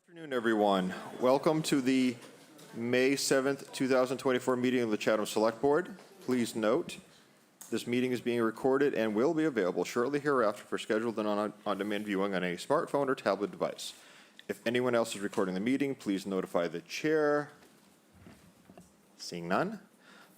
Good afternoon, everyone. Welcome to the May 7th, 2024 meeting of the Chatham Select Board. Please note, this meeting is being recorded and will be available shortly hereafter for scheduled and on-demand viewing on any smartphone or tablet device. If anyone else is recording the meeting, please notify the chair. Seeing none.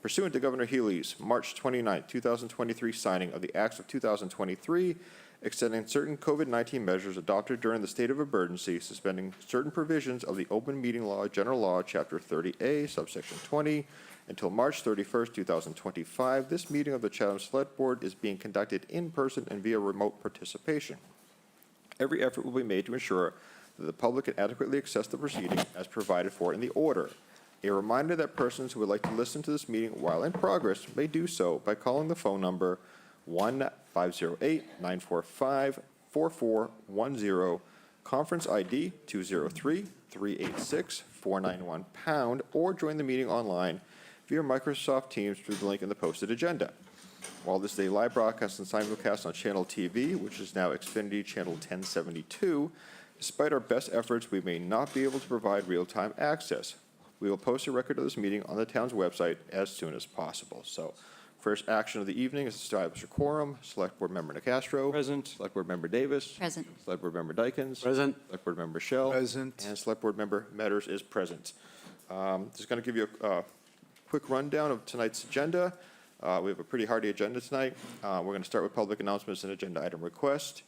Pursuant to Governor Healy's March 29, 2023 signing of the Acts of 2023, extending certain COVID-19 measures adopted during the state of emergency, suspending certain provisions of the Open Meeting Law, General Law, Chapter 30A, subsection 20, until March 31st, 2025, this meeting of the Chatham Select Board is being conducted in person and via remote participation. Every effort will be made to ensure that the public can adequately access the proceeding as provided for in the order. A reminder that persons who would like to listen to this meeting while in progress may do so by calling the phone number 1-508-945-4410, conference ID 203-386-491#, or join the meeting online via Microsoft Teams through the link in the posted agenda. While this is a live broadcast and simulcast on Channel TV, which is now Xfinity Channel 1072, despite our best efforts, we may not be able to provide real-time access. We will post a record of this meeting on the town's website as soon as possible. So, first action of the evening is to establish a quorum. Select Board Member Nicastro. Present. Select Board Member Davis. Present. Select Board Member Dykens. Present. Select Board Member Shell. Present. And Select Board Member Metters is present. Just going to give you a quick rundown of tonight's agenda. We have a pretty hearty agenda tonight. We're going to start with public announcements and agenda item request.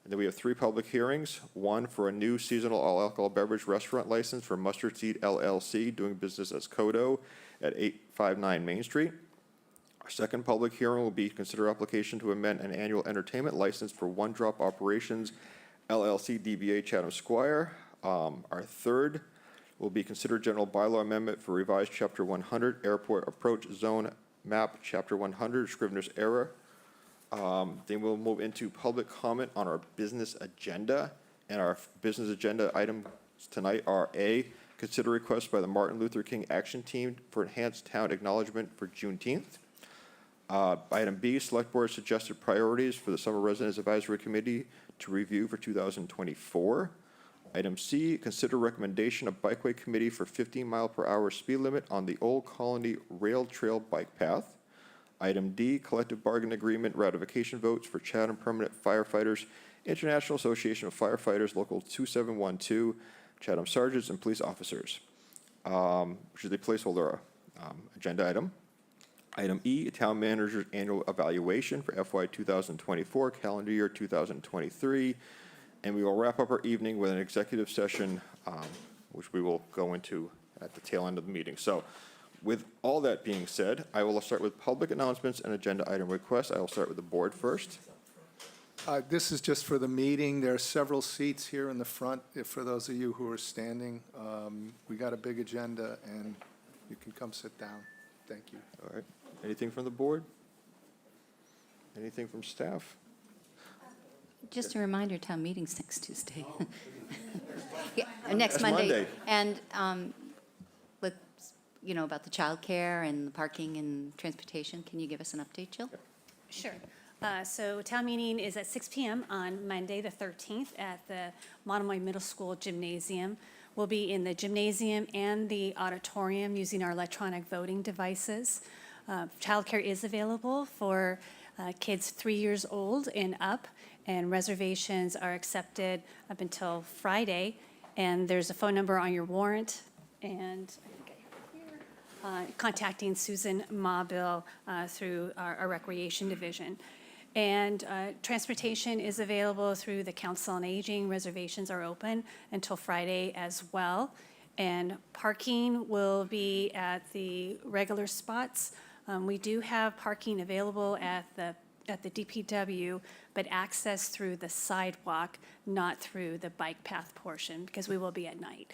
And then we have 3 public hearings, one for a new seasonal all-alcohol beverage restaurant license for Mustard Seed LLC, doing business as Kodo at 859 Main Street. Our second public hearing will be consider application to amend an annual entertainment license for One Drop Operations LLC DBA Chatham Square. Our third will be consider general bylaw amendment for revised Chapter 100 Airport Approach Zone Map, Chapter 100 Scrivener's Error. Then we'll move into public comment on our business agenda. And our business agenda items tonight are A, consider request by the Martin Luther King Action Team for enhanced town acknowledgement for Juneteenth. Item B, Select Board suggested priorities for the Summer Residence Advisory Committee to review for 2024. Item C, consider recommendation of Bikeway Committee for 15-mile-per-hour speed limit on the Old Colony Rail Trail bike path. Item D, collective bargain agreement ratification votes for Chatham Permanent Firefighters International Association of Firefighters Local 2712, Chatham Sergeants and Police Officers, which is a placeholder agenda item. Item E, Town Manager's Annual Evaluation for FY 2024, calendar year 2023. And we will wrap up our evening with an executive session, which we will go into at the tail end of the meeting. So, with all that being said, I will start with public announcements and agenda item requests. I will start with the board first. This is just for the meeting. There are several seats here in the front for those of you who are standing. We got a big agenda, and you can come sit down. Thank you. All right. Anything from the board? Anything from staff? Just a reminder, town meeting's next Tuesday. Yeah, next That's Monday. And with, about the childcare and the parking and transportation, can you give us an update, Jill? Sure. So town meeting is at 6 p.m. on Monday, the 13th, at the Monomoy Middle School Gymnasium. We'll be in the gymnasium and the auditorium using our electronic voting devices. Childcare is available for kids 3 years old and up, and reservations are accepted up until Friday. And there's a phone number on your warrant, and I think I have it here, contacting Susan Mawbill through our recreation division. And transportation is available through the Council on Aging. Reservations are open until Friday as well. And parking will be at the regular spots. We do have parking available at the DPW, but access through the sidewalk, not through the bike path portion, because we will be at night.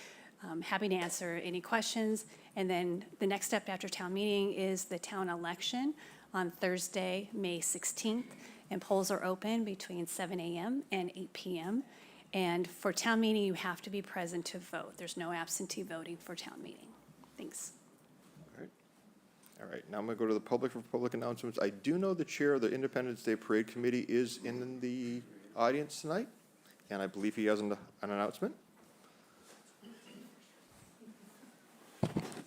Happy to answer any questions. And then the next step after town meeting is the town election on Thursday, May 16th. And polls are open between 7 a.m. and 8 p.m. And for town meeting, you have to be present to vote. There's no absentee voting for town meeting. Thanks. All right, now I'm going to go to the public for public announcements. I do know the chair of the Independence Day Parade Committee is in the audience tonight, and I believe he has an announcement.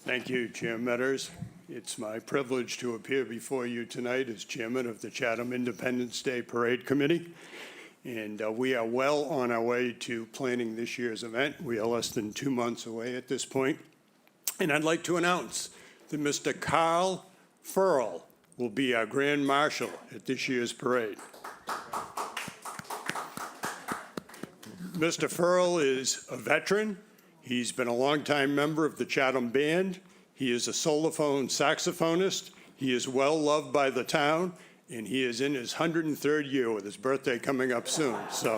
Thank you, Chair Metters. It's my privilege to appear before you tonight as chairman of the Chatham Independence Day Parade Committee. And we are well on our way to planning this year's event. We are less than 2 months away at this point. And I'd like to announce that Mr. Carl Furl will be our Grand Marshal at this year's parade. Mr. Furl is a veteran. He's been a longtime member of the Chatham Band. He is a solophone saxophonist. He is well loved by the town, and he is in his 103rd year with his birthday coming up soon. So,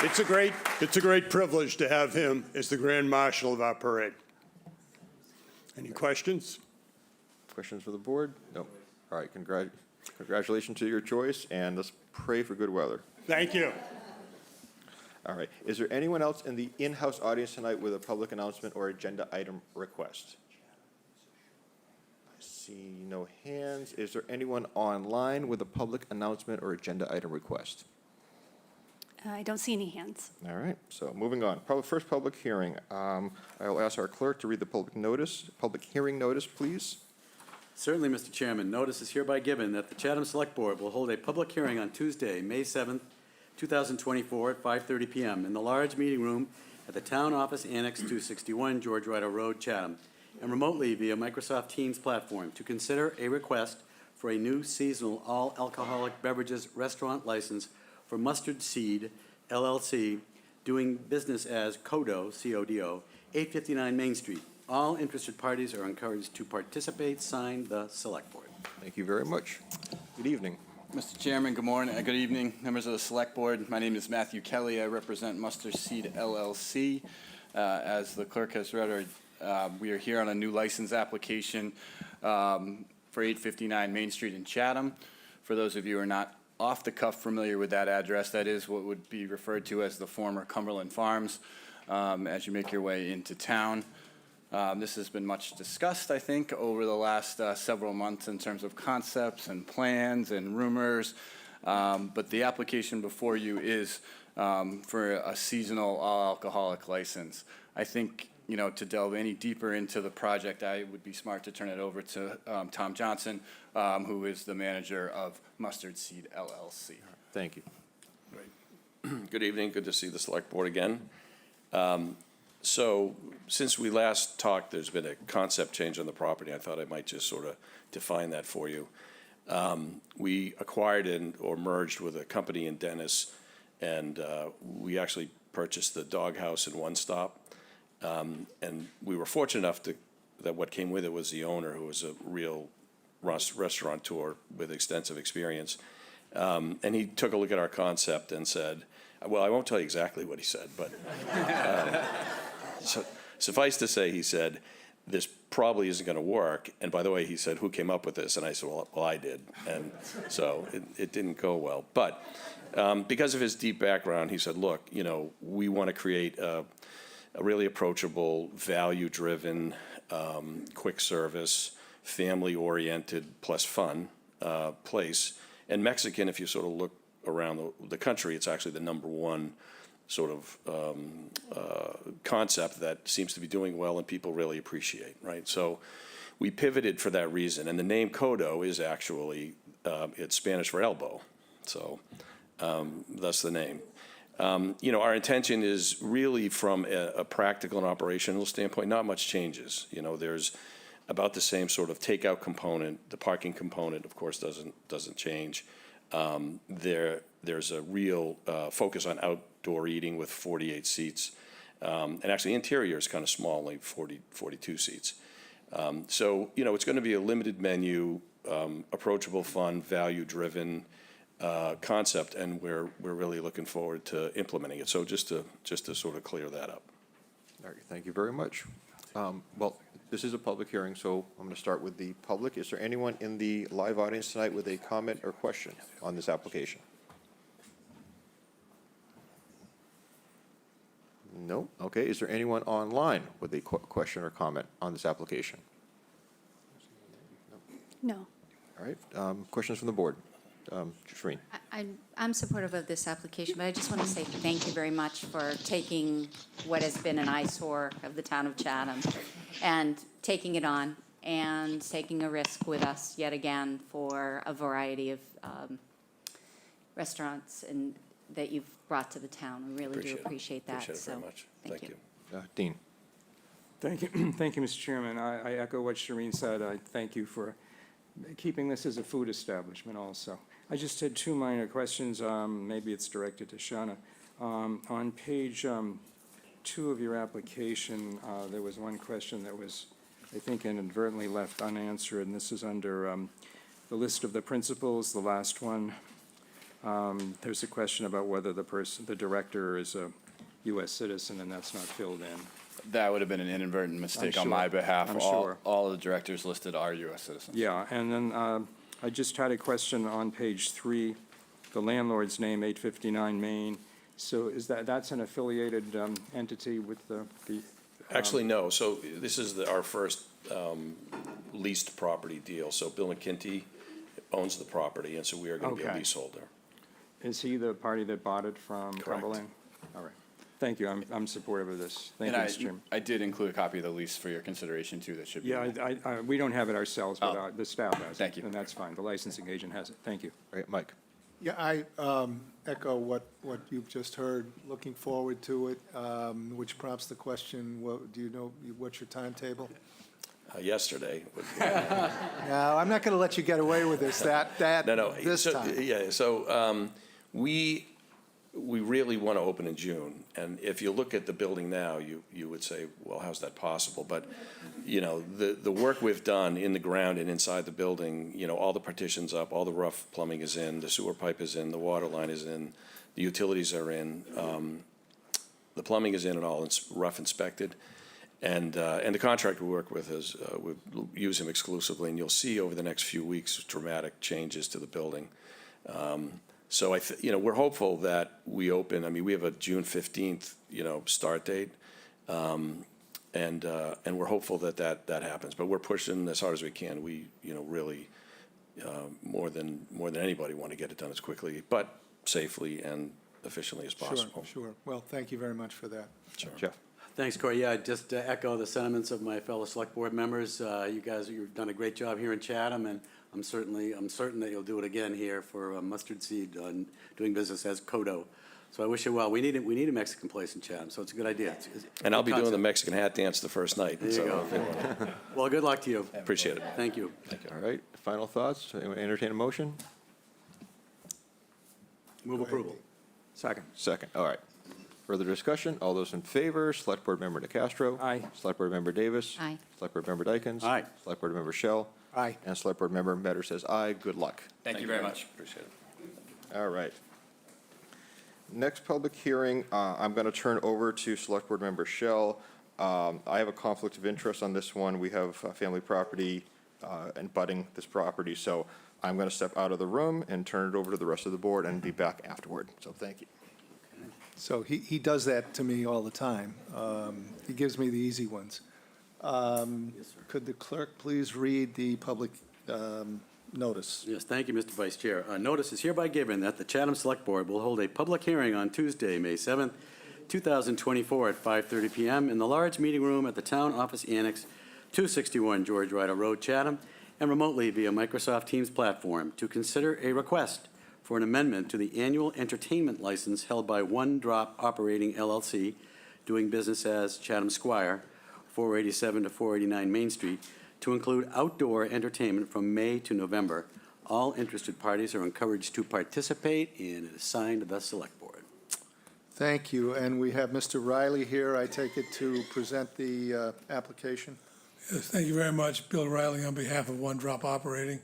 it's a great privilege to have him as the Grand Marshal of our parade. Any questions? Questions for the board? No. All right, congratulations to your choice, and let's pray for good weather. Thank you. All right. Is there anyone else in the in-house audience tonight with a public announcement or agenda item request? I see no hands. Is there anyone online with a public announcement or agenda item request? I don't see any hands. All right. So moving on. First public hearing. I will ask our clerk to read the public hearing notice, please. Certainly, Mr. Chairman. Notice is hereby given that the Chatham Select Board will hold a public hearing on Tuesday, May 7th, 2024 at 5:30 p.m. in the large meeting room at the Town Office Annex 261 George Rideau Road, Chatham, and remotely via Microsoft Teams platform to consider a request for a new seasonal all-alcoholic beverages restaurant license for Mustard Seed, LLC, doing business as Codo, C-O-D-O, 859 Main Street. All interested parties are encouraged to participate. Sign the Select Board. Thank you very much. Good evening. Mr. Chairman, good morning, good evening, members of the Select Board. My name is Matthew Kelly. I represent Mustard Seed LLC. As the clerk has read, we are here on a new license application for 859 Main Street in Chatham. For those of you who are not off the cuff familiar with that address, that is what would be referred to as the former Cumberland Farms as you make your way into town. This has been much discussed, I think, over the last several months in terms of concepts and plans and rumors. But the application before you is for a seasonal all-alcoholic license. I think, you know, to delve any deeper into the project, I would be smart to turn it over to Tom Johnson, who is the manager of Mustard Seed LLC. Thank you. Good evening. Good to see the Select Board again. So since we last talked, there's been a concept change on the property. I thought I might just sort of define that for you. We acquired or merged with a company in Dennis, and we actually purchased the doghouse and One Stop. And we were fortunate enough that what came with it was the owner, who was a real restaurateur with extensive experience. And he took a look at our concept and said, well, I won't tell you exactly what he said, but so suffice to say, he said, this probably isn't going to work. And by the way, he said, who came up with this? And I said, well, I did. And so it didn't go well. But because of his deep background, he said, look, you know, we want to create a really approachable, value-driven, quick service, family-oriented, plus fun place. And Mexican, if you sort of look around the country, it's actually the #1 sort of concept that seems to be doing well and people really appreciate, right? So we pivoted for that reason. And the name Codo is actually, it's Spanish for elbow. So that's the name. You know, our intention is really from a practical and operational standpoint, not much changes. You know, there's about the same sort of takeout component. The parking component, of course, doesn't change. There's a real focus on outdoor eating with 48 seats. And actually, interior is kind of small, like 42 seats. So, you know, it's going to be a limited menu, approachable, fun, value-driven concept, and we're really looking forward to implementing it. So just to sort of clear that up. All right, thank you very much. Well, this is a public hearing, so I'm going to start with the public. Is there anyone in the live audience tonight with a comment or question on this application? No? Okay, is there anyone online with a question or comment on this application? No. All right, questions from the board? Shereen. I'm supportive of this application, but I just want to say thank you very much for taking what has been an eyesore of the town of Chatham and taking it on and taking a risk with us yet again for a variety of restaurants and that you've brought to the town. We really do appreciate that. Appreciate it very So, much. thank you. Dean? Thank you, thank you, Mr. Chairman. I echo what Shireen said. I thank you for keeping this as a food establishment also. I just had two minor questions. Maybe it's directed to Shauna. On page 2 of your application, there was one question that was, I think, inadvertently left unanswered, and this is under the list of the principals, the last one. There's a question about whether the director is a U.S. citizen, and that's not filled in. That would have been an inadvertent mistake on sure. my behalf. I'm All- sure. All of the directors listed are U.S. citizens. Yeah, and then I just had a question on page 3, the landlord's name, 859 Main. So is that's an affiliated entity with the? Actually, no. So this is our first leased property deal. So Bill McKinty owns the property, and so we are going to be a Okay. leaseholder. Is he the party that bought it from Correct. Cumberland? All right. Thank you. I'm supportive of this. Thank you, And Mr. Chairman. I did include a copy of the lease for your consideration too, that should be. Yeah, we don't have it ourselves, but Oh. the staff has it. Thank you. And that's fine. The licensing agent has it. Thank you. All right, Mike? Yeah, I echo what you've just heard. Looking forward to it, which prompts the question, do you know, what's your timetable? Yesterday. No, I'm not going to let you get away with this, No. this So, time. yeah, so we really want to open in June. And if you look at the building now, you would say, well, how's that possible? But, you know, the work we've done in the ground and inside the building, you know, all the partitions up, all the rough plumbing is in, the sewer pipe is in, the water line is in, the utilities are in, the plumbing is in and all, it's rough inspected. And the contractor we work with is, we use him exclusively, and you'll see over the next few weeks dramatic changes to the building. So you know, we're hopeful that we open, I mean, we have a June 15th, you know, start date. And we're hopeful that happens, but we're pushing as hard as we can. We, you know, really, more than anybody want to get it done as quickly, but safely and efficiently as possible. Sure. Well, thank you very much for that. Sure. Jeff? Thanks, Corey. Yeah, just to echo the sentiments of my fellow select board members. You guys, you've done a great job here in Chatham, and I'm certain that you'll do it again here for Mustard Seed on doing business as Kodo. So I wish you well. We need a Mexican place in Chatham, so it's a good idea. It's a And I'll good be doing the concept. Mexican hat dance the first night. There you so go. if anyone- Well, good luck to you. Appreciate it. Thank you. All right, final thoughts? Anyone entertain a motion? Move approval. Second. Second, all right. Further discussion? All those in favor, Select Board Member DeCastro? Aye. Select Board Member Davis? Aye. Select Board Member Dykens? Aye. Select Board Member Shell? Aye. And Select Board Member Metter says aye. Good luck. Thank you very much. Appreciate it. All right. Next public hearing, I'm going to turn over to Select Board Member Shell. I have a conflict of interest on this one. We have family property and budding this property, so I'm going to step out of the room and turn it over to the rest of the board and be back afterward. So thank you. So he does that to me all the time. He gives me the easy ones. Could the clerk please read the public notice? Yes, thank you, Mr. Vice Chair. Notice is hereby given that the Chatham Select Board will hold a public hearing on Tuesday, May 7th, 2024, at 5:30 PM in the large meeting room at the Town Office Annex, 261 George Ryder Road, Chatham, and remotely via Microsoft Teams platform to consider a request for an amendment to the annual entertainment license held by One Drop Operating LLC, doing business as Chatham Squire, 487 to 489 Main Street, to include outdoor entertainment from May to November. All interested parties are encouraged to participate, and it is signed the Select Board. Thank you, and we have Mr. Riley here, I take it, to present the application. Yes, thank you very much. Bill Riley on behalf of One Drop Operating.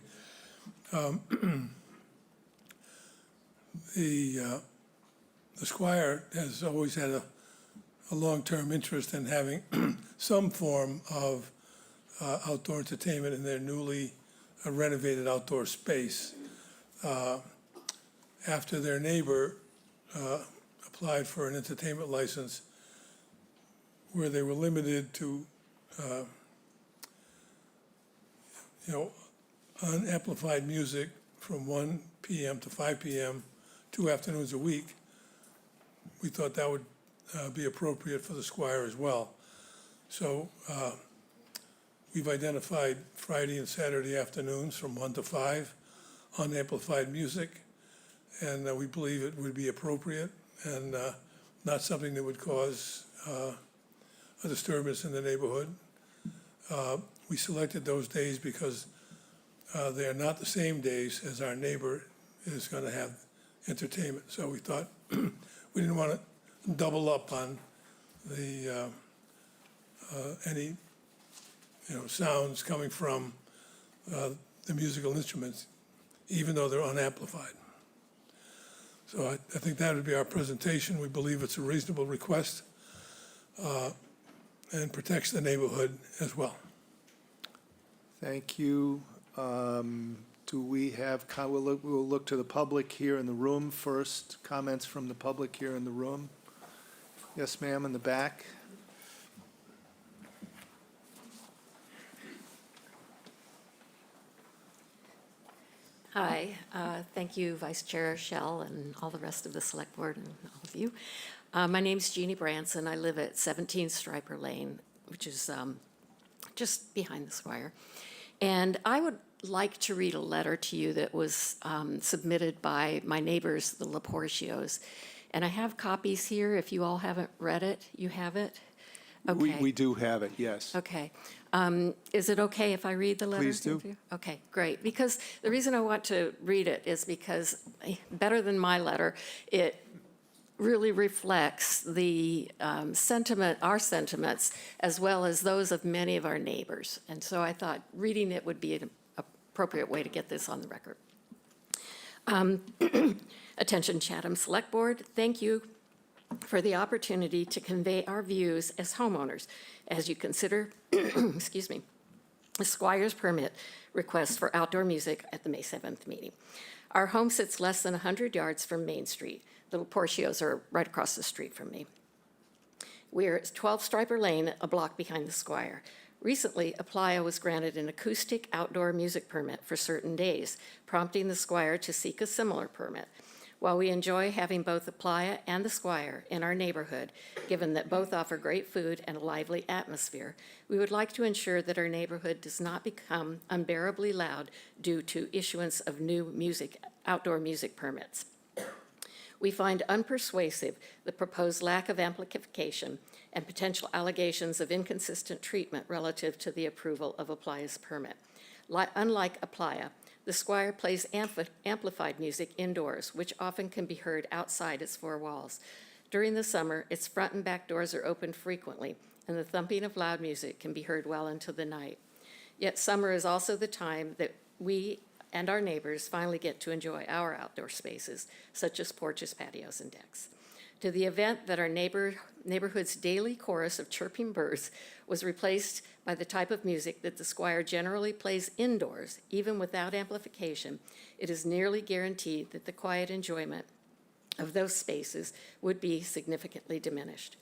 The Squire has always had a long-term interest in having some form of outdoor entertainment in their newly renovated outdoor space. After their neighbor applied for an entertainment license where they were limited to unamplified music from 1 p.m. to 5 p.m. 2 afternoons a week, we thought that would be appropriate for the Squire as well. So we've identified Friday and Saturday afternoons from 1 to 5, unamplified music, and we believe it would be appropriate and not something that would cause a disturbance in the neighborhood. We selected those days because they are not the same days as our neighbor is going to have entertainment. So we thought we didn't want to double up on the any sounds coming from the musical instruments, even though they're unamplified. So I think that would be our presentation. We believe it's a reasonable request and protects the neighborhood as well. Thank you. Do we have, we'll look to the public here in the room first. Comments from the public here in the room? Yes, ma'am, in the back. Hi, thank you, Vice Chair Shell and all the rest of the Select Board and all of you. My name's Jeannie Branson. I live at 17 Striper Lane, which is just behind the Squire. And I would like to read a letter to you that was submitted by my neighbors, the Laportios. And I have copies here. If you all haven't read it, you have it? Okay. We do have it, yes. Okay. Is it okay if I read the letter? Please do. to you? Okay, great. Because the reason I want to read it is because, better than my letter, it really reflects the sentiment, our sentiments, as well as those of many of our neighbors. And so I thought reading it would be an appropriate way to get this on the record. Attention Chatham Select Board, thank you for the opportunity to convey our views as homeowners as you consider, excuse me, the Squire's permit request for outdoor music at the May 7th meeting. Our home sits less than 100 yards from Main Street. The Portios are right across the street from me. We're at 12 Striper Lane, a block behind the Squire. Recently, Playa was granted an acoustic outdoor music permit for certain days, prompting the Squire to seek a similar permit. While we enjoy having both the Playa and the Squire in our neighborhood, given that both offer great food and a lively atmosphere, we would like to ensure that our neighborhood does not become unbearably loud due to issuance of new outdoor music permits. We find unpersuasive the proposed lack of amplification and potential allegations of inconsistent treatment relative to the approval of Playa's permit. Unlike Playa, the Squire plays amplified music indoors, which often can be heard outside its four walls. During the summer, its front and back doors are open frequently, and the thumping of loud music can be heard well into the night. Yet summer is also the time that we and our neighbors finally get to enjoy our outdoor spaces, such as porches, patios, and decks. To the event that our neighborhood's daily chorus of chirping birds was replaced by the type of music that the Squire generally plays indoors, even without amplification, it is nearly guaranteed that the quiet enjoyment of those spaces would be significantly diminished.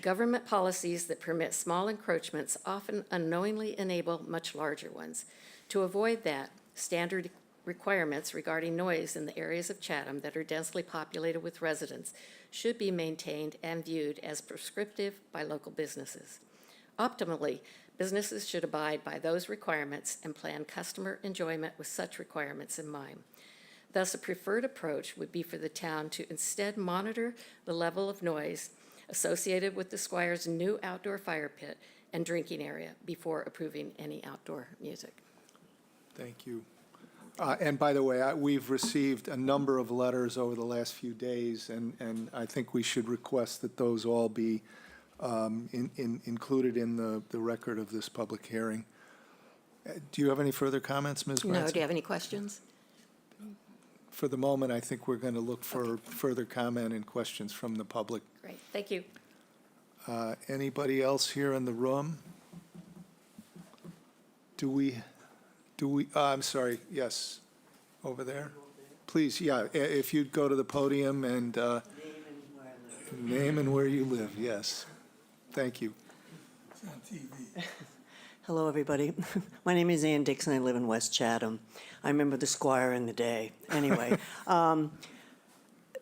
Government policies that permit small encroachments often unknowingly enable much larger ones. To avoid that, standard requirements regarding noise in the areas of Chatham that are densely populated with residents should be maintained and viewed as prescriptive by local businesses. Optimally, businesses should abide by those requirements and plan customer enjoyment with such requirements in mind. Thus, a preferred approach would be for the town to instead monitor the level of noise associated with the Squire's new outdoor fire pit and drinking area before approving any outdoor music. Thank you. And by the way, we've received a number of letters over the last few days, and I think we should request that those all be included in the record of this public hearing. Do you have any further comments, Ms. Branson? No, do you have any questions? For the moment, I think we're going to look for further comment and questions from the public. Great, thank you. Anybody else here in the room? I'm sorry, yes, over there. Please, yeah, if you'd go to the podium and name and where you live, yes. Thank you. It's on TV. Hello, everybody. My name is Ann Dixon. I live in West Chatham. I remember the Squire in the day. Anyway,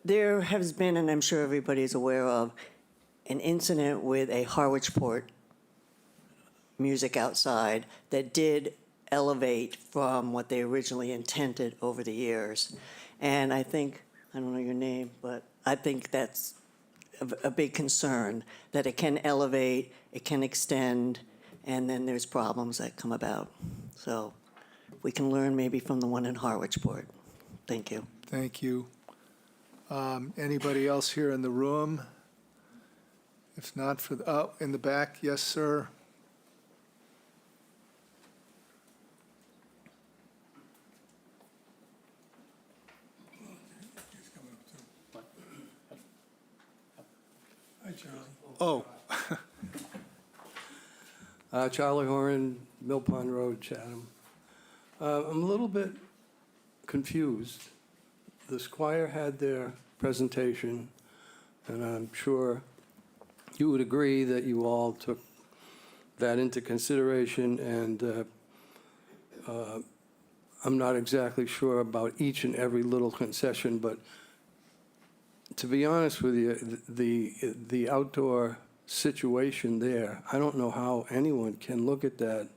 There has been, and I'm sure everybody's aware of, an incident with a Harwichport music outside that did elevate from what they originally intended over the years. And I think, I don't know your name, but I think that's a big concern, that it can elevate, it can extend, and then there's problems that come about. So we can learn maybe from the one in Harwichport. Thank you. Thank you. Anybody else here in the room? If not for, oh, in the back, yes, sir. Hi, Charlie. Oh, Charlie Horan, Mill Pond Road, Chatham. I'm a little bit confused. The Squire had their presentation, and I'm sure you would agree that you all took that into consideration, and I'm not exactly sure about each and every little concession, but to be honest with you, the outdoor situation there, I don't know how anyone can look at that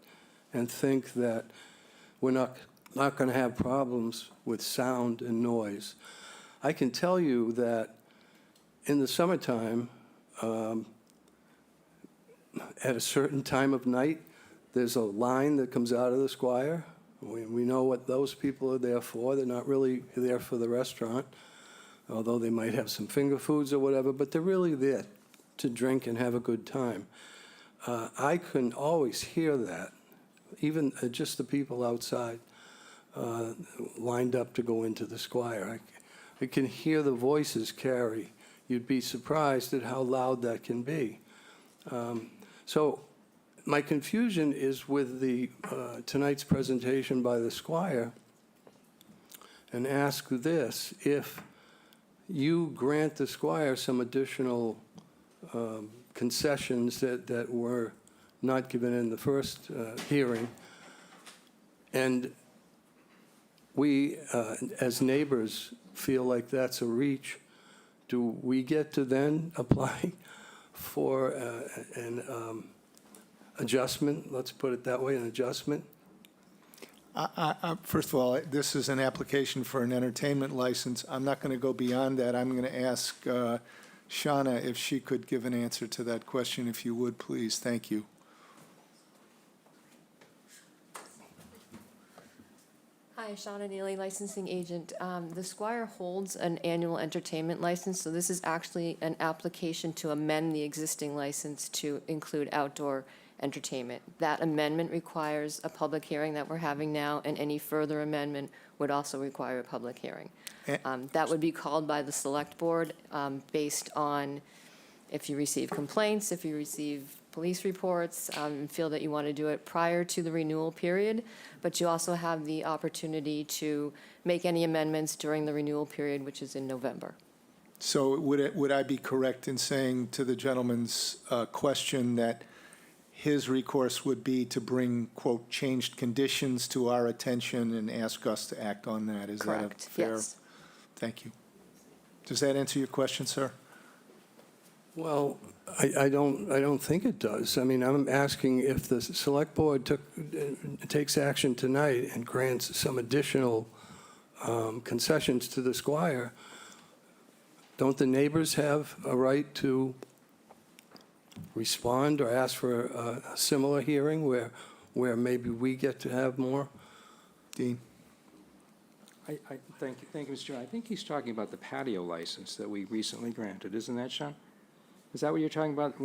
and think that we're not going to have problems with sound and noise. I can tell you that in the summertime, at a certain time of night, there's a line that comes out of the Squire. We know what those people are there for. They're not really there for the restaurant, although they might have some finger foods or whatever, but they're really there to drink and have a good time. I can always hear that, even just the people outside lined up to go into the Squire. I can hear the voices carry. You'd be surprised at how loud that can be. So my confusion is with the tonight's presentation by the Squire, and ask this: if you grant the Squire some additional concessions that were not given in the first hearing, and we, as neighbors, feel like that's a reach, do we get to then apply for an adjustment? Let's put it that way, an adjustment? First of all, this is an application for an entertainment license. I'm not going to go beyond that. I'm going to ask Shauna if she could give an answer to that question, if you would, please. Thank you. Hi, Shauna Neely, licensing agent. The Squire holds an annual entertainment license, so this is actually an application to amend the existing license to include outdoor entertainment. That amendment requires a public hearing that we're having now, and any further amendment would also require a public hearing. That would be called by the Select Board based on if you receive complaints, if you receive police reports, and feel that you want to do it prior to the renewal period, but you also have the opportunity to make any amendments during the renewal period, which is in November. So would I be correct in saying to the gentleman's question that his recourse would be to bring, quote, changed conditions to our attention and ask us to act on that? Is that a Correct, fair? yes. Thank you. Does that answer your question, sir? Well, I don't think it does. I mean, I'm asking if the Select Board takes action tonight and grants some additional concessions to the Squire, don't the neighbors have a right to respond or ask for a similar hearing where maybe we get to have more? Dean? Thank you, Mr. Chairman. I think he's talking about the patio license that we recently granted. Isn't that, Sean? Is that what you're talking about?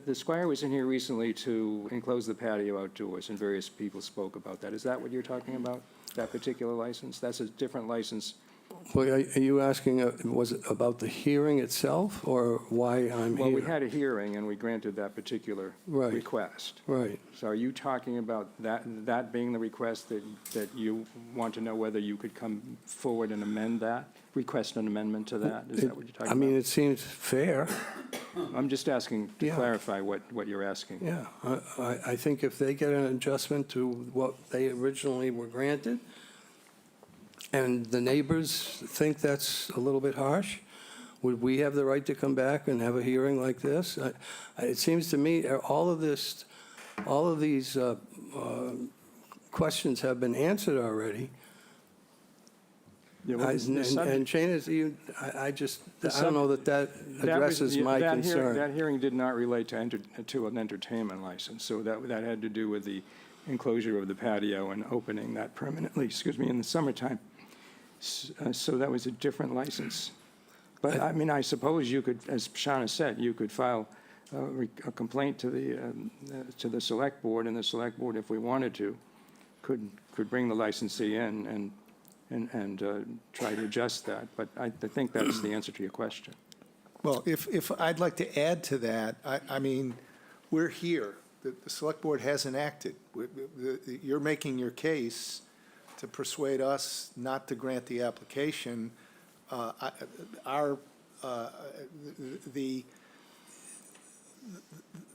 The Squire was in here recently to enclose the patio outdoors, and various people spoke about that. Is that what you're talking about, that particular license? That's a different license. Well, are you asking, was it about the hearing itself, or why I'm here? Well, we had a hearing, and we granted that particular Right. request. Right. So are you talking about that being the request that you want to know whether you could come forward and amend that, request an amendment to that? Is that what you're talking about? I mean, it seems fair. I'm just asking to Yeah. clarify what you're asking. Yeah, I think if they get an adjustment to what they originally were granted, and the neighbors think that's a little bit harsh, Would we have the right to come back and have a hearing like this? It seems to me all of these questions have been answered already. Yeah, well, And Shana, I don't know that addresses my concern. That hearing did not relate to an entertainment license, so that had to do with the enclosure of the patio and opening that permanently, in the summertime. So that was a different license. But, I mean, I suppose you could, as Shauna said, you could file a complaint to the select board, and the select board, if we wanted to, could bring the licensee in and try to adjust that. But I think that's the answer to your question. Well, if I'd like to add to that, I mean, we're here. The select board hasn't acted. You're making your case to persuade us not to grant the application.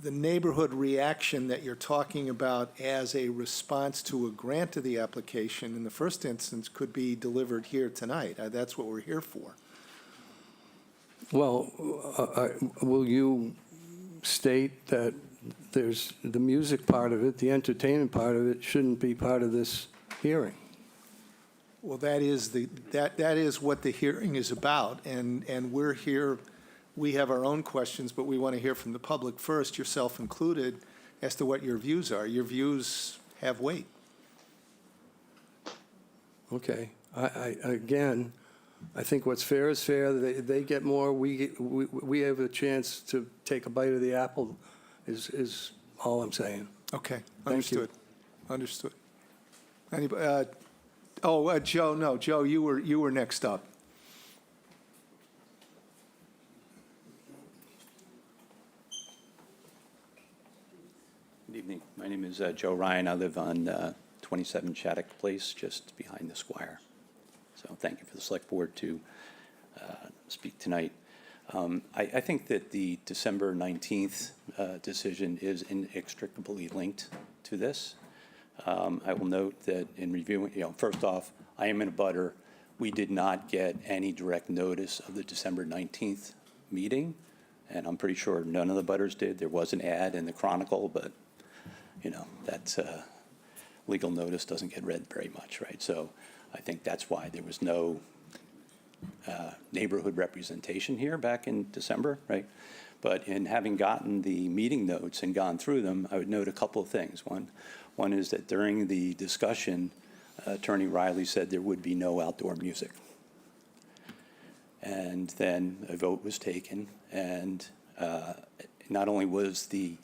The neighborhood reaction that you're talking about as a response to a grant to the application in the first instance could be delivered here tonight. That's what we're here for. Well, will you state that there's the music part of it, the entertainment part of it shouldn't be part of this hearing? Well, that is what the hearing is about, and we're here, we have our own questions, but we want to hear from the public first, yourself included, as to what your views are. Your views have weight. Okay. Again, I think what's fair is fair. They get more, we have a chance to take a bite of the apple, is all I'm saying. Okay, Thank you. understood. Anybody, Joe, no, Joe, you were next up. Good evening. My name is Joe Ryan. I live on 27 Shattuck Place, just behind the Squire. So thank you for the Select Board to speak tonight. I think that the December 19th decision is inextricably linked to this. I will note that in reviewing, first off, I am in a butter. We did not get any direct notice of the December 19th meeting, and I'm pretty sure none of the butters did. There was an ad in the Chronicle, but, that's legal notice doesn't get read very much, right? So I think that's why there was no neighborhood representation here back in December, right? But in having gotten the meeting notes and gone through them, I would note a couple of things. One is that during the discussion, Attorney Riley said there would be no outdoor music. And then a vote was taken, and not only was the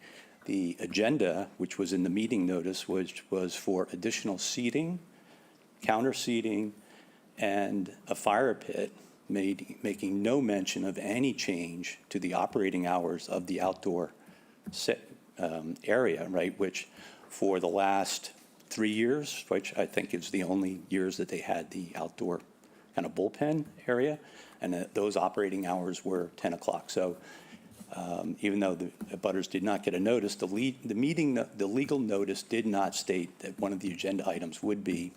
agenda, which was in the meeting notice, which was for additional seating, counter seating, and a fire pit, making no mention of any change to the operating hours of the outdoor area, right, which for the last 3 years, which I think is the only years that they had the outdoor kind of bullpen area, and those operating hours were 10 o'clock. So even though the butters did not get a notice, the legal notice did not state that one of the agenda items would be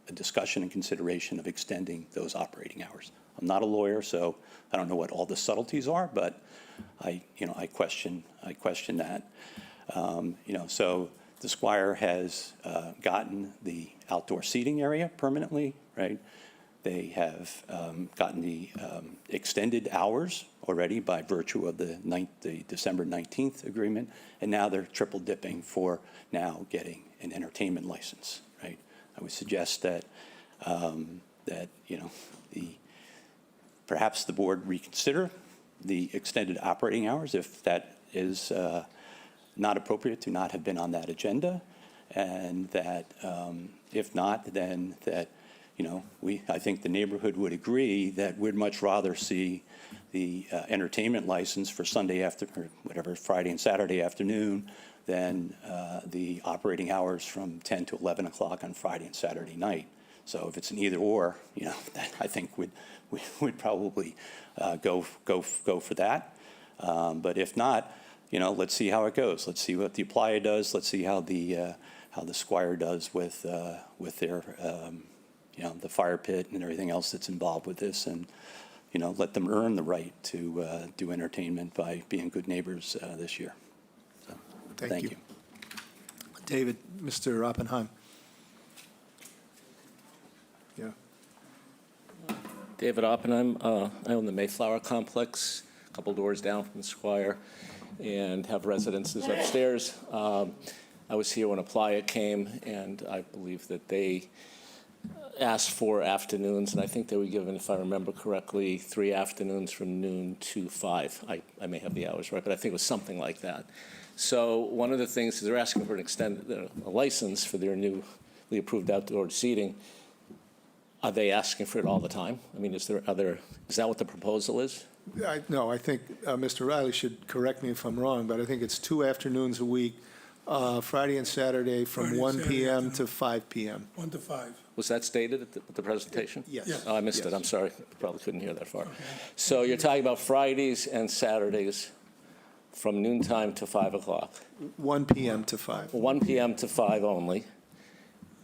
a discussion and consideration of extending those operating hours. I'm not a lawyer, so I don't know what all the subtleties are, but I question that. So the Squire has gotten the outdoor seating area permanently, right? They have gotten the extended hours already by virtue of the December 19th agreement, and now they're triple dipping for now getting an entertainment license, right? I would suggest that perhaps the board reconsider the extended operating hours if that is not appropriate to not have been on that agenda, and that if not, then that I think the neighborhood would agree that we'd much rather see the entertainment license for Sunday Friday and Saturday afternoon than the operating hours from 10 to 11 o'clock on Friday and Saturday night. So if it's an either or, that I think we would probably go for that. But if not, let's see how it goes. Let's see what the applier does. Let's see how the Squire does with their the fire pit and everything else that's involved with this, and let them earn the right to do entertainment by being good neighbors this year. So, thank you. David, Mr. Oppenheim. Yeah. David Oppenheim. I own the Mayflower Complex, a couple doors down from the Squire, and have residences upstairs. I was here when Playa came, and I believe that they asked for afternoons, and I think they were given, if I remember correctly, 3 afternoons from noon to 5. I may have the hours right, but I think it was something like that. So one of the things is they're asking for an extended a license for their newly approved outdoor seating. Are they asking for it all the time? I mean, is that what the proposal is? No, I think Mr. Riley should correct me if I'm wrong, but I think it's 2 afternoons a week, Friday and Saturday from Friday and 1 Saturday p.m. afternoon. to 5 p.m. 1 to 5. Was that stated at the presentation? Yes. Yeah. Oh, I missed it. Yes. I'm sorry. Probably couldn't hear that far. So you're talking about Fridays and Saturdays from noontime to 5 o'clock. 1 p.m. to 5. 1 p.m. to 5 only,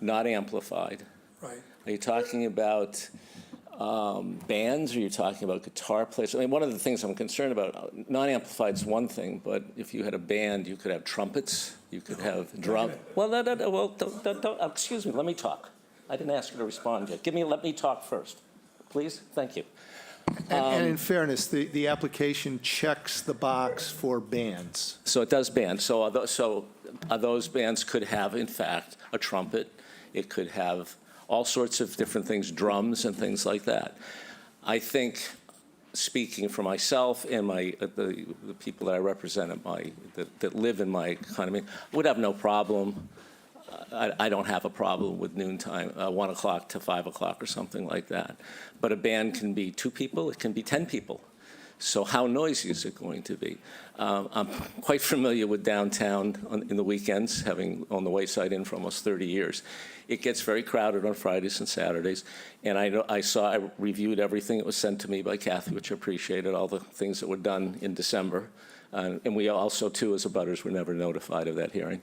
not amplified. Right. Are you talking about bands, or are you talking about guitar players? I mean, one of the things I'm concerned about, non-amplified is one thing, but if you had a band, you could have trumpets, you could have drum. Well, don't, excuse me, let me talk. I didn't ask you to respond yet. Let me talk first, please. Thank you. And in fairness, the application checks the box for bands. So it does band. So those bands could have, in fact, a trumpet. It could have all sorts of different things, drums and things like that. I think, speaking for myself and the people that I represent that live in my economy, would have no problem. I don't have a problem with noontime, 1 o'clock to 5 o'clock or something like that. But a band can be 2 people, it can be 10 people. So how noisy is it going to be? I'm quite familiar with downtown in the weekends, having on the Wayside Inn for almost 30 years. It gets very crowded on Fridays and Saturdays. And I reviewed everything that was sent to me by Kathy, which I appreciated, all the things that were done in December. And we also, too, as abutters, were never notified of that hearing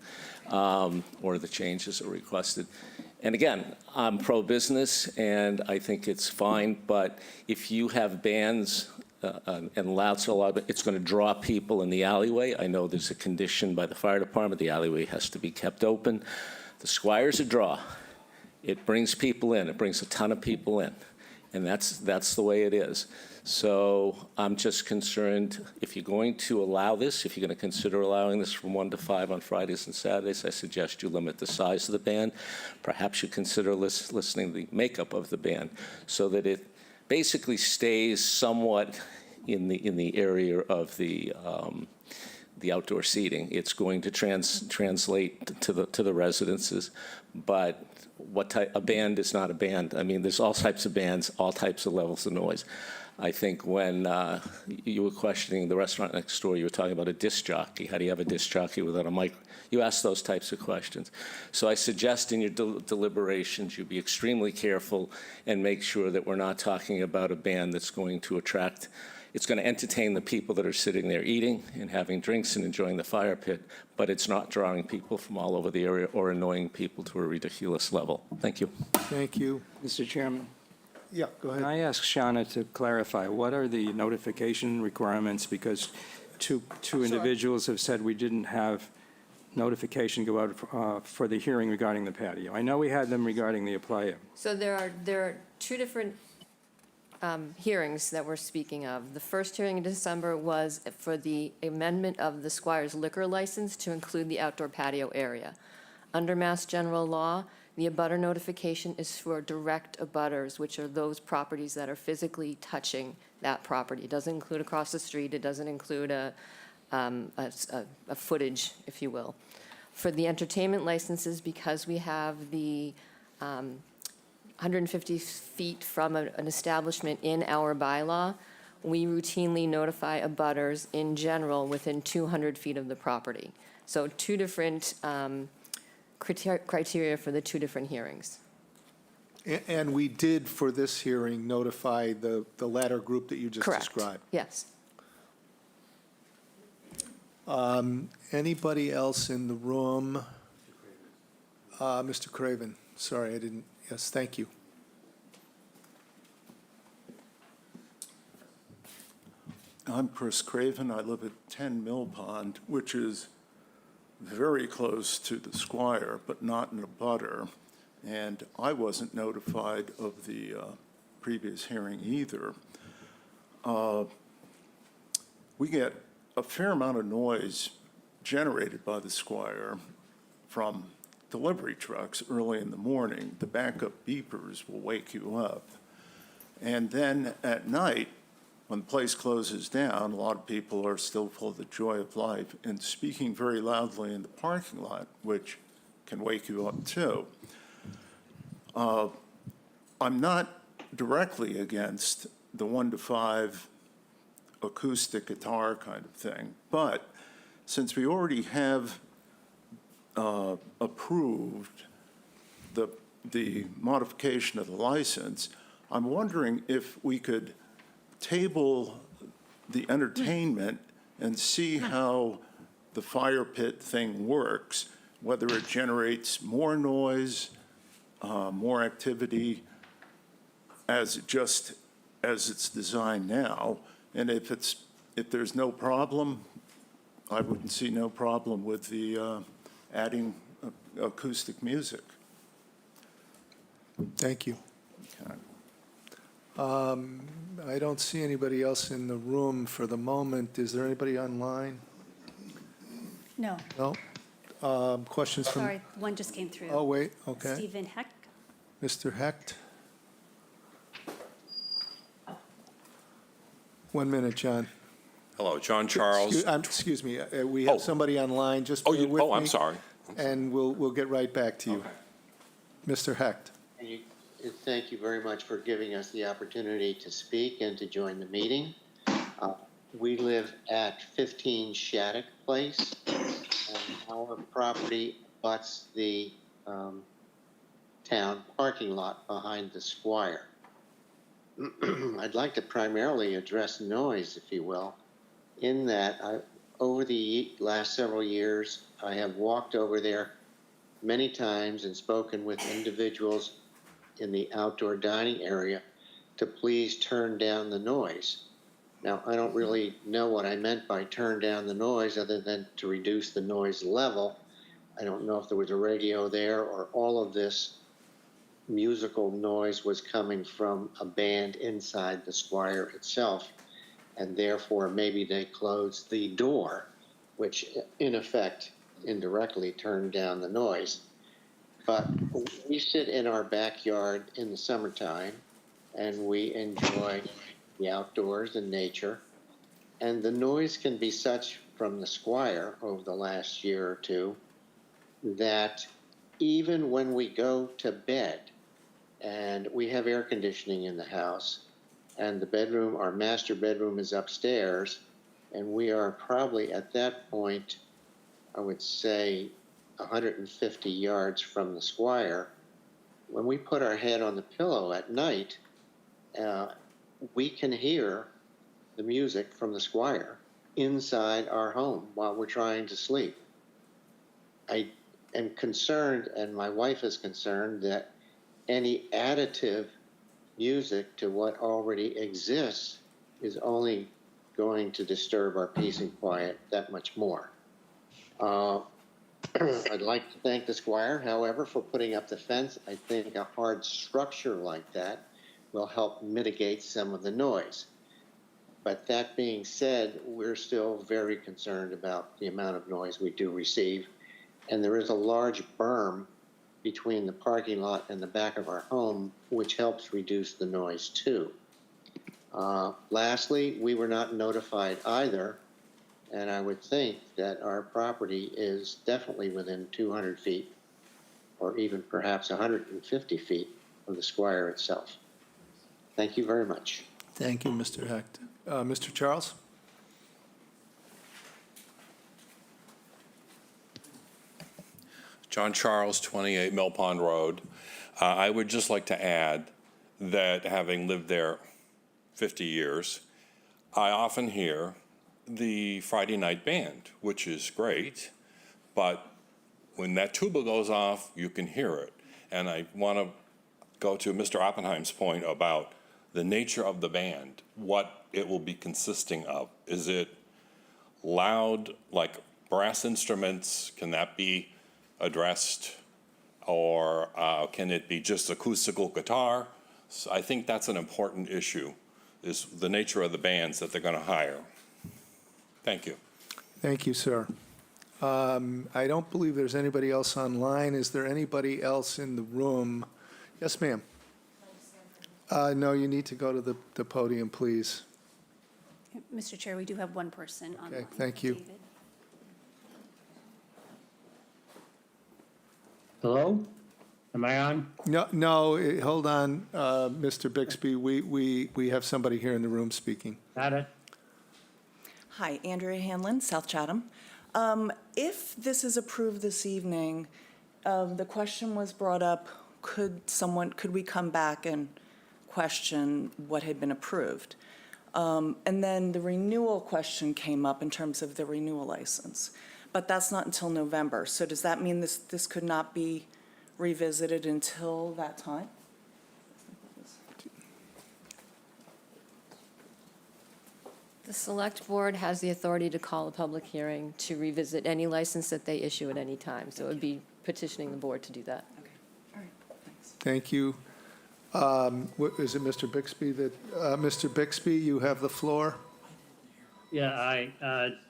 or the changes that were requested. And again, I'm pro-business, and I think it's fine. But if you have bands and louds, it's going to draw people in the alleyway. I know there's a condition by the fire department. The alleyway has to be kept open. The Squire's a draw. It brings people in. It brings a ton of people in. And that's the way it is. So I'm just concerned, if you're going to allow this, if you're going to consider allowing this from 1 to 5 on Fridays and Saturdays, I suggest you limit the size of the band. Perhaps you consider listening to the makeup of the band so that it basically stays somewhat in the area of the outdoor seating. It's going to translate to the residences, but a band is not a band. I mean, there's all types of bands, all types of levels of noise. I think when you were questioning the restaurant next door, you were talking about a disc jockey. How do you have a disc jockey without a mic? You ask those types of questions. So I suggest in your deliberations you be extremely careful and make sure that we're not talking about a band that's going to attract. It's going to entertain the people that are sitting there eating and having drinks and enjoying the fire pit, but it's not drawing people from all over the area or annoying people to a ridiculous level. Thank you. Thank you. Mr. Chairman, Yeah, go can ahead. I ask Shauna to clarify, what are the notification requirements? Because two individuals have said we didn't have notification go out for the hearing regarding the patio. I know we had them regarding the Playa. So there are 2 different hearings that we're speaking of. The first hearing in December was for the amendment of the Squire's liquor license to include the outdoor patio area. Under Mass General Law, the abutter notification is for direct abutters, which are those properties that are physically touching that property. It doesn't include across the street. It doesn't include a footage, if you will. For the entertainment licenses, because we have the 150 feet from an establishment in our bylaw, we routinely notify abutters in general within 200 feet of the property. So 2 different criteria for the 2 different hearings. And we did, for this hearing, notify the latter group that you just Correct. described. Yes. Anybody else in the room? Mr. Craven, sorry, I didn't, yes, thank you. I'm Chris Craven. I live at 10 Mill Pond, which is very close to the Squire, but not in a butter. And I wasn't notified of the previous hearing either. We get a fair amount of noise generated by the Squire from delivery trucks early in the morning. The backup beepers will wake you up. And then at night, when the place closes down, a lot of people are still full of the joy of life and speaking very loudly in the parking lot, which can wake you up too. I'm not directly against the 1 to 5 acoustic guitar kind of thing, but since we already have approved the modification of the license, I'm wondering if we could table the entertainment and see how the fire pit thing works, whether it generates more noise, more activity as it's designed now. And if there's no problem, I wouldn't see no problem with the adding acoustic music. Thank you. Okay. I don't see anybody else in the room for the moment. Is there anybody online? No, No? Questions from? sorry, one just came through. Oh, wait, okay. Stephen Heck. Mr. Hecht? 1 minute, John. Hello, John Charles. Excuse me, we have somebody online, just bear with me. I'm sorry. And we'll get right back to you. Okay. Mr. Hecht? Thank you very much for giving us the opportunity to speak and to join the meeting. We live at 15 Shattuck Place, and our property butts the town parking lot behind the Squire. I'd like to primarily address noise, if you will, in that over the last several years, I have walked over there many times and spoken with individuals in the outdoor dining area to please turn down the noise. Now, I don't really know what I meant by turn down the noise other than to reduce the noise level. I don't know if there was a radio there or all of this musical noise was coming from a band inside the Squire itself, and therefore maybe they closed the door, which in effect indirectly turned down the noise. But we sit in our backyard in the summertime, and we enjoy the outdoors and nature. And the noise can be such from the Squire over the last year or two that even when we go to bed, and we have air conditioning in the house, and the bedroom, our master bedroom is upstairs, and we are probably at that point, I would say, 150 yards from the Squire. When we put our head on the pillow at night, we can hear the music from the Squire inside our home while we're trying to sleep. I am concerned, and my wife is concerned, that any additive music to what already exists is only going to disturb our peace and quiet that much more. I'd like to thank the Squire, however, for putting up the fence. I think a hard structure like that will help mitigate some of the noise. But that being said, we're still very concerned about the amount of noise we do receive. And there is a large berm between the parking lot and the back of our home, which helps reduce the noise too. Lastly, we were not notified either, and I would think that our property is definitely within 200 feet or even perhaps 150 feet of the Squire itself. Thank you very much. Thank you, Mr. Hecht. Mr. Charles? John Charles, 28 Mill Pond Road. I would just like to add that having lived there 50 years, I often hear the Friday night band, which is great, but when that tuba goes off, you can hear it. And I want to go to Mr. Oppenheim's point about the nature of the band, what it will be consisting of. Is it loud, like brass instruments? Can that be addressed? Or can it be just acoustical guitar? So I think that's an important issue, is the nature of the bands that they're going to hire. Thank you. Thank you, sir. I don't believe there's anybody else online. Is there anybody else in the room? Yes, ma'am. No, you need to go to the podium, please. Mr. Chair, we do have one person online. Okay, thank you. David. Hello? Am I on? No, hold on, Mr. Bixby. We have somebody here in the room speaking. Got it. Hi, Andrea Hanlon, South Chatham. If this is approved this evening, the question was brought up, could we come back and question what had been approved? And then the renewal question came up in terms of the renewal license. But that's not until November. So does that mean this could not be revisited until that time? The select board has the authority to call a public hearing to revisit any license that they issue at any time. So it would be petitioning the board to do that. Okay, all right, thanks. Thank you. Is it Mr. Bixby that, Mr. Bixby, you have the floor? Yeah,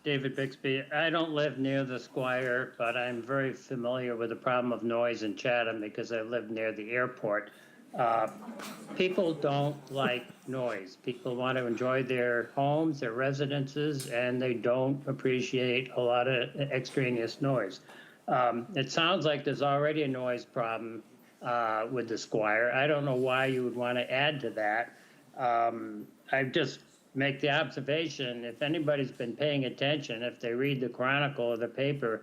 David Bixby. I don't live near the Squire, but I'm very familiar with the problem of noise in Chatham because I live near the airport. People don't like noise. People want to enjoy their homes, their residences, and they don't appreciate a lot of extraneous noise. It sounds like there's already a noise problem with the Squire. I don't know why you would want to add to that. I just make the observation, if anybody's been paying attention, if they read the Chronicle or the paper,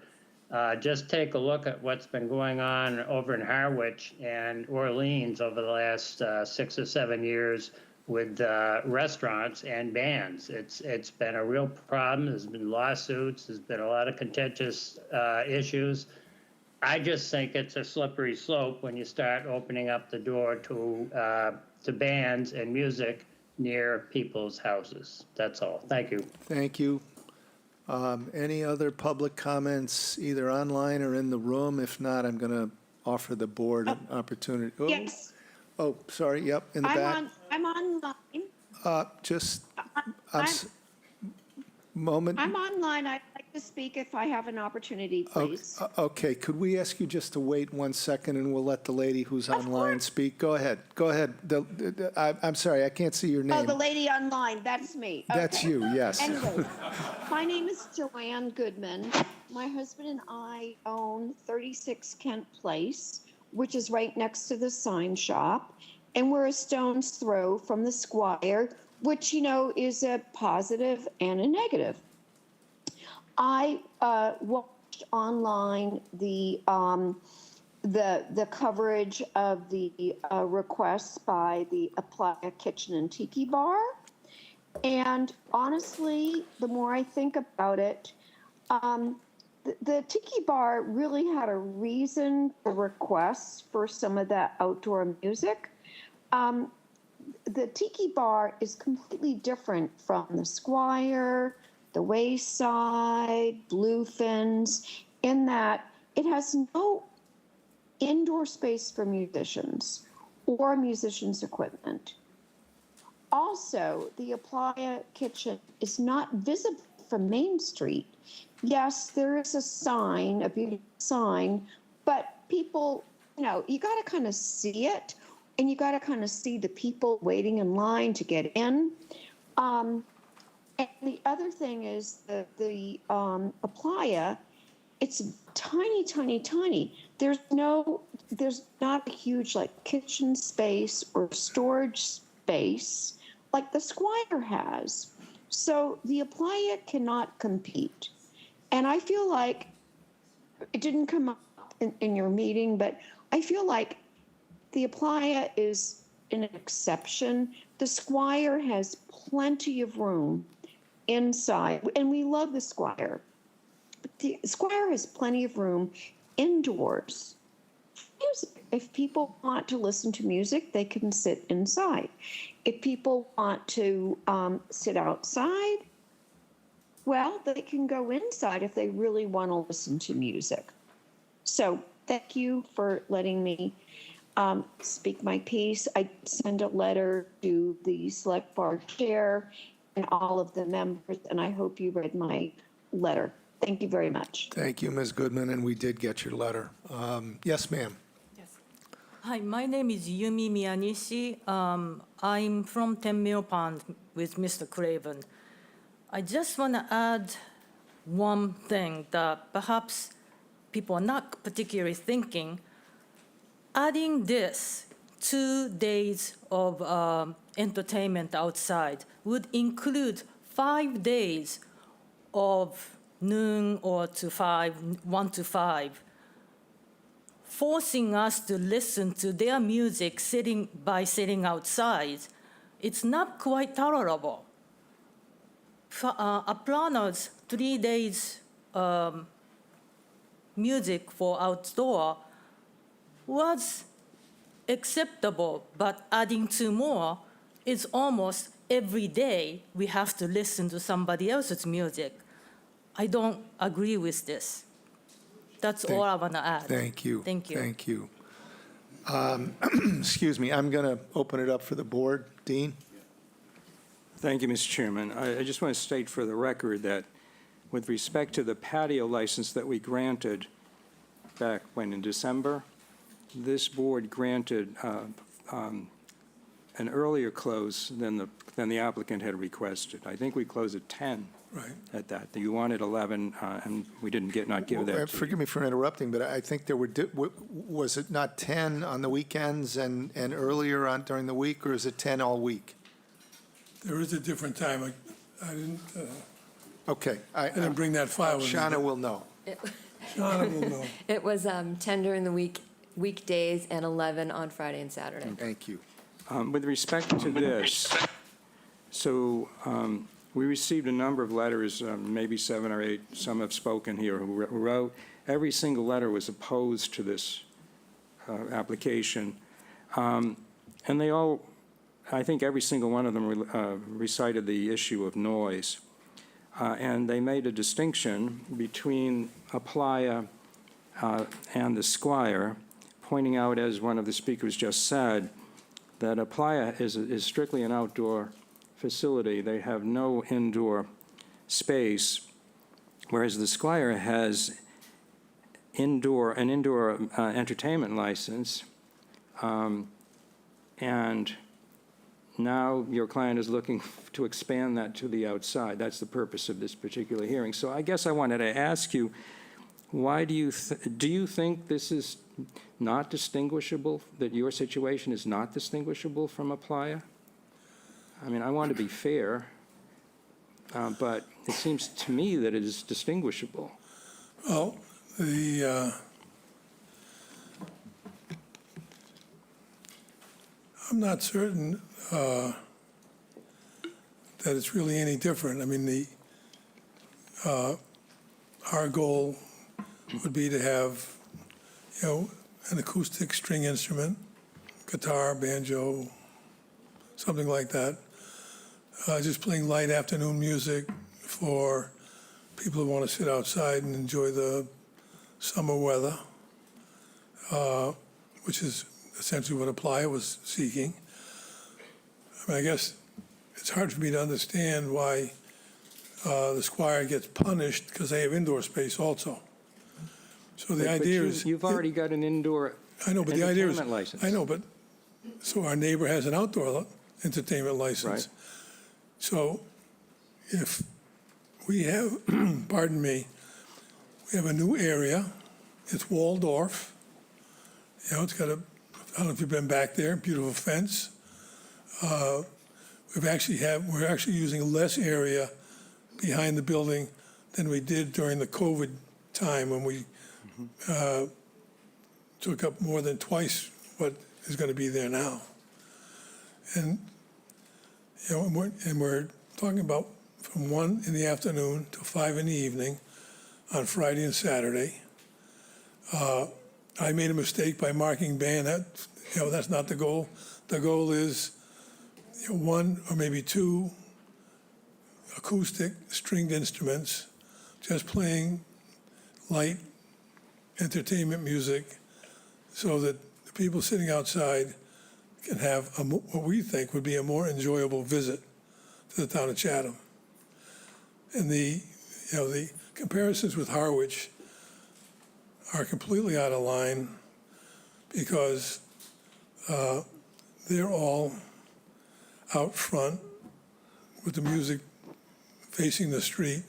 just take a look at what's been going on over in Harwich and Orleans over the last 6 or 7 years with restaurants and bands. It's been a real problem. There's been lawsuits. There's been a lot of contentious issues. I just think it's a slippery slope when you start opening up the door to bands and music near people's houses. That's all. Thank you. Thank you. Any other public comments, either online or in the room? If not, I'm going to offer the board an opportunity. Oh, Yes, oh, sorry, yep, in the back. I'm online. Just, moment. I'm online. I'd like to speak if I have an opportunity, please. Okay, could we ask you just to wait 1 second and we'll let the lady who's online speak? Go ahead, go ahead. I'm sorry, I can't see your Oh, name. the lady online, that's me. That's Okay. you, yes. Anyway, my name is Joanne Goodman. My husband and I own 36 Kent Place, which is right next to the sign shop. And we're a stone's throw from the Squire, which, you know, is a positive and a negative. I watched online the coverage of the requests by the Playa Kitchen and Tiki Bar, and honestly, the more I think about it, the Tiki Bar really had a reason to request for some of that outdoor music. The Tiki Bar is completely different from the Squire, the Wayside, Bluefins, in that it has no indoor space for musicians or musicians' equipment. Also, the Playa Kitchen is not visible from Main Street. Yes, there is a sign, a beautiful sign, but people, you know, you got to kind of see it, and you got to kind of see the people waiting in line to get in. And the other thing is the Playa, it's tiny, tiny, tiny. There's not a huge like kitchen space or storage space like the Squire has. So the Playa cannot compete. And I feel like it didn't come up in your meeting, but I feel like the Playa is an exception. The Squire has plenty of room inside, and we love the Squire. But the Squire has plenty of room indoors. If people want to listen to music, they can sit inside. If people want to sit outside, well, they can go inside if they really want to listen to music. So thank you for letting me speak my piece. I send a letter to the select board chair and all of the members, and I hope you read my letter. Thank you very much. Thank you, Ms. Goodman, and we did get your letter. Yes, ma'am. Hi, my name is Yumi Miyanishi. I'm from 10 Mill Pond with Mr. Craven. I just want to add one thing that perhaps people are not particularly thinking. Adding this 2 days of entertainment outside would include 5 days of noon or to 1 to 5, forcing us to listen to their music sitting outside. It's not quite tolerable. Aplana's 3 days music for outdoor was acceptable, but adding 2 more is almost every day we have to listen to somebody else's music. I don't agree with this. That's all I want to add. Thank you. Thank you. Thank you. Excuse me, I'm going to open it up for the board. Dean? Thank you, Mr. Chairman. I just want to state for the record that with respect to the patio license that we granted back when in December, this board granted an earlier close than the applicant had requested. I think we closed at 10. Right. At that. You wanted 11, and we didn't not give that to you. Forgive me for interrupting, but I think there were, was it not 10 on the weekends and earlier on during the week, or is it 10 all week? There is a different time. I didn't, Okay. I didn't bring that file with me. Shauna will know. Shauna will know. It was 10 during the weekdays, and 11 on Friday and Saturday. Thank you. With respect to this, so we received a number of letters, maybe 7 or 8, some have spoken here, who wrote. Every single letter was opposed to this application. And they all, I think every single one of them recited the issue of noise. And they made a distinction between a playa and the Squire, pointing out, as one of the speakers just said, that a playa is strictly an outdoor facility. They have no indoor space, whereas the Squire has an indoor entertainment license. And now your client is looking to expand that to the outside. That's the purpose of this particular hearing. So I guess I wanted to ask you, why do you think this is not distinguishable, that your situation is not distinguishable from a playa? I mean, I want to be fair, but it seems to me that it is distinguishable. Well, I'm not certain that it's really any different. I mean, our goal would be to have, an acoustic string instrument, guitar, banjo, something like that. Just playing light afternoon music for people who want to sit outside and enjoy the summer weather, which is essentially what a playa was seeking. I mean, I guess it's hard for me to understand why the Squire gets punished because they have indoor space also. So the idea is... You've already got an indoor entertainment license. I know, but so our neighbor has an outdoor entertainment license. Right. So if we have, pardon me, we have a new area, it's walled off. It's got a, I don't know if you've been back there, beautiful fence. We're actually using less area behind the building than we did during the COVID time when we took up more than twice what is going to be there now. And we're talking about from 1 in the afternoon to 5 in the evening on Friday and Saturday. I made a mistake by marking ban. That's not the goal. The goal is, one or maybe two acoustic stringed instruments, just playing light entertainment music so that the people sitting outside can have what we think would be a more enjoyable visit to the town of Chatham. And the comparisons with Harwich are completely out of line because they're all out front with the music facing the street.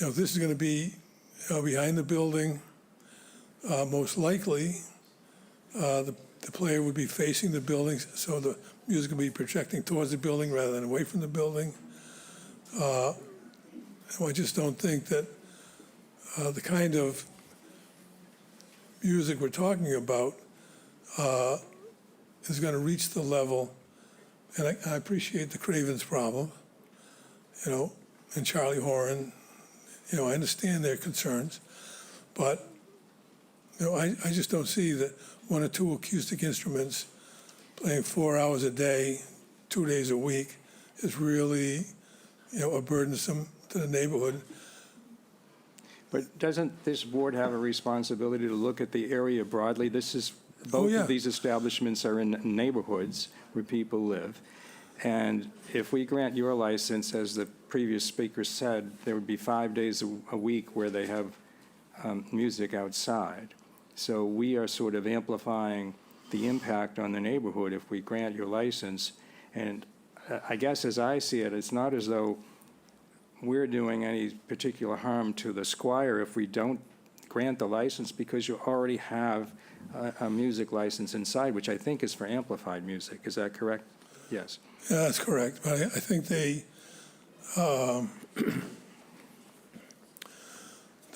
This is going to be behind the building. Most likely, the player would be facing the building, so the music will be projecting towards the building rather than away from the building. I just don't think that the kind of music we're talking about is going to reach the level, and I appreciate the Cravens problem, and Charlie Horan, I understand their concerns, but, I just don't see that one or two acoustic instruments playing 4 hours a day, 2 days a week is really, a burdensome to the neighborhood. But doesn't this board have a responsibility to look at the area broadly? Both yeah. of these establishments are in neighborhoods where people live. And if we grant your license, as the previous speaker said, there would be 5 days a week where they have music outside. So we are sort of amplifying the impact on the neighborhood if we grant your license. And I guess as I see it, it's not as though we're doing any particular harm to the Squire if we don't grant the license, because you already have a music license inside, which I think is for amplified music. Is that correct? Yes. Yeah, that's correct. But I think the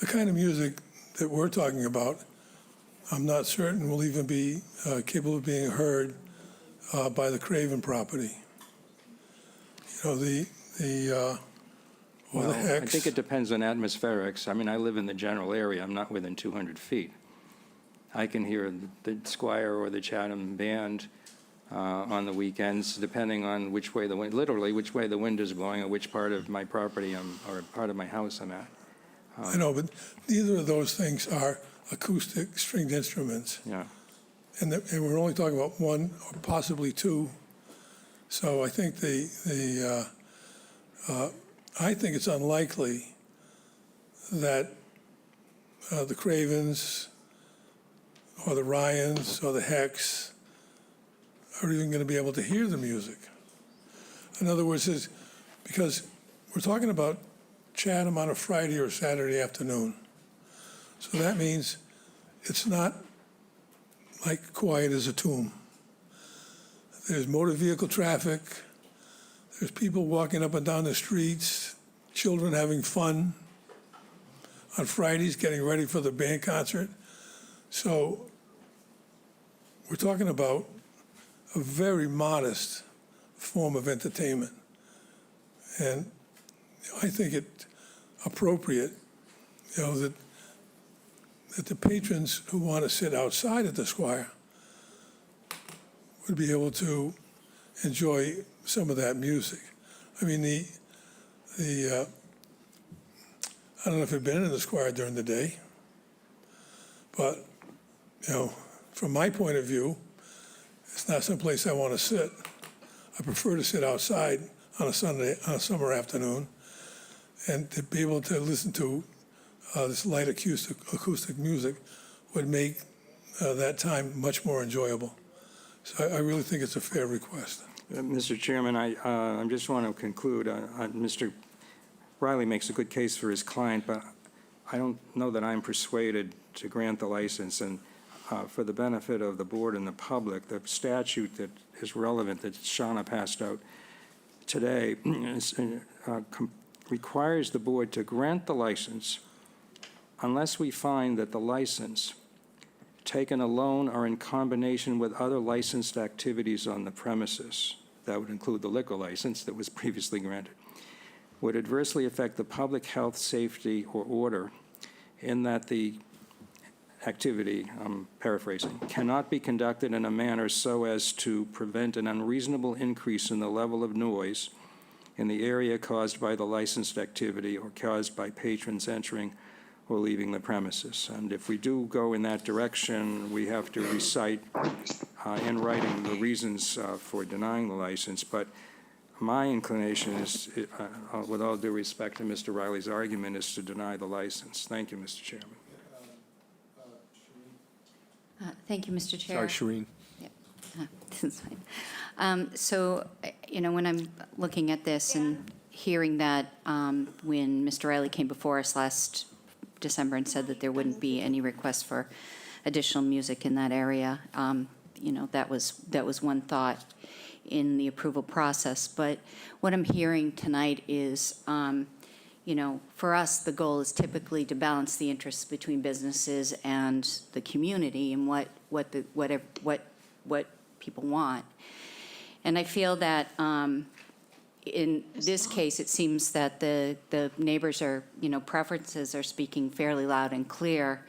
kind of music that we're talking about, I'm not certain will even be capable of being heard by the Craven property. The Well, Hex. I think it depends on atmospherics. I mean, I live in the general area. I'm not within 200 feet. I can hear the Squire or the Chatham band on the weekends, depending on which way the wind, literally which way the wind is blowing or which part of my property or part of my house I'm at. I know, but neither of those things are acoustic stringed instruments. Yeah. And we're only talking about one or possibly two. So I think I think it's unlikely that the Cravens or the Ryans or the Hex are even going to be able to hear the music. In other words, because we're talking about Chatham on a Friday or Saturday afternoon. So that means it's not like quiet as a tomb. There's motor vehicle traffic. There's people walking up and down the streets, children having fun on Fridays, getting ready for the band concert. So we're talking about a very modest form of entertainment. And I think it appropriate, that the patrons who want to sit outside at the Squire would be able to enjoy some of that music. I mean, I don't know if you've been in the Squire during the day, but, from my point of view, it's not someplace I want to sit. I prefer to sit outside on a summer afternoon, and to be able to listen to this light acoustic music would make that time much more enjoyable. So I really think it's a fair request. Mr. Chairman, I just want to conclude. Mr. Riley makes a good case for his client, but I don't know that I'm persuaded to grant the license. And for the benefit of the board and the public, the statute that is relevant that Shauna passed out today requires the board to grant the license unless we find that the license, taken alone or in combination with other licensed activities on the premises, that would include the liquor license that was previously granted, would adversely affect the public health, safety, or order, in that the activity, I'm paraphrasing, cannot be conducted in a manner so as to prevent an unreasonable increase in the level of noise in the area caused by the licensed activity or caused by patrons entering or leaving the premises. And if we do go in that direction, we have to recite in writing the reasons for denying the license. But my inclination is, with all due respect to Mr. Riley's argument, is to deny the license. Thank you, Mr. Chairman. Thank you, Mr. Chair. Sorry, Shereen. This is fine. So, when I'm looking at this and hearing that when Mr. Riley came before us last December and said that there wouldn't be any requests for additional music in that area, that was one thought in the approval process. But what I'm hearing tonight is, for us, the goal is typically to balance the interests between businesses and the community and what people want. And I feel that in this case, it seems that the neighbors are, preferences are speaking fairly loud and clear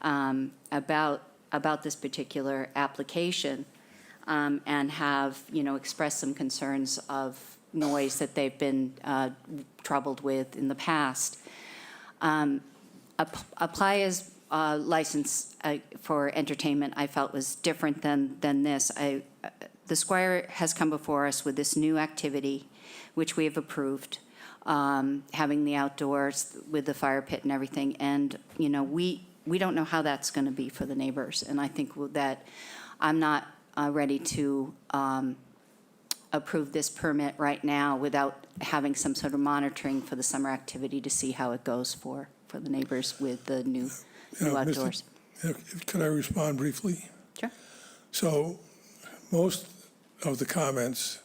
about this particular application, and have, expressed some concerns of noise that they've been troubled with in the past. Playa's license for entertainment, I felt, was different than this. The Squire has come before us with this new activity, which we have approved, having the outdoors with the fire pit and everything. And, we don't know how that's going to be for the neighbors. And I think that I'm not ready to approve this permit right now without having some sort of monitoring for the summer activity to see how it goes for the neighbors with the new outdoors. Could I respond briefly? Sure. So most of the comments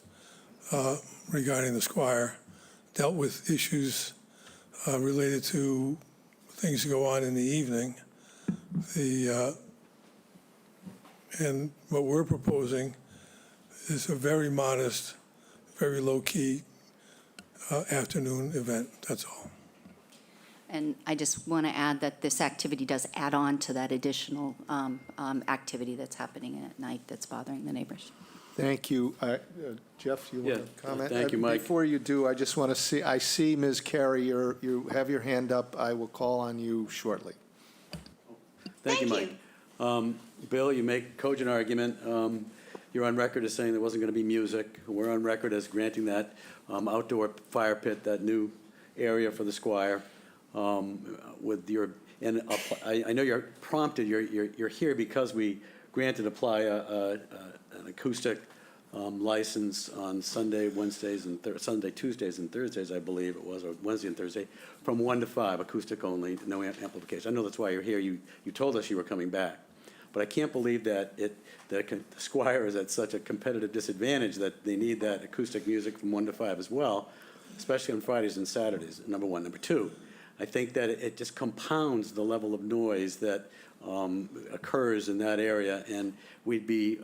regarding the Squire dealt with issues related to things that go on in the evening. And what we're proposing is a very modest, very low-key afternoon event, that's all. And I just want to add that this activity does add on to that additional activity that's happening at night that's bothering the neighbors. Thank you. Jeff, you want Yeah, to comment? thank you, Mike. Before you do, I just want to see, I see Ms. Carey, you have your hand up. I will call on you shortly. Thank you, Mike. Bill, you make a cogent argument. You're on record as saying there wasn't going to be music. We're on record as granting that outdoor fire pit, that new area for the Squire. With your, and I know you're prompted. You're here because we granted an acoustic license on Sunday, Wednesdays, and Sunday, Tuesdays, and Thursdays, I believe it was, or Wednesday and Thursday, from 1 to 5, acoustic only, no amplification. I know that's why you're here. You told us you were coming back, but I can't believe that the Squire is at such a competitive disadvantage that they need that acoustic music from 1 to 5 as well, especially on Fridays and Saturdays. Number one. Number two, I think that it just compounds the level of noise that occurs in that area, and we'd be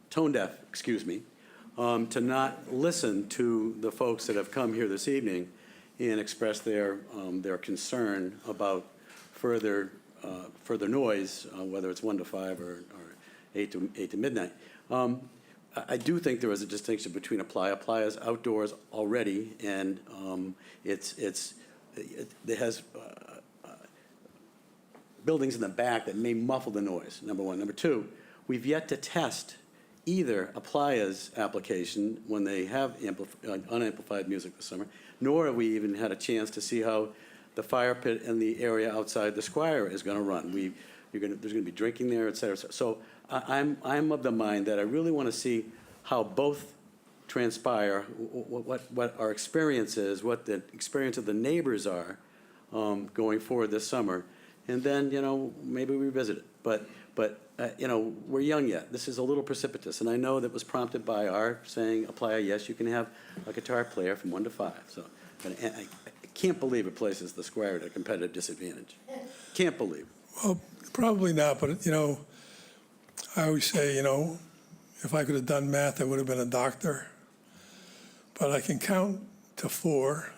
tone deaf, to not listen to the folks that have come here this evening and express their concern about further noise, whether it's 1 to 5 or 8 to midnight. I do think there is a distinction between a playa. Playa's outdoors already, and it has buildings in the back that may muffle the noise, number one. Number two, we've yet to test either a Playa's application when they have unamplified music this summer, nor have we even had a chance to see how the fire pit and the area outside the Squire is going to run. There's going to be drinking there, et cetera. So I'm of the mind that I really want to see how both transpire, what our experience is, what the experience of the neighbors are going forward this summer, and then, maybe revisit it. But we're young yet. This is a little precipitous, and I know that was prompted by our saying, apply, yes, you can have a guitar player from 1 to 5. So, but I can't believe it places the Squire at a competitive disadvantage. Can't believe. Well, probably not, but, I always say, if I could have done math, I would have been a doctor. But I can count to 4,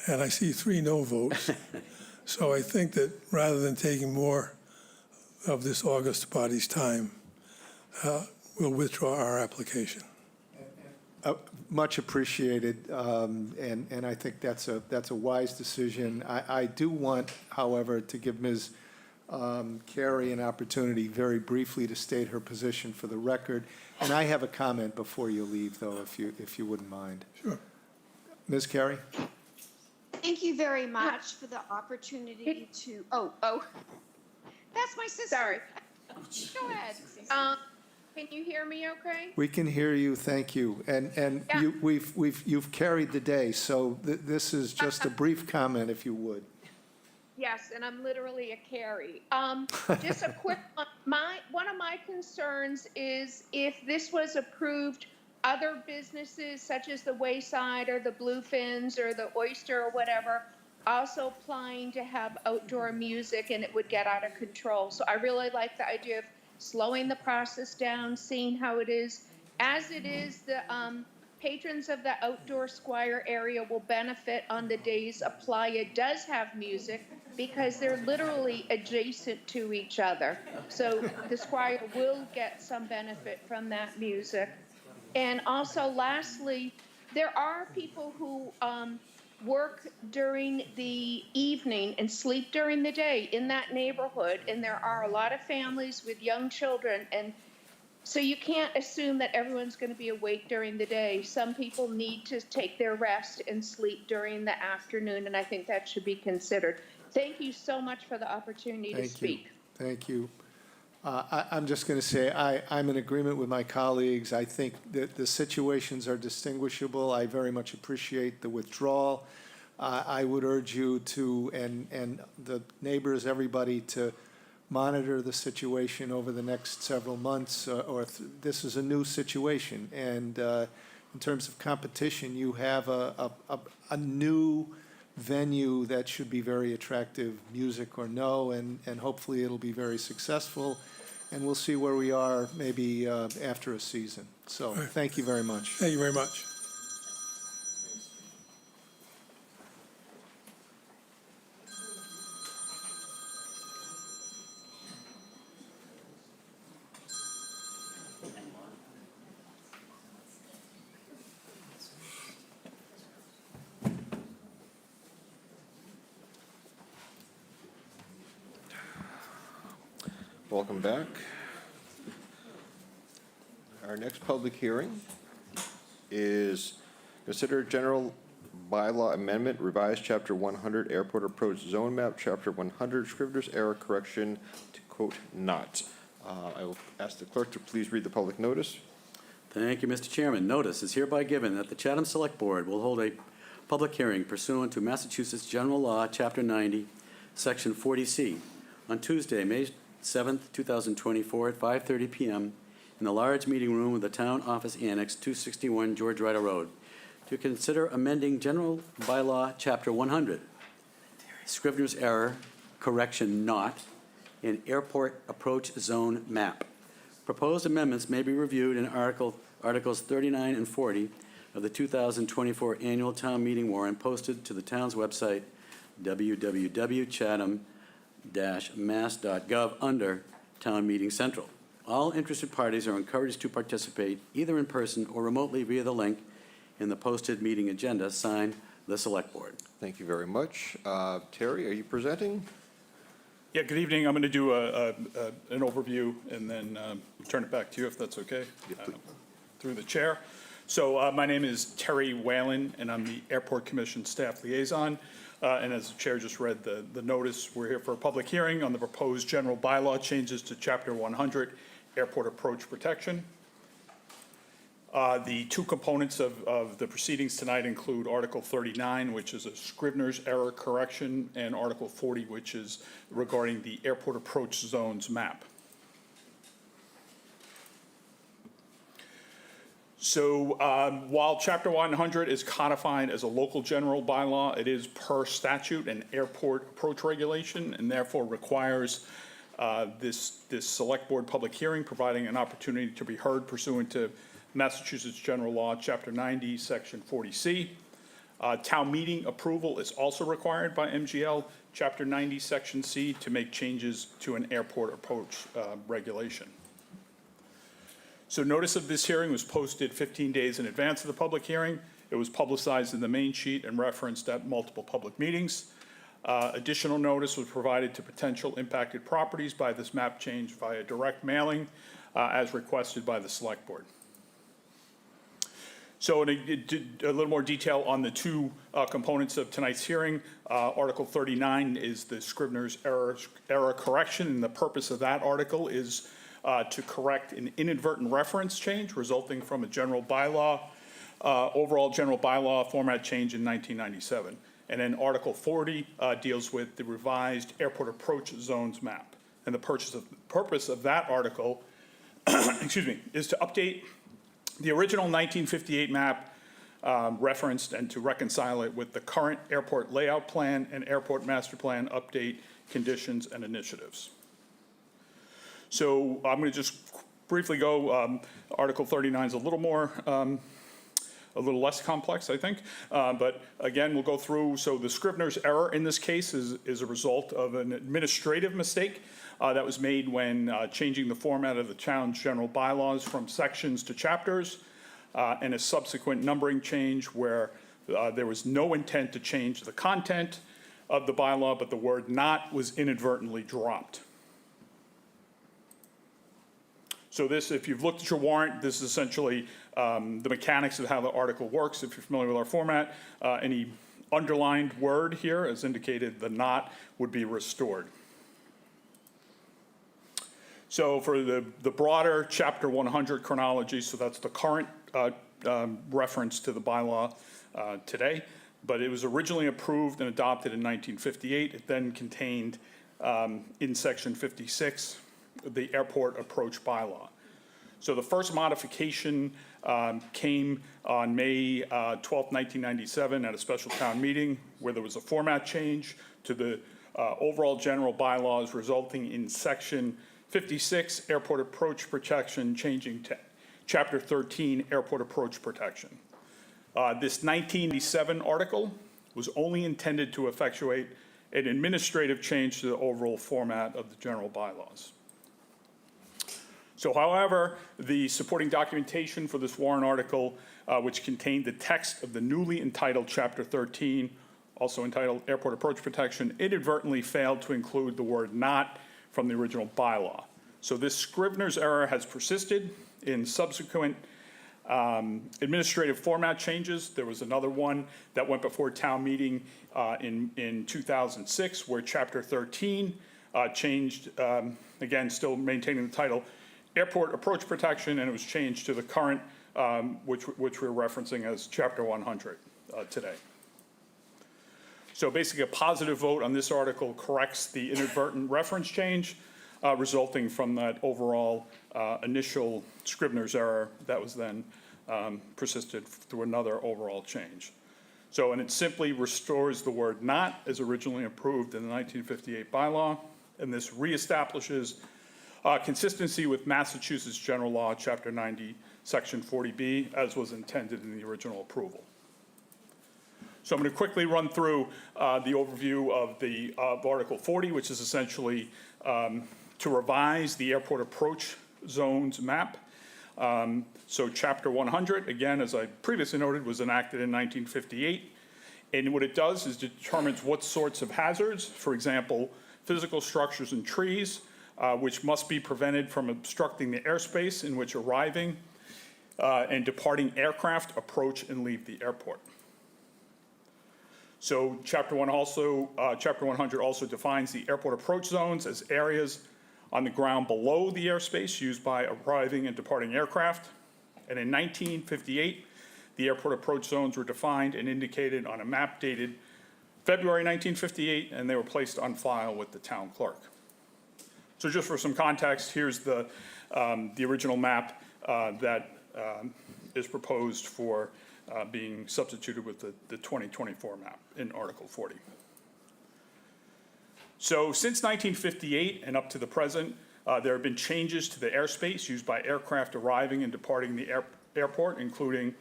and I see 3 no votes. So I think that rather than taking more of this August body's time, we'll withdraw our application. Much appreciated, and I think that's a wise decision. I do want, however, to give Ms. Carey an opportunity very briefly to state her position for the record. And I have a comment before you leave, though, if you wouldn't mind. Sure. Ms. Carey? Thank you very much for the opportunity to, that's my sister. Sorry. Go ahead. Can you hear me okay? We can hear you, thank you. And Yeah. you've carried the day, so this is just a brief comment, if you would. Yes, and I'm literally a Carrie. Just a quick one. One of my concerns is if this was approved, other businesses such as the Wayside or the Bluefins or the Oyster or whatever, also applying to have outdoor music, and it would get out of control. So I really like the idea of slowing the process down, seeing how it is. As it is, the patrons of the outdoor Squire area will benefit on the days Playa does have music, because they're literally adjacent to each other. So the Squire will get some benefit from that music. And also, lastly, there are people who work during the evening and sleep during the day in that neighborhood, and there are a lot of families with young children, and so you can't assume that everyone's going to be awake during the day. Some people need to take their rest and sleep during the afternoon, and I think that should be considered. Thank you so much for the opportunity to speak. Thank you. I'm just going to say I'm in agreement with my colleagues. I think that the situations are distinguishable. I very much appreciate the withdrawal. I would urge you to, and the neighbors, everybody, to monitor the situation over the next several months, or if this is a new situation. And in terms of competition, you have a new venue that should be very attractive, music or no, and hopefully it'll be very successful. And we'll see where we are maybe after a season. So thank you very much. Thank you very much. Welcome back. Our next public hearing is consider general bylaw amendment, revised chapter 100, airport approach zone map, chapter 100, Scrivener's error correction to quote not. I will ask the clerk to please read the public notice. Thank you, Mr. Chairman. Notice is hereby given that the Chatham Select Board will hold a public hearing pursuant to Massachusetts General Law, Chapter 90, Section 40C, on Tuesday, May 7th, 2024, at 5:30 p.m. in the large meeting room of the Town Office Annex, 261 George Ryder Road, to consider amending General Bylaw, Chapter 100, Scrivener's error, correction not, in airport approach zone map. Proposed amendments may be reviewed in Articles 39 and 40 of the 2024 Annual Town Meeting warrant posted to the town's website, www.chatham-mass.gov, under Town Meeting Central. All interested parties are encouraged to participate either in person or remotely via the link in the posted meeting agenda. Signed, the Select Board. Thank you very much. Terry, are you presenting? Yeah, good evening. I'm going to do an overview and then turn it back to you if that's okay, through the chair. So my name is Terry Whalen, and I'm the Airport Commission Staff Liaison. And as the chair just read the notice, we're here for a public hearing on the proposed general bylaw changes to Chapter 100, Airport Approach Protection. The two components of the proceedings tonight include Article 39, which is a Scrivener's error correction, and Article 40, which is regarding the airport approach zones map. So while Chapter 100 is codified as a local general bylaw, it is per statute an airport approach regulation, and therefore requires this Select Board public hearing, providing an opportunity to be heard pursuant to Massachusetts General Law, Chapter 90, Section 40C. Town meeting approval is also required by MGL Chapter 90, Section C, to make changes to an airport approach regulation. So notice of this hearing was posted 15 days in advance of the public hearing. It was publicized in the main sheet and referenced at multiple public meetings. Additional notice was provided to potential impacted properties by this map change via direct mailing as requested by the Select Board. So a little more detail on the two components of tonight's hearing. Article 39 is the Scrivener's error correction, and the purpose of that article is to correct an inadvertent reference change resulting from a general bylaw, overall general bylaw format change in 1997. And then Article 40 deals with the revised airport approach zones map. And the purpose of that article, excuse me, is to update the original 1958 map referenced and to reconcile it with the current airport layout plan and airport master plan update conditions and initiatives. So I'm going to just briefly go. Article 39 is a little more, a little less complex, I think. But again, we'll go through. So the Scrivener's error in this case is a result of an administrative mistake that was made when changing the format of the town's general bylaws from sections to chapters, and a subsequent numbering change where there was no intent to change the content of the bylaw, but the word "not" was inadvertently dropped. So this, if you've looked at your warrant, this is essentially the mechanics of how the article works. If you're familiar with our format, any underlined word here, as indicated, the "not" would be restored. So for the broader Chapter 100 chronology, so that's the current reference to the bylaw today, but it was originally approved and adopted in 1958. It then contained in Section 56 the airport approach bylaw. So the first modification came on May 12, 1997 at a special town meeting where there was a format change to the overall general bylaws resulting in Section 56 airport approach protection changing to Chapter 13 airport approach protection. This 1987 article was only intended to effectuate an administrative change to the overall format of the general bylaws. So however, the supporting documentation for this warrant article, which contained the text of the newly entitled Chapter 13, also entitled Airport Approach Protection, inadvertently failed to include the word "not" from the original bylaw. So this Scrivener's error has persisted in subsequent administrative format changes. There was another one that went before town meeting in 2006 where Chapter 13 changed, again, still maintaining the title Airport Approach Protection, and it was changed to the current, which we're referencing as Chapter 100 today. So basically a positive vote on this article corrects the inadvertent reference change resulting from that overall initial Scrivener's error that was then persisted through another overall change. So, and it simply restores the word "not" as originally approved in the 1958 bylaw, and this reestablishes consistency with Massachusetts General Law, Chapter 90, Section 40B, as was intended in the original approval. So I'm going to quickly run through the overview of Article 40, which is essentially to revise the airport approach zones map. So Chapter 100, again, as I previously noted, was enacted in 1958. And what it does is determines what sorts of hazards, for example, physical structures and trees, which must be prevented from obstructing the airspace in which arriving and departing aircraft approach and leave the airport. So Chapter 100 also defines the airport approach zones as areas on the ground below the airspace used by arriving and departing aircraft. And in 1958, the airport approach zones were defined and indicated on a map dated February 1958, and they were placed on file with the town clerk. So just for some context, here's the original map that is proposed for being substituted with the 2024 map in Article 40. So since 1958 and up to the present, there have been changes to the airspace used by aircraft arriving and departing the airport, including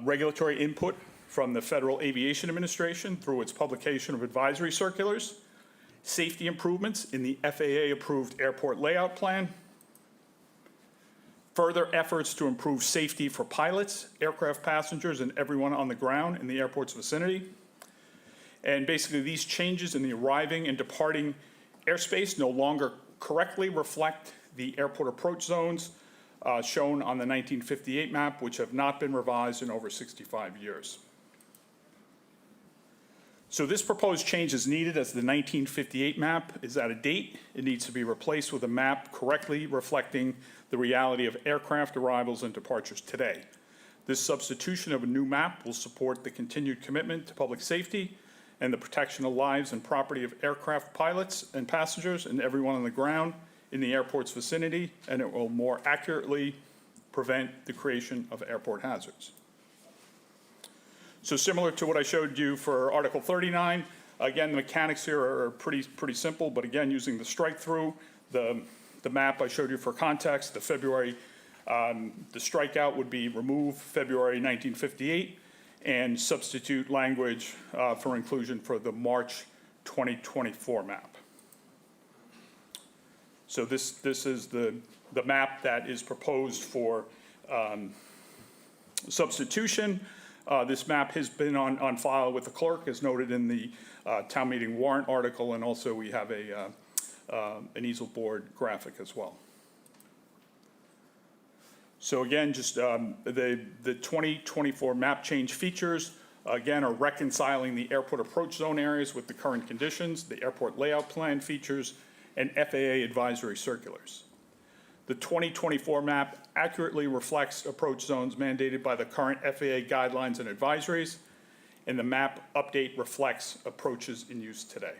regulatory input from the Federal Aviation Administration through its publication of advisory circulars, safety improvements in the FAA-approved airport layout plan, further efforts to improve safety for pilots, aircraft passengers, and everyone on the ground in the airport's vicinity. And basically, these changes in the arriving and departing airspace no longer correctly reflect the airport approach zones shown on the 1958 map, which have not been revised in over 65 years. So this proposed change is needed as the 1958 map is out of date. It needs to be replaced with a map correctly reflecting the reality of aircraft arrivals and departures today. This substitution of a new map will support the continued commitment to public safety and the protection of lives and property of aircraft pilots and passengers and everyone on the ground in the airport's vicinity, and it will more accurately prevent the creation of airport hazards. So similar to what I showed you for Article 39, again, the mechanics here are pretty simple, but again, using the strike-through, the map I showed you for context, the strikeout would be remove February 1958 and substitute language for inclusion for the March 2024 map. So this is the map that is proposed for substitution. This map has been on file with the clerk, as noted in the town meeting warrant article, and also we have an easel board graphic as well. So again, just the 2024 map change features, again, are reconciling the airport approach zone areas with the current conditions, the airport layout plan features, and FAA advisory circulars. The 2024 map accurately reflects approach zones mandated by the current FAA guidelines and advisories, and the map update reflects approaches in use today.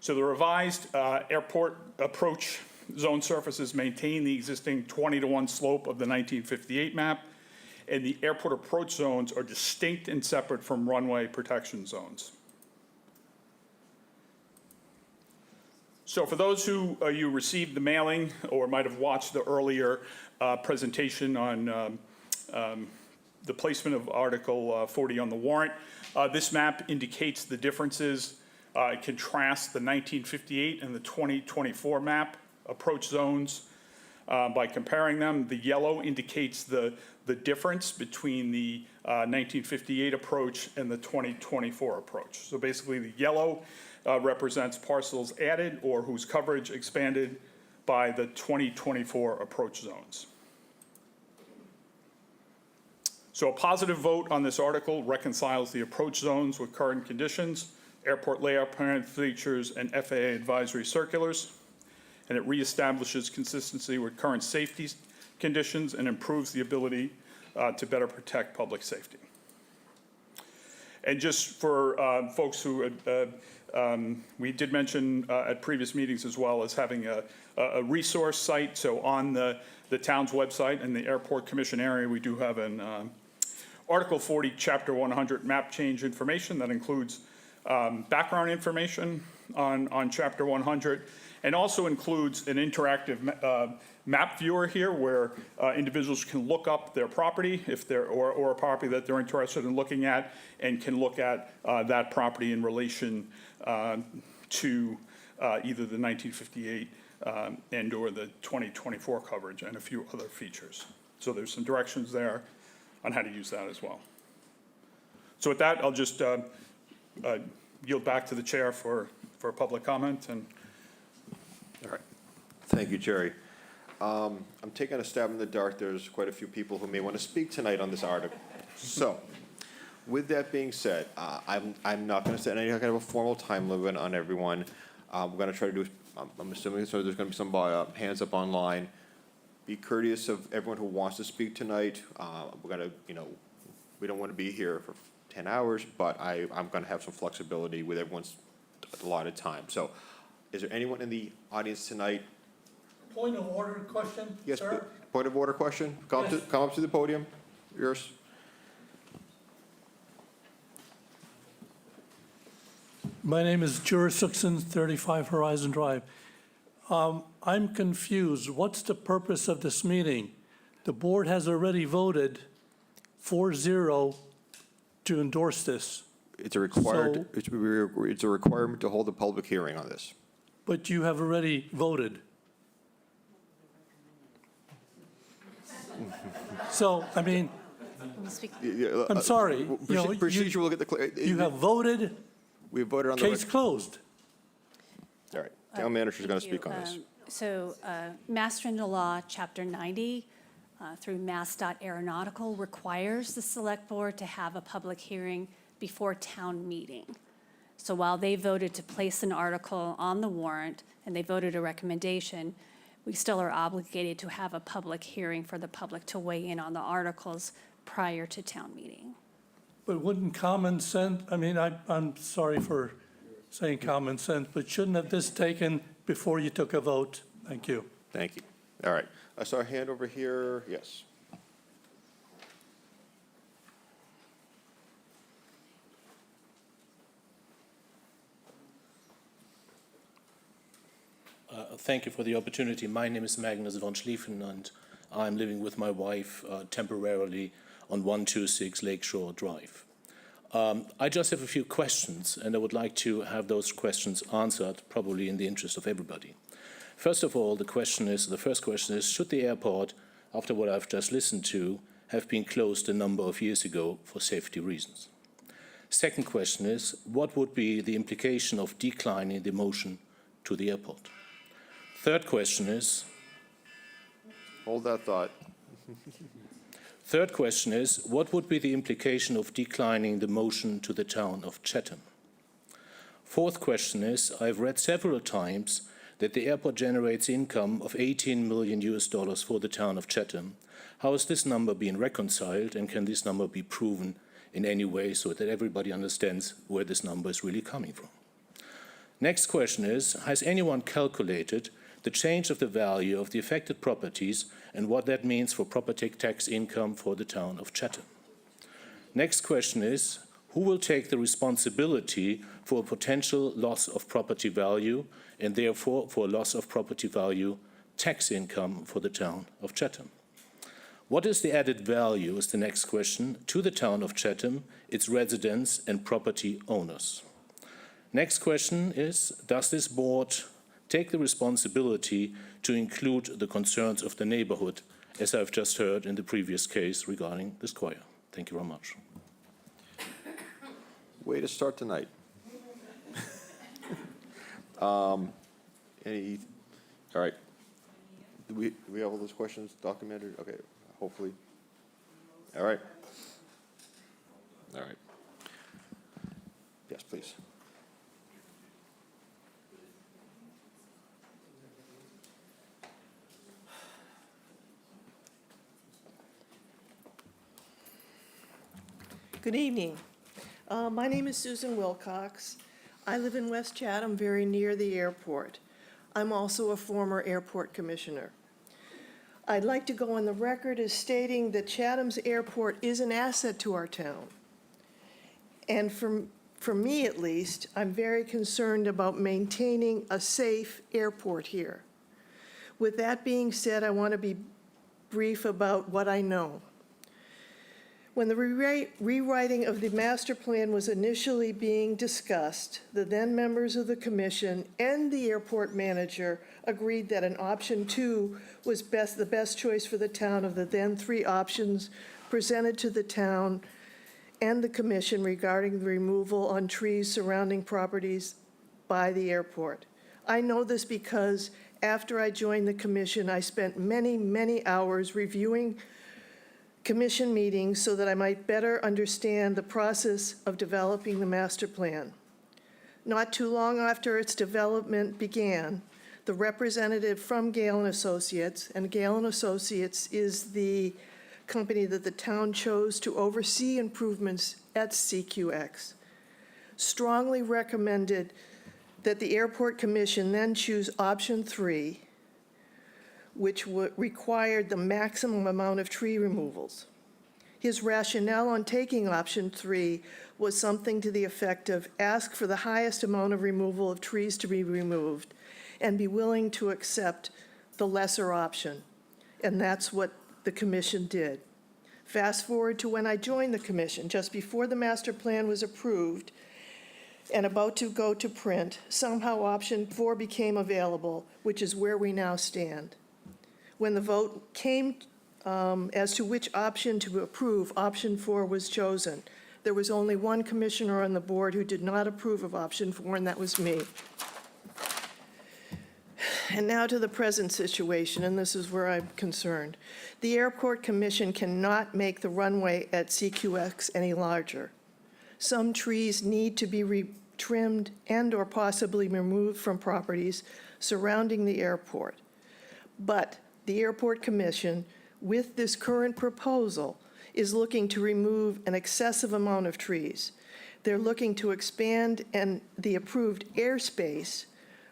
So the revised airport approach zone surfaces maintain the existing 20-to-1 slope of the 1958 map, and the airport approach zones are distinct and separate from runway protection zones. So for those who you received the mailing or might have watched the earlier presentation on the placement of Article 40 on the warrant, this map indicates the differences. It contrasts the 1958 and the 2024 map approach zones by comparing them. The yellow indicates the difference between the 1958 approach and the 2024 approach. So basically the yellow represents parcels added or whose coverage expanded by the 2024 approach zones. So a positive vote on this article reconciles the approach zones with current conditions, airport layout plan features, and FAA advisory circulars, and it reestablishes consistency with current safety conditions and improves the ability to better protect public safety. And just for folks who we did mention at previous meetings as well as having a resource site. So on the town's website and the Airport Commission area, we do have an Article 40, Chapter 100 map change information that includes background information on Chapter 100, and also includes an interactive map viewer here where individuals can look up their property if they're or a property that they're interested in looking at, and can look at that property in relation to either the 1958 and or the 2024 coverage and a few other features. So there's some directions there on how to use that as well. So with that, I'll just yield back to the chair for public comment. And all right. Thank you, Jerry. I'm taking a stab in the dark. There's quite a few people who may want to speak tonight on this article. So with that being said, I'm not going to set any kind of a formal time limit on everyone. We're going to try to do, I'm assuming so there's going to be some hands up online. Be courteous of everyone who wants to speak tonight. We're going to, we don't want to be here for 10 hours, but I'm going to have some flexibility with everyone's allotted time. So is there anyone in the audience tonight? Point of order question, Yes, sir? point of order question? Come up to the podium. Yours. My name is Jura Suxon, 35 Horizon Drive. I'm confused. What's the purpose of this meeting? The board has already voted 4-0 to endorse this, It's a required, it's a requirement to hold a public hearing on this. but you have already voted. So, I mean, I'm sorry, you know, Procedure will get you have voted, We voted on the. case closed. All right, town manager's going to speak on this. So, Mass General Law, Chapter 90, through Mass.Aeronautical, requires the Select Board to have a public hearing before town meeting. So while they voted to place an article on the warrant, and they voted a recommendation, we still are obligated to have a public hearing for the public to weigh in on the articles prior to town meeting. But wouldn't common sense, I mean, I'm sorry for saying common sense, but shouldn't have this taken before you took a vote? Thank you. Thank you. All right, I saw a hand over here, yes. Thank you for the opportunity. My name is Magnus von Schlieffen, and I'm living with my wife temporarily on 126 Lakeshore Drive. I just have a few questions, and I would like to have those questions answered, probably in the interest of everybody. First of all, the first question is, should the airport, after what I've just listened to, have been closed a number of years ago for safety reasons? Second question is, what would be the implication of declining the motion to the airport? Third question is... Hold that thought. Third question is, what would be the implication of declining the motion to the town of Chatham? Fourth question is, I've read several times that the airport generates income of $18 million for the town of Chatham. How is this number being reconciled, and can this number be proven in any way so that everybody understands where this number is really coming from? Next question is, has anyone calculated the change of the value of the affected properties and what that means for property tax income for the town of Chatham? Next question is, who will take the responsibility for a potential loss of property value and therefore for a loss of property value tax income for the town of Chatham? What is the added value, is the next question, to the town of Chatham, its residents and property owners? Next question is, does this board take the responsibility to include the concerns of the neighborhood, as I've just heard in the previous case regarding the square? Thank you very much. Way to start tonight. All right. Do we have all those questions documented? Okay, hopefully. All right. All right. Yes, please. Good evening. My name is Susan Wilcox. I live in West Chatham, very near the airport. I'm also a former airport commissioner. I'd like to go on the record as stating that Chatham's airport is an asset to our town. And for me at least, I'm very concerned about maintaining a safe airport here. With that being said, I want to be brief about what I know. When the rewriting of the master plan was initially being discussed, the then members of the commission and the airport manager agreed that an option 2 was the best choice for the town of the then 3 options presented to the town and the commission regarding the removal on trees surrounding properties by the airport. I know this because after I joined the commission, I spent many, many hours reviewing commission meetings so that I might better understand the process of developing the master plan. Not too long after its development began, the representative from Gale & Associates, and Gale & Associates is the company that the town chose to oversee improvements at CQX, strongly recommended that the Airport Commission then choose option 3, which required the maximum amount of tree removals. His rationale on taking option 3 was something to the effect of ask for the highest amount of removal of trees to be removed and be willing to accept the lesser option. And that's what the commission did. Fast forward to when I joined the commission, just before the master plan was approved and about to go to print, somehow option 4 became available, which is where we now stand. When the vote came as to which option to approve, option 4 was chosen. There was only one commissioner on the board who did not approve of option 4, and that was me. And now to the present situation, and this is where I'm concerned. The Airport Commission cannot make the runway at CQX any larger. Some trees need to be trimmed and/or possibly removed from properties surrounding the airport. But the Airport Commission, with this current proposal, is looking to remove an excessive amount of trees. They're looking to expand the approved airspace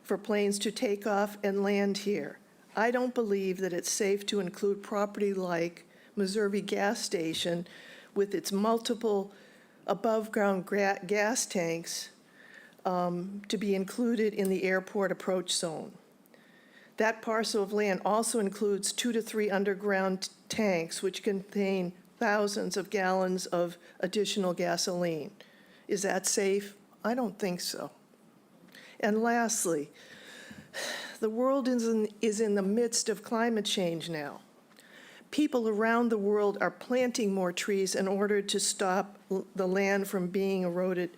for planes to take off and land here. I don't believe that it's safe to include property like Missouri Gas Station with its multiple above-ground gas tanks to be included in the airport approach zone. That parcel of land also includes 2 to 3 underground tanks which contain thousands of gallons of additional gasoline. Is that safe? I don't think so. And lastly, the world is in the midst of climate change now. People around the world are planting more trees in order to stop the land from being eroded.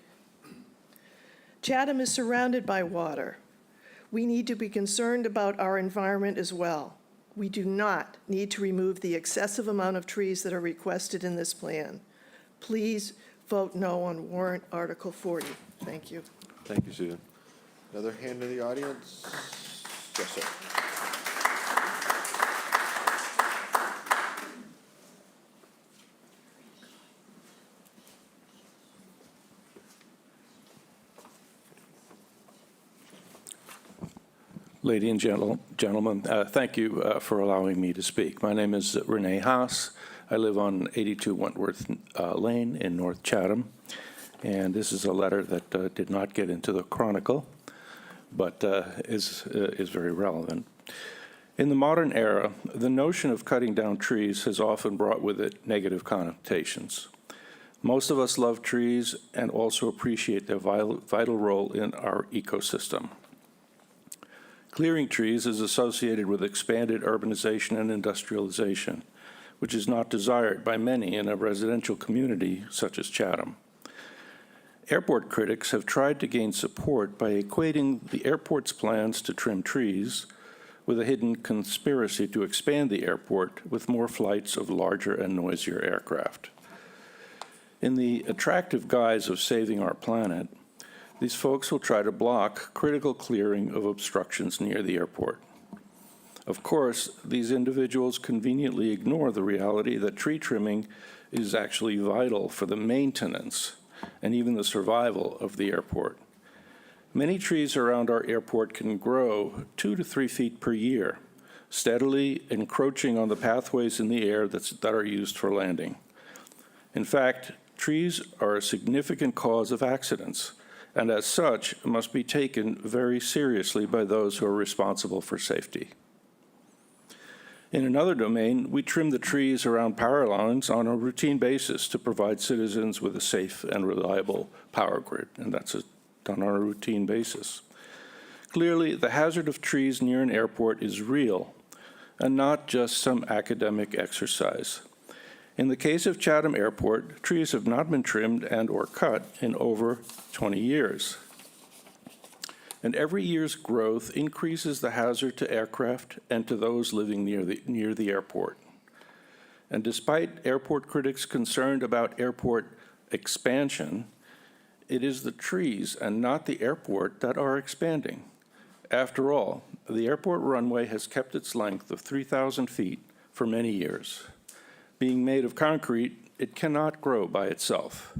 Chatham is surrounded by water. We need to be concerned about our environment as well. We do not need to remove the excessive amount of trees that are requested in this plan. Please vote no on warrant Article 40. Thank you. Thank you, Susan. Another hand in the audience? Yes, sir. Ladies and gentlemen, thank you for allowing me to speak. My name is Renee Haas. I live on 82 Wentworth Lane in North Chatham, and this is a letter that did not get into the Chronicle, but is very relevant. In the modern era, the notion of cutting down trees has often brought with it negative connotations. Most of us love trees and also appreciate their vital role in our ecosystem. Clearing trees is associated with expanded urbanization and industrialization, which is not desired by many in a residential community such as Chatham. Airport critics have tried to gain support by equating the airport's plans to trim trees with a hidden conspiracy to expand the airport with more flights of larger and noisier aircraft. In the attractive guise of saving our planet, these folks will try to block critical clearing of obstructions near the airport. Of course, these individuals conveniently ignore the reality that tree trimming is actually vital for the maintenance and even the survival of the airport. Many trees around our airport can grow 2 to 3 feet per year, steadily encroaching on the pathways in the air that are used for landing. In fact, trees are a significant cause of accidents, and as such must be taken very seriously by those who are responsible for safety. In another domain, we trim the trees around power lines on a routine basis to provide citizens with a safe and reliable power grid, and that's done on a routine basis. Clearly, the hazard of trees near an airport is real and not just some academic exercise. In the case of Chatham Airport, trees have not been trimmed and/or cut in over 20 years. And every year's growth increases the hazard to aircraft and to those living near the airport. And despite airport critics concerned about airport expansion, it is the trees and not the airport that are expanding. After all, the airport runway has kept its length of 3,000 feet for many years. Being made of concrete, it cannot grow by itself.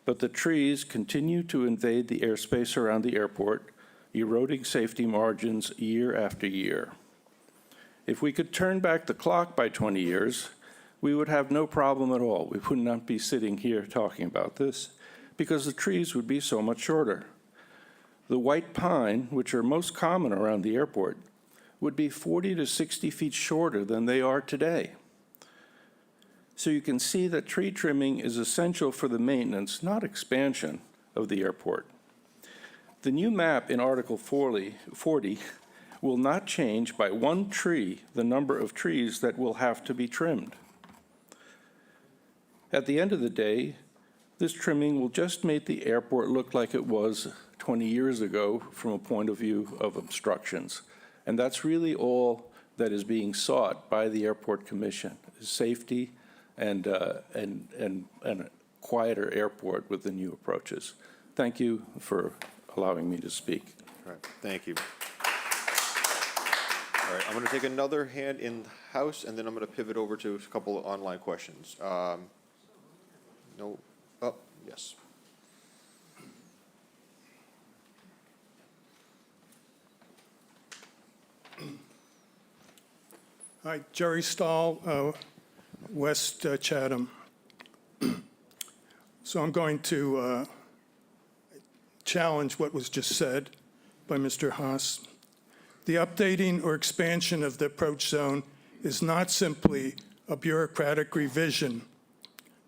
But the trees continue to invade the airspace around the airport, eroding safety margins year after year. If we could turn back the clock by 20 years, we would have no problem at all. We would not be sitting here talking about this because the trees would be so much shorter. The white pine, which are most common around the airport, would be 40 to 60 feet shorter than they are today. So you can see that tree trimming is essential for the maintenance, not expansion, of the airport. The new map in Article 40 will not change by one tree the number of trees that will have to be trimmed. At the end of the day, this trimming will just make the airport look like it was 20 years ago from a point of view of obstructions. And that's really all that is being sought by the Airport Commission, is safety and a quieter airport with the new approaches. Thank you for allowing me to speak. All right, thank you. All right, I'm going to take another hand in the house, and then I'm going to pivot over to a couple of online questions. No, oh, yes. Hi, Jerry Stahl, West Chatham. So I'm going to challenge what was just said by Mr. Haas. The updating or expansion of the approach zone is not simply a bureaucratic revision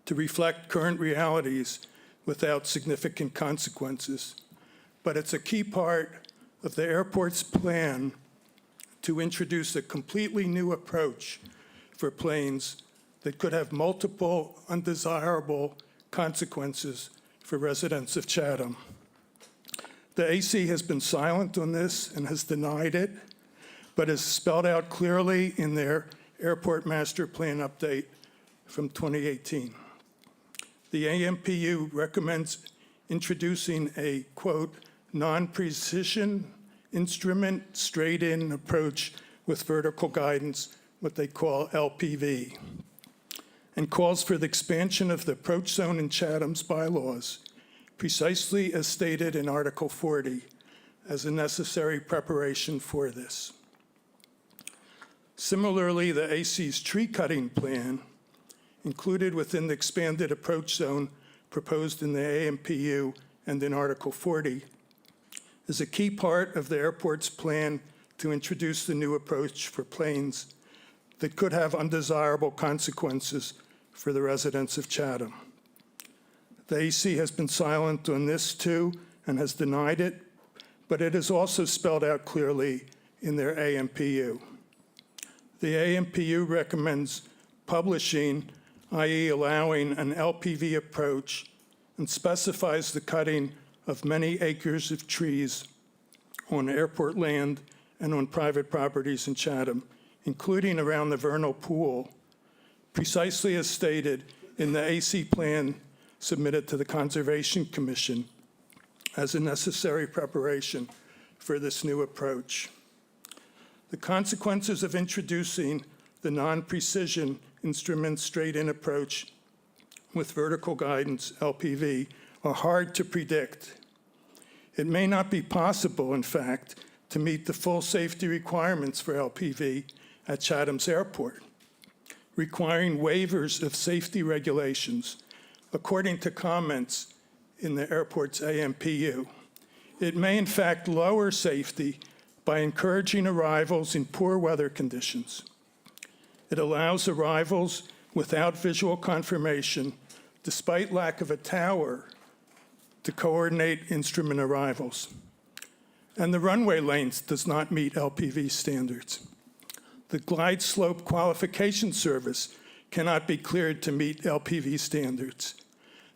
to reflect current realities without significant consequences, but it's a key part of the airport's plan to introduce a completely new approach for planes that could have multiple undesirable consequences for residents of Chatham. The AC has been silent on this and has denied it, but has spelled out clearly in their Airport Master Plan update from 2018. The AMPU recommends introducing a, quote, non-precision instrument straight-in approach with vertical guidance, what they call LPV, and calls for the expansion of the approach zone in Chatham's bylaws, precisely as stated in Article 40, as a necessary preparation for this. Similarly, the AC's tree cutting plan, included within the expanded approach zone proposed in the AMPU and in Article 40, is a key part of the airport's plan to introduce the new approach for planes that could have undesirable consequences for the residents of Chatham. The AC has been silent on this too and has denied it, but it is also spelled out clearly in their AMPU. The AMPU recommends publishing, i.e. allowing an LPV approach, and specifies the cutting of many acres of trees on airport land and on private properties in Chatham, including around the vernal pool, precisely as stated in the AC plan submitted to the Conservation Commission as a necessary preparation for this new approach. The consequences of introducing the non-precision instrument straight-in approach with vertical guidance, LPV, are hard to predict. It may not be possible, in fact, to meet the full safety requirements for LPV at Chatham's airport, requiring waivers of safety regulations, according to comments in the airport's AMPU. It may, in fact, lower safety by encouraging arrivals in poor weather conditions. It allows arrivals without visual confirmation, despite lack of a tower, to coordinate instrument arrivals. And the runway length does not meet LPV standards. The glide slope qualification service cannot be cleared to meet LPV standards.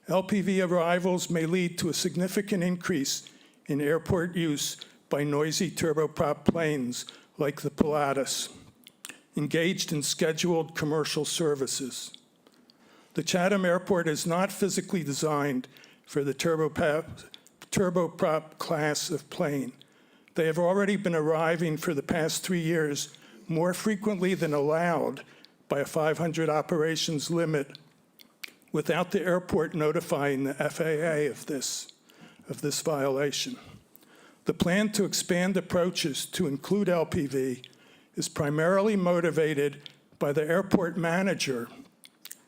LPV arrivals may lead to a significant increase in airport use by noisy turboprop planes like the Pilatus, engaged in scheduled commercial services. The Chatham Airport is not physically designed for the turboprop class of plane. They have already been arriving for the past 3 years more frequently than allowed by a 500 operations limit without the airport notifying the FAA of this violation. The plan to expand approaches to include LPV is primarily motivated by the airport manager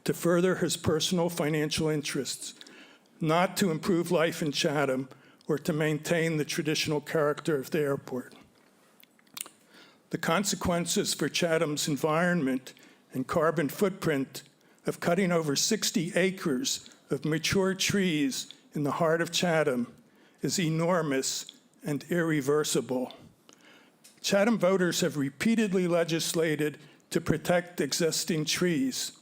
to further his personal financial interests, not to improve life in Chatham or to maintain the traditional character of the airport. The consequences for Chatham's environment and carbon footprint of cutting over 60 acres of mature trees in the heart of Chatham is enormous and irreversible. Chatham voters have repeatedly legislated to protect existing trees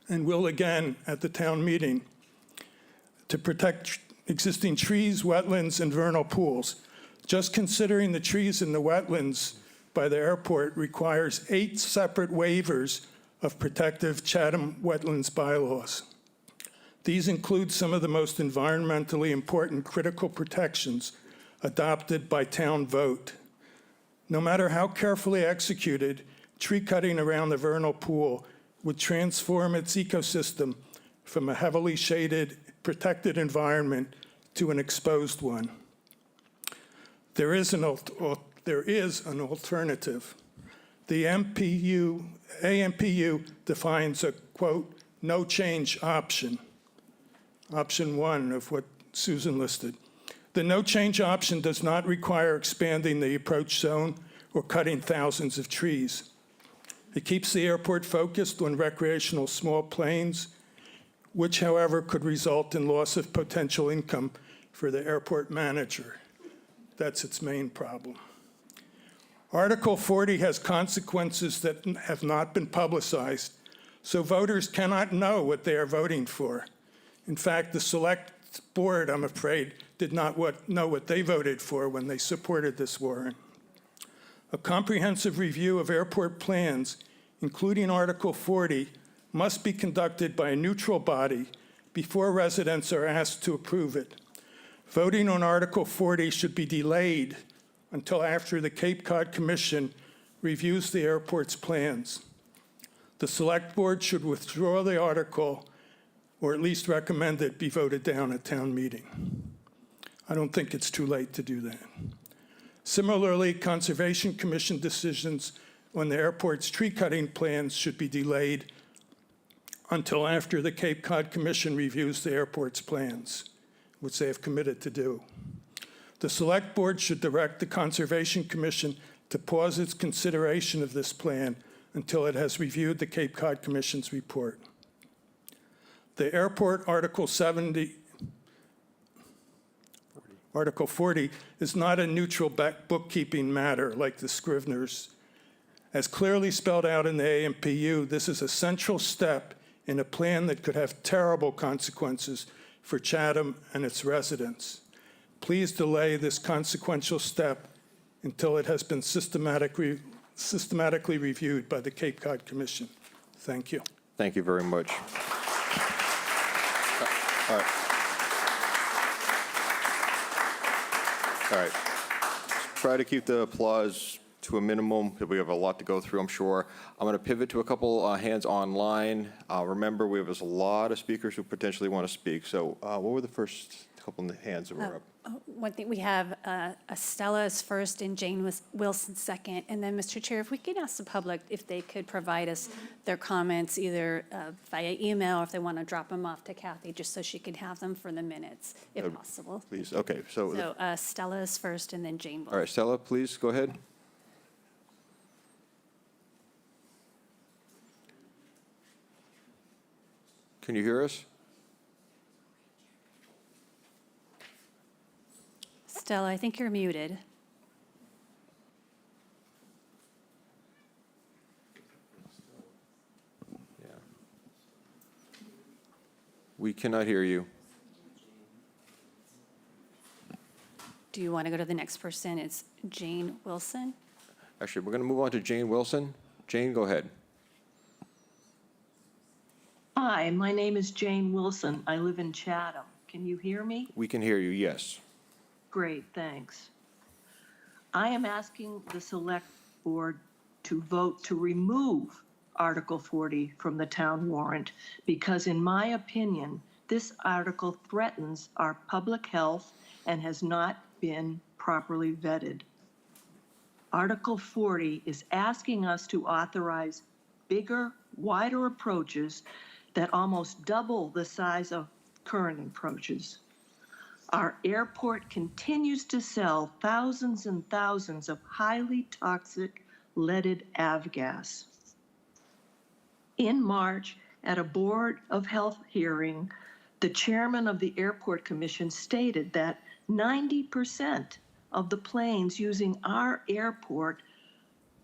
and will again at the town meeting to protect existing trees, wetlands, and vernal pools. Just considering the trees in the wetlands by the airport requires 8 separate waivers of protective Chatham wetlands bylaws. These include some of the most environmentally important critical protections adopted by town vote. No matter how carefully executed, tree cutting around the vernal pool would transform its ecosystem from a heavily shaded, protected environment to an exposed one. There is an alternative. The AMPU defines a, quote, no change option. Option 1 of what Susan listed. The no change option does not require expanding the approach zone or cutting thousands of trees. It keeps the airport focused on recreational small planes, which, however, could result in loss of potential income for the airport manager. That's its main problem. Article 40 has consequences that have not been publicized, so voters cannot know what they are voting for. In fact, the select board, I'm afraid, did not know what they voted for when they supported this warrant. A comprehensive review of airport plans, including Article 40, must be conducted by a neutral body before residents are asked to approve it. Voting on Article 40 should be delayed until after the Cape Cod Commission reviews the airport's plans. The Select Board should withdraw the article, or at least recommend it be voted down at town meeting. I don't think it's too late to do that. Similarly, Conservation Commission decisions on the airport's tree cutting plans should be delayed until after the Cape Cod Commission reviews the airport's plans, which they have committed to do. The Select Board should direct the Conservation Commission to pause its consideration of this plan until it has reviewed the Cape Cod Commission's report. The airport Article 40 is not a neutral bookkeeping matter like the Scriveners. As clearly spelled out in the AMPU, this is a central step in a plan that could have terrible consequences for Chatham and its residents. Please delay this consequential step until it has been systematically reviewed by the Cape Cod Commission. Thank you. Thank you very much. All right. All right. Try to keep the applause to a minimum, because we have a lot to go through, I'm sure. I'm going to pivot to a couple hands online. Remember, we have a lot of speakers who potentially want to speak. So what were the first couple of hands that were up? One thing, we have Estella is first and Jane Wilson second. And then, Mr. Chair, if we could ask the public if they could provide us their comments either via email or if they want to drop them off to Kathy, just so she could have them for the minutes, if possible. Please, okay. So Stella is first and then Jane Wilson. all right, Stella, please go ahead. Can you hear us? Stella, I think you're muted. Yeah. We cannot hear you. Do you want to go to the next person? It's Jane Wilson. Actually, we're going to move on to Jane Wilson. Jane, go ahead. Hi, my name is Jane Wilson. I live in Chatham. Can you hear me? We can hear you, yes. Great, thanks. I am asking the Select Board to vote to remove Article 40 from the town warrant because, in my opinion, this article threatens our public health and has not been properly vetted. Article 40 is asking us to authorize bigger, wider approaches that almost double the size of current approaches. Our airport continues to sell thousands and thousands of highly toxic leaded avgas. In March, at a Board of Health hearing, the chairman of the Airport Commission stated that 90% of the planes using our airport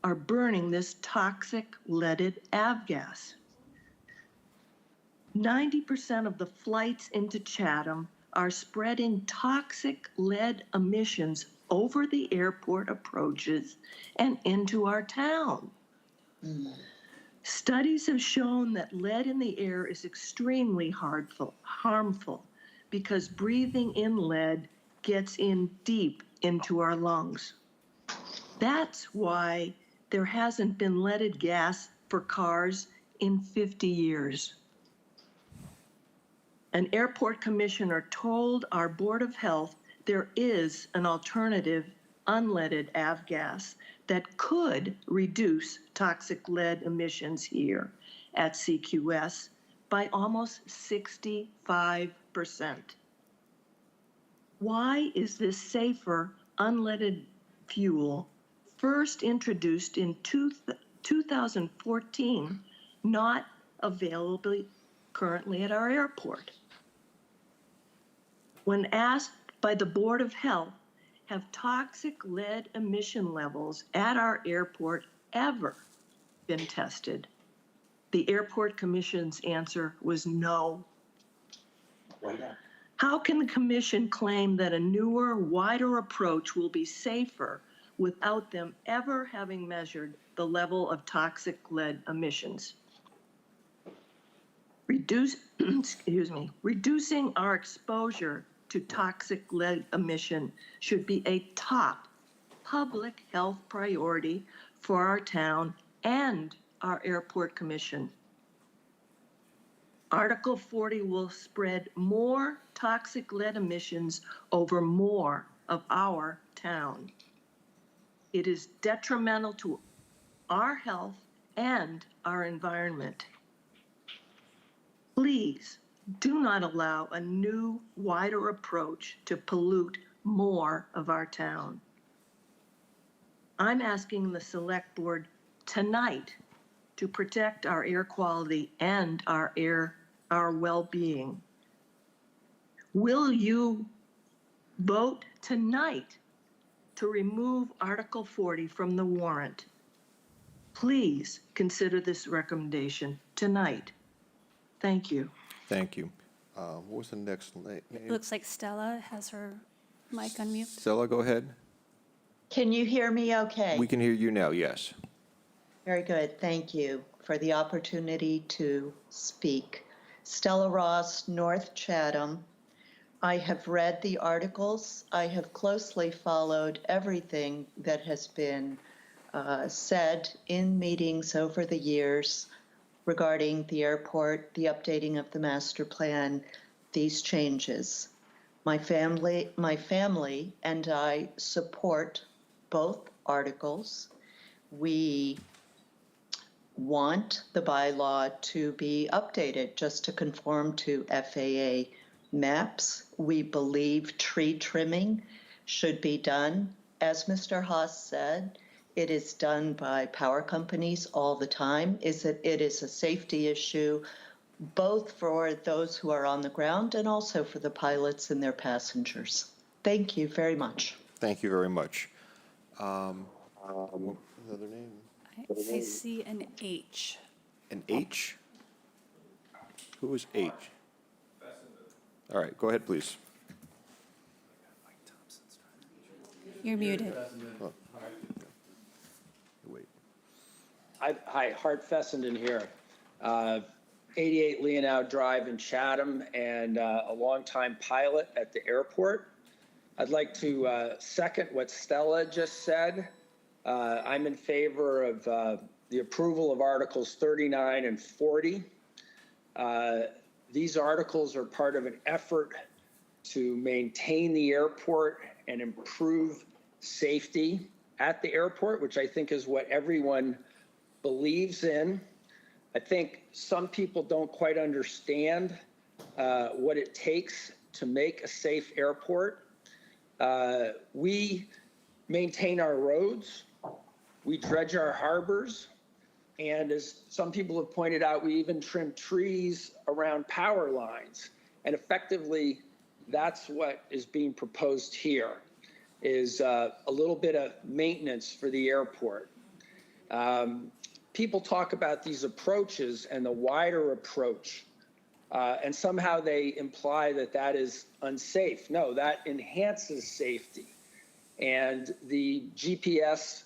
are burning this toxic leaded avgas. 90% of the flights into Chatham are spreading toxic lead emissions over the airport approaches and into our town. Studies have shown that lead in the air is extremely harmful because breathing in lead gets in deep into our lungs. That's why there hasn't been leaded gas for cars in 50 years. An airport commissioner told our Board of Health there is an alternative unleaded avgas that could reduce toxic lead emissions here at CQS by almost 65%. Why is this safer unleaded fuel first introduced in 2014 not available currently at our airport? When asked by the Board of Health, have toxic lead emission levels at our airport ever been tested? The Airport Commission's answer was no. How can the Commission claim that a newer, wider approach will be safer without them ever having measured the level of toxic lead emissions? Reducing our exposure to toxic lead emission should be a top public health priority for our town and our Airport Commission. Article 40 will spread more toxic lead emissions over more of our town. It is detrimental to our health and our environment. Please do not allow a new, wider approach to pollute more of our town. I'm asking the Select Board tonight to protect our air quality and our well-being. Will you vote tonight to remove Article 40 from the warrant? Please consider this recommendation tonight. Thank you. Thank you. What was the next name? It looks like Stella has her mic on mute. Stella, go ahead. Can you hear me okay? We can hear you now, yes. Very good. Thank you for the opportunity to speak. Stella Ross, North Chatham. I have read the articles. I have closely followed everything that has been said in meetings over the years regarding the airport, the updating of the master plan, these changes. My family and I support both articles. We want the bylaw to be updated just to conform to FAA maps. We believe tree trimming should be done. As Mr. Haas said, it is done by power companies all the time. It is a safety issue, both for those who are on the ground and also for the pilots and their passengers. Thank you very much. Thank you very much. What was the other name? I see an H. An H? Who is H? All right, go ahead, please. You're muted. Oh. Wait. Hi, Hart Fessenden here. 88 Leonau Drive in Chatham and a longtime pilot at the airport. I'd like to second what Stella just said. I'm in favor of the approval of Articles 39 and 40. These articles are part of an effort to maintain the airport and improve safety at the airport, which I think is what everyone believes in. I think some people don't quite understand what it takes to make a safe airport. We maintain our roads, we dredge our harbors, And as some people have pointed out, we even trimmed trees around power lines. And effectively, that's what is being proposed here, is a little bit of maintenance for the airport. People talk about these approaches and the wider approach, and somehow they imply that that is unsafe. No, that enhances safety. And the GPS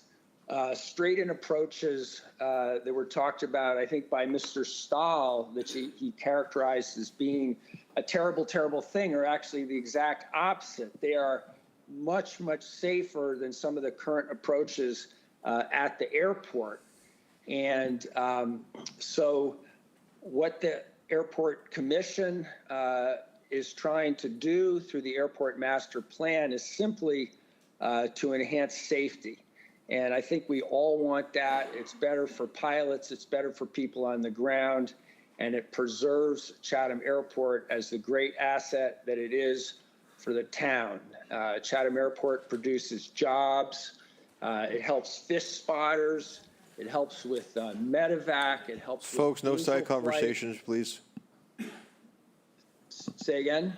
straight-in approaches that were talked about, I think, by Mr. Stahl, that he characterized as being a terrible, terrible thing, are actually the exact opposite. They are much, much safer than some of the current approaches at the airport. And so what the Airport Commission is trying to do through the Airport Master Plan is simply to enhance safety. And I think we all want that. It's better for pilots, it's better for people on the ground, and it preserves Chatham Airport as the great asset that it is for the town. Chatham Airport produces jobs, it helps fish spotters, it helps with medevac, it helps Folks, with no side angel flight. conversations, please. Say again?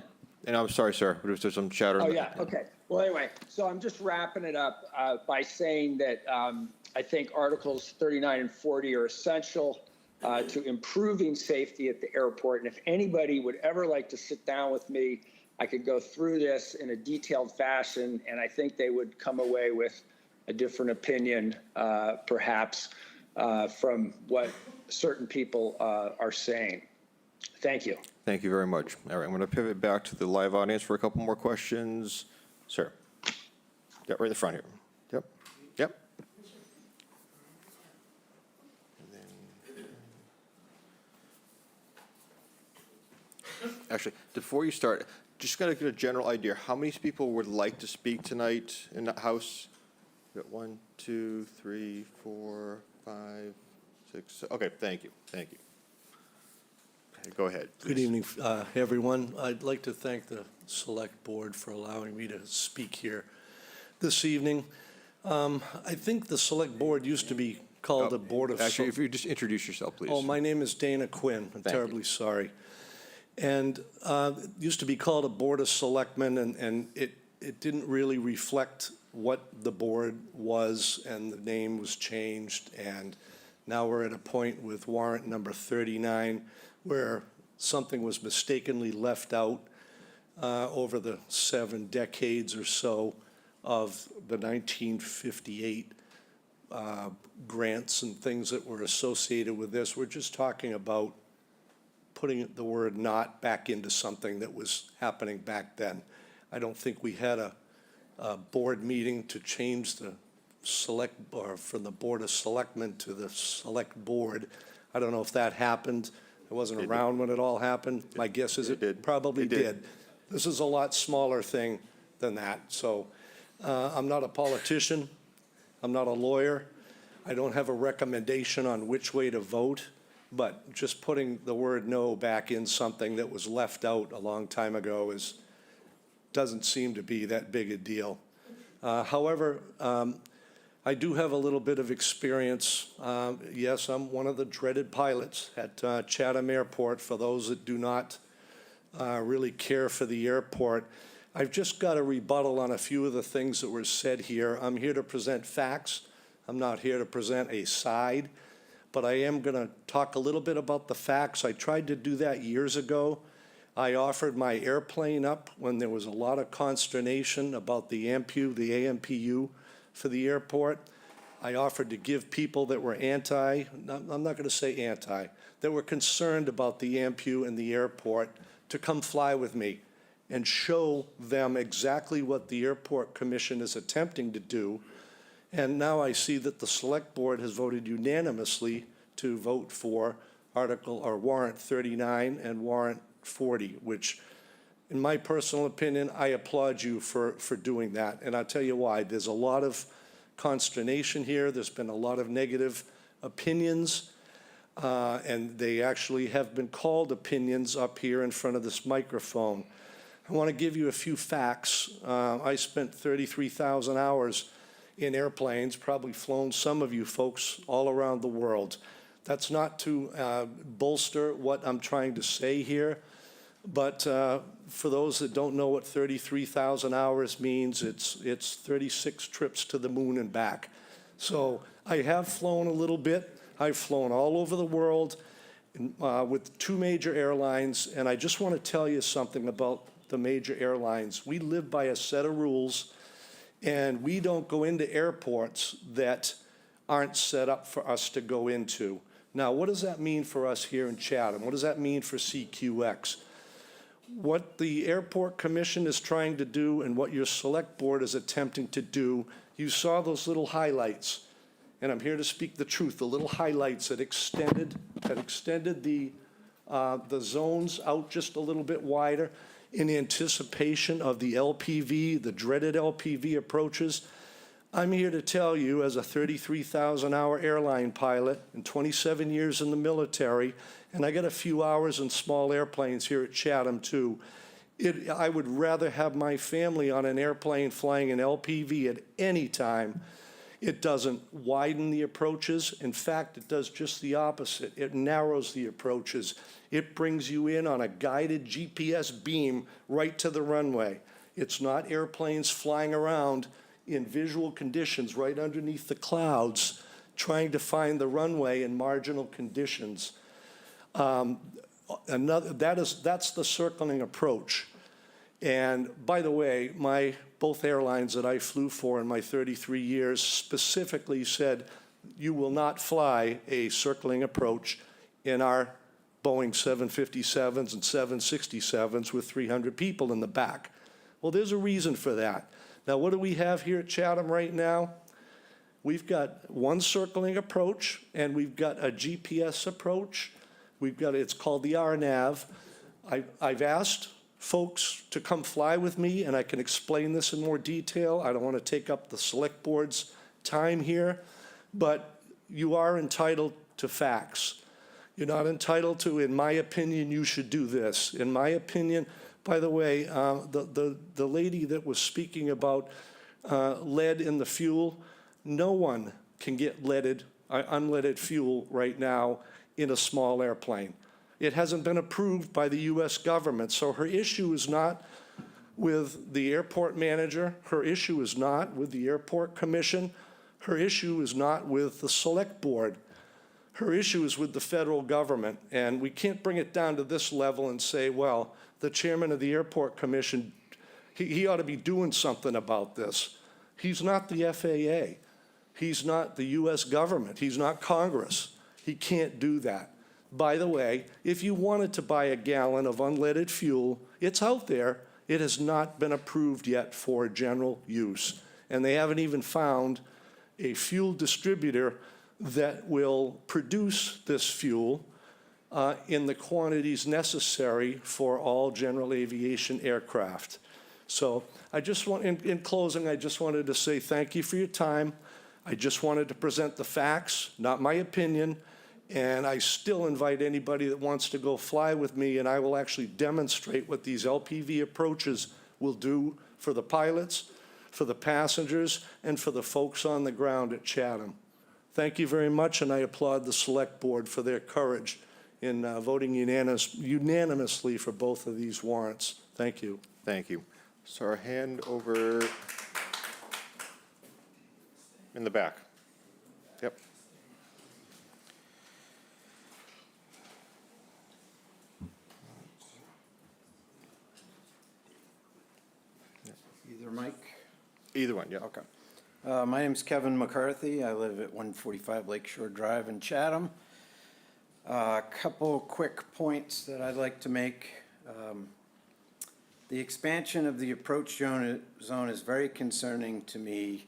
And I'm sorry, sir, but there's some chatter. Oh, yeah, okay. Well, anyway, so I'm just wrapping it up by saying that I think Articles 39 and 40 are essential to improving safety at the airport. And if anybody would ever like to sit down with me, I could go through this in a detailed fashion, and I think they would come away with a different opinion, perhaps, from what certain people are saying. Thank you. Thank you very much. All right, I'm going to pivot back to the live audience for a couple more questions. Sir. Yeah, right in the front here. Yep, yep. Actually, before you start, just got to get a general idea. How many people would like to speak tonight in the House? We got 1, 2, 3, 4, 5, 6. Okay, thank you, thank you. Okay, go ahead, please. Good evening, everyone. I'd like to thank the Select Board for allowing me to speak here this evening. I think the Select Board used to be called the Board of... Actually, if you just introduce yourself, please. Oh, my name is Dana Quinn. I'm terribly sorry. And it used to be called a Board of Selectmen, and it didn't really reflect what the board was, and the name was changed. And now we're at a point with warrant number 39 where something was mistakenly left out over the 7 decades or so of the 1958 grants and things that were associated with this. We're just talking about putting the word "not" back into something that was happening back then. I don't think we had a board meeting to change the select, or from the Board of Selectmen to the Select Board. I don't know if that happened. I wasn't around when it all happened. My guess is it probably did. This is a lot smaller thing than that. So I'm not a politician. I'm not a lawyer. I don't have a recommendation on which way to vote. But just putting the word "no" back in something that was left out a long time ago doesn't seem to be that big a deal. However, I do have a little bit of experience. Yes, I'm one of the dreaded pilots at Chatham Airport. For those that do not really care for the airport, I've just got a rebuttal on a few of the things that were said here. I'm here to present facts. I'm not here to present a side. But I am going to talk a little bit about the facts. I tried to do that years ago. I offered my airplane up when there was a lot of consternation about the AMPU for the airport. I offered to give people that were I'm not going to say anti, that were concerned about the AMPU and the airport to come fly with me and show them exactly what the Airport Commission is attempting to do. And now I see that the Select Board has voted unanimously to vote for warrant 39 and warrant 40, which, in my personal opinion, I applaud you for doing that. And I'll tell you why. There's a lot of consternation here. There's been a lot of negative opinions, and they actually have been called opinions up here in front of this microphone. I want to give you a few facts. I spent 33,000 hours in airplanes, probably flown some of you folks all around the world. That's not to bolster what I'm trying to say here, but for those that don't know what 33,000 hours means, it's 36 trips to the moon and back. So I have flown a little bit. I've flown all over the world with 2 major airlines, and I just want to tell you something about the major airlines. We live by a set of rules, and we don't go into airports that aren't set up for us to go into. Now, what does that mean for us here in Chatham? What does that mean for CQX? What the Airport Commission is trying to do and what your select board is attempting to do, you saw those little highlights. And I'm here to speak the truth, the little highlights that extended the zones out just a little bit wider in anticipation of the LPV, the dreaded LPV approaches. I'm here to tell you, as a 33,000-hour airline pilot and 27 years in the military, and I got a few hours in small airplanes here at Chatham too, I would rather have my family on an airplane flying an LPV at any time. It doesn't widen the approaches. In fact, it does just the opposite. It narrows the approaches. It brings you in on a guided GPS beam right to the runway. It's not airplanes flying around in visual conditions right underneath the clouds, trying to find the runway in marginal conditions. That's the circling approach. And by the way, both airlines that I flew for in my 33 years specifically said, you will not fly a circling approach in our Boeing 757s and 767s with 300 people in the back. Well, there's a reason for that. Now, what do we have here at Chatham right now? We've got one circling approach, and we've got a GPS approach. It's called the RNAV. I've asked folks to come fly with me, and I can explain this in more detail. I don't want to take up the select board's time here, but you are entitled to facts. You're not entitled to, in my opinion, you should do this. In my opinion, by the way, the lady that was speaking about lead in the fuel, no one can get unleaded fuel right now in a small airplane. It hasn't been approved by the U.S. government, so her issue is not with the airport manager. Her issue is not with the Airport Commission. Her issue is not with the select board. Her issue is with the federal government, and we can't bring it down to this level and say, well, the chairman of the Airport Commission, he ought to be doing something about this. He's not the FAA. He's not the U.S. government. He's not Congress. He can't do that. By the way, if you wanted to buy a gallon of unleaded fuel, it's out there. It has not been approved yet for general use. And they haven't even found a fuel distributor that will produce this fuel in the quantities necessary for all general aviation aircraft. So in closing, I just wanted to say thank you for your time. I just wanted to present the facts, not my opinion. And I still invite anybody that wants to go fly with me, and I will actually demonstrate what these LPV approaches will do for the pilots, for the passengers, and for the folks on the ground at Chatham. Thank you very much, and I applaud the Select Board for their courage in voting unanimously for both of these warrants. Thank you. Thank you. So our hand over in the back. Yep. Either Mike? Either one, yeah. Okay. My name's Kevin McCarthy. I live at 145 Lakeshore Drive in Chatham. A couple quick points that I'd like to make. The expansion of the approach zone is very concerning to me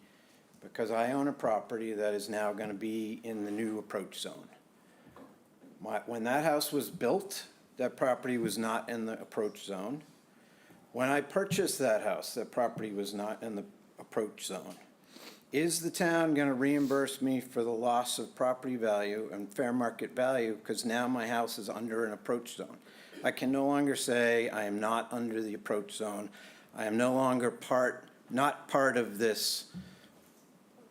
because I own a property that is now going to be in the new approach zone. When that house was built, that property was not in the approach zone. When I purchased that house, that property was not in the approach zone. Is the town going to reimburse me for the loss of property value and fair market value because now my house is under an approach zone? I can no longer say I am not under the approach zone. I am no longer not part of this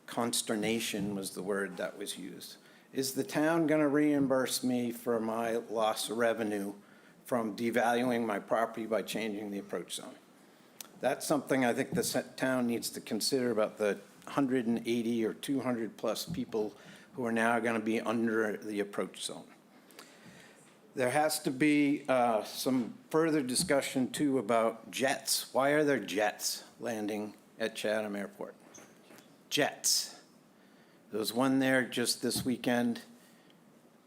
consternation was the word that was used. is the town going to reimburse me for my loss of revenue from devaluing my property by changing the approach zone? That's something I think the town needs to consider about the 180 or 200-plus people who are now going to be under the approach zone. There has to be some further discussion, too, about jets. Why are there jets landing at Chatham Airport? Jets. There was one there just this weekend.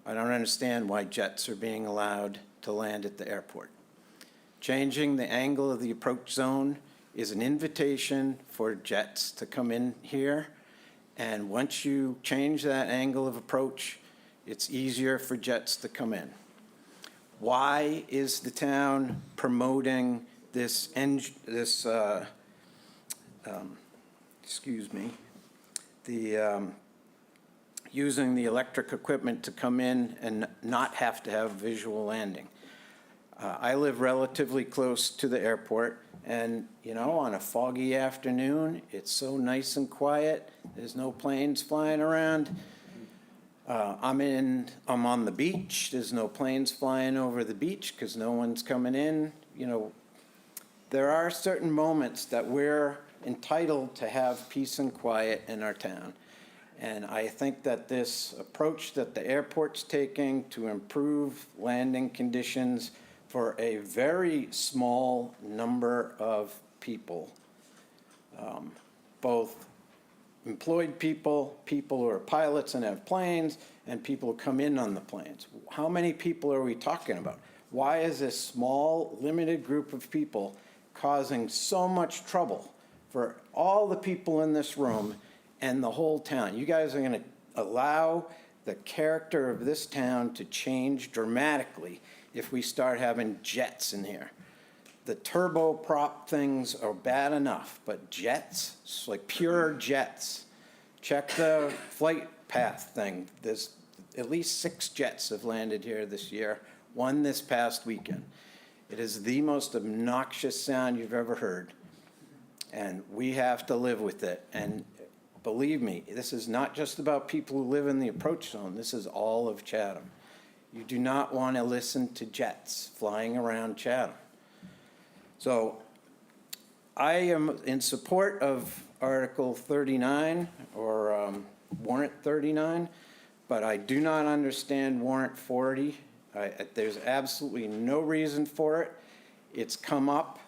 I don't understand why jets are being allowed to land at the airport. Changing the angle of the approach zone is an invitation for jets to come in here. And once you change that angle of approach, it's easier for jets to come in. Why is the town promoting this, using the electric equipment to come in and not have to have visual landing? I live relatively close to the airport, and, you know, on a foggy afternoon, it's so nice and quiet. There's no planes flying around. I'm on the beach. There's no planes flying over the beach because no one's coming in. You know, there are certain moments that we're entitled to have peace and quiet in our town. And I think that this approach that the airport's taking to improve landing conditions for a very small number of people, both employed people, people who are pilots and have planes, and people who come in on the planes. How many people are we talking about? Why is this small, limited group of people causing so much trouble for all the people in this room and the whole town? You guys are going to allow the character of this town to change dramatically if we start having jets in here. The turboprop things are bad enough, but jets, it's like pure jets. Check the flight path thing. There's at least 6 jets have landed here this year, one this past weekend. It is the most obnoxious sound you've ever heard, and we have to live with it. And believe me, this is not just about people who live in the approach zone. This is all of Chatham. You do not want to listen to jets flying around Chatham. So I am in support of Article 39 or Warrant 39, but I do not understand Warrant 40. There's absolutely no reason for it. It's come up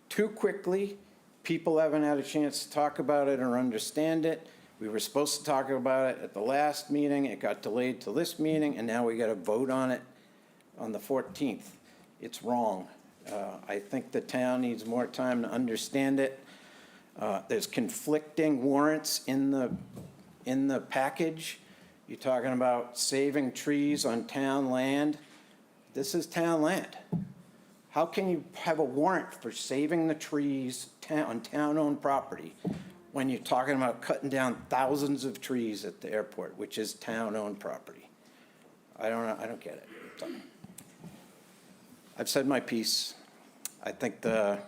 too quickly. People haven't had a chance to talk about it or understand it. We were supposed to talk about it at the last meeting. It got delayed till this meeting, and now we got to vote on it on the 14th. It's wrong. I think the town needs more time to understand it. There's conflicting warrants in the package. You're talking about saving trees on town land. This is town land. How can you have a warrant for saving the trees on town-owned property when you're talking about cutting down thousands of trees at the airport, which is town-owned property? I don't know. I don't get it. I've said my piece. I think the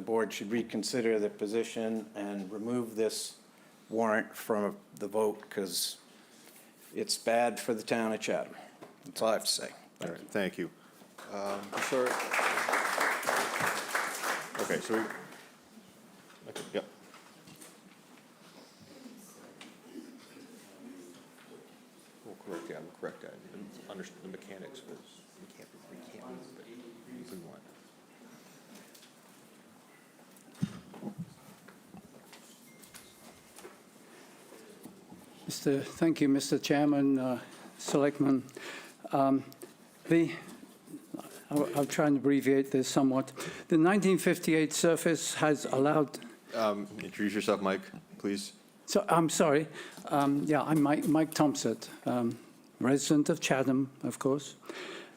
board should reconsider their position and remove this warrant from the vote because it's bad for the town of Chatham. That's all I have to say. All right, thank you. Sir. Okay, so yep. We'll correct that. Understand the mechanics, but we can't move it if we want. Thank you, Mr. Chairman, Selectmen. I'll try and abbreviate this somewhat. The 1958 surface has allowed... Introduce yourself, Mike, please. So, I'm sorry. I'm Mike Thompson, resident of Chatham, of course.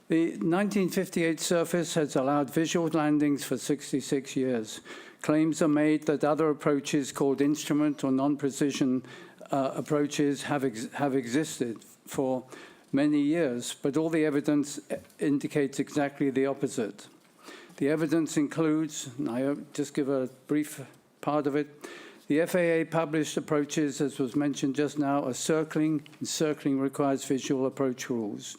The 1958 surface has allowed visual landings for 66 years. Claims are made that other approaches called instrument or non-precision approaches have existed for many years, but all the evidence indicates exactly the opposite. The evidence includes, and I'll just give a brief part of it, The FAA published approaches, as was mentioned just now, are circling, and circling requires visual approach rules.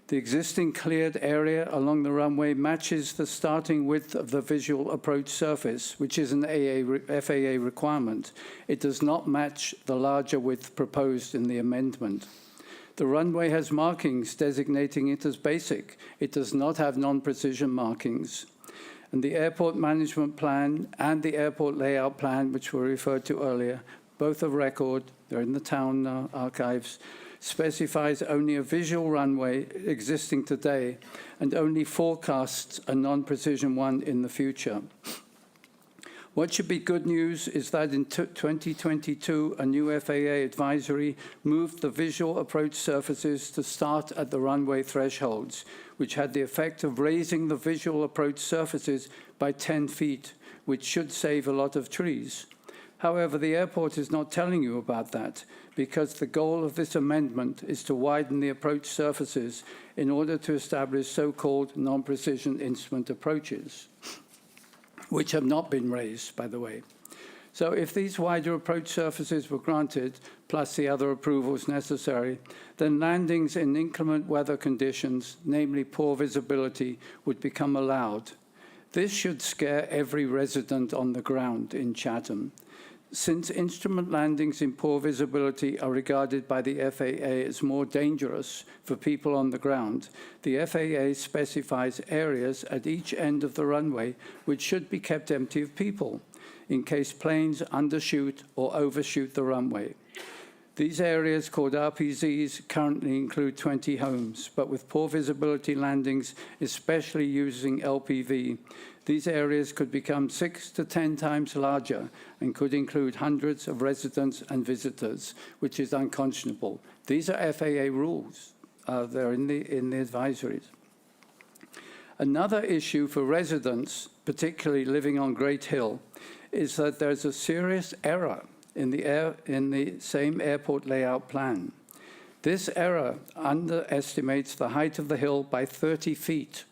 The existing cleared area along the runway matches the starting width of the visual approach surface, which is an FAA requirement. It does not match the larger width proposed in the amendment. The runway has markings designating it as basic. It does not have non-precision markings. And the airport management plan and the airport layout plan, which were referred to earlier, both of record, they're in the town archives, specifies only a visual runway existing today and only forecasts a non-precision one in the future. What should be good news is that in 2022, a new FAA advisory moved the visual approach surfaces to start at the runway thresholds, which had the effect of raising the visual approach surfaces by 10 feet, which should save a lot of trees. However, the airport is not telling you about that, because the goal of this amendment is to widen the approach surfaces in order to establish so-called non-precision instrument approaches, which have not been raised, by the way. So if these wider approach surfaces were granted, plus the other approvals necessary, then landings in inclement weather conditions, namely poor visibility, would become allowed. This should scare every resident on the ground in Chatham. Since instrument landings in poor visibility are regarded by the FAA as more dangerous for people on the ground, the FAA specifies areas at each end of the runway which should be kept empty of people in case planes undershoot or overshoot the runway. These areas, called RPZs, currently include 20 homes, but with poor visibility landings, especially using LPV, these areas could become 6 to 10 times larger and could include hundreds of residents and visitors, which is unconscionable. These are FAA rules. They're in the advisories. Another issue for residents, particularly living on Great Hill, is that there's a serious error in the same airport layout plan. This error underestimates the height of the hill by 30 feet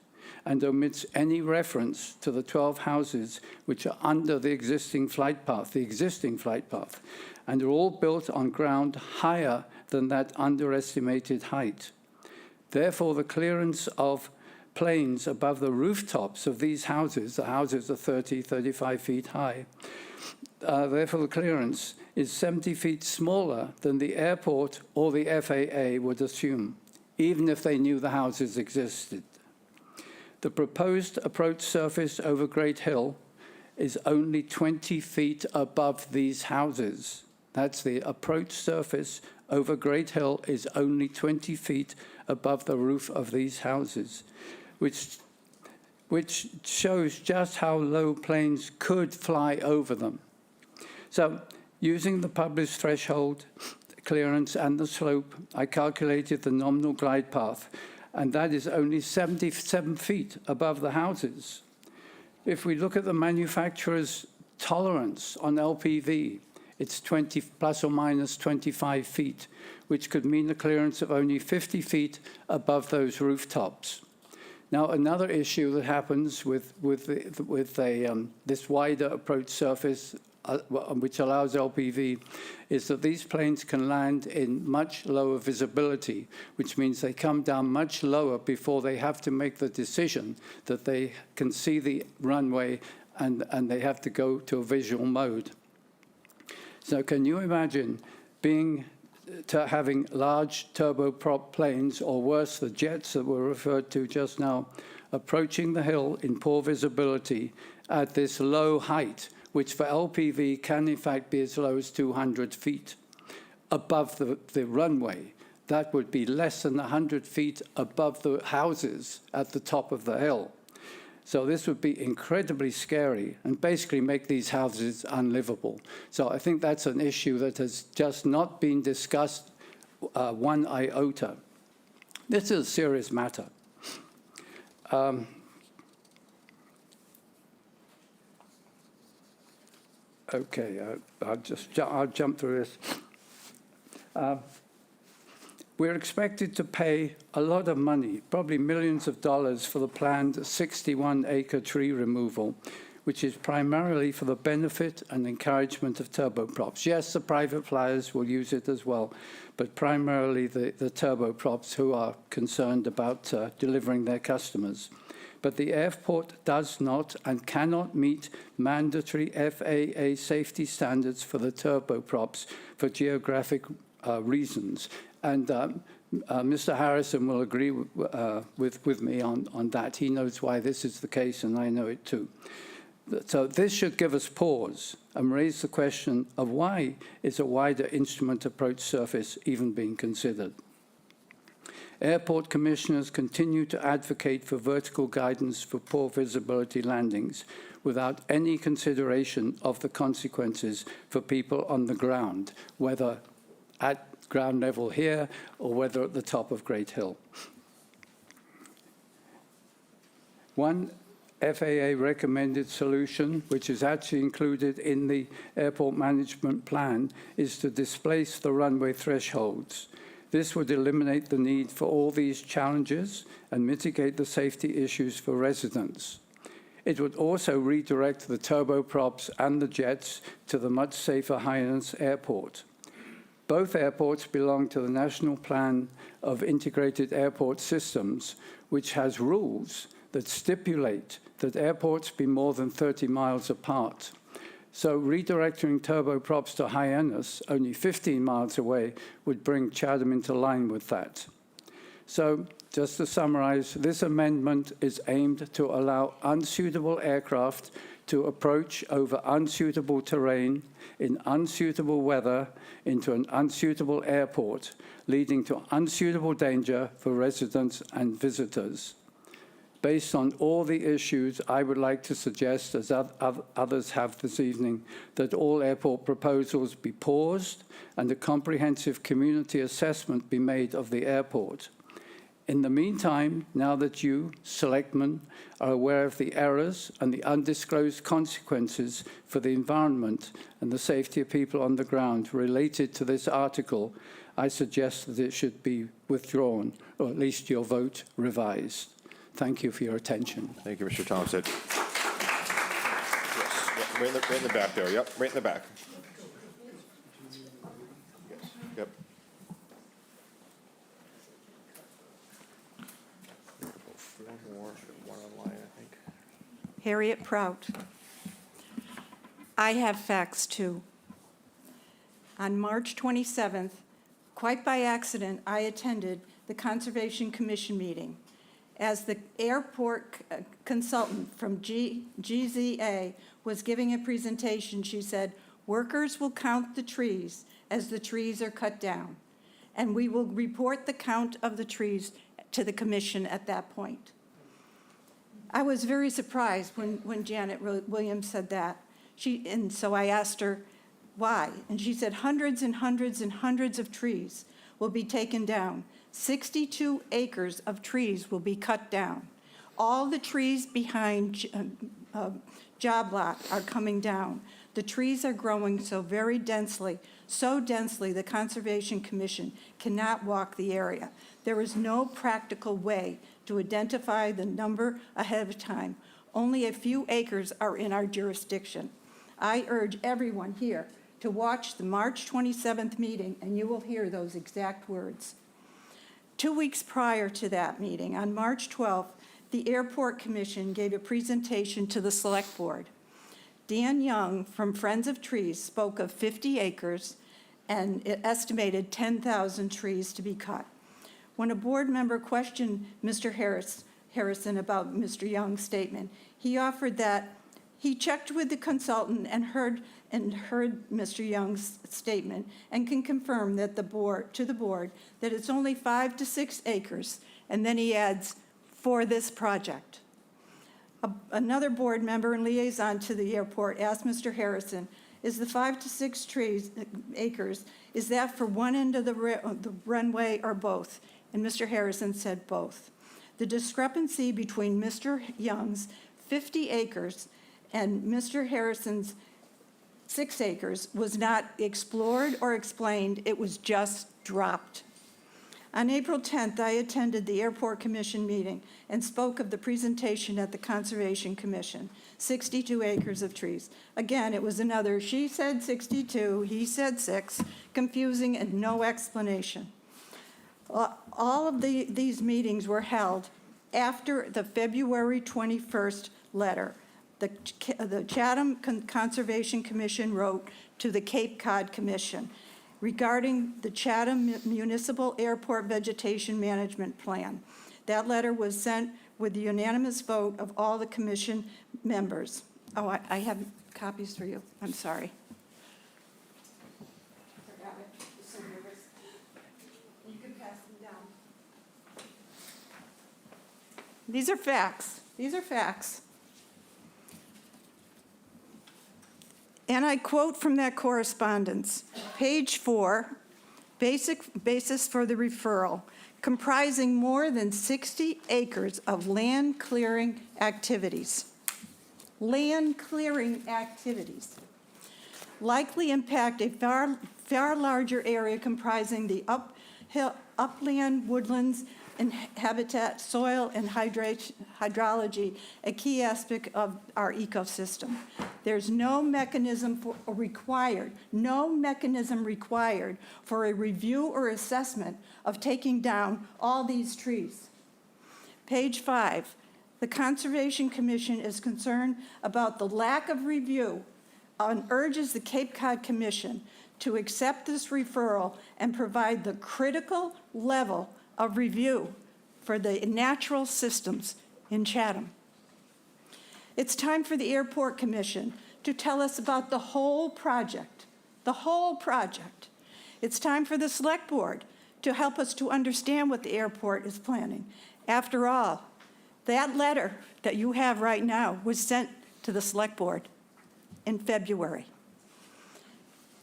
and omits any reference to the 12 houses which are under the existing flight path, and are all built on ground higher than that underestimated height. Therefore, the clearance of planes above the rooftops of these houses, the houses are 30, 35 feet high, therefore the clearance is 70 feet smaller than the airport or the FAA would assume, even if they knew the houses existed. The proposed approach surface over Great Hill is only 20 feet above these houses. That's the approach surface over Great Hill is only 20 feet above the roof of these houses, which shows just how low planes could fly over them. So, using the published threshold, clearance, and the slope, I calculated the nominal glide path, and that is only 77 feet above the houses. If we look at the manufacturer's tolerance on LPV, it's 20 plus or minus 25 feet, which could mean a clearance of only 50 feet above those rooftops. Now, another issue that happens with this wider approach surface, which allows LPV, is that these planes can land in much lower visibility, which means they come down much lower before they have to make the decision that they can see the runway and they have to go to a visual mode. So can you imagine having large turboprop planes, or worse, the jets that were referred to just now, approaching the hill in poor visibility at this low height, which for LPV can in fact be as low as 200 feet above the runway. That would be less than 100 feet above the houses at the top of the hill. So this would be incredibly scary and basically make these houses unlivable. So I think that's an issue that has just not been discussed one iota. This is a serious matter. Okay, I'll jump through this. We're expected to pay a lot of money, probably millions of dollars, for the planned 61-acre tree removal, which is primarily for the benefit and encouragement of turboprops. Yes, the private flyers will use it as well, but primarily the turboprops who are concerned about delivering their customers. But the airport does not and cannot meet mandatory FAA safety standards for the turboprops for geographic reasons. And Mr. Harrison will agree with me on that. He knows why this is the case, and I know it too. So this should give us pause and raise the question of why is a wider instrument approach surface even being considered? Airport commissioners continue to advocate for vertical guidance for poor visibility landings without any consideration of the consequences for people on the ground, whether at ground level here or whether at the top of Great Hill. One FAA recommended solution, which is actually included in the airport management plan, is to displace the runway thresholds. This would eliminate the need for all these challenges and mitigate the safety issues for residents. It would also redirect the turboprops and the jets to the much safer Hyannis Airport. Both airports belong to the National Plan of Integrated Airport Systems, which has rules that stipulate that airports be more than 30 miles apart. So redirecting turboprops to Hyannis, only 15 miles away, would bring Chatham into line with that. So just to summarize, this amendment is aimed to allow unsuitable aircraft to approach over unsuitable terrain in unsuitable weather into an unsuitable airport, leading to unsuitable danger for residents and visitors. Based on all the issues, I would like to suggest, as others have this evening, that all airport proposals be paused and a comprehensive community assessment be made of the airport. In the meantime, now that you, selectmen, are aware of the errors and the undisclosed consequences for the environment and the safety of people on the ground related to this article, I suggest that it should be withdrawn, or at least your vote revised. Thank you for your attention. Thank you, Mr. Thompson. Yes, yep, right in the back there. Yep, right in the back. Yes, yep. Four more, one online, I think. Harriet Prout. I have facts too. On March 27th, quite by accident, I attended the Conservation Commission meeting. As the airport consultant from GZA was giving a presentation, she said, "Workers will count the trees as the trees are cut down, and we will report the count of the trees to the commission at that point." I was very surprised when Janet Williams said that. And so I asked her why, and she said hundreds and hundreds and hundreds of trees will be taken down. 62 acres of trees will be cut down. All the trees behind Job Lot are coming down. The trees are growing so very densely, the Conservation Commission cannot walk the area. There is no practical way to identify the number ahead of time. Only a few acres are in our jurisdiction. I urge everyone here to watch the March 27th meeting, and you will hear those exact words. 2 weeks prior to that meeting, on March 12th, the Airport Commission gave a presentation to the Select Board. Dan Young from Friends of Trees spoke of 50 acres and it estimated 10,000 trees to be cut. When a board member questioned Mr. Harrison about Mr. Young's statement, he offered that he checked with the consultant and heard Mr. Young's statement and can confirm that to the board that it's only 5 to 6 acres, and then he adds, for this project. Another board member and liaison to the airport asked Mr. Harrison, is the 5 to 6 acres, is that for one end of the runway or both? And Mr. Harrison said both. The discrepancy between Mr. Young's 50 acres and Mr. Harrison's 6 acres was not explored or explained, it was just dropped. On April 10th, I attended the Airport Commission meeting and spoke of the presentation at the Conservation Commission, 62 acres of trees. Again, it was another, she said 62, he said 6, confusing and no explanation. All of these meetings were held after the February 21st letter the Chatham Conservation Commission wrote to the Cape Cod Commission regarding the Chatham Municipal Airport Vegetation Management Plan. That letter was sent with the unanimous vote of all the commission members. Oh, I have copies for you. I'm sorry. Forgot it. So nervous. You can pass them down. These are facts. These are facts. And I quote from that correspondence, page 4, basis for the referral, comprising more than 60 acres of land clearing activities. Land clearing activities likely impact a far larger area comprising the upland woodlands and habitat, soil, and hydrology, a key aspect of our ecosystem. There's no mechanism required for a review or assessment of taking down all these trees. Page 5, the Conservation Commission is concerned about the lack of review and urges the Cape Cod Commission to accept this referral and provide the critical level of review for the natural systems in Chatham. It's time for the Airport Commission to tell us about the whole project, the whole project. It's time for the Select Board to help us to understand what the airport is planning. After all, that letter that you have right now was sent to the Select Board in February.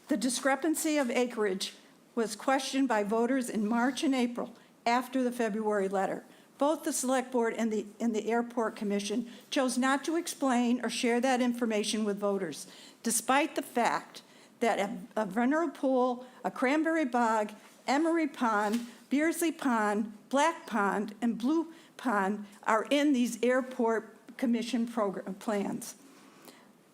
The discrepancy of acreage was questioned by voters in March and April after the February letter. Both the Select Board and the Airport Commission chose not to explain or share that information with voters, despite the fact that a Vernal Pool, a Cranberry Bog, Emery Pond, Beardsley Pond, Black Pond, and Blue Pond are in these Airport Commission plans.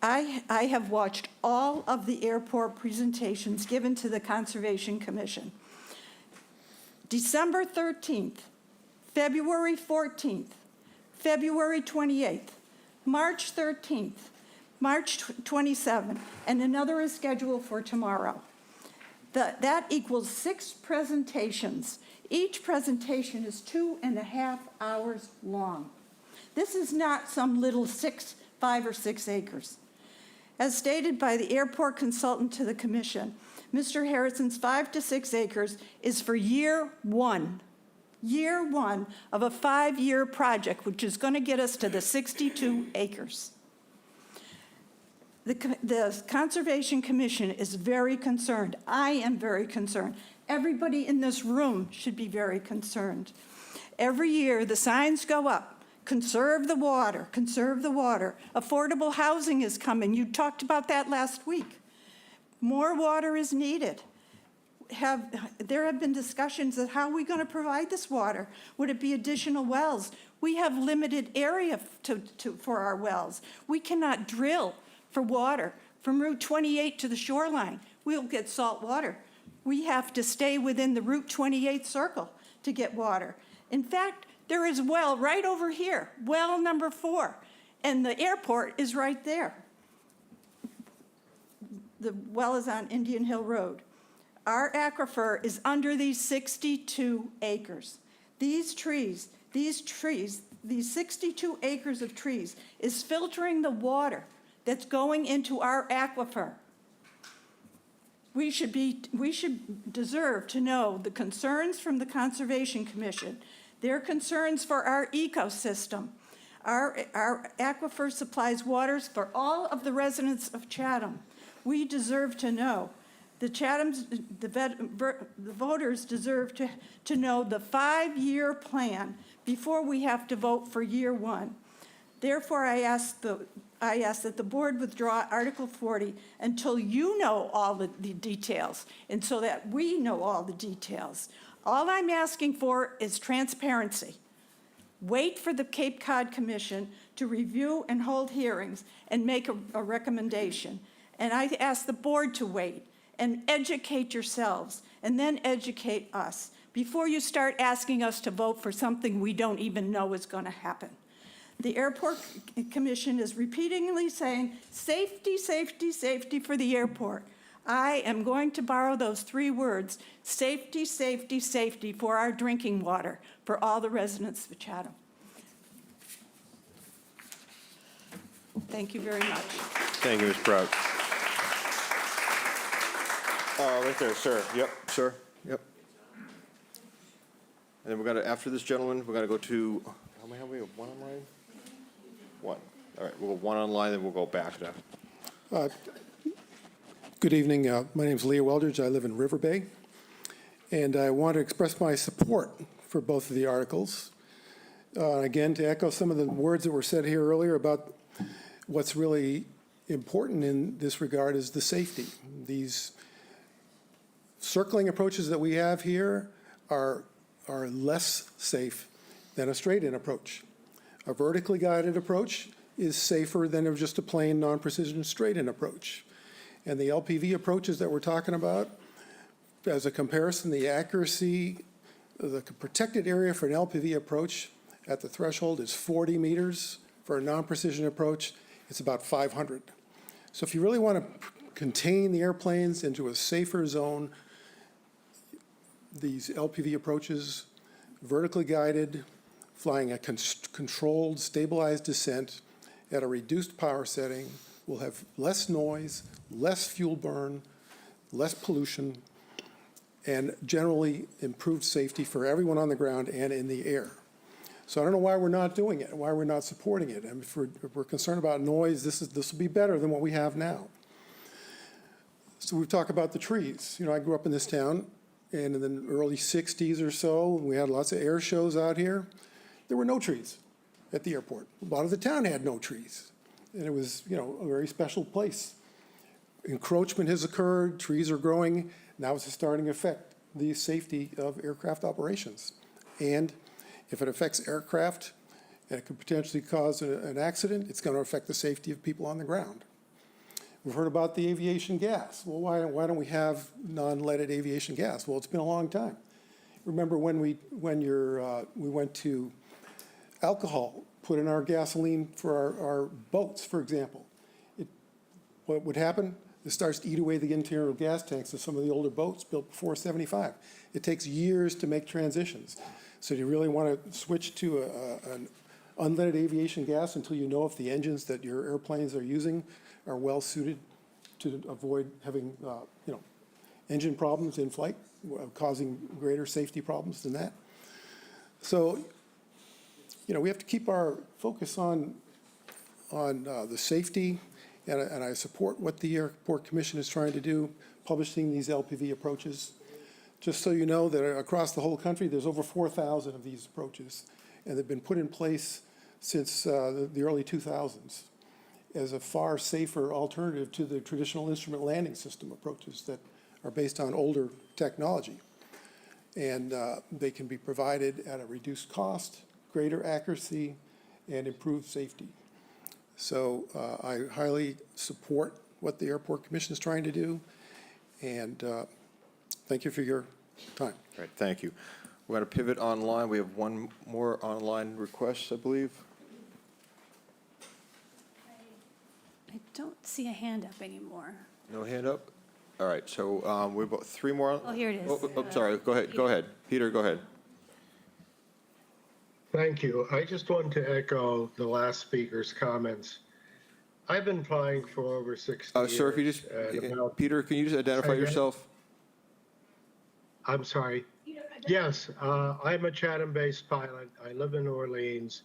I have watched all of the airport presentations given to the Conservation Commission. December 13th, February 14th, February 28th, March 13th, March 27th, and another is scheduled for tomorrow. That equals 6 presentations. Each presentation is 2.5 hours long. This is not some little 5 or 6 acres. As stated by the airport consultant to the commission, Mr. Harrison's 5 to 6 acres is for year one of a 5-year project, which is going to get us to the 62 acres. The Conservation Commission is very concerned. I am very concerned. Everybody in this room should be very concerned. Every year, the signs go up. Conserve the water, conserve the water. Affordable housing is coming. You talked about that last week. More water is needed. There have been discussions of how are we going to provide this water? Would it be additional wells? We have limited area for our wells. We cannot drill for water from Route 28 to the shoreline. We'll get salt water. We have to stay within the Route 28 circle to get water. In fact, there is well right over here, well number 4, and the airport is right there. The well is on Indian Hill Road. Our aquifer is under these 62 acres. These 62 acres of trees is filtering the water that's going into our aquifer. We should deserve to know the concerns from the Conservation Commission, their concerns for our ecosystem. Our aquifer supplies waters for all of the residents of Chatham. We deserve to know. The voters deserve to know the 5-year plan before we have to vote for year 1. Therefore, I ask that the board withdraw Article 40 until you know all the details, and so that we know all the details All I'm asking for is transparency. Wait for the Cape Cod Commission to review and hold hearings and make a recommendation. And I ask the board to wait and educate yourselves and then educate us before you start asking us to vote for something we don't even know is going to happen. The Airport Commission is repeatedly saying, safety, safety, safety for the airport. I am going to borrow those 3 words, safety, safety, safety for our drinking water for all the residents of Chatham. Thank you very much. Thank you, Ms. Prout. Right there, sir. Yep, sir. Yep. And then we're gonna, after this gentleman, we're gonna go to, how many have we, one online? One. All right, we'll go one online, then we'll go back now. Good evening. My name is Leah Weldridge. I live in River Bay. And I want to express my support for both of the articles. Again, to echo some of the words that were said here earlier about what's really important in this regard is the safety. These circling approaches that we have here are less safe than a straight-in approach. A vertically guided approach is safer than just a plain non-precision straight-in approach. And the LPV approaches that we're talking about, as a comparison, the accuracy, the protected area for an LPV approach at the threshold is 40 meters. For a non-precision approach, it's about 500. So if you really want to contain the airplanes into a safer zone, these LPV approaches, vertically guided, flying a controlled, stabilized descent at a reduced power setting, will have less noise, less fuel burn, less pollution, and generally improved safety for everyone on the ground and in the air. So I don't know why we're not doing it, why we're not supporting it. And if we're concerned about noise, this will be better than what we have now. So we've talked about the trees. You know, I grew up in this town, and in the early 60s or so, we had lots of air shows out here. There were no trees at the airport. A lot of the town had no trees. And it was, you know, a very special place. Encroachment has occurred, trees are growing. Now it's starting to affect the safety of aircraft operations. And if it affects aircraft and it could potentially cause an accident, it's going to affect the safety of people on the ground. We've heard about the aviation gas. Well, why don't we have non-leaded aviation gas? Well, it's been a long time. Remember when we went to alcohol put in our gasoline for our boats, for example. What would happen? It starts to eat away the interior gas tanks of some of the older boats built before '75. It takes years to make transitions. So do you really want to switch to an unleaded aviation gas until you know if the engines that your airplanes are using are well suited to avoid having engine problems in flight, causing greater safety problems than that? So, you know, we have to keep our focus on the safety, and I support what the Airport Commission is trying to do, publishing these LPV approaches. Just so you know that across the whole country, there's over 4,000 of these approaches, and they've been put in place since the early 2000s as a far safer alternative to the traditional instrument landing system approaches that are based on older technology. And they can be provided at a reduced cost, greater accuracy, and improved safety. So I highly support what the Airport Commission is trying to do, and thank you for your time. All right, thank you. We're going to pivot online. We have one more online request, I believe. I don't see a hand up anymore. No hand up? All right, so we've got 3 more. Oh, here it is. Oh, sorry, go ahead, go ahead. Peter, go ahead. Thank you. I just wanted to echo the last speaker's comments. I've been flying for over 60 years. Sir, if you just, Peter, can you just identify yourself? I'm sorry. Yes, I'm a Chatham-based pilot. I live in New Orleans.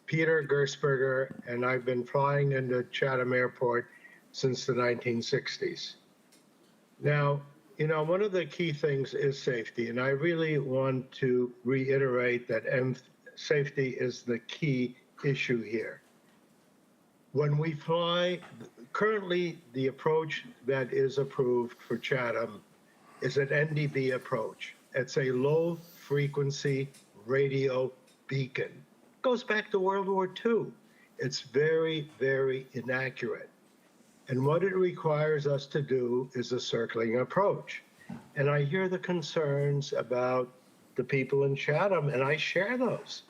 Peter Gersberger, and I've been flying into Chatham Airport since the 1960s. Now, you know, one of the key things is safety, and I really want to reiterate that safety is the key issue here. When we fly, currently the approach that is approved for Chatham is an NDB approach. It's a low-frequency radio beacon. Goes back to World War II. It's very, very inaccurate. And what it requires us to do is a circling approach. And I hear the concerns about the people in Chatham, and I share those.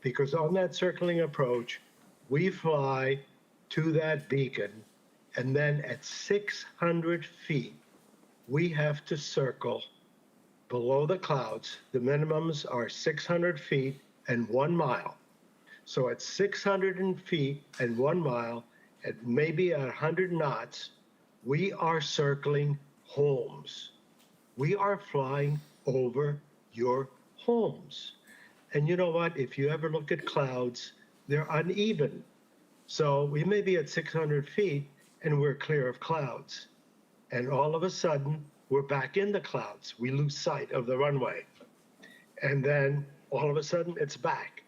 Because on that circling approach, we fly to that beacon, and then at 600 feet, we have to circle below the clouds. The minimums are 600 feet and 1 mile. So at 600 feet and 1 mile, at maybe 100 knots, we are circling homes. We are flying over your homes. And you know what? If you ever look at clouds, they're uneven. So we may be at 600 feet and we're clear of clouds. And all of a sudden, we're back in the clouds. We lose sight of the runway. And then all of a sudden, it's back.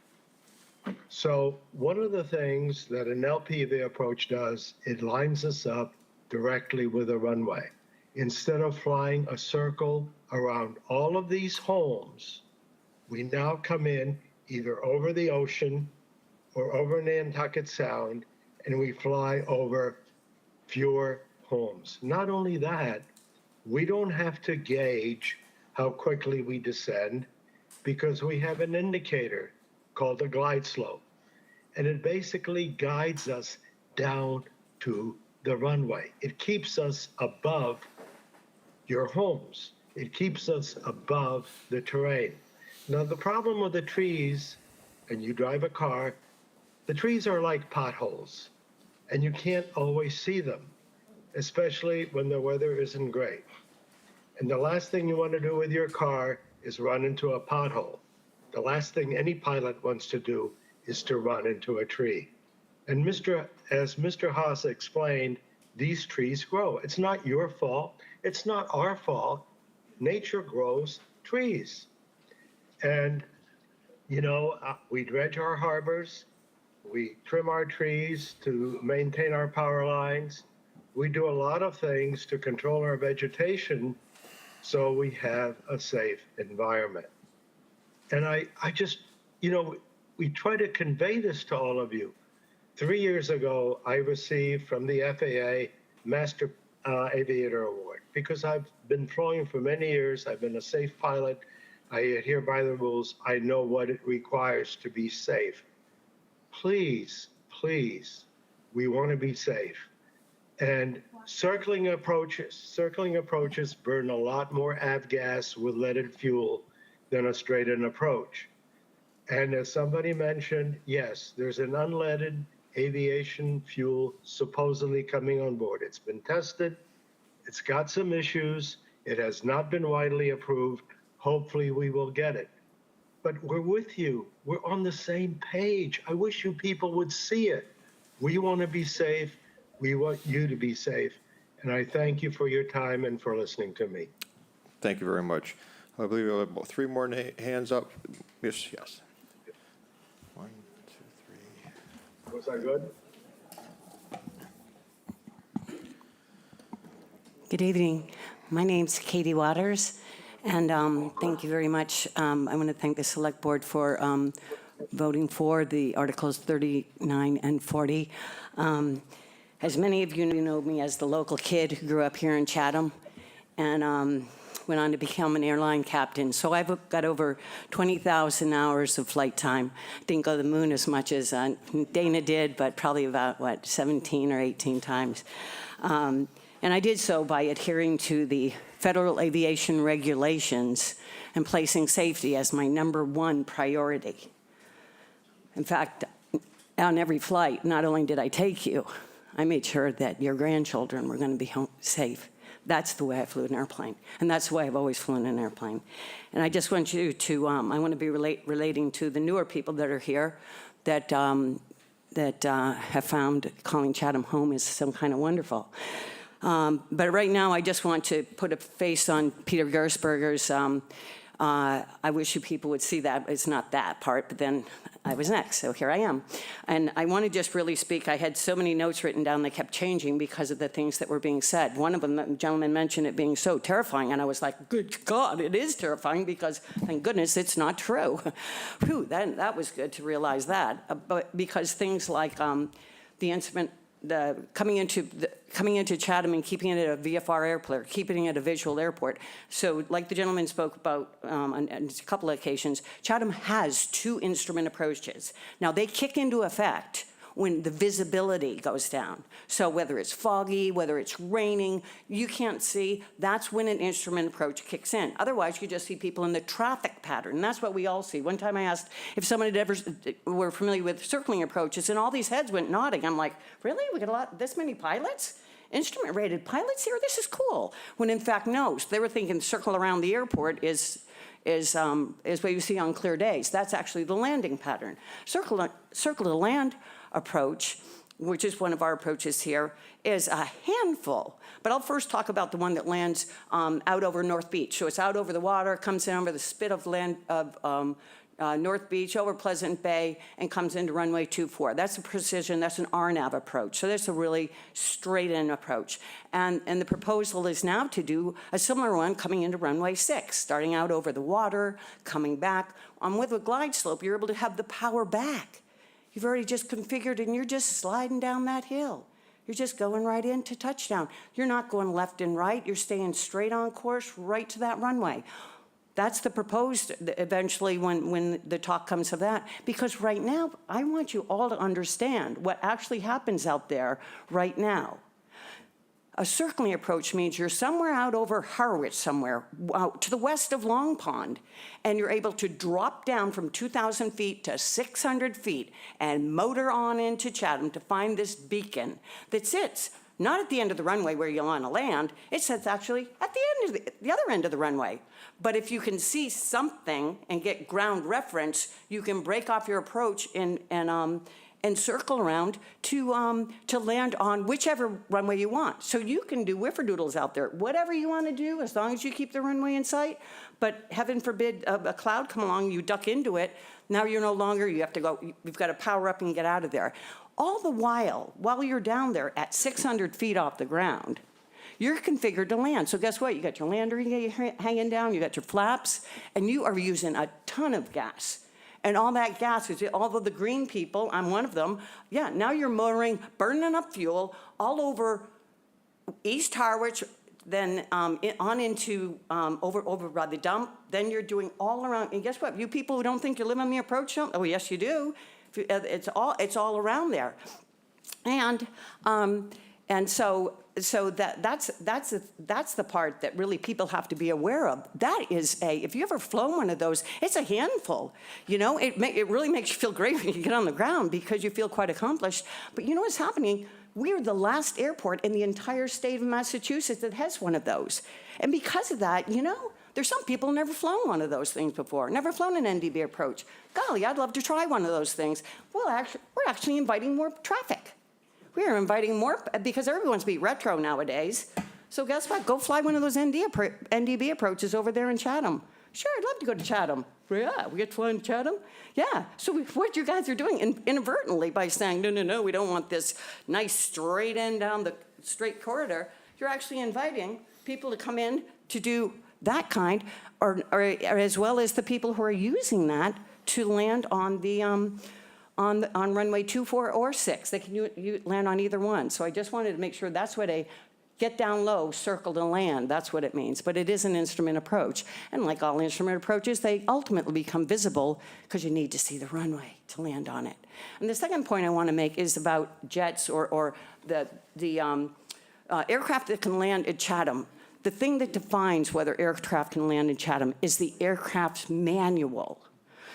So one of the things that an LPV approach does, it lines us up directly with the runway. Instead of flying a circle around all of these homes, we now come in either over the ocean or over Nantucket Sound, and we fly over fewer homes. Not only that, we don't have to gauge how quickly we descend because we have an indicator called a glide slope. And it basically guides us down to the runway. It keeps us above your homes. It keeps us above the terrain. Now, the problem with the trees, and you drive a car, the trees are like potholes, and you can't always see them, especially when the weather isn't great. And the last thing you want to do with your car is run into a pothole. The last thing any pilot wants to do is to run into a tree. And as Mr. Haas explained, these trees grow. It's not your fault. It's not our fault. Nature grows trees. And, you know, we dredge our harbors. We trim our trees to maintain our power lines. We do a lot of things to control our vegetation so we have a safe environment. And I just, you know, we try to convey this to all of you. 3 years ago, I received from the FAA Master Aviator Award because I've been flying for many years. I've been a safe pilot. I adhere by the rules. I know what it requires to be safe. Please, please, we want to be safe. And circling approaches burn a lot more avgas with leaded fuel than a straight-in approach. And as somebody mentioned, yes, there's an unleaded aviation fuel supposedly coming on board. It's been tested. It's got some issues. It has not been widely approved. Hopefully we will get it. But we're with you. We're on the same page. I wish you people would see it. We want to be safe. We want you to be safe. And I thank you for your time and for listening to me. Thank you very much. I believe we have about 3 more hands up. Yes. 1, 2, 3. Was I good? Good evening. My name's Katie Waters, and thank you very much. I want to thank the Select Board for voting for the Articles 39 and 40. As many of you know me as the local kid who grew up here in Chatham and went on to become an airline captain. So I've got over 20,000 hours of flight time. Didn't go to the moon as much as Dana did, but probably about, 17 or 18 times. And I did so by adhering to the federal aviation regulations and placing safety as my #1 priority. In fact, on every flight, not only did I take you, I made sure that your grandchildren were going to be home safe. That's the way I flew an airplane, and that's the way I've always flown an airplane. And I just want you to, I want to be relating to the newer people that are here that have found calling Chatham home is some kind of wonderful. But right now, I just want to put a face on Peter Gersberger's I wish you people would see that. It's not that part, but then I was next, so here I am. And I want to just really speak. I had so many notes written down that kept changing because of the things that were being said. One of them, the gentleman mentioned it being so terrifying, and I was like, good God, it is terrifying because, thank goodness, it's not true. Whew, that was good to realize that. But because things like the instrument, coming into Chatham and keeping it at a VFR airport, keeping it at a visual airport. So like the gentleman spoke about on a couple of occasions, Chatham has 2 instrument approaches. Now they kick into effect when the visibility goes down. So whether it's foggy, whether it's raining, you can't see, that's when an instrument approach kicks in. Otherwise, you just see people in the traffic pattern. And that's what we all see. One time I asked if someone had ever were familiar with circling approaches, and all these heads went nodding. I'm like, really? We got this many pilots? Instrument-rated pilots here? This is cool. When in fact, no. So they were thinking circle around the airport is what you see on clear days. That's actually the landing pattern. Circle to land approach, which is one of our approaches here, is a handful. But I'll first talk about the one that lands out over North Beach. So it's out over the water, comes in over the spit of land of North Beach, over Pleasant Bay, and comes into runway 24. That's a precision, that's an RNAV approach. So that's a really straight-in approach. And the proposal is now to do a similar one coming into runway 6, starting out over the water, coming back. With a glide slope, you're able to have the power back. You've already just configured and you're just sliding down that hill. You're just going right into touchdown. You're not going left and right. You're staying straight on course right to that runway. That's the proposed eventually when the talk comes of that. Because right now, I want you all to understand what actually happens out there right now. A circling approach means you're somewhere out over Harwich somewhere, to the west of Long Pond, and you're able to drop down from 2,000 feet to 600 feet and motor on into Chatham to find this beacon that sits not at the end of the runway where you want to land, it sits actually at the end of the other end of the runway. But if you can see something and get ground reference, you can break off your approach and circle around to land on whichever runway you want. So you can do whifferdoodles out there, whatever you want to do, as long as you keep the runway in sight. But heaven forbid a cloud come along, you duck into it. Now you're no longer, you have to go, you've got to power up and get out of there. All the while you're down there at 600 feet off the ground, you're configured to land. So guess what? You got your lander hanging down, you got your flaps, and you are using a ton of gas. And all that gas is, all of the green people, I'm one of them, yeah, now you're motoring, burning up fuel all over East Harwich, then on into over by the dump, then you're doing all around, and guess what? You people who don't think you live on the approach zone, oh yes you do. It's all around there. And so that's the part that really people have to be aware of. That is if you ever flown one of those, it's a handful. You know, it really makes you feel great when you get on the ground because you feel quite accomplished. But you know what's happening? We're the last airport in the entire state of Massachusetts that has one of those. And because of that, you know, there's some people who never flown one of those things before, never flown an NDB approach. Golly, I'd love to try one of those things. Well, we're actually inviting more traffic. We are inviting more because everyone's being retro nowadays. So guess what? Go fly one of those NDB approaches over there in Chatham. Sure, I'd love to go to Chatham. Yeah, we get to fly in Chatham? Yeah. So what you guys are doing inadvertently by saying, no, we don't want this nice straight end down the straight corridor, you're actually inviting people to come in to do that kind, or as well as the people who are using that to land on the on runway 24 or 6. They can land on either one. So I just wanted to make sure that's what a get down low, circle to land, that's what it means. But it is an instrument approach. And like all instrument approaches, they ultimately become visible because you need to see the runway to land on it. And the second point I want to make is about jets or the aircraft that can land at Chatham. The thing that defines whether aircraft can land in Chatham is the aircraft's manual.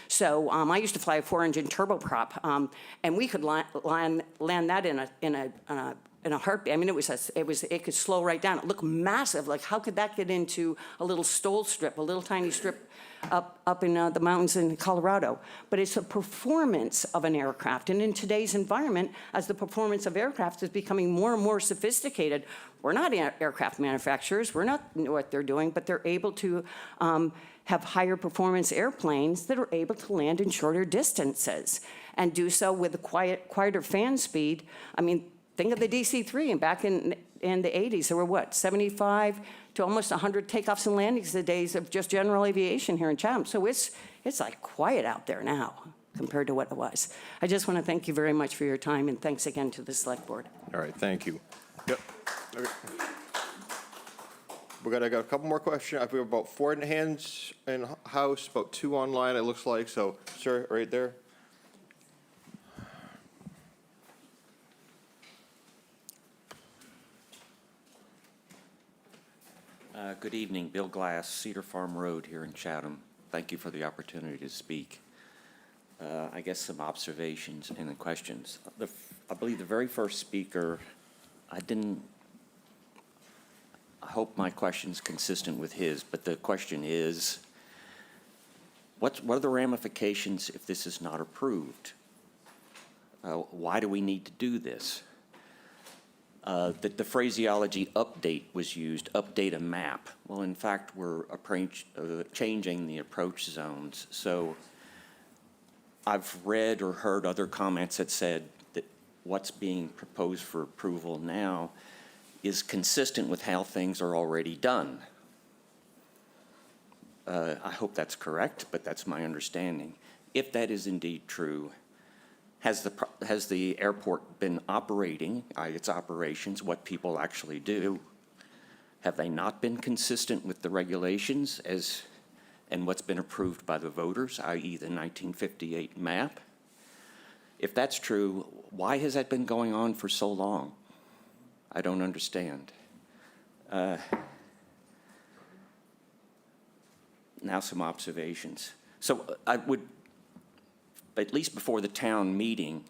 So I used to fly a 4-engine turboprop, and we could land that in a heartbeat. I mean, it could slow right down. It looked massive. Like, how could that get into a little stole strip, a little tiny strip up in the mountains in Colorado? But it's a performance of an aircraft. And in today's environment, as the performance of aircraft is becoming more and more sophisticated, we're not aircraft manufacturers. We're not what they're doing, but they're able to have higher performance airplanes that are able to land in shorter distances and do so with a quieter fan speed. I mean, think of the DC-3, and back in the 80s, there were what, 75 to almost 100 takeoffs and landings the days of just general aviation here in Chatham. So it's like quiet out there now compared to what it was. I just want to thank you very much for your time, and thanks again to the Select Board. All right, thank you. Yep. Okay. I got a couple more questions. I have about 4 hands in house, about 2 online, it looks like. So, sir, right there. Good evening, Bill Glass, Cedar Farm Road here in Chatham. Thank you for the opportunity to speak. I guess some observations and then questions. I believe the very first speaker, I hope my question's consistent with his, but the question is, what are the ramifications if this is not approved? Why do we need to do this? The phraseology update was used, update a map. Well, in fact, we're changing the approach zones. So I've read or heard other comments that said that what's being proposed for approval now is consistent with how things are already done. I hope that's correct, but that's my understanding. If that is indeed true, has the airport been operating, its operations, what people actually do? Have they not been consistent with the regulations and what's been approved by the voters, i.e. the 1958 map? If that's true, why has that been going on for so long? I don't understand. Now some observations. So I would, at least before the town meeting,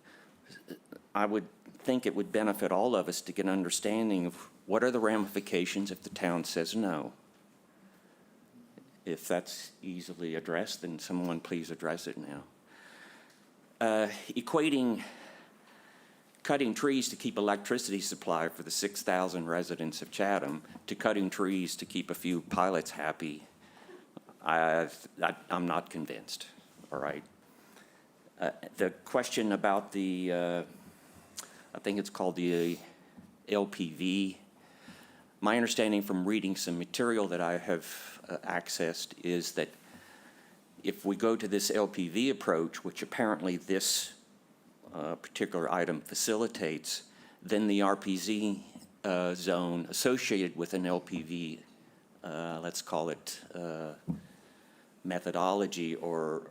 I would think it would benefit all of us to get an understanding of what are the ramifications if the town says no. If that's easily addressed, then someone please address it now. Equating cutting trees to keep electricity supply for the 6,000 residents of Chatham to cutting trees to keep a few pilots happy, I'm not convinced, all right? The question about the, I think it's called the LPV, my understanding from reading some material that I have accessed is that if we go to this LPV approach, which apparently this particular item facilitates, then the RPZ zone associated with an LPV, let's call it methodology or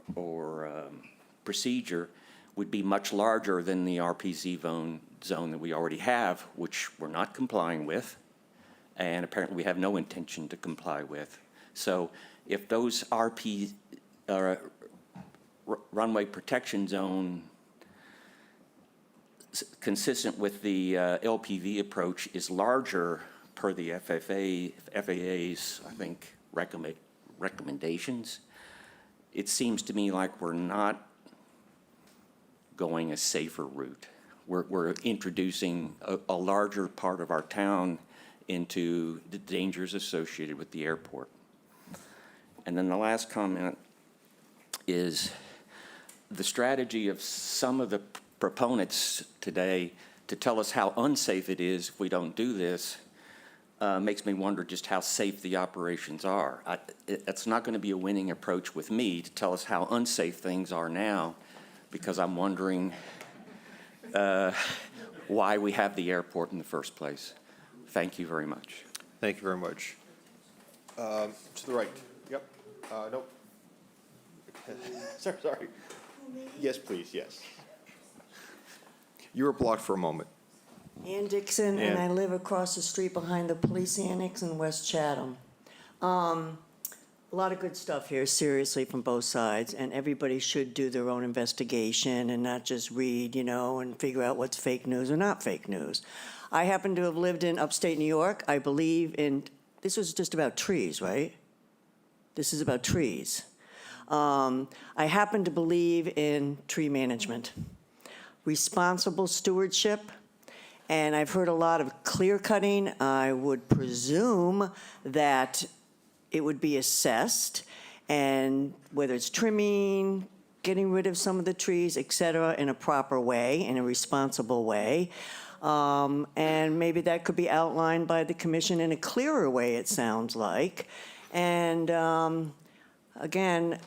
procedure, would be much larger than the RPZ zone that we already have, which we're not complying with, and apparently we have no intention to comply with. So if those runway protection zone consistent with the LPV approach is larger per the FAA's, I think, recommendations, it seems to me like we're not going a safer route. We're introducing a larger part of our town into the dangers associated with the airport. And then the last comment is the strategy of some of the proponents today to tell us how unsafe it is if we don't do this makes me wonder just how safe the operations are. It's not going to be a winning approach with me to tell us how unsafe things are now, because I'm wondering why we have the airport in the first place. Thank you very much. Thank you very much. To the right. Yep. Nope. Sorry. Yes, please. Yes. You were blocked for a moment. Ann Dixon, and I live across the street behind the police annex in West Chatham. A lot of good stuff here, seriously, from both sides, and everybody should do their own investigation and not just read, and figure out what's fake news or not fake news. I happen to have lived in upstate New York. I believe in, this was just about trees, right? This is about trees. I happen to believe in tree management, responsible stewardship, and I've heard a lot of clear cutting. I would presume that it would be assessed And whether it's trimming, getting rid of some of the trees, et cetera, in a proper way, in a responsible way. And maybe that could be outlined by the commission in a clearer way, it sounds like. And again,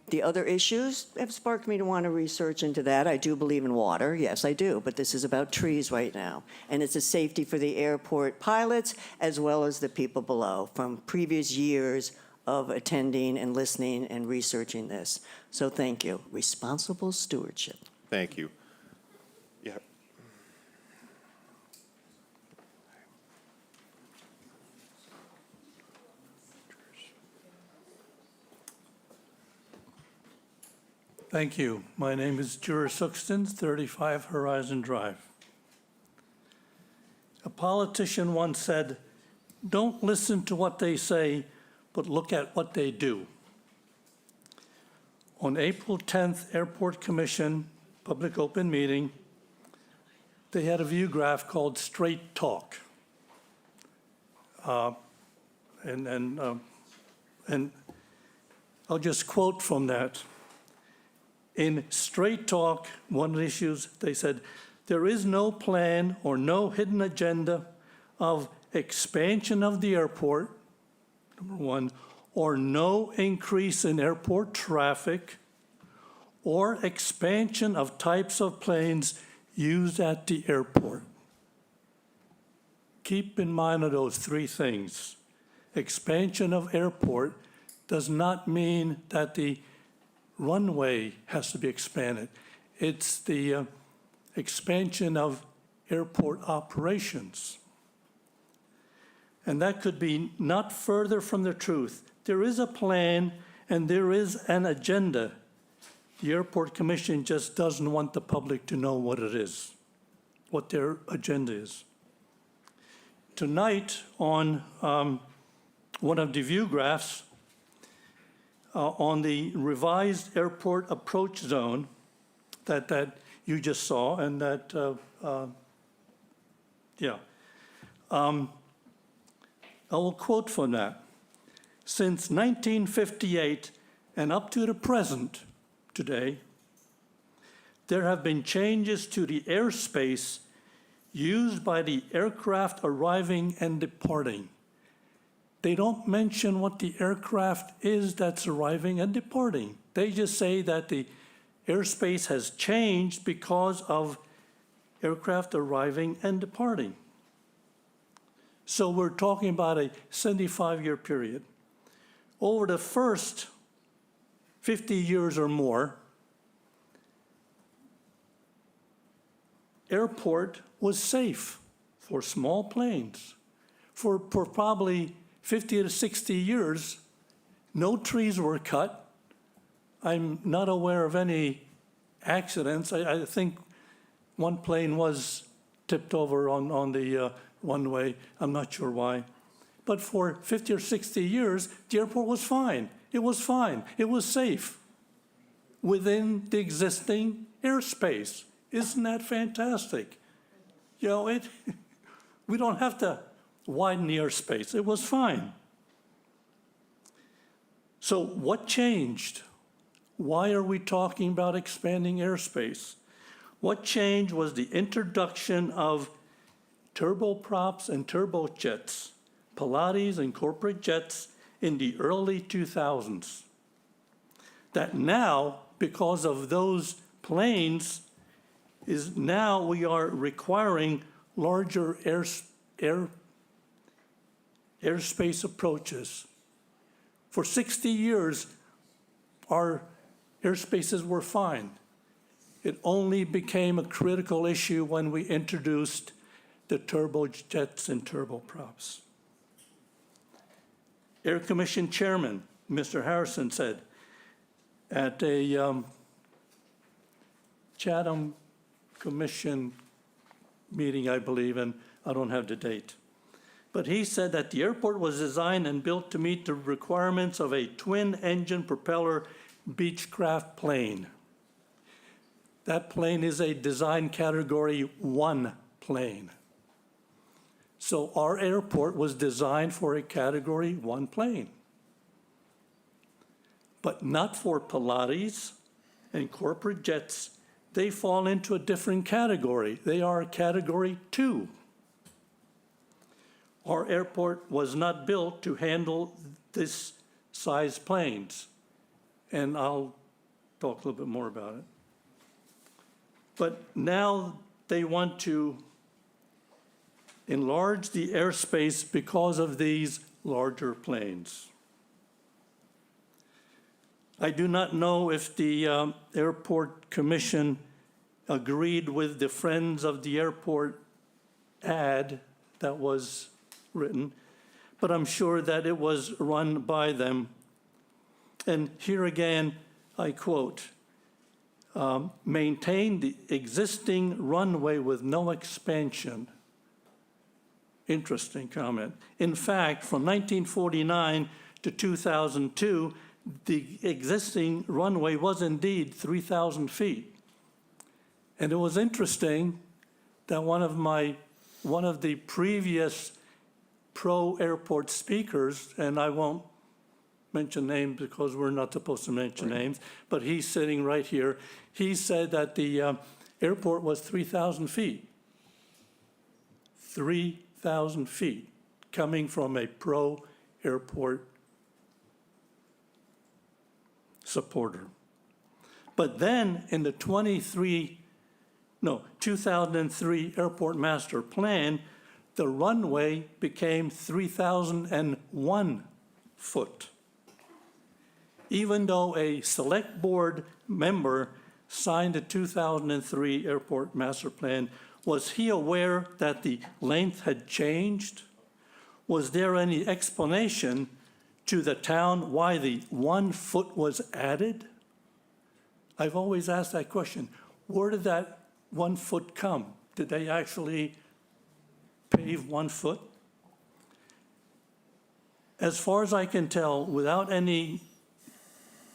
the other issues have sparked me to want to research into that. I do believe in water, yes, I do, but this is about trees right now. And it's a safety for the airport pilots as well as the people below from previous years of attending and listening and researching this. So thank you. Responsible stewardship. Thank you. Yeah. Thank you. My name is Jura Suxton, 35 Horizon Drive. A politician once said, "Don't listen to what they say, but look at what they do." On April 10th, Airport Commission, public open meeting, they had a view graph called Straight Talk. And I'll just quote from that. In Straight Talk, one of the issues, they said, there is no plan or no hidden agenda of expansion of the airport, number one, or no increase in airport traffic, or expansion of types of planes used at the airport. Keep in mind of those three things. Expansion of airport does not mean that the runway has to be expanded. It's the expansion of airport operations. And that could be not further from the truth. There is a plan and there is an agenda. The Airport Commission just doesn't want the public to know what it is, what their agenda is. Tonight on one of the view graphs, on the revised airport approach zone that you just saw, and that, I will quote from that. Since 1958 and up to the present today, there have been changes to the airspace used by the aircraft arriving and departing. They don't mention what the aircraft is that's arriving and departing. They just say that the airspace has changed because of aircraft arriving and departing. So we're talking about a 75-year period. Over the first 50 years or more, airport was safe for small planes. For probably 50 to 60 years, no trees were cut. I'm not aware of any accidents. I think one plane was tipped over on the runway. I'm not sure why. But for 50 or 60 years, the airport was fine. It was fine. It was safe within the existing airspace. Isn't that fantastic? You know, we don't have to widen the airspace. It was fine. So what changed? Why are we talking about expanding airspace? What changed was the introduction of turboprops and turbojets, Pilates and corporate jets in the early 2000s. That now, because of those planes, is now we are requiring larger airspace approaches. For 60 years, our airspaces were fine. It only became a critical issue when we introduced the turbojets and turboprops. Air Commission Chairman, Mr. Harrison, said at a Chatham Commission meeting, I believe, and I don't have the date. But he said that the airport was designed and built to meet the requirements of a twin-engine propeller Beechcraft plane. That plane is a design category 1 plane. So our airport was designed for a category 1 plane. but not for Pilates and corporate jets. They fall into a different category. They are Category 2. Our airport was not built to handle this size planes, and I'll talk a little bit more about it. But now they want to enlarge the airspace because of these larger planes. I do not know if the Airport Commission agreed with the Friends of the Airport ad that was written, but I'm sure that it was run by them. And here again, I quote, maintain the existing runway with no expansion. Interesting comment. In fact, from 1949 to 2002, the existing runway was indeed 3,000 feet. And it was interesting that one of the previous pro-airport speakers, and I won't mention names because we're not supposed to mention names, but he's sitting right here. He said that the airport was 3,000 feet. 3,000 feet coming from a pro-airport supporter. But then in the 2003 Airport Master Plan, the runway became 3,001 foot. Even though a select board member signed the 2003 Airport Master Plan, was he aware that the length had changed? Was there any explanation to the town why the 1 foot was added? I've always asked that question. Where did that 1 foot come? Did they actually pave 1 foot? As far as I can tell, without any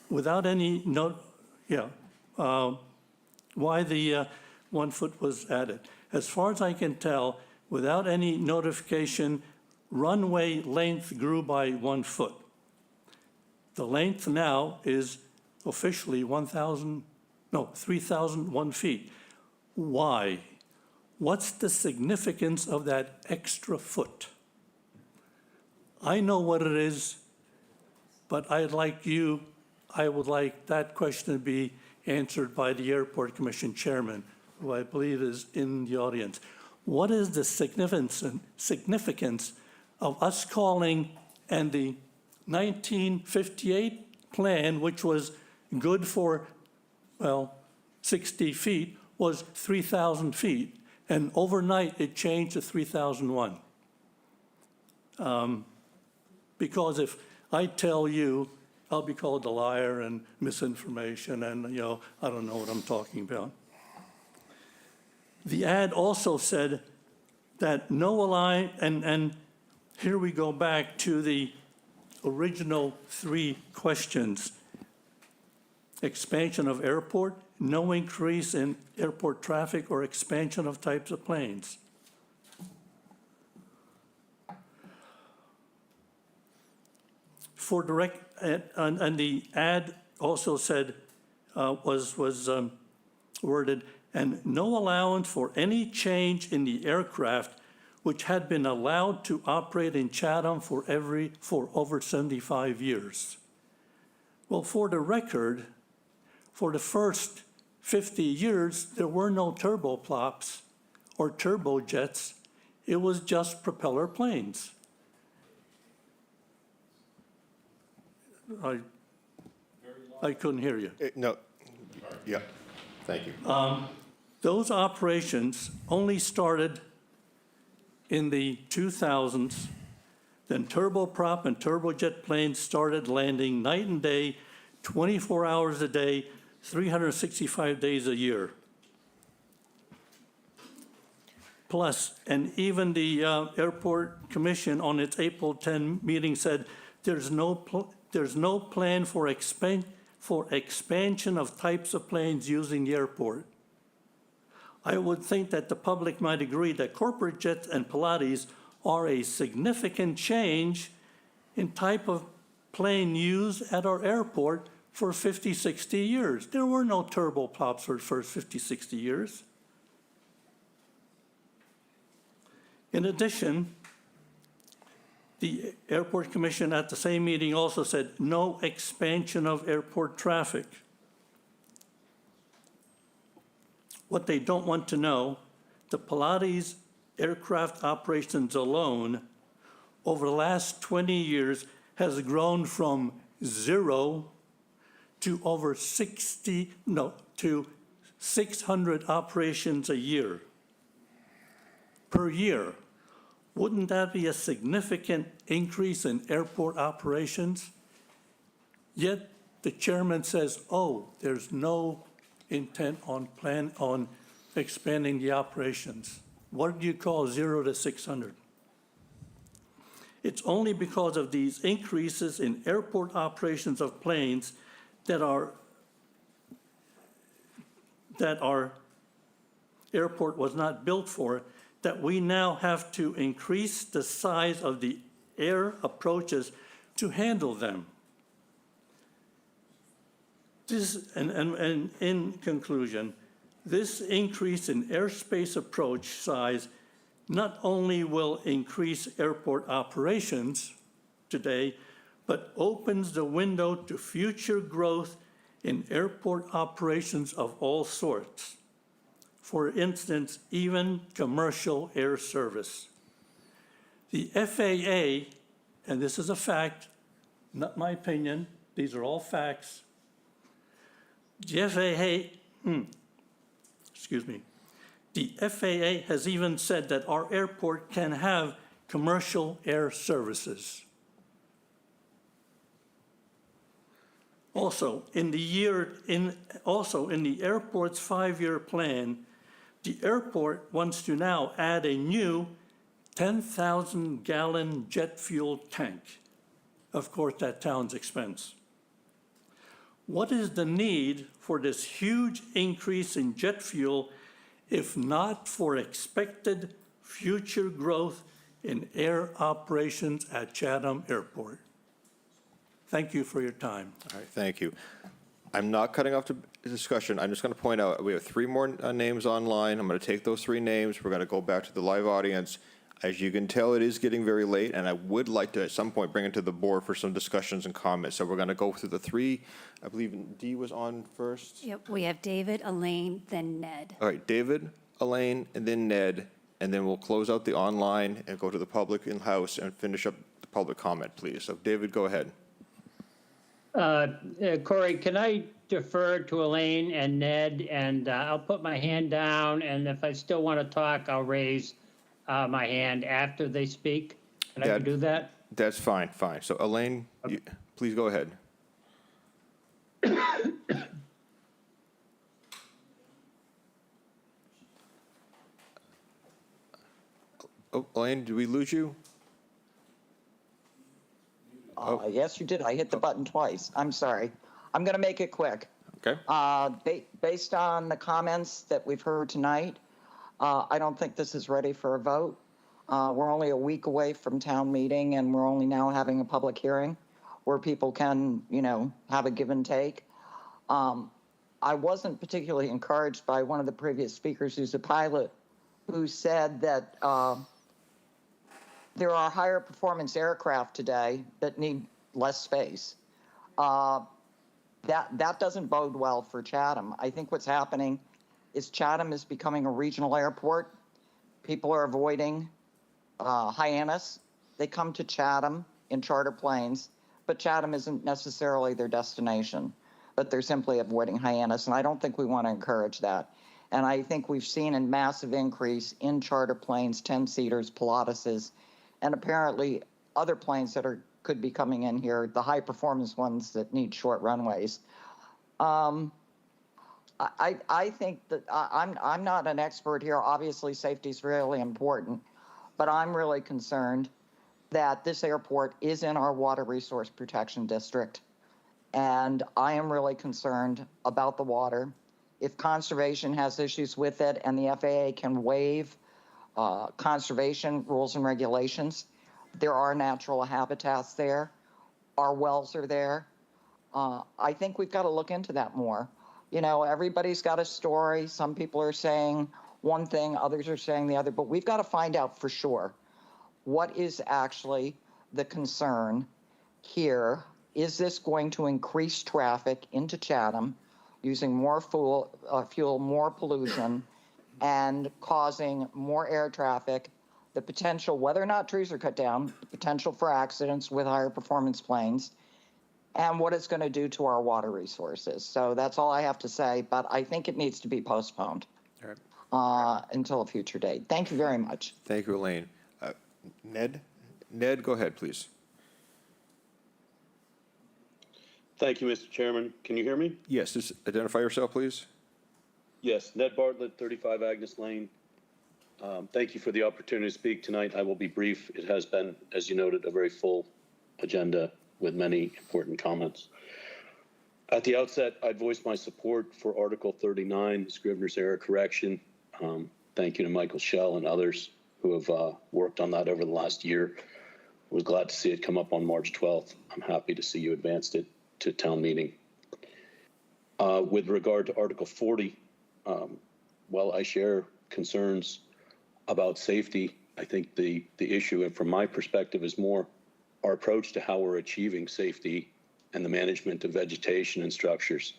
note, why the 1 foot was added. As far as I can tell, without any notification, runway length grew by 1 foot. The length now is officially 3,001 feet. Why? What's the significance of that extra foot? I know what it is, but I would like that question to be answered by the Airport Commission Chairman, who I believe is in the audience. What is the significance of us calling, and the 1958 plan, which was good for, 60 feet, was 3,000 feet, and overnight it changed to 3,001. Because if I tell you, I'll be called a liar and misinformation, and I don't know what I'm talking about. The ad also said that and here we go back to the original 3 questions. Expansion of airport, no increase in airport traffic, or expansion of types of planes. For direct, and the ad also said, was worded, and no allowance for any change in the aircraft which had been allowed to operate in Chatham for over 75 years. Well, for the record, for the first 50 years, there were no turboprops or turbojets. It was just propeller planes. I couldn't hear you. No. Yeah. Thank you. Those operations only started in the 2000s. Then turboprop and turbojet planes started landing night and day, 24 hours a day, 365 days a year. Plus, and even the Airport Commission on its April 10 meeting said there's no plan for expansion of types of planes using the airport. I would think that the public might agree that corporate jets and Pilates are a significant change in type of plane used at our airport for 50, 60 years. There were no turboprops for the first 50, 60 years. In addition, the Airport Commission at the same meeting also said no expansion of airport traffic. What they don't want to know, the Pilates aircraft operations alone over the last 20 years has grown from 0 to over 600 operations a year, per year. Wouldn't that be a significant increase in airport operations? Yet the chairman says, oh, there's no intent on expanding the operations. What do you call 0 to 600? It's only because of these increases in airport operations of planes that our airport was not built for, that we now have to increase the size of the air approaches to handle them. And in conclusion, this increase in airspace approach size not only will increase airport operations today, but opens the window to future growth in airport operations of all sorts. For instance, even commercial air service. The FAA, and this is a fact, not my opinion, these are all facts. The FAA has even said that our airport can have commercial air services. Also, in the airport's 5-year plan, the airport wants to now add a new 10,000-gallon jet fuel tank, of course, at town's expense. What is the need for this huge increase in jet fuel if not for expected future growth in air operations at Chatham Airport? Thank you for your time. All right, thank you. I'm not cutting off the discussion. I'm just going to point out we have 3 more names online. I'm going to take those 3 names. We're going to go back to the live audience. As you can tell, it is getting very late, and I would like to at some point bring it to the board for some discussions and comments. So we're going to go through the 3. I believe D was on first. Yep, we have David, Elaine, then Ned. All right, David, Elaine, and then Ned, and then we'll close out the online and go to the public in-house and finish up the public comment, please. So David, go ahead. Corey, can I defer to Elaine and Ned, and I'll put my hand down, and if I still want to talk, I'll raise my hand after they speak. Can I do that? That's fine, fine. So Elaine, please go ahead. Oh, Elaine, did we lose you? Yes, you did. I hit the button twice. I'm sorry. I'm going to make it quick. Okay. Based on the comments that we've heard tonight, I don't think this is ready for a vote. We're only a week away from town meeting, and we're only now having a public hearing where people can, have a give and take. I wasn't particularly encouraged by one of the previous speakers who's a pilot who said that there are higher performance aircraft today that need less space. That doesn't bode well for Chatham. I think what's happening is Chatham is becoming a regional airport. People are avoiding Hyannis. They come to Chatham in charter planes, but Chatham isn't necessarily their destination, but they're simply avoiding Hyannis, and I don't think we want to encourage that. And I think we've seen a massive increase in charter planes, 10-seaters, Pilateses, and apparently other planes that could be coming in here, the high-performance ones that need short runways. I think that I'm not an expert here. Obviously, safety is really important, but I'm really concerned that this airport is in our Water Resource Protection District, and I am really concerned about the water. If conservation has issues with it and the FAA can waive conservation rules and regulations, there are natural habitats there. Our wells are there. I think we've got to look into that more. You know, everybody's got a story. Some people are saying one thing, others are saying the other, but we've got to find out for sure what is actually the concern here. Is this going to increase traffic into Chatham, using more fuel, more pollution, and causing more air traffic, the potential, whether or not trees are cut down, the potential for accidents with higher performance planes, and what it's going to do to our water resources. So that's all I have to say, but I think it needs to be postponed until a future date. Thank you very much. Thank you, Elaine. Ned? Ned, go ahead, please. Thank you, Mr. Chairman. Can you hear me? Yes, just identify yourself, please. Yes, Ned Bartlett, 35 Agnes Lane. Thank you for the opportunity to speak tonight. I will be brief. It has been, as you noted, a very full agenda with many important comments. At the outset, I'd voice my support for Article 39, the Scrivener's error correction. Thank you to Michael Schell and others who have worked on that over the last year. I was glad to see it come up on March 12th. I'm happy to see you advanced it to town meeting. With regard to Article 40, while I share concerns about safety, I think the issue, and from my perspective, is more our approach to how we're achieving safety and the management of vegetation and structures,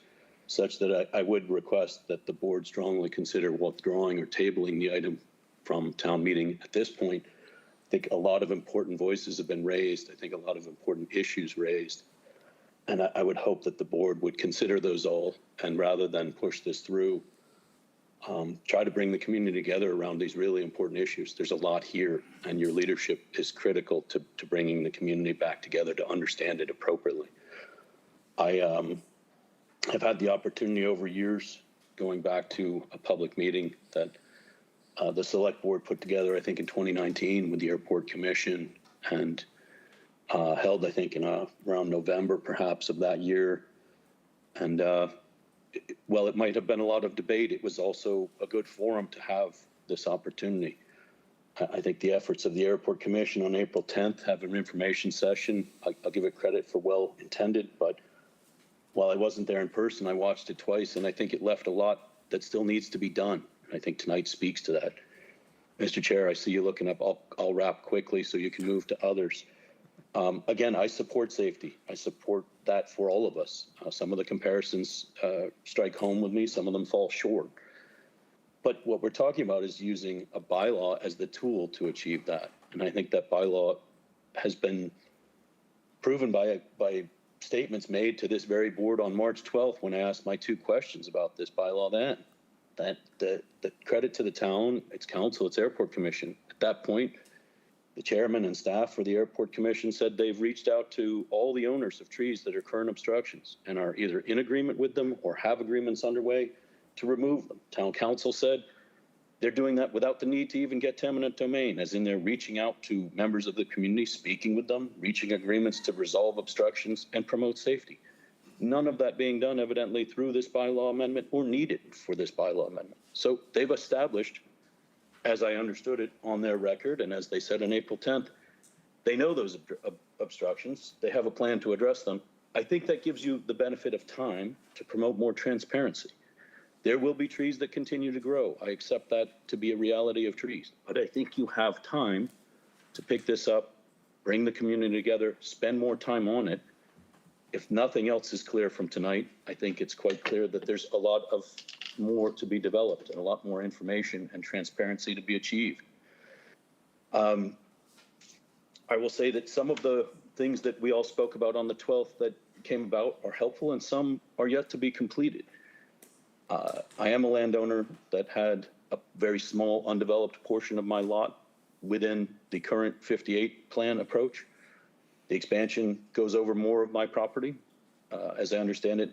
such that I would request that the board strongly consider withdrawing or tabling the item from town meeting at this point. I think a lot of important voices have been raised. I think a lot of important issues raised. And I would hope that the board would consider those all, and rather than push this through, try to bring the community together around these really important issues. There's a lot here, and your leadership is critical to bringing the community back together to understand it appropriately. I have had the opportunity over years, going back to a public meeting that the select board put together, I think in 2019 with the Airport Commission, and held, I think, in around November perhaps of that year. And while it might have been a lot of debate, it was also a good forum to have this opportunity. I think the efforts of the Airport Commission on April 10th, have an information session. I'll give it credit for well intended, but while I wasn't there in person, I watched it twice, and I think it left a lot that still needs to be done. I think tonight speaks to that. Mr. Chair, I see you looking up. I'll wrap quickly so you can move to others. Again, I support safety. I support that for all of us. Some of the comparisons strike home with me. Some of them fall short. But what we're talking about is using a bylaw as the tool to achieve that. And I think that bylaw has been proven by statements made to this very board on March 12th when I asked my 2 questions about this bylaw then. That the credit to the town, its council, its Airport Commission. At that point, the chairman and staff for the Airport Commission said they've reached out to all the owners of trees that are current obstructions and are either in agreement with them or have agreements underway to remove them. Town council said they're doing that without the need to even get to eminent domain, as in they're reaching out to members of the community, speaking with them, reaching agreements to resolve obstructions and promote safety. None of that being done evidently through this bylaw amendment or needed for this bylaw amendment. So they've established, as I understood it on their record, and as they said on April 10th, they know those obstructions. They have a plan to address them. I think that gives you the benefit of time to promote more transparency. There will be trees that continue to grow. I accept that to be a reality of trees. But I think you have time to pick this up, bring the community together, spend more time on it. If nothing else is clear from tonight, I think it's quite clear that there's a lot of more to be developed and a lot more information and transparency to be achieved. I will say that some of the things that we all spoke about on the 12th that came about are helpful, and some are yet to be completed. I am a landowner that had a very small undeveloped portion of my lot within the current 58 plan approach. The expansion goes over more of my property, as I understand it,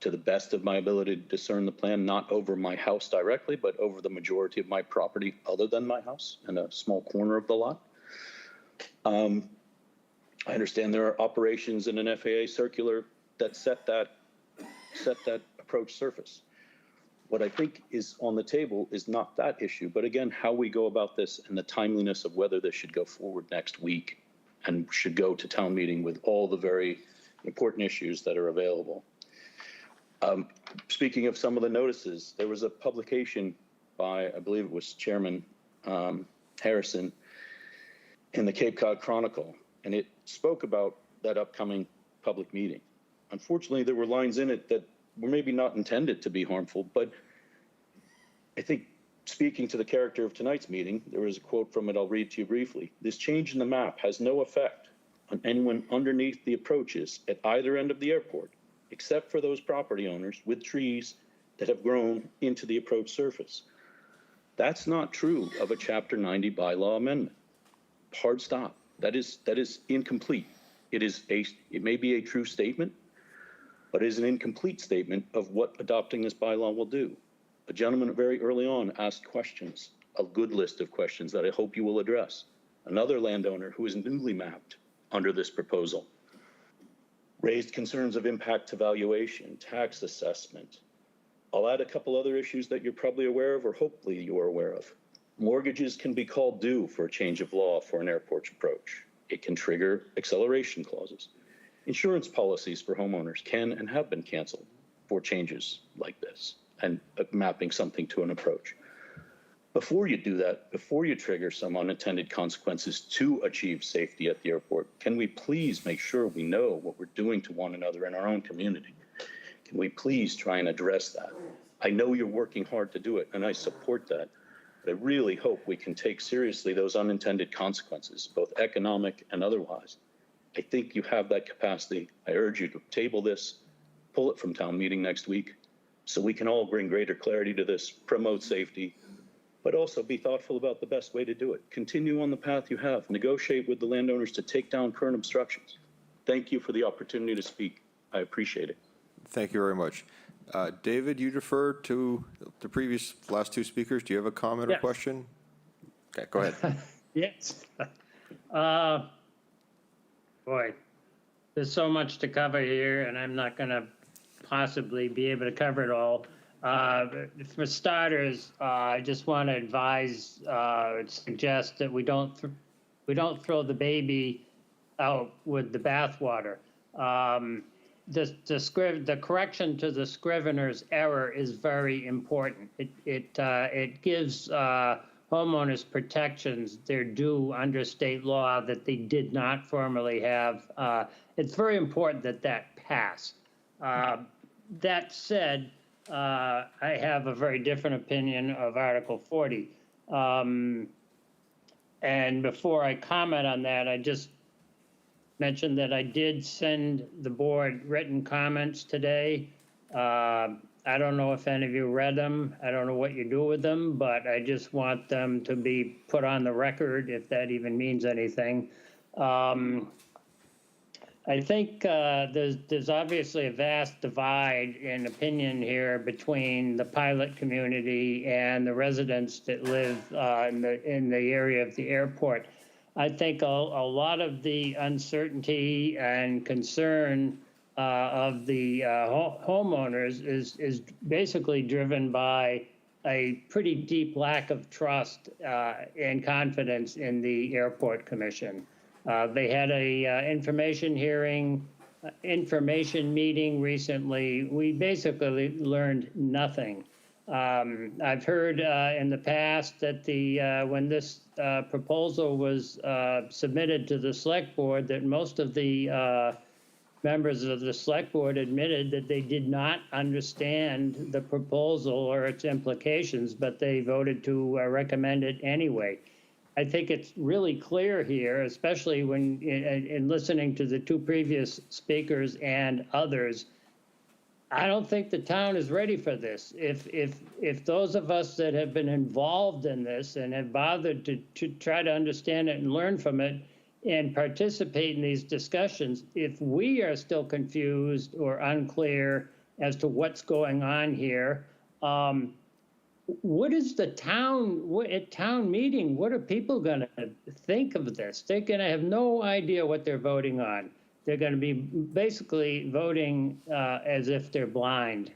to the best of my ability to discern the plan, not over my house directly, but over the majority of my property other than my house and a small corner of the lot. I understand there are operations in an FAA circular that set that approach surface. What I think is on the table is not that issue, but again, how we go about this and the timeliness of whether this should go forward next week and should go to town meeting with all the very important issues that are available. Speaking of some of the notices, there was a publication by, I believe it was Chairman Harrison, in the Cape Cod Chronicle, and it spoke about that upcoming public meeting. Unfortunately, there were lines in it that were maybe not intended to be harmful, but I think speaking to the character of tonight's meeting, there was a quote from it I'll read to you briefly. "This change in the map has no effect on anyone underneath the approaches at either end of the airport, except for those property owners with trees that have grown into the approach surface." That's not true of a Chapter 90 bylaw amendment. Hard stop. That is incomplete. It may be a true statement, but it is an incomplete statement of what adopting this bylaw will do. A gentleman very early on asked questions, a good list of questions that I hope you will address. Another landowner who is newly mapped under this proposal raised concerns of impact to valuation, tax assessment. I'll add a couple other issues that you're probably aware of, or hopefully you're aware of. Mortgages can be called due for a change of law for an airport approach. It can trigger acceleration clauses. Insurance policies for homeowners can and have been canceled for changes like this and mapping something to an approach. Before you do that, before you trigger some unintended consequences to achieve safety at the airport, can we please make sure we know what we're doing to one another in our own community? Can we please try and address that? I know you're working hard to do it, and I support that. But I really hope we can take seriously those unintended consequences, both economic and otherwise. I think you have that capacity. I urge you to table this, pull it from town meeting next week, so we can all bring greater clarity to this, promote safety, but also be thoughtful about the best way to do it. Continue on the path you have. Negotiate with the landowners to take down current obstructions. Thank you for the opportunity to speak. I appreciate it. Thank you very much. David, you deferred to the last two speakers. Do you have a comment or Yes. question? Okay, go ahead. Yes. Boy, there's so much to cover here, and I'm not going to possibly be able to cover it all. For starters, I just want to advise, suggest that we don't throw the baby out with the bathwater. The correction to the scrivener's error is very important. It gives homeowners protections they're due under state law that they did not formerly have. It's very important that that pass. That said, I have a very different opinion of Article 40. And before I comment on that, I just mentioned that I did send the board written comments today. I don't know if any of you read them. I don't know what you do with them, but I just want them to be put on the record, if that even means anything. I think there's obviously a vast divide in opinion here between the pilot community and the residents that live in the area of the airport. I think a lot of the uncertainty and concern of the homeowners is basically driven by a pretty deep lack of trust and confidence in the Airport Commission. They had a information meeting recently. We basically learned nothing. I've heard in the past that when this proposal was submitted to the select board, that most of the members of the select board admitted that they did not understand the proposal or its implications, but they voted to recommend it anyway. I think it's really clear here, especially when in listening to the two previous speakers and others, I don't think the town is ready for this. If those of us that have been involved in this and have bothered to try to understand it and learn from it and participate in these discussions, if we are still confused or unclear as to what's going on here, what is the town, at town meeting, what are people going to think of this? They're going to have no idea what they're voting on. They're going to be basically voting as if they're blind.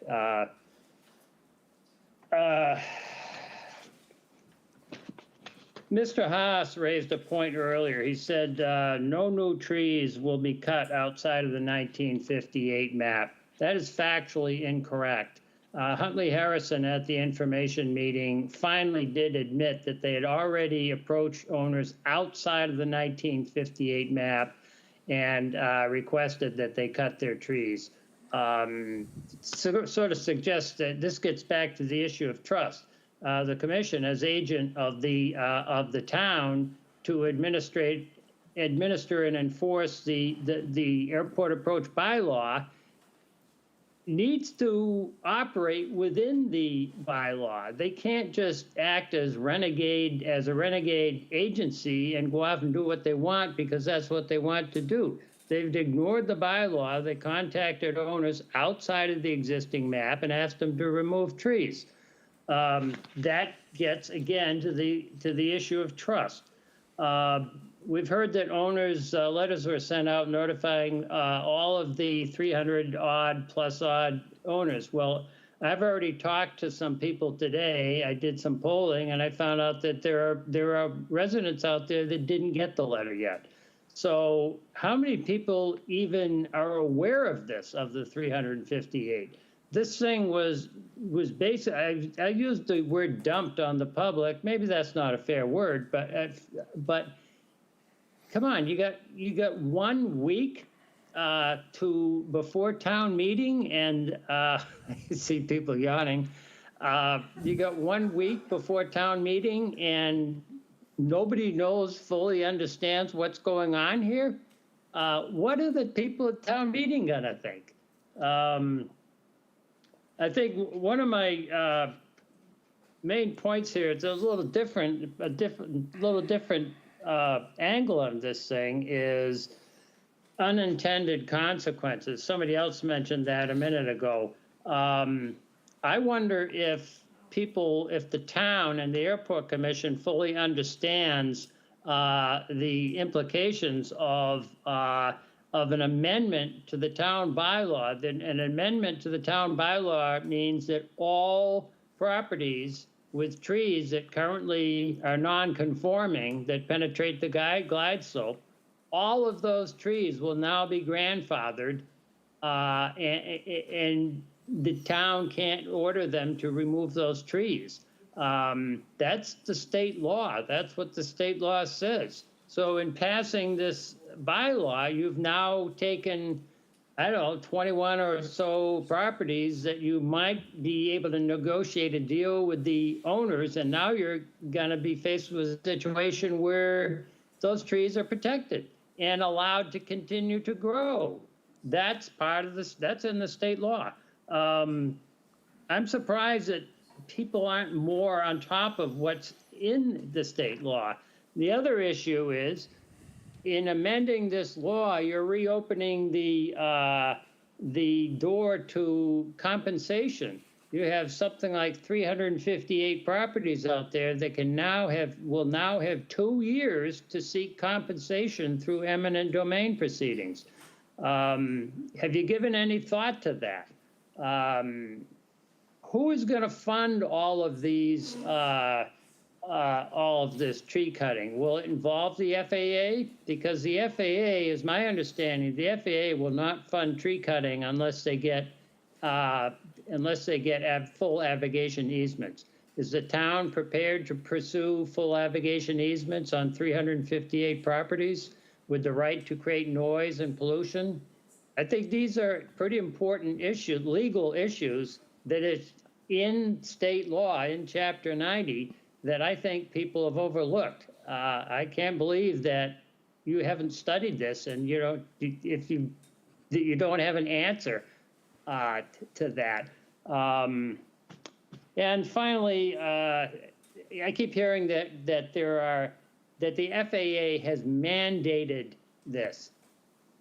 Mr. Haas raised a point earlier. He said no new trees will be cut outside of the 1958 map. That is factually incorrect. Huntley Harrison at the information meeting finally did admit that they had already approached owners outside of the 1958 map and requested that they cut their trees. Sort of suggests that this gets back to the issue of trust. The commission, as agent of the town, to administer and enforce the airport approach bylaw, needs to operate within the bylaw. They can't just act as a renegade agency and go off and do what they want because that's what they want to do. They've ignored the bylaw. They contacted owners outside of the existing map and asked them to remove trees. That gets, again, to the issue of trust. We've heard that owners' letters were sent out notifying all of the 300-odd plus odd owners. Well, I've already talked to some people today. I did some polling, and I found out that there are residents out there that didn't get the letter yet. So how many people even are aware of this, of the 358? This thing was basic. I used the word dumped on the public. Maybe that's not a fair word, but come on, you got 1 week to before town meeting, and I see people yawning. You got 1 week before town meeting, and nobody fully understands what's going on here. What are the people at town meeting gonna think? I think one of my main points here, it's a little different, angle on this thing is unintended consequences. Somebody else mentioned that a minute ago. I wonder if the town and the airport commission fully understands the implications of an amendment to the town bylaw. Then an amendment to the town bylaw means that all properties with trees that currently are non-conforming that penetrate the glide slope, all of those trees will now be grandfathered, and the town can't order them to remove those trees. That's the state law. That's what the state law says. So in passing this bylaw, you've now taken, I don't know, 21 or so properties that you might be able to negotiate a deal with the owners, and now you're gonna be faced with a situation where those trees are protected and allowed to continue to grow. That's part of this, that's in the state law. I'm surprised that people aren't more on top of what's in the state law. The other issue is, in amending this law, you're reopening the door to compensation. You have something like 358 properties out there that will now have 2 years to seek compensation through eminent domain proceedings. Have you given any thought to that? Who is going to fund all of these? All of this tree cutting? Will it involve the FAA? Because the FAA, is my understanding, the FAA will not fund tree cutting unless they get full abrogation easements. Is the town prepared to pursue full abrogation easements on 358 properties with the right to create noise and pollution? I think these are pretty important issues, legal issues, that is in state law, in Chapter 90, that I think people have overlooked. I can't believe that you haven't studied this, and you don't have an answer to that. And finally, I keep hearing that the FAA has mandated this.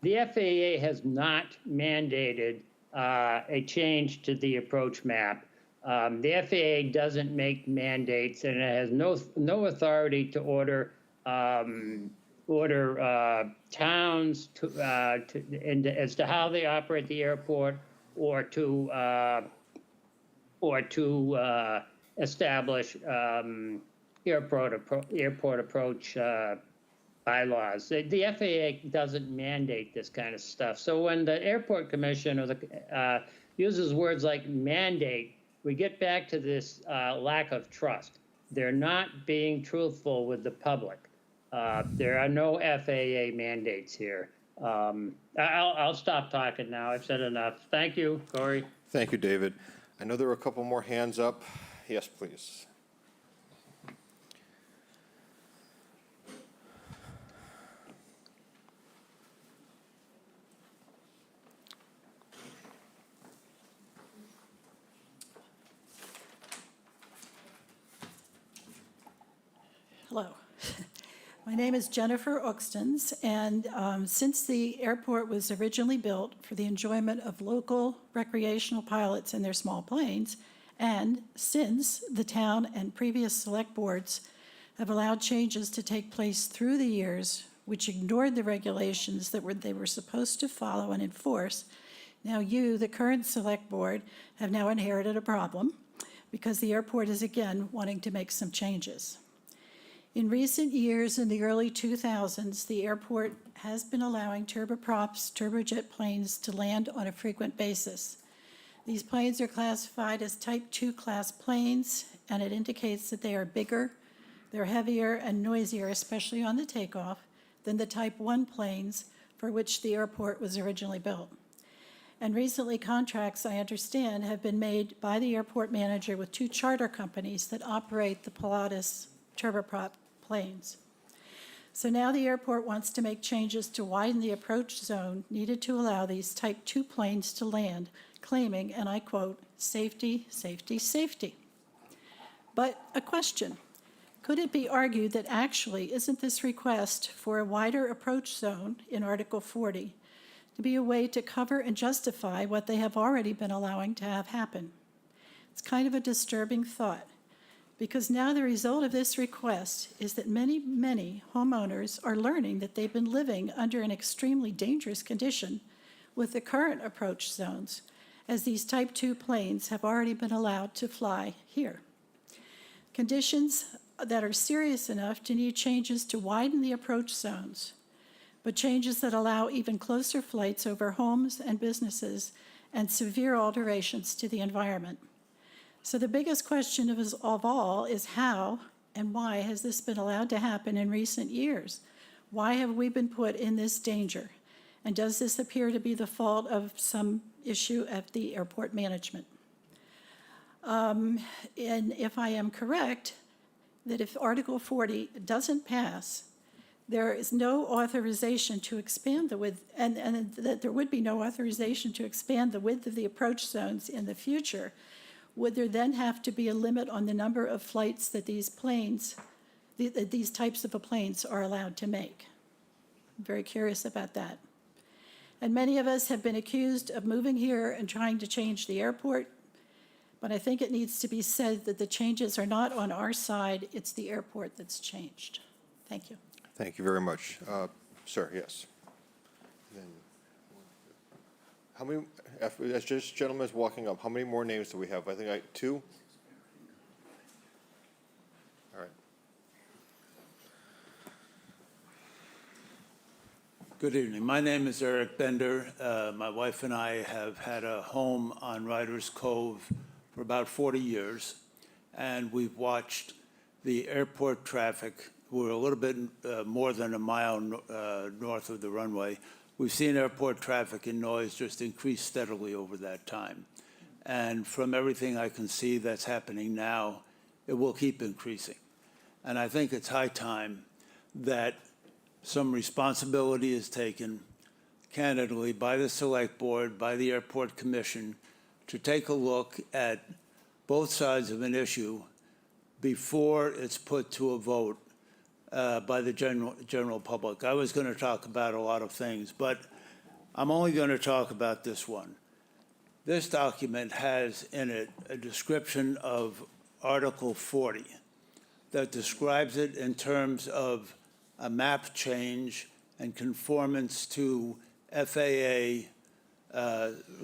The FAA has not mandated a change to the approach map. The FAA doesn't make mandates, and it has no authority to order towns as to how they operate the airport, or to establish airport approach bylaws. The FAA doesn't mandate this kind of stuff. So when the airport commission or the uses words like mandate, we get back to this lack of trust. They're not being truthful with the public. There are no FAA mandates here. I'll stop talking now. I've said enough. Thank you, Corey. Thank you, David. I know there were a couple more hands up. Yes, please. Hello. My name is Jennifer Oxtons, and since the airport was originally built for the enjoyment of local recreational pilots and their small planes, and since the town and previous select boards have allowed changes to take place through the years which ignored the regulations that they were supposed to follow and enforce, now you, the current select board, have now inherited a problem because the airport is again wanting to make some changes. In recent years, in the early 2000s, the airport has been allowing turboprops, turbojet planes to land on a frequent basis. These planes are classified as Type 2 class planes, and it indicates that they are bigger, they're heavier and noisier, especially on the takeoff, than the Type 1 planes for which the airport was originally built. And recently, contracts, I understand, have been made by the airport manager with 2 charter companies that operate the Pilatus turboprop planes. So now the airport wants to make changes to widen the approach zone needed to allow these Type 2 planes to land, claiming, and I quote, safety, safety, safety. But a question, could it be argued that actually isn't this request for a wider approach zone in Article 40 to be a way to cover and justify what they have already been allowing to have happen? It's kind of a disturbing thought, because now the result of this request is that many, many homeowners are learning that they've been living under an extremely dangerous condition with the current approach zones, as these Type 2 planes have already been allowed to fly here. Conditions that are serious enough to need changes to widen the approach zones, but changes that allow even closer flights over homes and businesses and severe alterations to the environment. So the biggest question of all is how and why has this been allowed to happen in recent years? Why have we been put in this danger? And does this appear to be the fault of some issue at the airport management? And if I am correct, that if Article 40 doesn't pass, there is no authorization to expand the width, and that there would be no authorization to expand the width of the approach zones in the future, would there then have to be a limit on the number of flights that these planes, these types of planes are allowed to make? I'm very curious about that. And many of us have been accused of moving here and trying to change the airport, but I think it needs to be said that the changes are not on our side, it's the airport that's changed. Thank you. Thank you very much. Sir, yes. Then, how many, as this gentleman is walking up, how many more names do we have? I think 2? All right. Good evening. My name is Eric Bender. My wife and I have had a home on Riders Cove for about 40 years, and we've watched the airport traffic. We're a little bit more than a mile north of the runway. We've seen airport traffic and noise just increase steadily over that time. And from everything I can see that's happening now, it will keep increasing. And I think it's high time that some responsibility is taken, candidly, by the Select Board, by the Airport Commission, to take a look at both sides of an issue before it's put to a vote by the general public. I was going to talk about a lot of things, but I'm only going to talk about this one. This document has in it a description of Article 40 that describes it in terms of a map change and conformance to FAA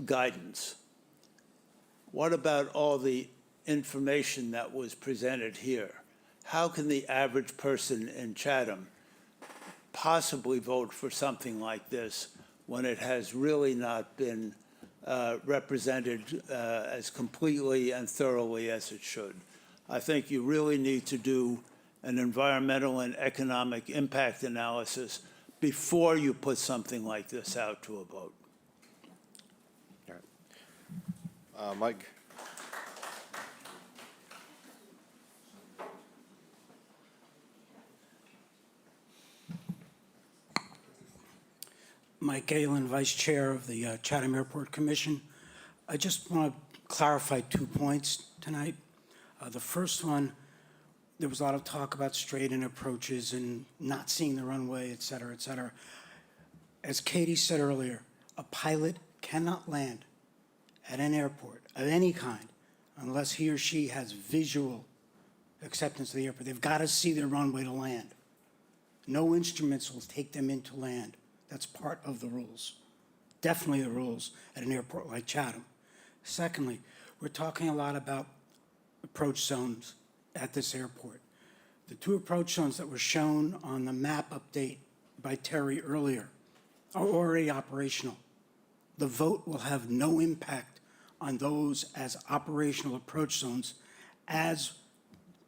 guidance. What about all the information that was presented here? how can the average person in Chatham possibly vote for something like this when it has really not been represented as completely and thoroughly as it should? I think you really need to do an environmental and economic impact analysis before you put something like this out to a vote. All right. Mike? Mike Galen, Vice Chair of the Chatham Airport Commission. I just want to clarify 2 points tonight. The first one, there was a lot of talk about straight-in approaches and not seeing the runway, et cetera, et cetera. As Katie said earlier, a pilot cannot land at an airport of any kind unless he or she has visual acceptance of the airport. They've got to see their runway to land. No instruments will take them into land. That's part of the rules. Definitely the rules at an airport like Chatham. Secondly, we're talking a lot about approach zones at this airport. The 2 approach zones that were shown on the map update by Terry earlier are already operational. The vote will have no impact on those as operational approach zones as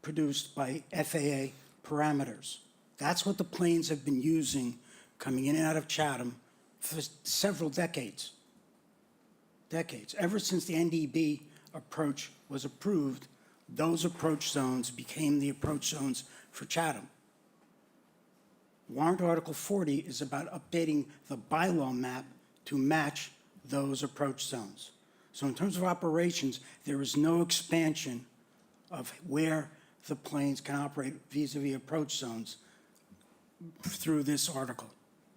produced by FAA parameters. That's what the planes have been using coming in and out of Chatham for several decades. Ever since the NDB approach was approved, those approach zones became the approach zones for Chatham. Warrant Article 40 is about updating the bylaw map to match those approach zones. So in terms of operations, there is no expansion of where the planes can operate vis-a-vis approach zones through this article.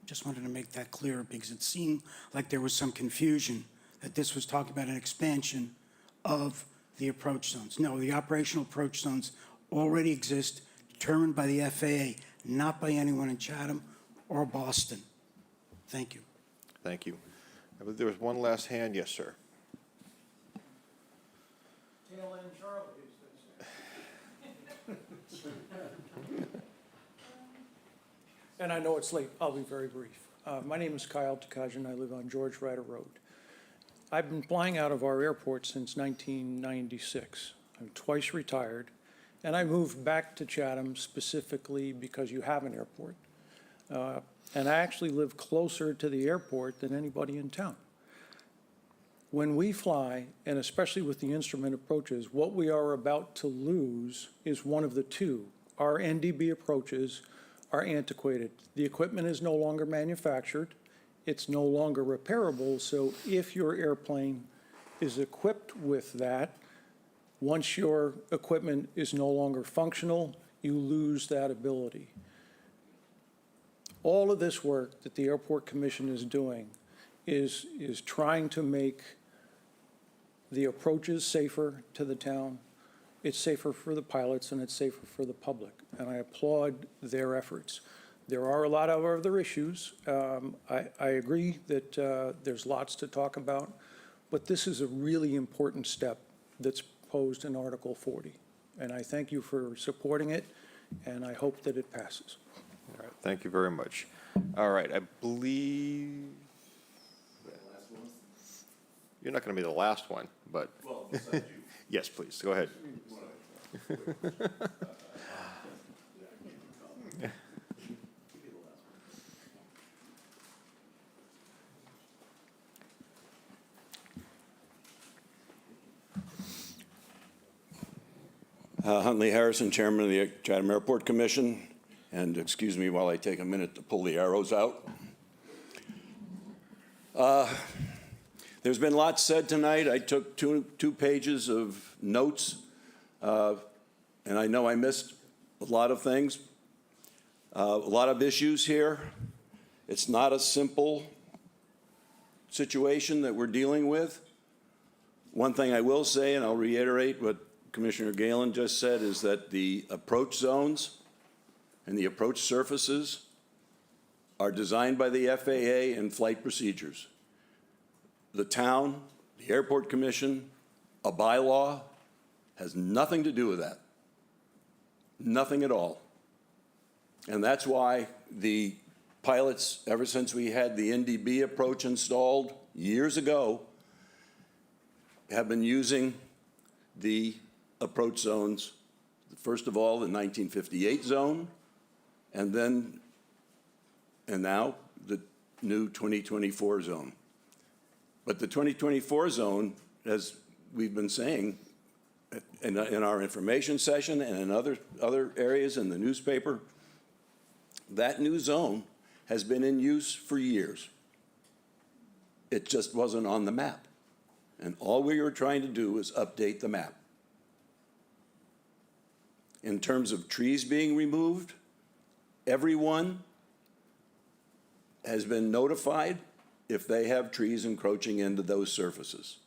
Just wanted to make that clear because it seemed like there was some confusion that this was talking about an expansion of the approach zones. No, the operational approach zones already exist, determined by the FAA, not by anyone in Chatham or Boston. Thank you. Thank you. I believe there was one last hand. Yes, sir. And I know it's late, I'll be very brief. My name is Kyle Takajan, I live on George Ryder Road. I've been flying out of our airport since 1996. I'm twice retired, and I moved back to Chatham specifically because you have an airport. And I actually live closer to the airport than anybody in town. When we fly, and especially with the instrument approaches, what we are about to lose is one of the 2. Our NDB approaches are antiquated. The equipment is no longer manufactured. It's no longer repairable. So if your airplane is equipped with that, once your equipment is no longer functional, you lose that ability. All of this work that the Airport Commission is doing is trying to make the approaches safer to the town. It's safer for the pilots and it's safer for the public. And I applaud their efforts. There are a lot of other issues. I agree that there's lots to talk about, but this is a really important step that's posed in Article 40. And I thank you for supporting it, and I hope that it passes. All right. Thank you very much. All right. I believe you're not going to be the last one, but Well, besides you. yes, please. Go ahead. Huntley Harrison, Chairman of the Chatham Airport Commission, and excuse me while I take a minute to pull the arrows out. There's been lots said tonight. I took two pages of notes, and I know I missed a lot of things, a lot of issues here. It's not a simple situation that we're dealing with. One thing I will say, and I'll reiterate what Commissioner Galen just said, is that the approach zones and the approach surfaces are designed by the FAA and flight procedures. The town, the Airport Commission, a bylaw has nothing to do with that. Nothing at all. And that's why the pilots, ever since we had the NDB approach installed years ago, have been using the approach zones, first of all, the 1958 zone, and now the new 2024 zone. But the 2024 zone, as we've been saying in our information session and in other areas in the newspaper, that new zone has been in use for years. It just wasn't on the map. And all we were trying to do was update the map. In terms of trees being removed, everyone has been notified if they have trees encroaching into those surfaces.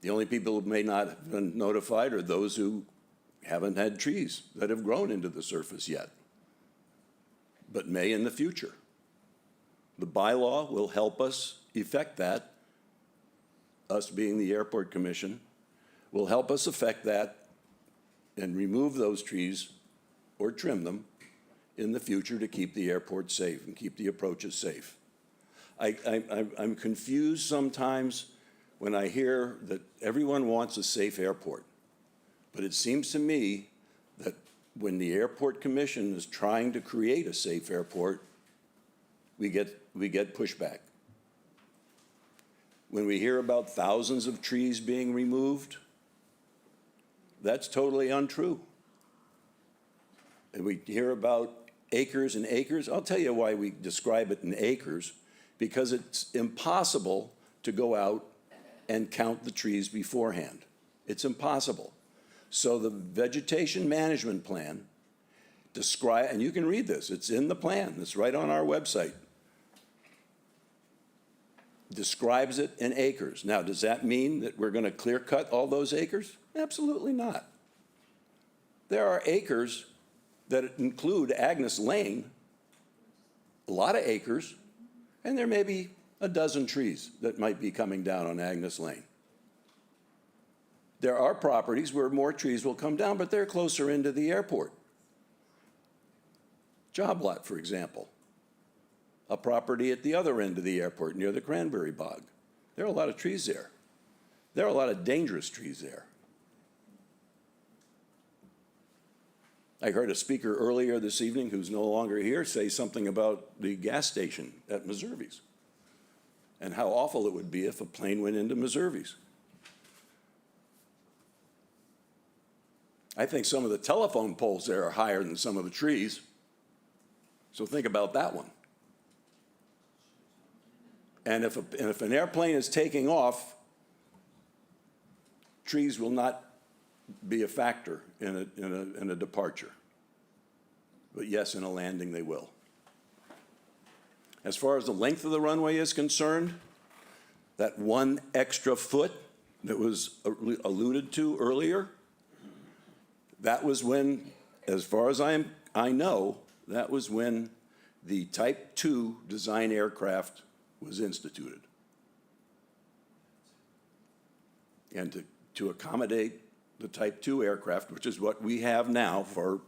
The only people who may not have been notified are those who haven't had trees that have grown into the surface yet, but may in the future. The bylaw will help us effect that. Us being the Airport Commission will help us effect that and remove those trees or trim them in the future to keep the airport safe and keep the approaches safe. I'm confused sometimes when I hear that everyone wants a safe airport. But it seems to me that when the Airport Commission is trying to create a safe airport, we get pushback. When we hear about thousands of trees being removed, that's totally untrue. And we hear about acres and acres. I'll tell you why we describe it in acres, because it's impossible to go out and count the trees beforehand. It's impossible. So the vegetation management plan and you can read this, it's in the plan, it's right on our website, describes it in acres. Now, does that mean that we're going to clear cut all those acres? Absolutely not. There are acres that include Agnes Lane, a lot of acres, and there may be a dozen trees that might be coming down on Agnes Lane. There are properties where more trees will come down, but they're closer into the airport. Job Lot, for example, a property at the other end of the airport near the Cranberry Bog. There are a lot of trees there. There are a lot of dangerous trees there. I heard a speaker earlier this evening who's no longer here say something about the gas station at Meservi's and how awful it would be if a plane went into Meservi's. I think some of the telephone poles there are higher than some of the trees. So think about that one. And if an airplane is taking off, trees will not be a factor in a departure. But yes, in a landing they will. As far as the length of the runway is concerned, that 1 extra foot that was alluded to earlier, that was when, as far as I know, that was when the Type 2 design aircraft was instituted. And to accommodate the Type 2 aircraft, which is what we have now for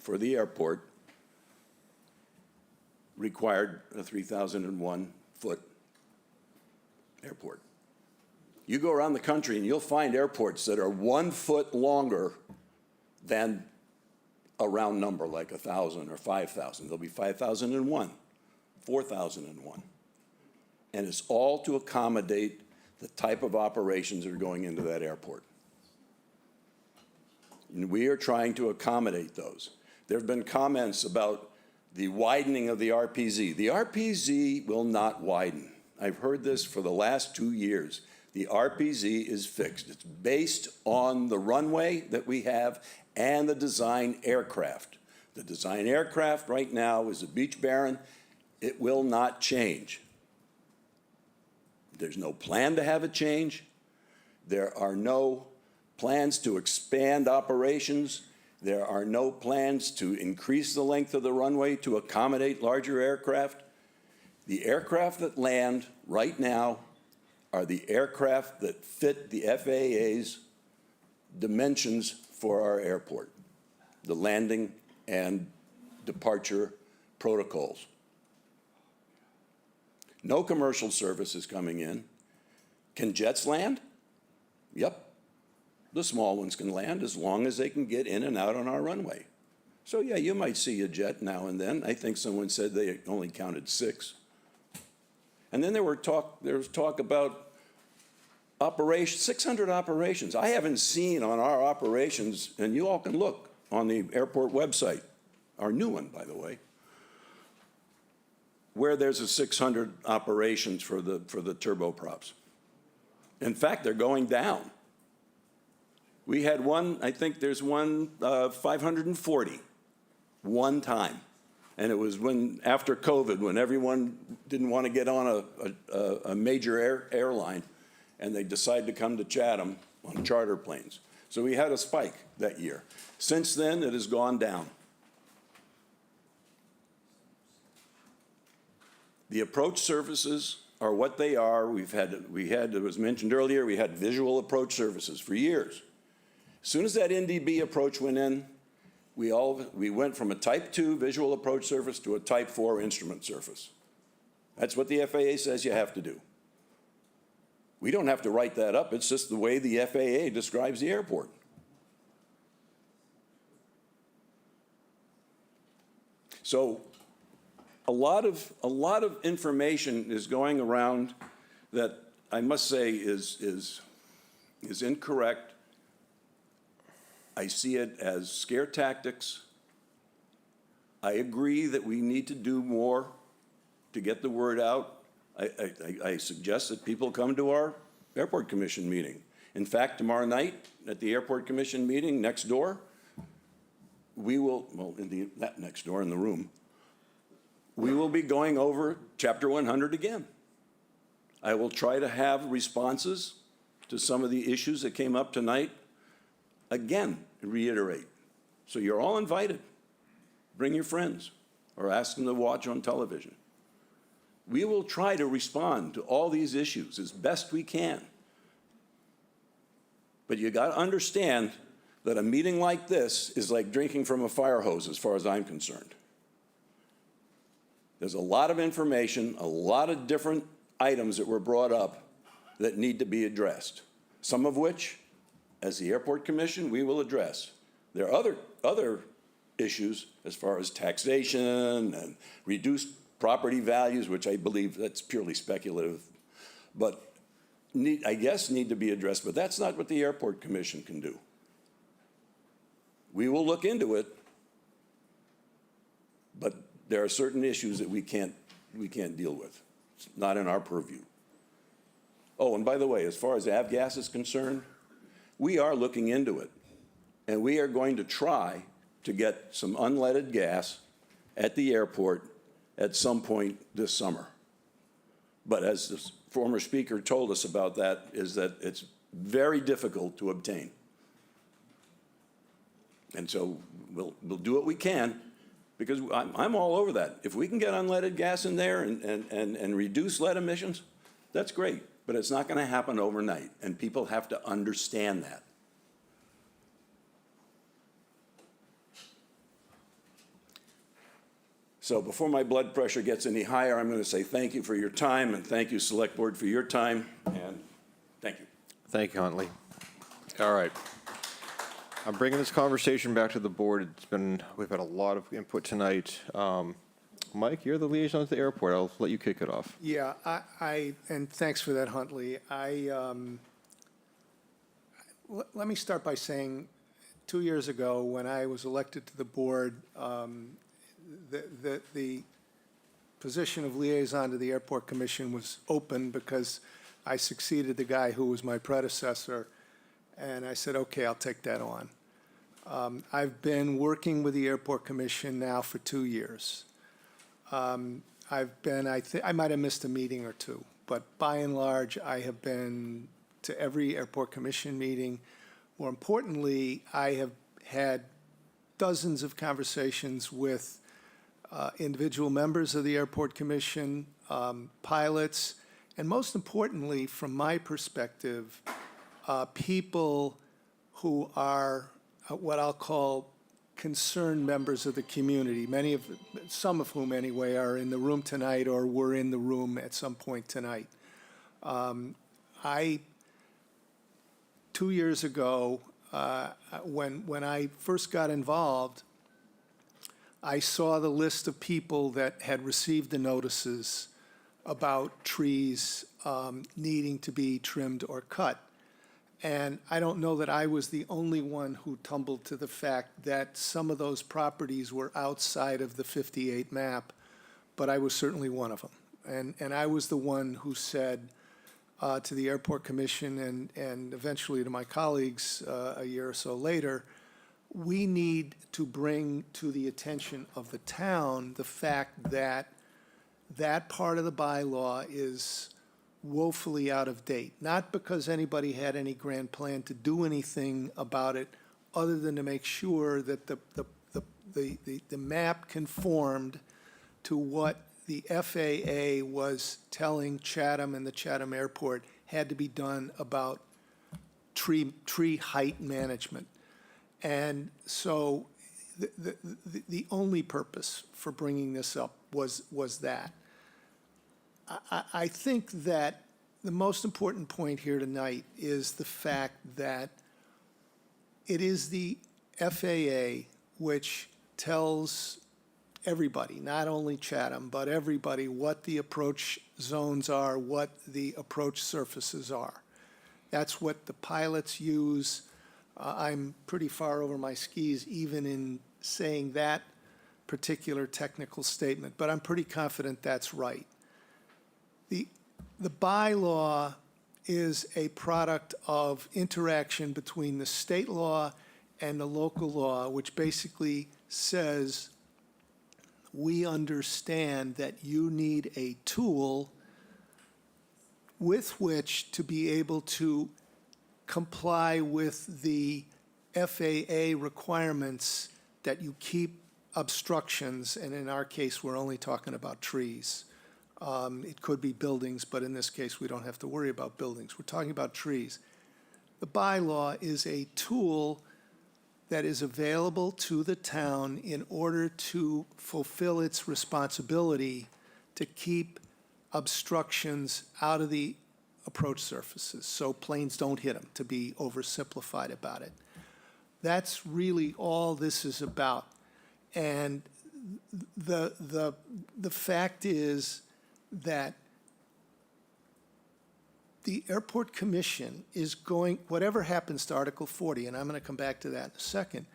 the airport, required a 3,001-foot airport. You go around the country and you'll find airports that are 1 foot longer than a round number like 1,000 or 5,000. There'll be 5,001, 4,001. And it's all to accommodate the type of operations that are going into that airport. And we are trying to accommodate those. There have been comments about the widening of the RPZ. The RPZ will not widen. I've heard this for the last 2 years. The RPZ is fixed. It's based on the runway that we have and the design aircraft. The design aircraft right now is a Beech Baron. It will not change. There's no plan to have it change. There are no plans to expand operations. There are no plans to increase the length of the runway to accommodate larger aircraft. The aircraft that land right now are the aircraft that fit the FAA's dimensions for our airport. the landing and departure protocols. No commercial service is coming in. Can jets land? Yep. The small ones can land as long as they can get in and out on our runway. So yeah, you might see a jet now and then. I think someone said they only counted 6. And then there was talk about operations, 600 operations. I haven't seen on our operations, and you all can look on the airport website, our new one, by the way, where there's a 600 operations for the turboprops. In fact, they're going down. We had one, I think there's one 540, one time. And it was after COVID, when everyone didn't want to get on a major airline, and they decided to come to Chatham on charter planes. So we had a spike that year. Since then, it has gone down. The approach services are what they are. It was mentioned earlier, we had visual approach services for years. As soon as that NDB approach went in, we went from a Type 2 visual approach surface to a Type 4 instrument surface. That's what the FAA says you have to do. We don't have to write that up. It's just the way the FAA describes the airport. So a lot of information is going around that I must say is incorrect. I see it as scare tactics. I agree that we need to do more to get the word out. I suggest that people come to our Airport Commission meeting. In fact, tomorrow night at the Airport Commission meeting next door, we will, well, not next door, in the room, we will be going over Chapter 100 again. I will try to have responses to some of the issues that came up tonight. Again, reiterate. So you're all invited. Bring your friends or ask them to watch on television. We will try to respond to all these issues as best we can. But you got to understand that a meeting like this is like drinking from a fire hose as far as I'm concerned. There's a lot of information, a lot of different items that were brought up that need to be addressed, some of which, as the Airport Commission, we will address. There are other issues as far as taxation and reduced property values, which I believe that's purely speculative, but I guess need to be addressed, but that's not what the Airport Commission can do. We will look into it, but there are certain issues that we can't deal with. It's not in our purview. Oh, and by the way, as far as avgas is concerned, we are looking into it, and we are going to try to get some unleaded gas at the airport at some point this summer. But as the former speaker told us about that, is that it's very difficult to obtain. And so we'll do what we can, because I'm all over that. If we can get unleaded gas in there and reduce lead emissions, that's great. But it's not going to happen overnight, and people have to understand that. So before my blood pressure gets any higher, I'm going to say thank you for your time, and thank you, Select Board, for your time, and thank you. Thank you, Huntley. All right. I'm bringing this conversation back to the board. We've had a lot of input tonight. Mike, you're the liaison to the airport. I'll let you kick it off. Yeah, and thanks for that, Huntley. Let me start by saying 2 years ago, when I was elected to the board, the position of liaison to the Airport Commission was open because I succeeded the guy who was my predecessor, and I said, okay, I'll take that on. I've been working with the Airport Commission now for 2 years. I might have missed a meeting or two, but by and large, I have been to every Airport Commission meeting. More importantly, I have had dozens of conversations with individual members of the Airport Commission, pilots, and most importantly, from my perspective, people who are what I'll call concerned members of the community, some of whom anyway, are in the room tonight or were in the room at some point tonight. 2 years ago, when I first got involved, I saw the list of people that had received the notices about trees needing to be trimmed or cut. And I don't know that I was the only one who tumbled to the fact that some of those properties were outside of the 58 map, but I was certainly one of them. And I was the one who said to the Airport Commission and eventually to my colleagues a year or so later, we need to bring to the attention of the town the fact that that part of the bylaw is woefully out of date, not because anybody had any grand plan to do anything about it other than to make sure that the map conformed to what the FAA was telling Chatham and the Chatham Airport had to be done about tree height management. And so the only purpose for bringing this up was that. I think that the most important point here tonight is the fact that it is the FAA which tells everybody, not only Chatham, but everybody, what the approach zones are, what the approach surfaces are. That's what the pilots use. I'm pretty far over my skis even in saying that particular technical statement, but I'm pretty confident that's right. The bylaw is a product of interaction between the state law and the local law, which basically says we understand that you need a tool with which to be able to comply with the FAA requirements that you keep obstructions, and in our case, we're only talking about trees. It could be buildings, but in this case, we don't have to worry about buildings. We're talking about trees. The bylaw is a tool that is available to the town in order to fulfill its responsibility to keep obstructions out of the approach surfaces so planes don't hit them, to be oversimplified about it. That's really all this is about. And the fact is that the Airport Commission is going, whatever happens to Article 40, and I'm going to come back to that in a second,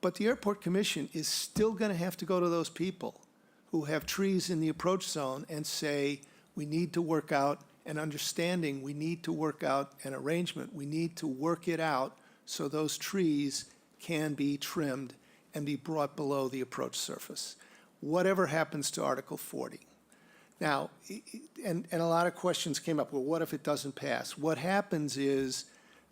but the Airport Commission is still going to have to go to those people who have trees in the approach zone and say, we need to work out an understanding, we need to work out an arrangement, we need to work it out so those trees can be trimmed and be brought below the approach surface, whatever happens to Article 40. Now, and a lot of questions came up, well, what if it doesn't pass? What happens is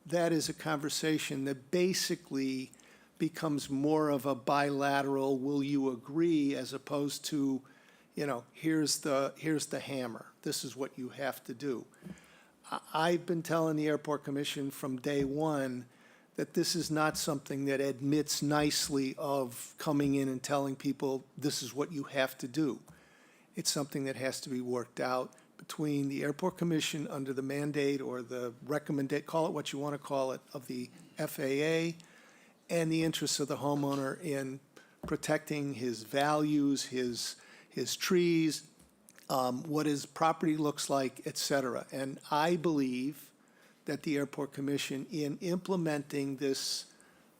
that is a conversation that basically becomes more of a bilateral, will you agree, as opposed to, you know, here's the hammer. This is what you have to do. I've been telling the Airport Commission from day one that this is not something that admits nicely of coming in and telling people this is what you have to do. It's something that has to be worked out between the Airport Commission under the mandate or the recommendation, call it what you want to call it, of the FAA, and the interests of the homeowner in protecting his values, his trees, what his property looks like, et cetera. And I believe that the Airport Commission, in implementing this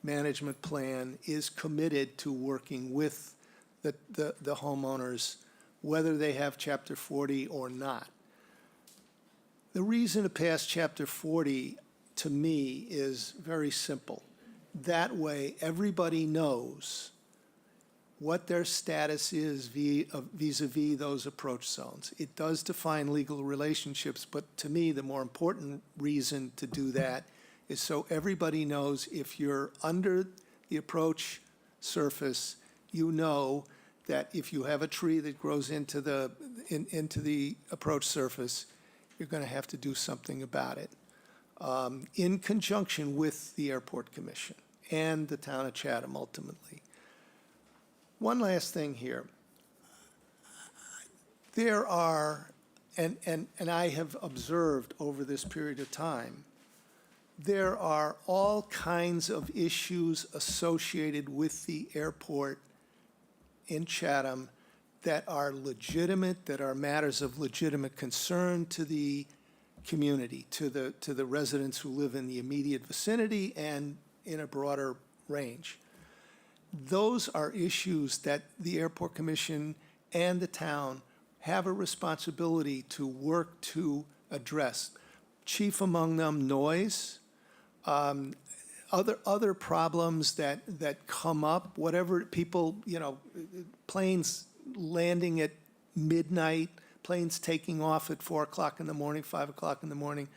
management plan, is committed to working with the homeowners, whether they have Chapter 40 or not. The reason to pass Chapter 40, to me, is very simple. That way, everybody knows what their status is vis-a-vis those approach zones. It does define legal relationships, but to me, the more important reason to do that is so everybody knows if you're under the approach surface, you know that if you have a tree that grows into the approach surface, you're going to have to do something about it, in conjunction with the Airport Commission and the town of Chatham ultimately. one last thing here. There are, and I have observed over this period of time, there are all kinds of issues associated with the airport in Chatham that are legitimate, that are matters of legitimate concern to the community, to the residents who live in the immediate vicinity and in a broader range. Those are issues that the Airport Commission and the town have a responsibility to work to address. Chief among them, noise, other problems that come up, whatever people, planes landing at midnight, planes taking off at 4 o'clock in the morning, 5 o'clock in the morning.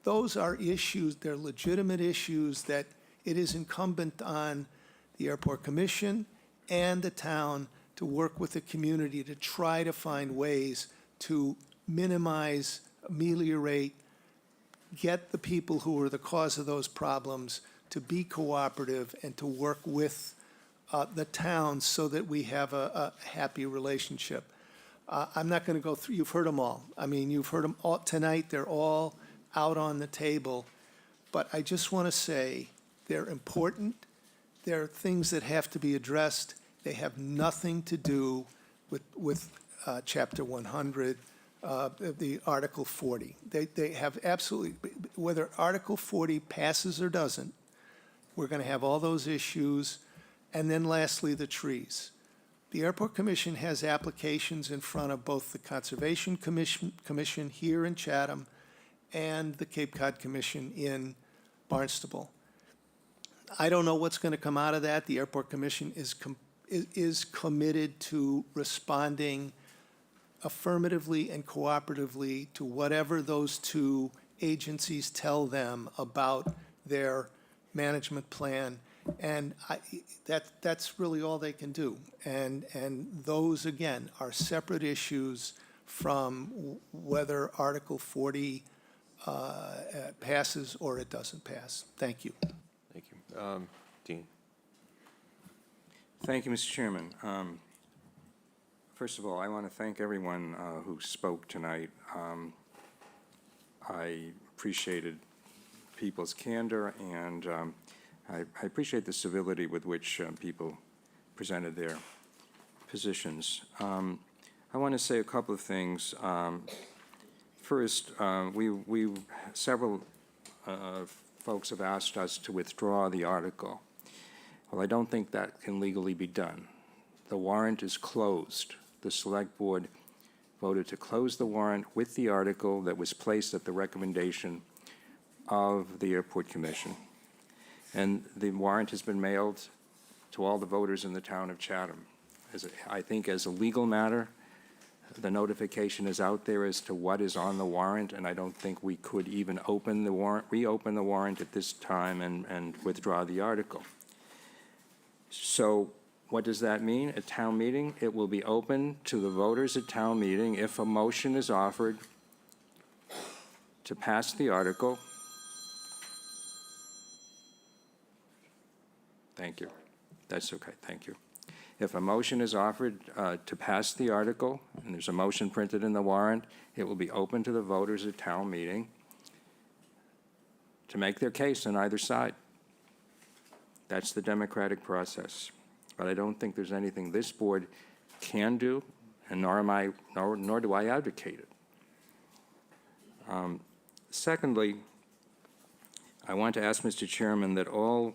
Those are issues, they're legitimate issues that it is incumbent on the Airport Commission and the town to work with the community to try to find ways to minimize, ameliorate, get the people who are the cause of those problems to be cooperative and to work with the town so that we have a happy relationship. I'm not going to go through, you've heard them all. I mean, you've heard them all tonight. They're all out on the table. But I just want to say they're important. They're things that have to be addressed. They have nothing to do with Chapter 100, the Article 40. They have absolutely, whether Article 40 passes or doesn't, we're going to have all those issues. And then lastly, the trees. The Airport Commission has applications in front of both the Conservation Commission here in Chatham and the Cape Cod Commission in Barnstable. I don't know what's going to come out of that. The Airport Commission is committed to responding affirmatively and cooperatively to whatever those two agencies tell them about their management plan. And that's really all they can do. And those, again, are separate issues from whether Article 40 passes or it doesn't pass. Thank you. Thank you. Dean. Thank you, Mr. Chairman. First of all, I want to thank everyone who spoke tonight. I appreciated people's candor, and I appreciate the civility with which people presented their positions. I want to say a couple of things. First, several folks have asked us to withdraw the article. Well, I don't think that can legally be done. The warrant is closed. The Select Board voted to close the warrant with the article that was placed at the recommendation of the Airport Commission. And the warrant has been mailed to all the voters in the town of Chatham. I think as a legal matter, the notification is out there as to what is on the warrant, and I don't think we could even open the warrant, reopen the warrant at this time and withdraw the article. So what does that mean? At town meeting, it will be open to the voters at town meeting if a motion is offered to pass the article. Thank you. That's okay. Thank you. If a motion is offered to pass the article, and there's a motion printed in the warrant, it will be open to the voters at town meeting to make their case on either side. That's the democratic process. But I don't think there's anything this board can do, and nor do I advocate it. Secondly, I want to ask Mr. Chairman that all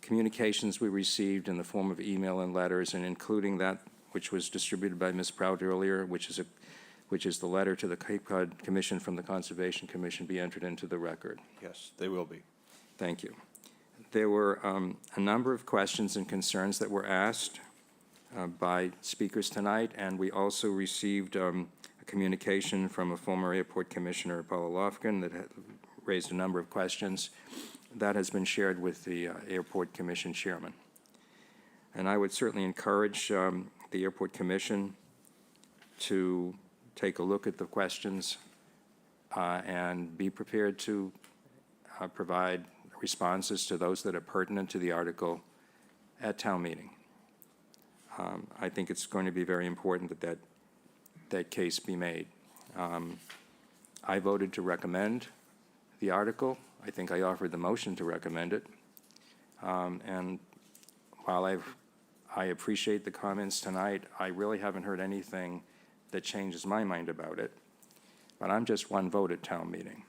communications we received in the form of email and letters, and including that which was distributed by Ms. Prout earlier, which is the letter to the Cape Cod Commission from the Conservation Commission, be entered into the record. Yes, they will be. Thank you. There were a number of questions and concerns that were asked by speakers tonight, and we also received a communication from a former airport commissioner, Paula Lofgren, that had raised a number of questions. That has been shared with the Airport Commission chairman. And I would certainly encourage the Airport Commission to take a look at the questions and be prepared to provide responses to those that are pertinent to the article at town meeting. I think it's going to be very important that that case be made. I voted to recommend the article. I think I offered the motion to recommend it. And while I appreciate the comments tonight, I really haven't heard anything that changes my mind about it. But I'm just one vote at town meeting.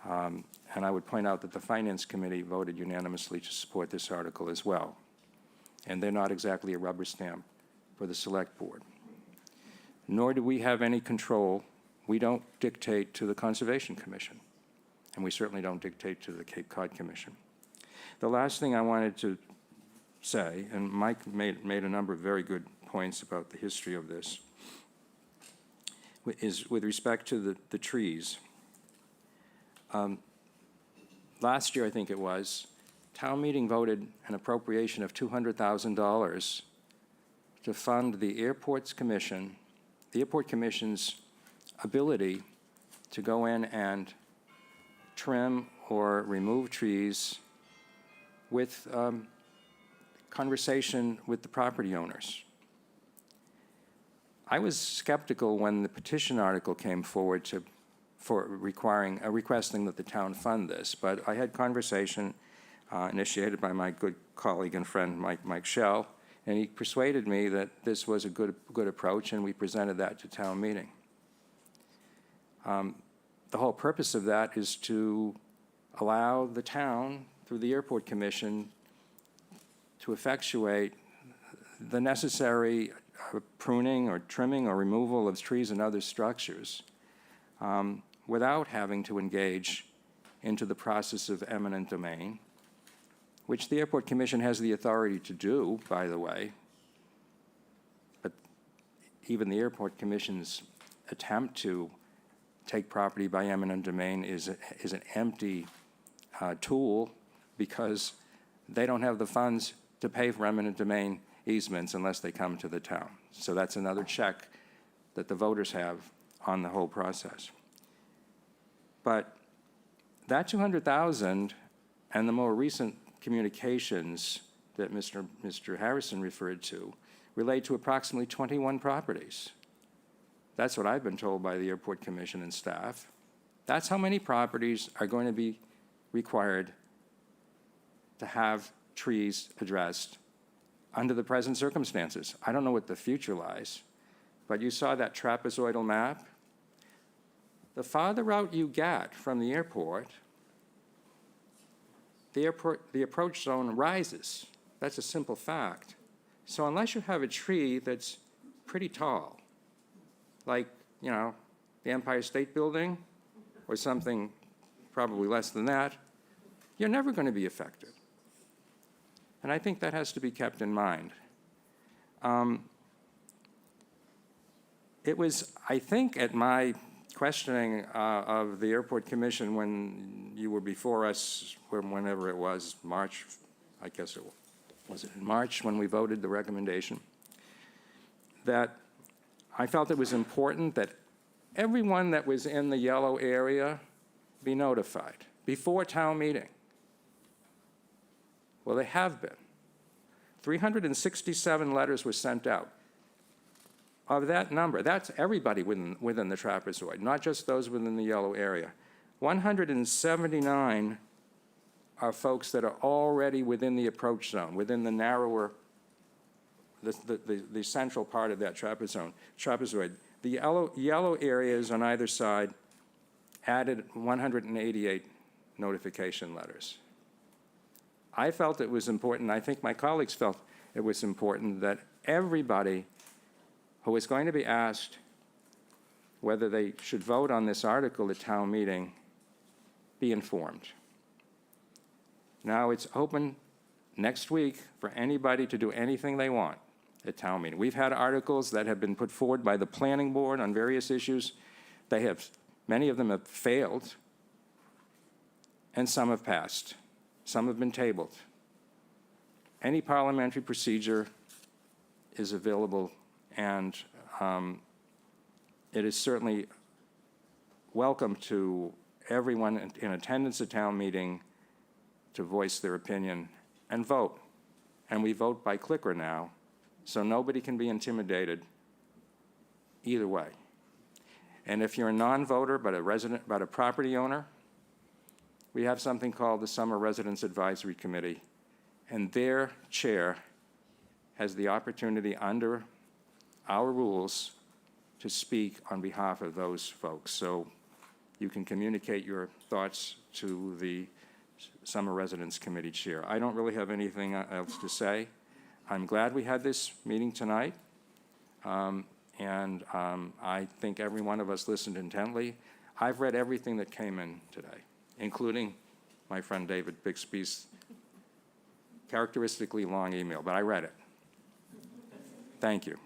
And I would point out that the Finance Committee voted unanimously to support this article as well. And they're not exactly a rubber stamp for the Select Board. Nor do we have any control. We don't dictate to the Conservation Commission, and we certainly don't dictate to the Cape Cod Commission. The last thing I wanted to say, and Mike made a number of very good points about the history of this, is with respect to the trees. Last year, I think it was, town meeting voted an appropriation of $200,000 to fund the Airport Commission's ability to go in and trim or remove trees with conversation with the property owners. I was skeptical when the petition article came forward requesting that the town fund this, but I had conversation initiated by my good colleague and friend Mike Schell, and he persuaded me that this was a good approach, and we presented that to town meeting. The whole purpose of that is to allow the town, through the Airport Commission, to effectuate the necessary pruning or trimming or removal of trees and other structures without having to engage into the process of eminent domain, which the Airport Commission has the authority to do, by the way. But even the Airport Commission's attempt to take property by eminent domain is an empty tool, because they don't have the funds to pay for eminent domain easements unless they come to the town. So that's another check that the voters have on the whole process. But that $200,000 and the more recent communications that Mr. Harrison referred to relate to approximately 21 properties. That's what I've been told by the Airport Commission and staff. That's how many properties are going to be required to have trees addressed under the present circumstances. I don't know what the future lies, but you saw that trapezoidal map. The farther out you get from the airport, the approach zone rises. That's a simple fact. So unless you have a tree that's pretty tall, like, you know, the Empire State Building or something probably less than that, you're never going to be affected. And I think that has to be kept in mind. It was, I think, at my questioning of the Airport Commission when you were before us, whenever it was, March, I guess it was it in March when we voted the recommendation, that I felt it was important that everyone that was in the yellow area be notified before town meeting. Well, they have been. 367 letters were sent out. Of that number, that's everybody within the trapezoid, not just those within the yellow area. 179 are folks that are already within the approach zone, within the narrower, the central part of that trapezoid. The yellow areas on either side added 188 notification letters. I felt it was important, I think my colleagues felt it was important, that everybody who is going to be asked whether they should vote on this article at town meeting be informed. Now it's open next week for anybody to do anything they want at town meeting. We've had articles that have been put forward by the planning board on various issues. Many of them have failed, and some have passed. Some have been tabled. Any parliamentary procedure is available, and it is certainly welcome to everyone in attendance at town meeting to voice their opinion and vote. And we vote by clicker now, So nobody can be intimidated either way. And if you're a non-voter but a resident, but a property owner, we have something called the Summer Residence Advisory Committee, and their chair has the opportunity under our rules to speak on behalf of those folks. So you can communicate your thoughts to the Summer Residence Committee chair. I don't really have anything else to say. I'm glad we had this meeting tonight. I think every one of us listened intently. I've read everything that came in today, including my friend David Bixby's characteristically long email, but I read it. Thank you.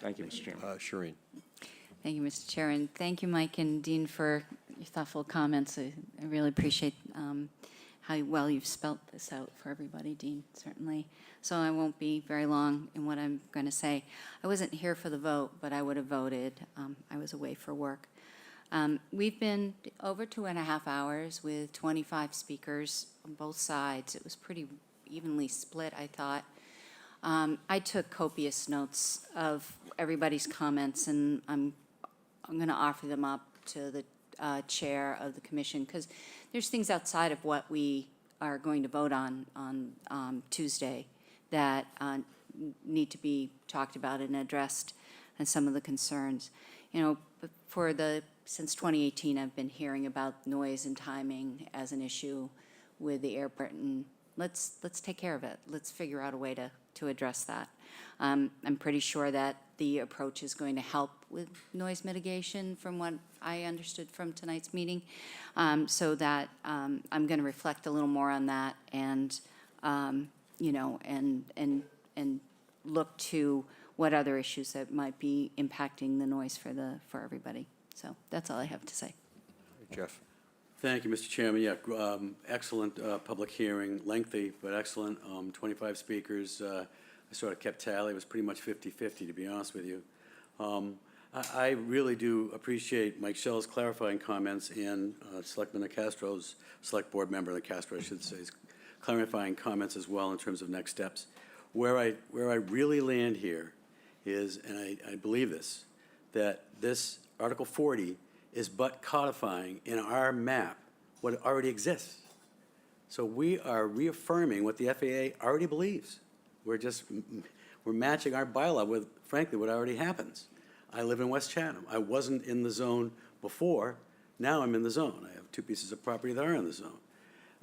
Thank you, Mr. Chairman. Shireen. Thank you, Mr. Chair, and thank you, Mike and Dean, for your thoughtful comments. I really appreciate how well you've spelt this out for everybody, Dean, certainly. So I won't be very long in what I'm going to say. I wasn't here for the vote, but I would have voted. I was away for work. We've been over 2.5 hours with 25 speakers on both sides. It was pretty evenly split, I thought. I took copious notes of everybody's comments, and I'm going to offer them up to the chair of the commission, because there's things outside of what we are going to vote on Tuesday that need to be talked about and addressed, and some of the concerns. You know, since 2018, I've been hearing about noise and timing as an issue with the airport, and let's take care of it. Let's figure out a way to address that. I'm pretty sure that the approach is going to help with noise mitigation from what I understood from tonight's meeting, so that I'm going to reflect a little more on that and, you know, and look to what other issues that might be impacting the noise for everybody. So that's all I have to say. Jeff. Thank you, Mr. Chairman. Yeah, excellent public hearing, lengthy, but excellent. 25 speakers. I sort of kept tally. It was pretty much 50-50, to be honest with you. I really do appreciate Mike Schell's clarifying comments and Selectman Castro's, Select Board member Castro, I should say, clarifying comments as well in terms of next steps. Where I really land here is, and I believe this, that this Article 40 is but codifying in our map what already exists. So we are reaffirming what the FAA already believes. We're matching our bylaw with, frankly, what already happens. I live in West Chatham. I wasn't in the zone before. Now I'm in the zone. I have 2 pieces of property that are in the zone.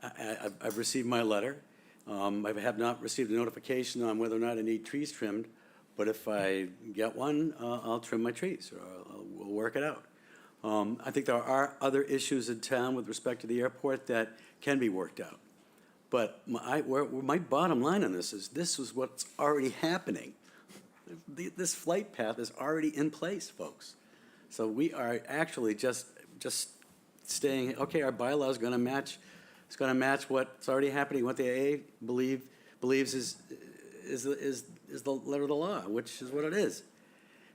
I've received my letter. I have not received a notification on whether or not I need trees trimmed, but if I get one, I'll trim my trees, or we'll work it out. I think there are other issues in town with respect to the airport that can be worked out. But my bottom line on this is what's already happening. This flight path is already in place, folks. So we are actually just staying, okay, our bylaw is going to match. It's going to match what's already happening, what the AA believes is the letter of the law, which is what it is.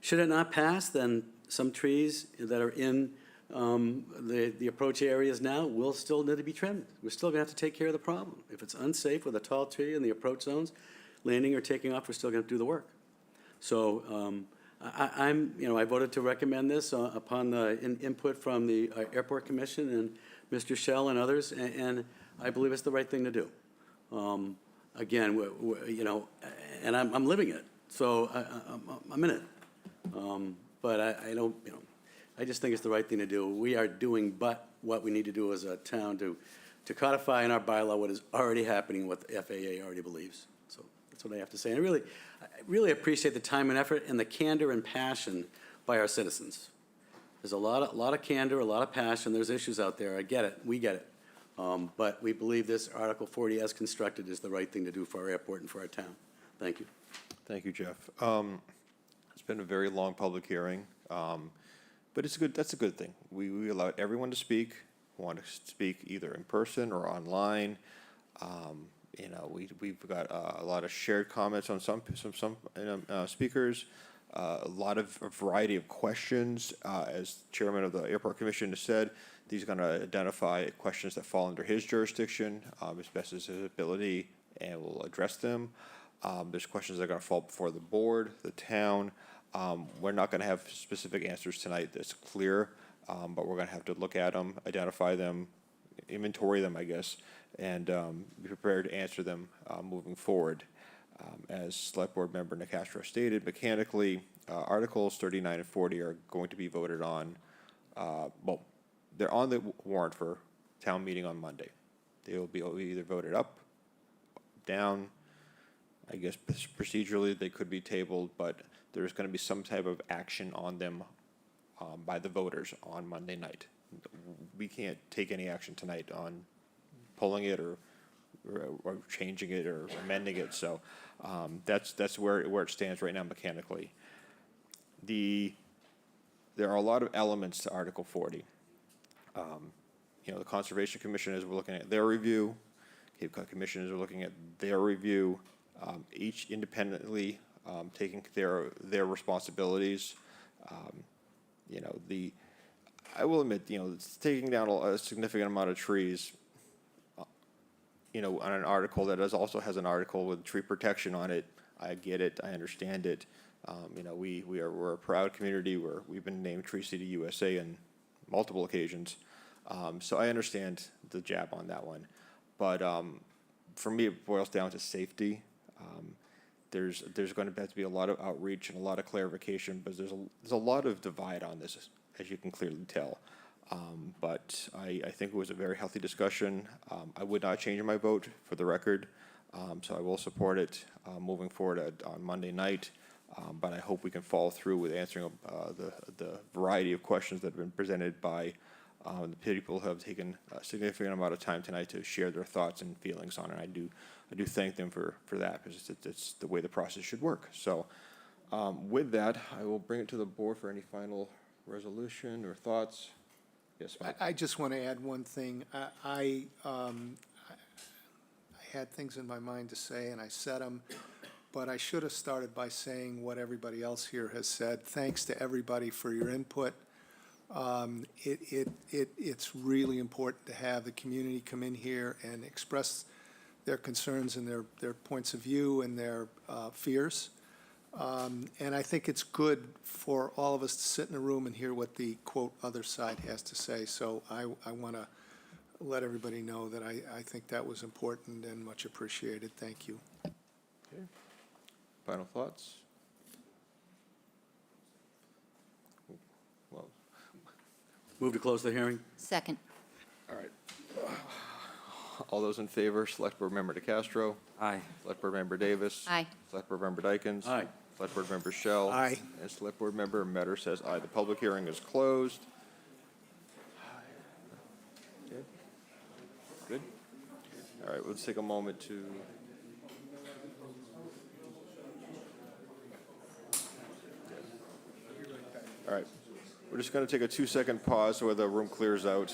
Should it not pass, then some trees that are in the approach areas now will still need to be trimmed. We're still going to have to take care of the problem. If it's unsafe with a tall tree in the approach zones, landing or taking off, we're still going to do the work. So I voted to recommend this upon the input from the Airport Commission and Mr. Schell and others, and I believe it's the right thing to do. Again, and I'm living it, so I'm in it. But I don't, I just think it's the right thing to do. We are doing but what we need to do as a town to codify in our bylaw what is already happening, what the FAA already believes. So that's what I have to say. And I really appreciate the time and effort and the candor and passion by our citizens. There's a lot of candor, a lot of passion. There's issues out there. I get it. We get it. But we believe this Article 40 as constructed is the right thing to do for our airport and for our town. Thank you. Thank you, Jeff. It's been a very long public hearing, but that's a good thing. We allowed everyone to speak, who want to speak either in person or online. We've got a lot of shared comments on some speakers, a lot of a variety of questions. As chairman of the Airport Commission has said, he's going to identify questions that fall under his jurisdiction as best as his ability, and we'll address them. There's questions that are going to fall before the board, the town. We're not going to have specific answers tonight that's clear, but we're going to have to look at them, identify them, inventory them, I guess, and be prepared to answer them moving forward. As Select Board Member Nicastro stated, mechanically, Articles 39 and 40 are going to be voted on, well, they're on the warrant for town meeting on Monday. They will be either voted up, down. I guess procedurally, they could be tabled, but there's going to be some type of action on them by the voters on Monday night. We can't take any action tonight on pulling it or changing it or amending it, so that's where it stands right now mechanically. There are a lot of elements to Article 40. You know, the Conservation Commission is looking at their review. Cape Cod Commissioners are looking at their review, each independently taking their responsibilities. You know, I will admit, you know, it's taking down a significant amount of trees, you know, on an article that also has an article with tree protection on it. I get it. I understand it. You know, we're a proud community where we've been named Tree City USA on multiple occasions. So I understand the jab on that one. But for me, it boils down to safety. There's going to have to be a lot of outreach and a lot of clarification, but there's a lot of divide on this, as you can clearly tell. But I think it was a very healthy discussion. I would not change my vote, for the record, so I will support it moving forward on Monday night. But I hope we can follow through with answering the variety of questions that have been presented by the people who have taken a significant amount of time tonight to share their thoughts and feelings on it. I do thank them for that, because it's the way the process should work. So with that, I will bring it to the board for any final resolution or thoughts. Yes, Mike. I just want to add one thing. I had things in my mind to say, and I said them, but I should have started by saying what everybody else here has said. Thanks to everybody for your input. It's really important to have the community come in here and express their concerns and their points of view and their fears. And I think it's good for all of us to sit in a room and hear what the, quote, other side has to say. So I want to let everybody know that I think that was important and much appreciated. Thank you. Okay. Final thoughts? Well, Move to close the hearing? Second. all right. All those in favor, Select Board Member DeCastro. Aye. Select Board Member Davis. Aye. Select Board Member Dykens. Aye. Select Board Member Shell. Aye. And Select Board Member Metter says aye. The public hearing is closed. Good? Good? All right, let's take a moment to... All right, we're just going to take a 2-second pause so the room clears out.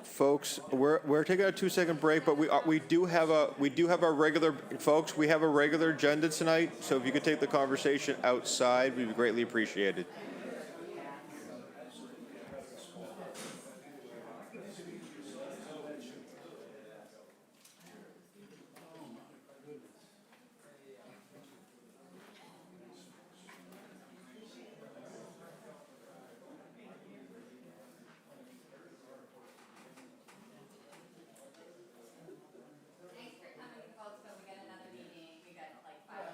Folks, we're taking a 2-second break, but we do have our regular, folks, we have a regular agenda tonight, so if you could take the conversation outside, we'd be greatly appreciated. Thanks for coming, folks, but we got another meeting. We got like 5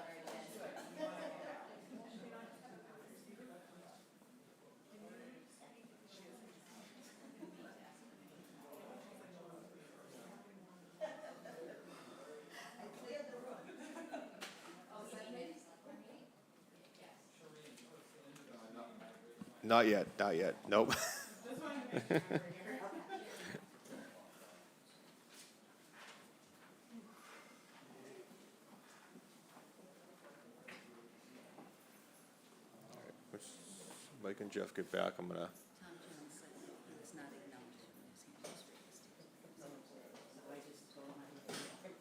not yet, not yet, nope. Once Mike and Jeff get back, I'm gonna.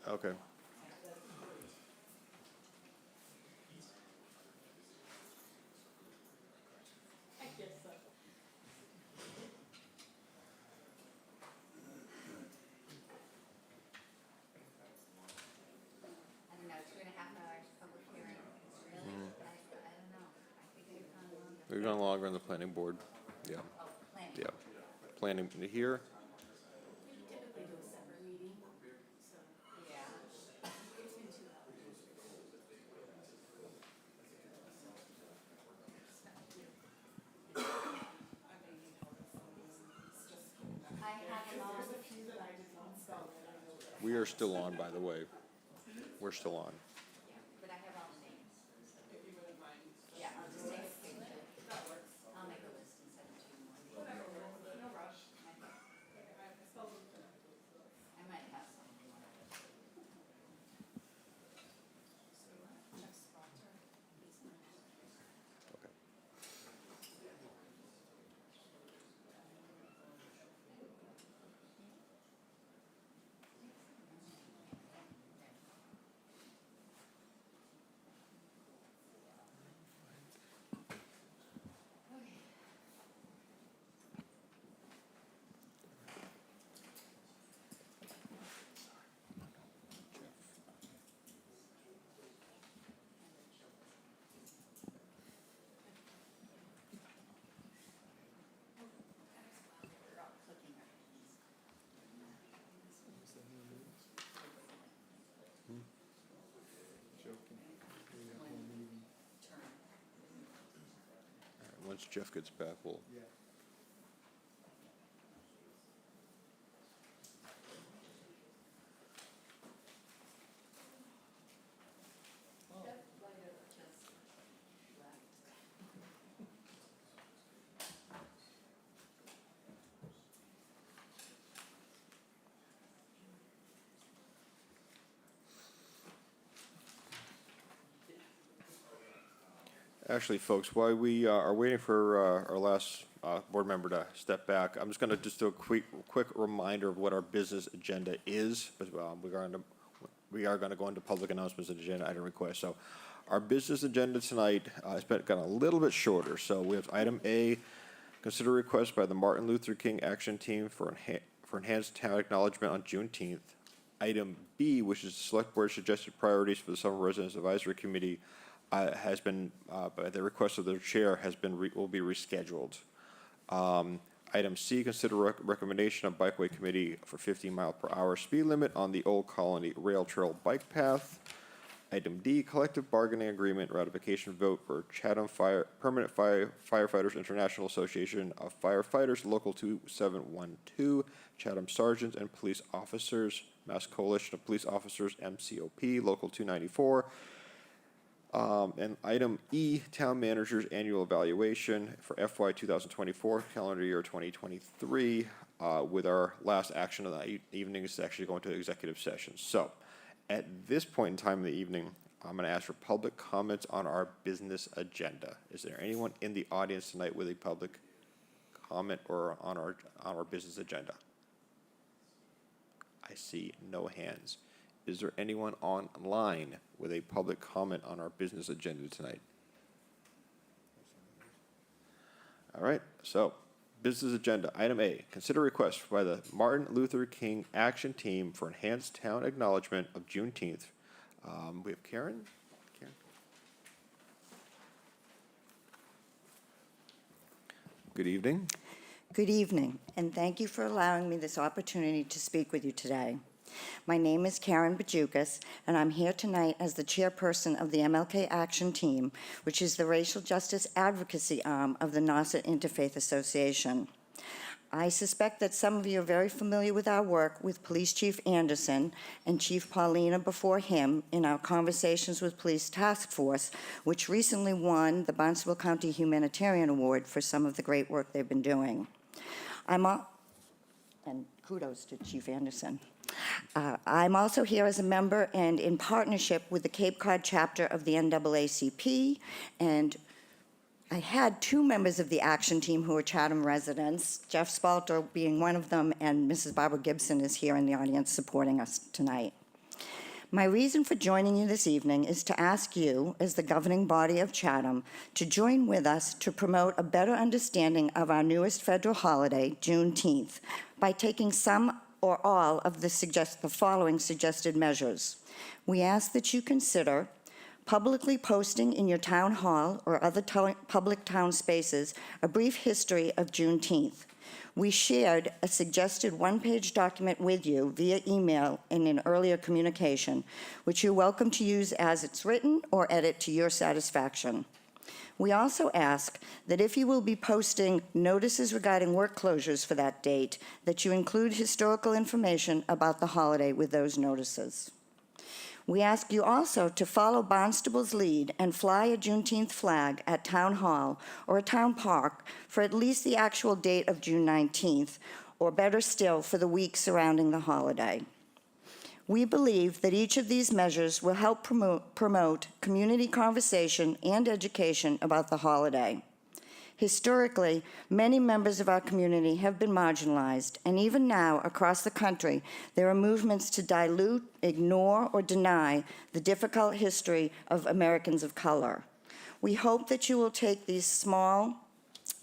Okay. We've gone longer on the planning board. Yeah. Yeah. Planning here. We are still on, by the way. We're still on. Once Jeff gets back, we'll. Actually, folks, while we are waiting for our last board member to step back, I'm just going to just do a quick reminder of what our business agenda is. But we are going to go into public announcements and agenda item requests. So our business agenda tonight has gotten a little bit shorter. So we have item A, consider request by the Martin Luther King Action Team for enhanced town acknowledgement on Juneteenth. Item B, which is the Select Board suggested priorities for the Summer Residence Advisory Committee, has been, by the request of their chair, will be rescheduled. Item C, consider recommendation of Bikeway Committee for 15-mile-per-hour speed limit on the Old Colony Rail Trail bike path. Item D, collective bargaining agreement ratification vote for Chatham Permanent Firefighters International Association of Firefighters, Local 2712, Chatham Sergeants and Police Officers, Mass Coalition of Police Officers, MCOP, Local 294. And item E, Town Manager's Annual Evaluation for FY 2024, calendar year 2023, with our last action of the evening is actually going to executive session. So, at this point in time in the evening, I'm going to ask for public comments on our business agenda. Is there anyone in the audience tonight with a public comment or on our business agenda? I see no hands. Is there anyone online with a public comment on our business agenda tonight? All right, so business agenda, item A, consider request by the Martin Luther King Action Team for enhanced town acknowledgement of Juneteenth. We have Karen. Good evening. Good evening, and thank you for allowing me this opportunity to speak with you today. My name is Karen Bajukas, and I'm here tonight as the chairperson of the MLK Action Team, which is the racial justice advocacy arm of the Nauset Interfaith Association. I suspect that some of you are very familiar with our work with Police Chief Anderson and Chief Paulina before him in our Conversations with Police Task Force, which recently won the Barnstable County Humanitarian Award for some of the great work they've been doing. And kudos to Chief Anderson. I'm also here as a member and in partnership with the Cape Cod chapter of the NAACP, and I had two members of the action team who are Chatham residents, Jeff Spalter being one of them, and Mrs. Barbara Gibson is here in the audience supporting us tonight. My reason for joining you this evening is to ask you, as the governing body of Chatham, to join with us to promote a better understanding of our newest federal holiday, Juneteenth, by taking some or all of the following suggested measures. We ask that you consider publicly posting in your town hall or other public town spaces a brief history of Juneteenth. We shared a suggested one-page document with you via email in an earlier communication, which you're welcome to use as it's written or edit to your satisfaction. We also ask that if you will be posting notices regarding work closures for that date, that you include historical information about the holiday with those notices. We ask you also to follow Barnstable's lead and fly a Juneteenth flag at Town Hall or a town park for at least the actual date of June 19th, or better still, for the week surrounding the holiday. We believe that each of these measures will help promote community conversation and education about the holiday. Historically, many members of our community have been marginalized, and even now, across the country, there are movements to dilute, ignore, or deny the difficult history of Americans of color. We hope that you will take these small,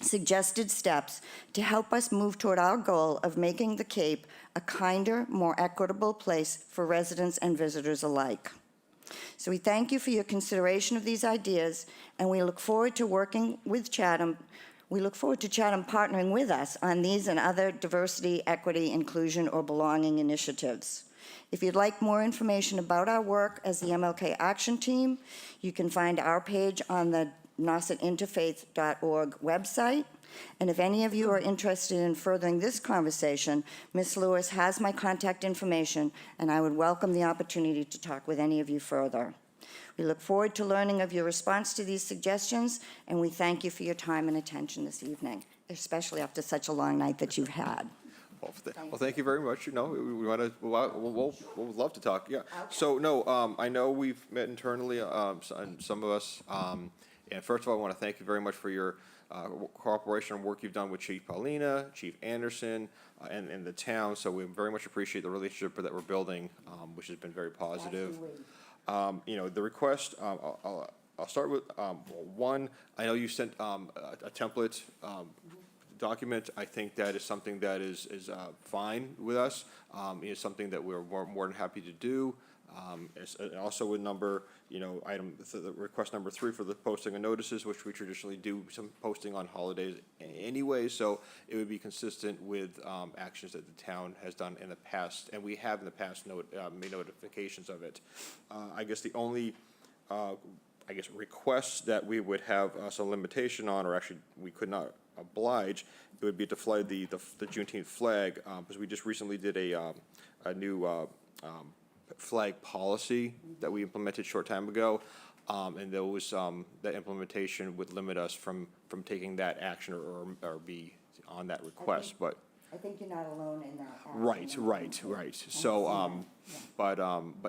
suggested steps to help us move toward our goal of making the Cape a kinder, more equitable place for residents and visitors alike. So we thank you for your consideration of these ideas, and we look forward to working with Chatham. We look forward to Chatham partnering with us on these and other diversity, equity, inclusion, or belonging initiatives. If you'd like more information about our work as the MLK Action Team, you can find our page on the nausetinterfaith.org website. And if any of you are interested in furthering this conversation, Ms. Lewis has my contact information, and I would welcome the opportunity to talk with any of you further. We look forward to learning of your response to these suggestions, and we thank you for your time and attention this evening, especially after such a long night that you've had. Well, thank you very much. You know, we want to, we'll love to talk, yeah. Okay. So, no, I know we've met internally, some of us, and first of all, I want to thank you very much for your cooperation and work you've done with Chief Paulina, Chief Anderson, and the town. So we very much appreciate the relationship that we're building, which has been very positive. You know, the request, I'll start with one. I know you sent a template document. I think that is something that is fine with us. It's something that we're more than happy to do. Also with number, the request number 3 for the posting of notices, which we traditionally do some posting on holidays anyway, so it would be consistent with actions that the town has done in the past, and we have in the past made notifications of it. I guess the only request that we would have some limitation on, or actually we could not oblige, it would be to fly the Juneteenth flag, because we just recently did a new flag policy that we implemented a short time ago, and that implementation would limit us from taking that action or be on that request. I think you're not alone in that. Right. So, but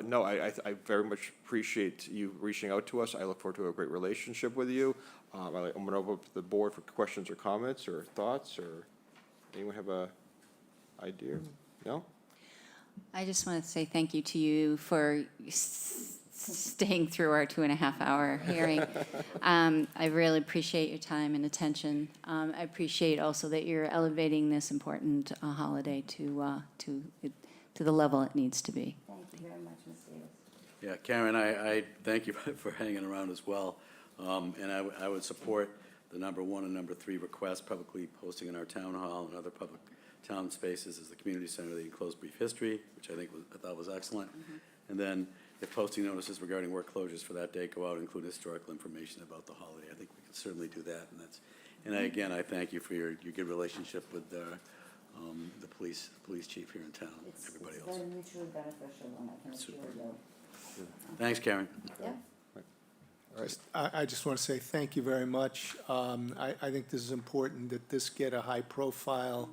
no, I very much appreciate you reaching out to us. I look forward to a great relationship with you. I'm going to open up the board for questions or comments or thoughts, or anyone have a idea? No? I just want to say thank you to you for staying through our 2.5-hour hearing. I really appreciate your time and attention. I appreciate also that you're elevating this important holiday to the level it needs to be. Thank you very much, Ms. Davis. Yeah, Karen, I thank you for hanging around as well. And I would support the number 1 and number 3 requests, publicly posting in our town hall and other public town spaces as the community center, the enclosed brief history, which I thought was excellent. And then if posting notices regarding work closures for that day go out, include historical information about the holiday. I think we can certainly do that. And I thank you for your good relationship with the police chief here in town, and everybody else. Very mutually beneficial, and I can assure you. Thanks, Karen. Yeah. I just want to say thank you very much. I think this is important that this get a high profile.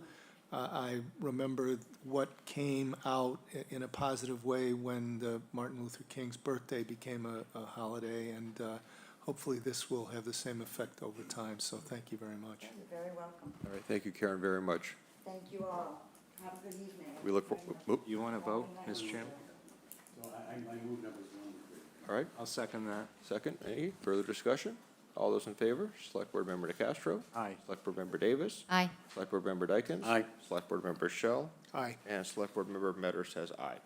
I remember what came out in a positive way when the Martin Luther King's birthday became a holiday, and hopefully this will have the same effect over time. So thank you very much. You're very welcome. All right, thank you, Karen, very much. Thank you all. Have a good evening. We look for, You want to vote, Mr. Chairman? I move numbers 1 and 3. all right, I'll second that. second. Any further discussion? All those in favor? Select Board Member DeCastro. Aye. Select Board Member Davis. Aye. Select Board Member Dykens. Aye. Select Board Member Shell. Aye. And Select Board Member Metter says aye.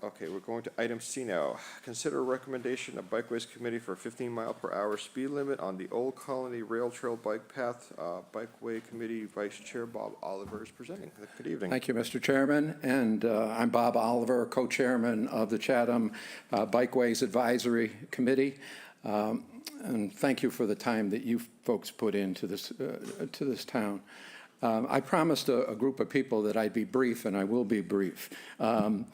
Okay, we're going to item C now. Consider a recommendation of Bikeways Committee for a 15-mile-per-hour speed limit on the Old Colony Rail Trail Bike Path. Bikeway Committee Vice Chair Bob Oliver is presenting. Good evening. Thank you, Mr. Chairman, and I'm Bob Oliver, co-chairman of the Chatham Bikeways Advisory Committee. And thank you for the time that you folks put into this town. I promised a group of people that I'd be brief, and I will be brief. I'm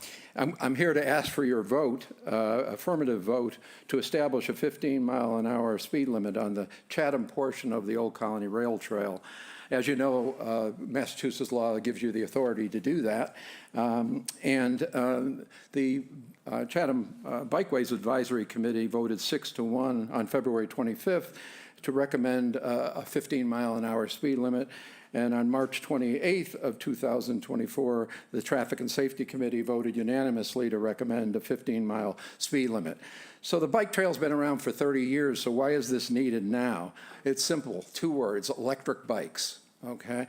here to ask for your vote, affirmative vote, to establish a 15-mile-an-hour speed limit on the Chatham portion of the Old Colony Rail Trail. As you know, Massachusetts law gives you the authority to do that. The Chatham Bikeways Advisory Committee voted 6-1 on February 25th to recommend a 15-mile-an-hour speed limit. And on March 28th of 2024, the Traffic and Safety Committee voted unanimously to recommend a 15-mile speed limit. So the bike trail's been around for 30 years, so why is this needed now? It's simple, 2 words, electric bikes. Okay,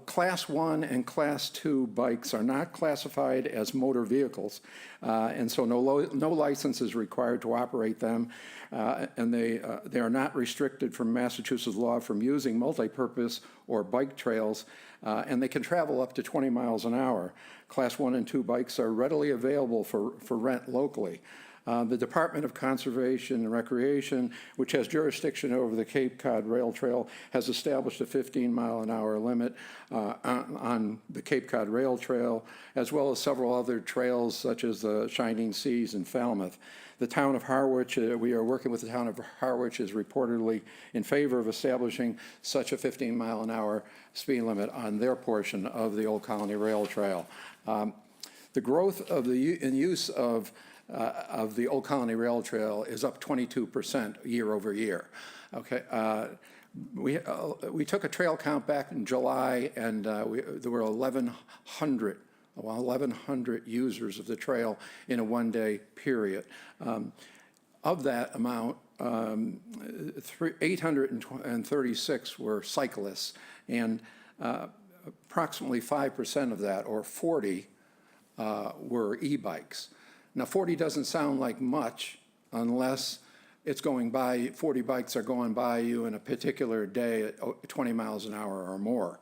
Class 1 and Class 2 bikes are not classified as motor vehicles, and so no license is required to operate them, and they are not restricted from Massachusetts law from using multi-purpose or bike trails, and they can travel up to 20 miles an hour. Class 1 and 2 bikes are readily available for rent locally. The Department of Conservation and Recreation, which has jurisdiction over the Cape Cod Rail Trail, has established a 15-mile-an-hour limit on the Cape Cod Rail Trail, as well as several other trails such as the Shining Seas and Falmouth. The town of Harwich, we are working with the town of Harwich, is reportedly in favor of establishing such a 15-mile-an-hour speed limit on their portion of the Old Colony Rail Trail. The growth of the use of the Old Colony Rail Trail is up 22% year over year. Okay, we took a trail count back in July, and there were 1,100 users of the trail in a one-day period. Of that amount, 836 were cyclists, and approximately 5% of that, or 40, were e-bikes. Now, 40 doesn't sound like much unless it's going by, 40 bikes are going by you in a particular day at 20 miles an hour or more.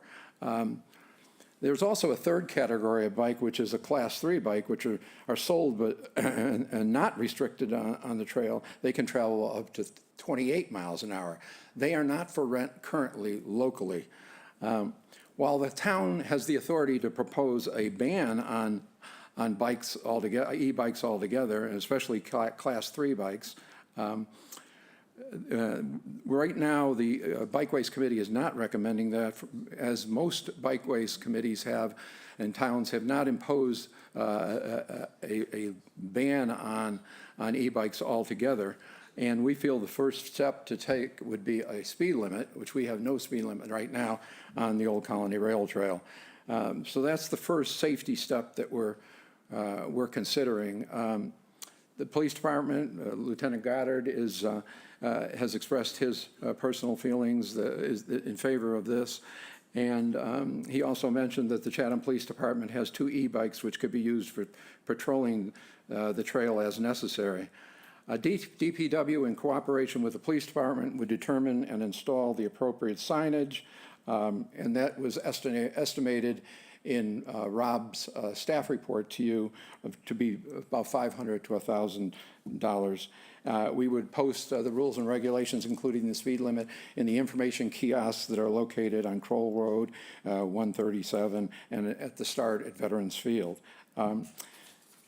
There's also a third category of bike, which is a Class 3 bike, which are sold but and not restricted on the trail. They can travel up to 28 miles an hour. They are not for rent currently locally. While the town has the authority to propose a ban on bikes altogether, e-bikes altogether, and especially Class 3 bikes. Right now, the Bikeways Committee is not recommending that, as most Bikeways committees have, and towns have not imposed a ban on e-bikes altogether. And we feel the first step to take would be a speed limit, which we have no speed limit right now on the Old Colony Rail Trail. So that's the first safety step that we're considering. The police department, Lieutenant Goddard, has expressed his personal feelings in favor of this. And he also mentioned that the Chatham Police Department has 2 e-bikes which could be used for patrolling the trail as necessary. DPW, in cooperation with the police department, would determine and install the appropriate signage, and that was estimated in Rob's staff report to you to be about $500 to $1,000. We would post the rules and regulations, including the speed limit, in the information kiosks that are located on Kroll Road, 137, and at the start at Veterans Field. And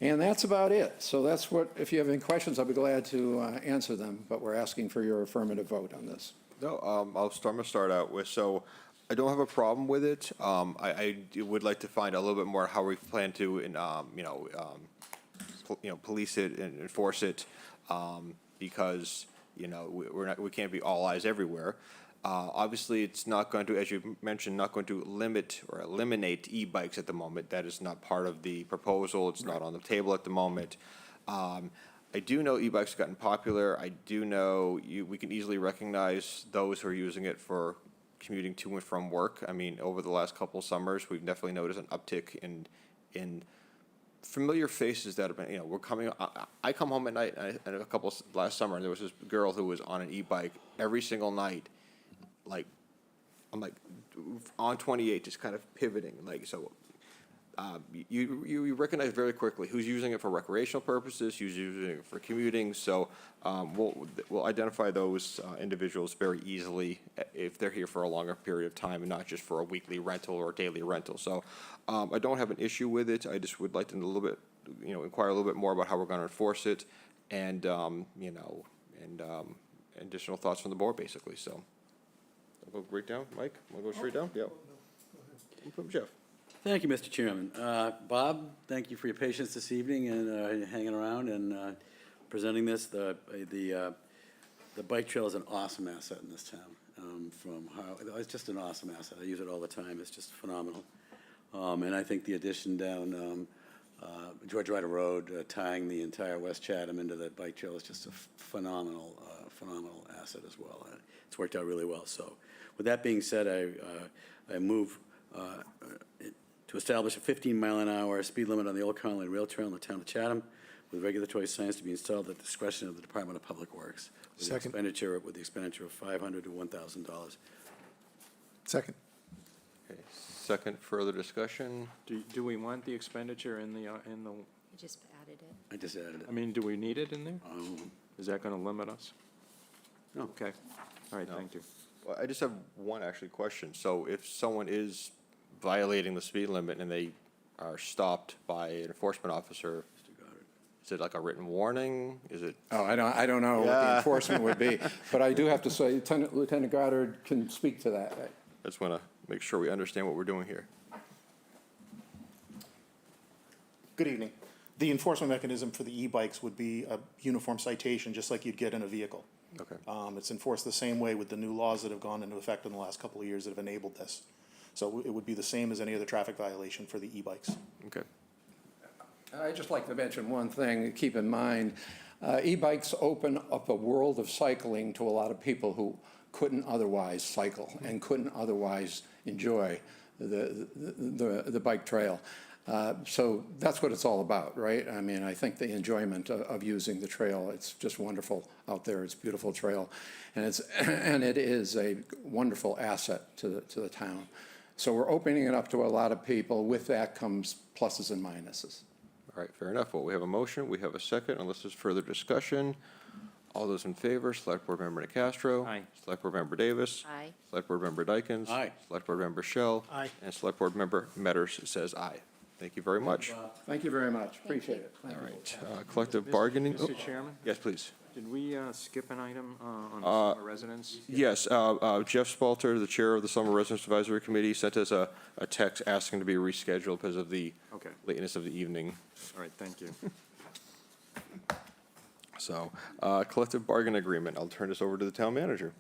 that's about it. So that's what, if you have any questions, I'll be glad to answer them, but we're asking for your affirmative vote on this. No, I'm gonna start out with, so I don't have a problem with it. I would like to find a little bit more how we plan to, police it and enforce it, because, we can't be all eyes everywhere. Obviously, it's not going to, as you mentioned, not going to limit or eliminate e-bikes at the moment. That is not part of the proposal. It's not on the table at the moment. I do know e-bikes have gotten popular. I do know we can easily recognize those who are using it for commuting to and from work. I mean, over the last couple of summers, we've definitely noticed an uptick in familiar faces that have been, we're coming, I come home at night, and a couple, last summer, and there was this girl who was on an e-bike every single night, I'm on 28, just kind of pivoting, so you recognize very quickly who's using it for recreational purposes, who's using it for commuting, so we'll identify those individuals very easily if they're here for a longer period of time and not just for a weekly rental or daily rental. So I don't have an issue with it. I just would like to inquire a little bit more about how we're going to enforce it, and additional thoughts from the board, basically. So I'll go right down. Mike, want to go straight down? Yeah. Jeff. Thank you, Mr. Chairman. Bob, thank you for your patience this evening and hanging around and presenting this. The bike trail is an awesome asset in this town. It's just an awesome asset. I use it all the time. It's just phenomenal. And I think the addition down George Ryder Road, tying the entire West Chatham into that bike trail is just a phenomenal asset as well. It's worked out really well. So with that being said, I move to establish a 15-mile-an-hour speed limit on the Old Colony Rail Trail in the town of Chatham, with regulatory signs to be installed at the discretion of the Department of Public Works, with the expenditure of $500 to $1,000. Second. Okay. Second, further discussion. Do we want the expenditure in the? You just added it. I just added it. I mean, do we need it in there? Is that going to limit us? No. Okay. All right. Thank you. Well, I just have one question. So if someone is violating the speed limit and they are stopped by an enforcement officer, is it like a written warning? Is it? Oh, I don't know what the enforcement would be, but I do have to say, Lieutenant Goddard can speak to that. I just want to make sure we understand what we're doing here. Good evening. The enforcement mechanism for the e-bikes would be a uniform citation, just like you'd get in a vehicle. Okay. It's enforced the same way with the new laws that have gone into effect in the last couple of years that have enabled this. So it would be the same as any other traffic violation for the e-bikes. Okay. I'd just like to mention one thing to keep in mind. E-bikes open up a world of cycling to a lot of people who couldn't otherwise cycle and couldn't otherwise enjoy the bike trail. So that's what it's all about, right? I mean, I think the enjoyment of using the trail, it's just wonderful out there. It's a beautiful trail, and it is a wonderful asset to the town. So we're opening it up to a lot of people. With that comes pluses and minuses. All right, fair enough. Well, we have a motion. We have a second. Unless there's further discussion, all those in favor, Select Board Member Nicastro. Aye. Select Board Member Davis. Aye. Select Board Member Dykens. Aye. Select Board Member Shell. Aye. And Select Board Member Metters says aye. Thank you very much. Thank you very much. Appreciate it. All right, collective bargaining. Mr. Chairman? Yes, please. Did we skip an item on the summer residence? Yes, Jeff Spalter, the chair of the Summer Residence Advisory Committee, sent us a text asking to be rescheduled because of the lateness of the evening. All right, thank you. So, collective bargain agreement. I'll turn this over to the town manager.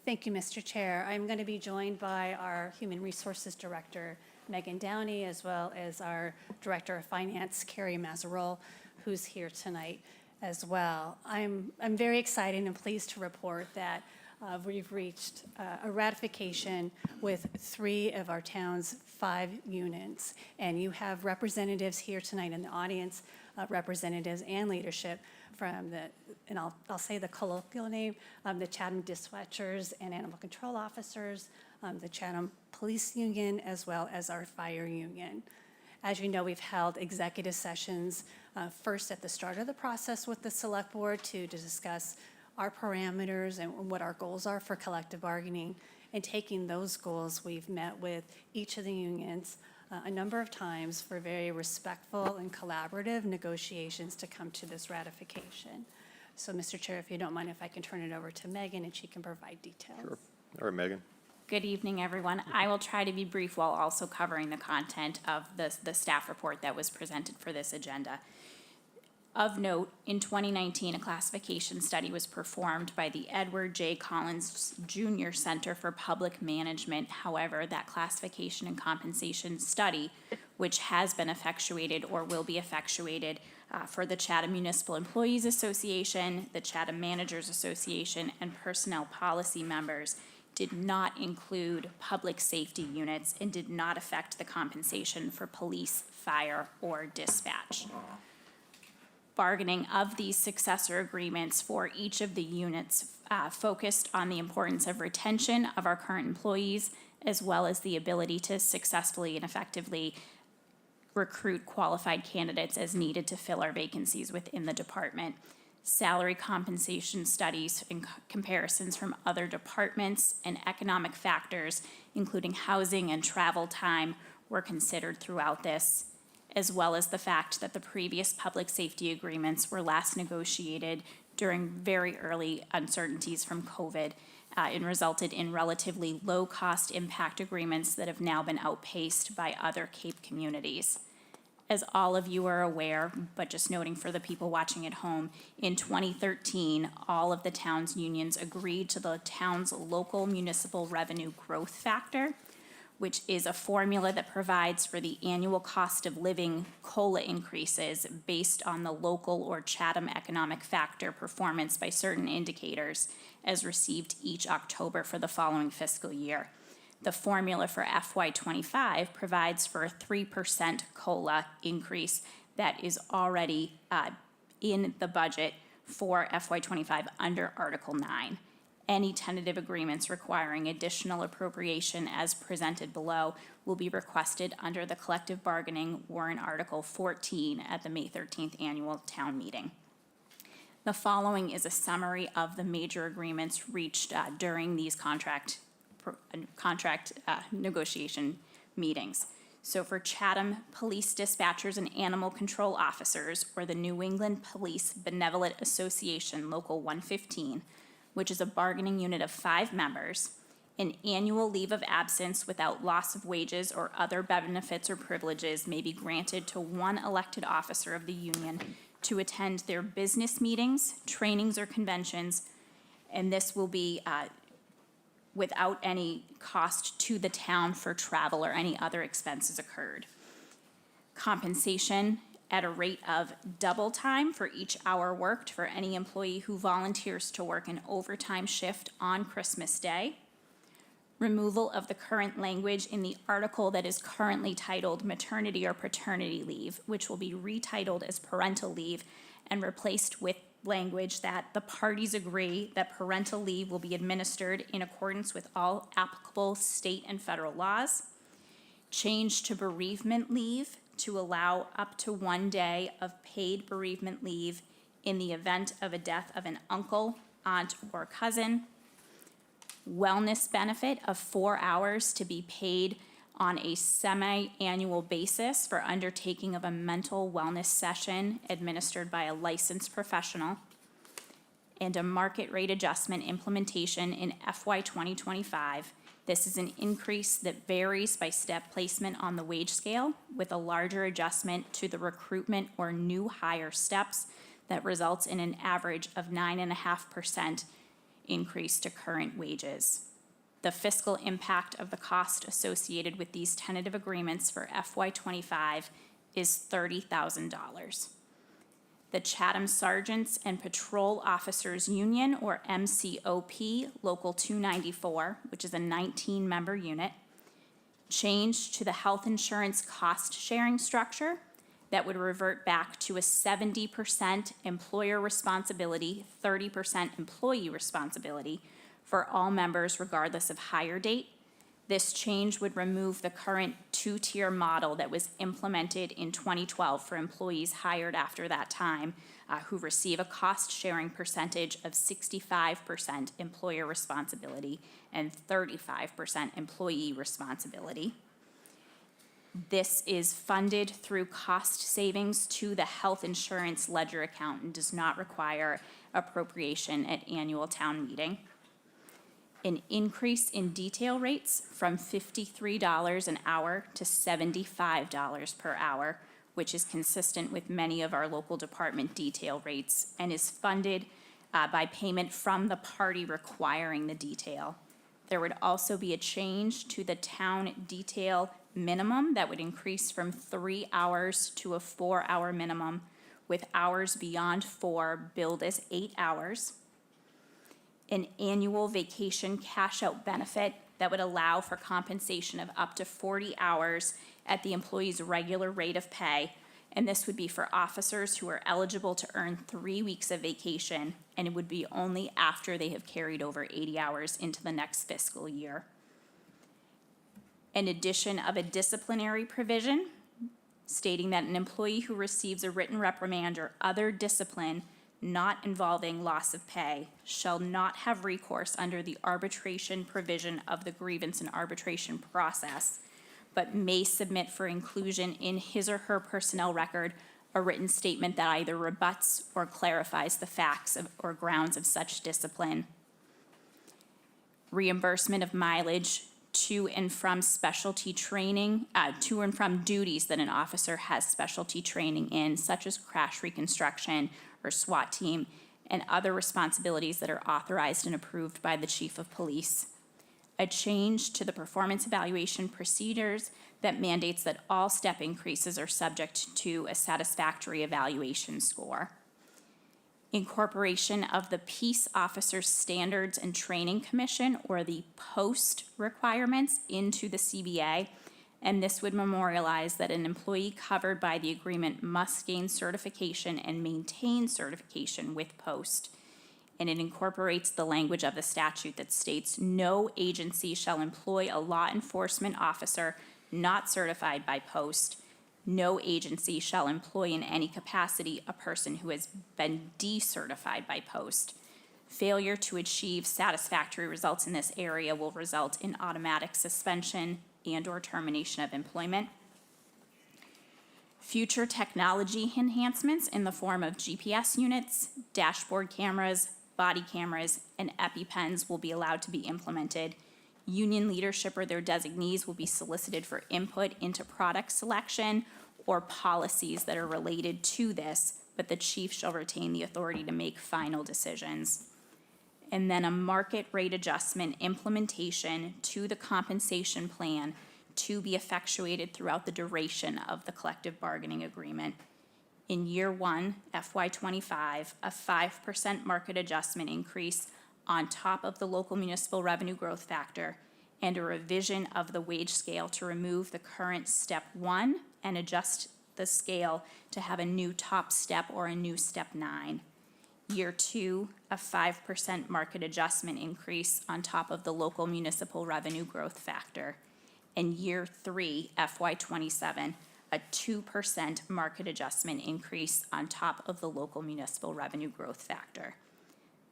Thank you, Mr. Chair. I'm going to be joined by our Human Resources Director, Megan Downey, as well as our Director of Finance, Carrie Mazzarol, who's here tonight as well. I'm very excited and pleased to report that we've reached a ratification with 3 of our town's 5 unions. And you have representatives here tonight in the audience, representatives and leadership from and I'll say the colloquial name, the Chatham Dispatchers and Animal Control Officers, the Chatham Police Union, as well as our fire union. As you know, we've held executive sessions, first at the start of the process with the select board to discuss our parameters and what our goals are for collective bargaining. And taking those goals, we've met with each of the unions a number of times for very respectful and collaborative negotiations to come to this ratification. So, Mr. Chair, if you don't mind, if I can turn it over to Megan and she can provide details. Sure. All right, Megan. Good evening, everyone. I will try to be brief while also covering the content of the staff report that was presented for this agenda. Of note, in 2019, a classification study was performed by the Edward J. Collins Jr. Center for Public Management. However, that classification and compensation study, which has been effectuated or will be effectuated for the Chatham Municipal Employees Association, the Chatham Managers Association, and personnel policy members, did not include public safety units and did not affect the compensation for police, fire, or dispatch. Bargaining of these successor agreements for each of the units focused on the importance of retention of our current employees, as well as the ability to successfully and effectively recruit qualified candidates as needed to fill our vacancies within the department. Salary compensation studies and comparisons from other departments and economic factors, including housing and travel time, were considered throughout this, as well as the fact that the previous public safety agreements were last negotiated during very early uncertainties from COVID and resulted in relatively low-cost impact agreements that have now been outpaced by other Cape communities. As all of you are aware, but just noting for the people watching at home, in 2013, all of the town's unions agreed to the town's local municipal revenue growth factor, which is a formula that provides for the annual cost of living COLA increases based on the local or Chatham economic factor performance by certain indicators, as received each October for the following fiscal year. The formula for FY25 provides for a 3% COLA increase that is already in the budget for FY25 under Article 9. Any tentative agreements requiring additional appropriation as presented below will be requested under the collective bargaining warrant Article 14 at the May 13th annual town meeting. The following is a summary of the major agreements reached during these contract negotiation meetings. So for Chatham Police Dispatchers and Animal Control Officers, or the New England Police Benevolent Association Local 115, which is a bargaining unit of 5 members, an annual leave of absence without loss of wages or other benefits or privileges may be granted to one elected officer of the union to attend their business meetings, trainings, or conventions, and this will be without any cost to the town for travel or any other expenses occurred. Compensation at a rate of double time for each hour worked for any employee who volunteers to work an overtime shift on Christmas Day. Removal of the current language in the article that is currently titled maternity or paternity leave, which will be retitled as parental leave and replaced with language that the parties agree that parental leave will be administered in accordance with all applicable state and federal laws. Change to bereavement leave to allow up to 1 day of paid bereavement leave in the event of a death of an uncle, aunt, or cousin. Wellness benefit of 4 hours to be paid on a semi-annual basis for undertaking of a mental wellness session administered by a licensed professional, and a market rate adjustment implementation in FY 2025. This is an increase that varies by step placement on the wage scale, with a larger adjustment to the recruitment or new hire steps that results in an average of 9.5% increase to current wages. The fiscal impact of the cost associated with these tentative agreements for FY25 is $30,000. The Chatham Sergeants and Patrol Officers Union, or MCOP, Local 294, which is a 19-member unit, change to the health insurance cost sharing structure that would revert back to a 70% employer responsibility, 30% employee responsibility for all members regardless of hire date. This change would remove the current two-tier model that was implemented in 2012 for employees hired after that time, who receive a cost-sharing percentage of 65% employer responsibility and 35% employee responsibility. This is funded through cost savings to the health insurance ledger account and does not require appropriation at annual town meeting. An increase in detail rates from $53 an hour to $75 per hour, which is consistent with many of our local department detail rates and is funded by payment from the party requiring the detail. There would also be a change to the town detail minimum that would increase from 3 hours to a 4-hour minimum, with hours beyond 4 billed as 8 hours. An annual vacation cash-out benefit that would allow for compensation of up to 40 hours at the employee's regular rate of pay, and this would be for officers who are eligible to earn 3 weeks of vacation, and it would be only after they have carried over 80 hours into the next fiscal year. An addition of a disciplinary provision stating that an employee who receives a written reprimand or other discipline not involving loss of pay shall not have recourse under the arbitration provision of the grievance and arbitration process, but may submit for inclusion in his or her personnel record a written statement that either rebuts or clarifies the facts or grounds of such discipline. Reimbursement of mileage to and from specialty training, to and from duties that an officer has specialty training in, such as crash reconstruction or SWAT team, and other responsibilities that are authorized and approved by the chief of police. A change to the performance evaluation procedures that mandates that all step increases are subject to a satisfactory evaluation score. Incorporation of the Peace Officers Standards and Training Commission, or the POST requirements, into the CBA, and this would memorialize that an employee covered by the agreement must gain certification and maintain certification with POST. And it incorporates the language of the statute that states no agency shall employ a law enforcement officer not certified by POST. No agency shall employ in any capacity a person who has been decertified by POST. Failure to achieve satisfactory results in this area will result in automatic suspension and/or termination of employment. Future technology enhancements in the form of GPS units, dashboard cameras, body cameras, and EpiPens will be allowed to be implemented. Union leadership or their designees will be solicited for input into product selection or policies that are related to this, but the chief shall retain the authority to make final decisions. And then a market rate adjustment implementation to the compensation plan to be effectuated throughout the duration of the collective bargaining agreement. In year 1, FY25, a 5% market adjustment increase on top of the local municipal revenue growth factor, and a revision of the wage scale to remove the current step 1 and adjust the scale to have a new top step or a new step 9. Year 2, a 5% market adjustment increase on top of the local municipal revenue growth factor. And year 3, FY27, a 2% market adjustment increase on top of the local municipal revenue growth factor.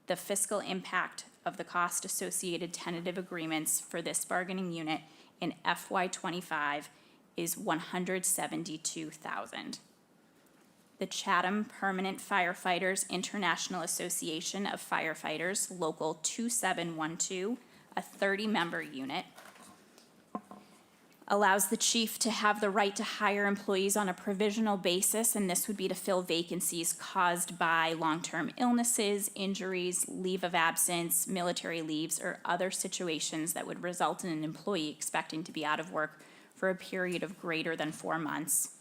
The fiscal impact of the cost associated tentative agreements for this bargaining unit in FY25 is $172,000. The Chatham Permanent Firefighters International Association of Firefighters, Local 2712, a 30-member unit, allows the chief to have the right to hire employees on a provisional basis, and this would be to fill vacancies caused by long-term illnesses, injuries, leave of absence, military leaves, or other situations that would result in an employee expecting to be out of work for a period of greater than 4 months.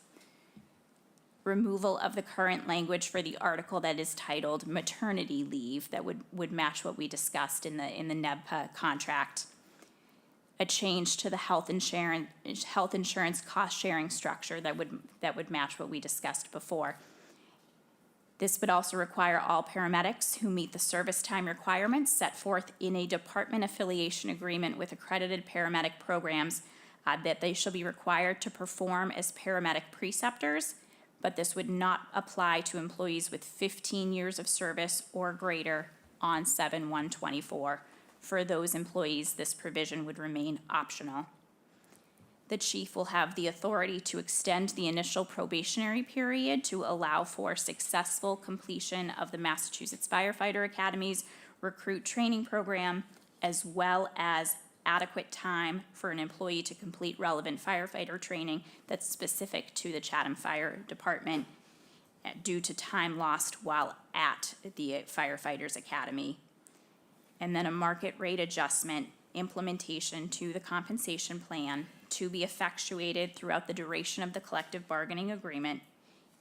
Removal of the current language for the article that is titled maternity leave that would match what we discussed in the NEBPA contract. A change to the health insurance cost sharing structure that would match what we discussed before. This would also require all paramedics who meet the service time requirements set forth in a department affiliation agreement with accredited paramedic programs that they shall be required to perform as paramedic preceptors, but this would not apply to employees with 15 years of service or greater on 7/1/24. For those employees, this provision would remain optional. The chief will have the authority to extend the initial probationary period to allow for successful completion of the Massachusetts Firefighter Academy's recruit training program, as well as adequate time for an employee to complete relevant firefighter training that's specific to the Chatham Fire Department due to time lost while at the Firefighters Academy. And then a market rate adjustment implementation to the compensation plan to be effectuated throughout the duration of the collective bargaining agreement.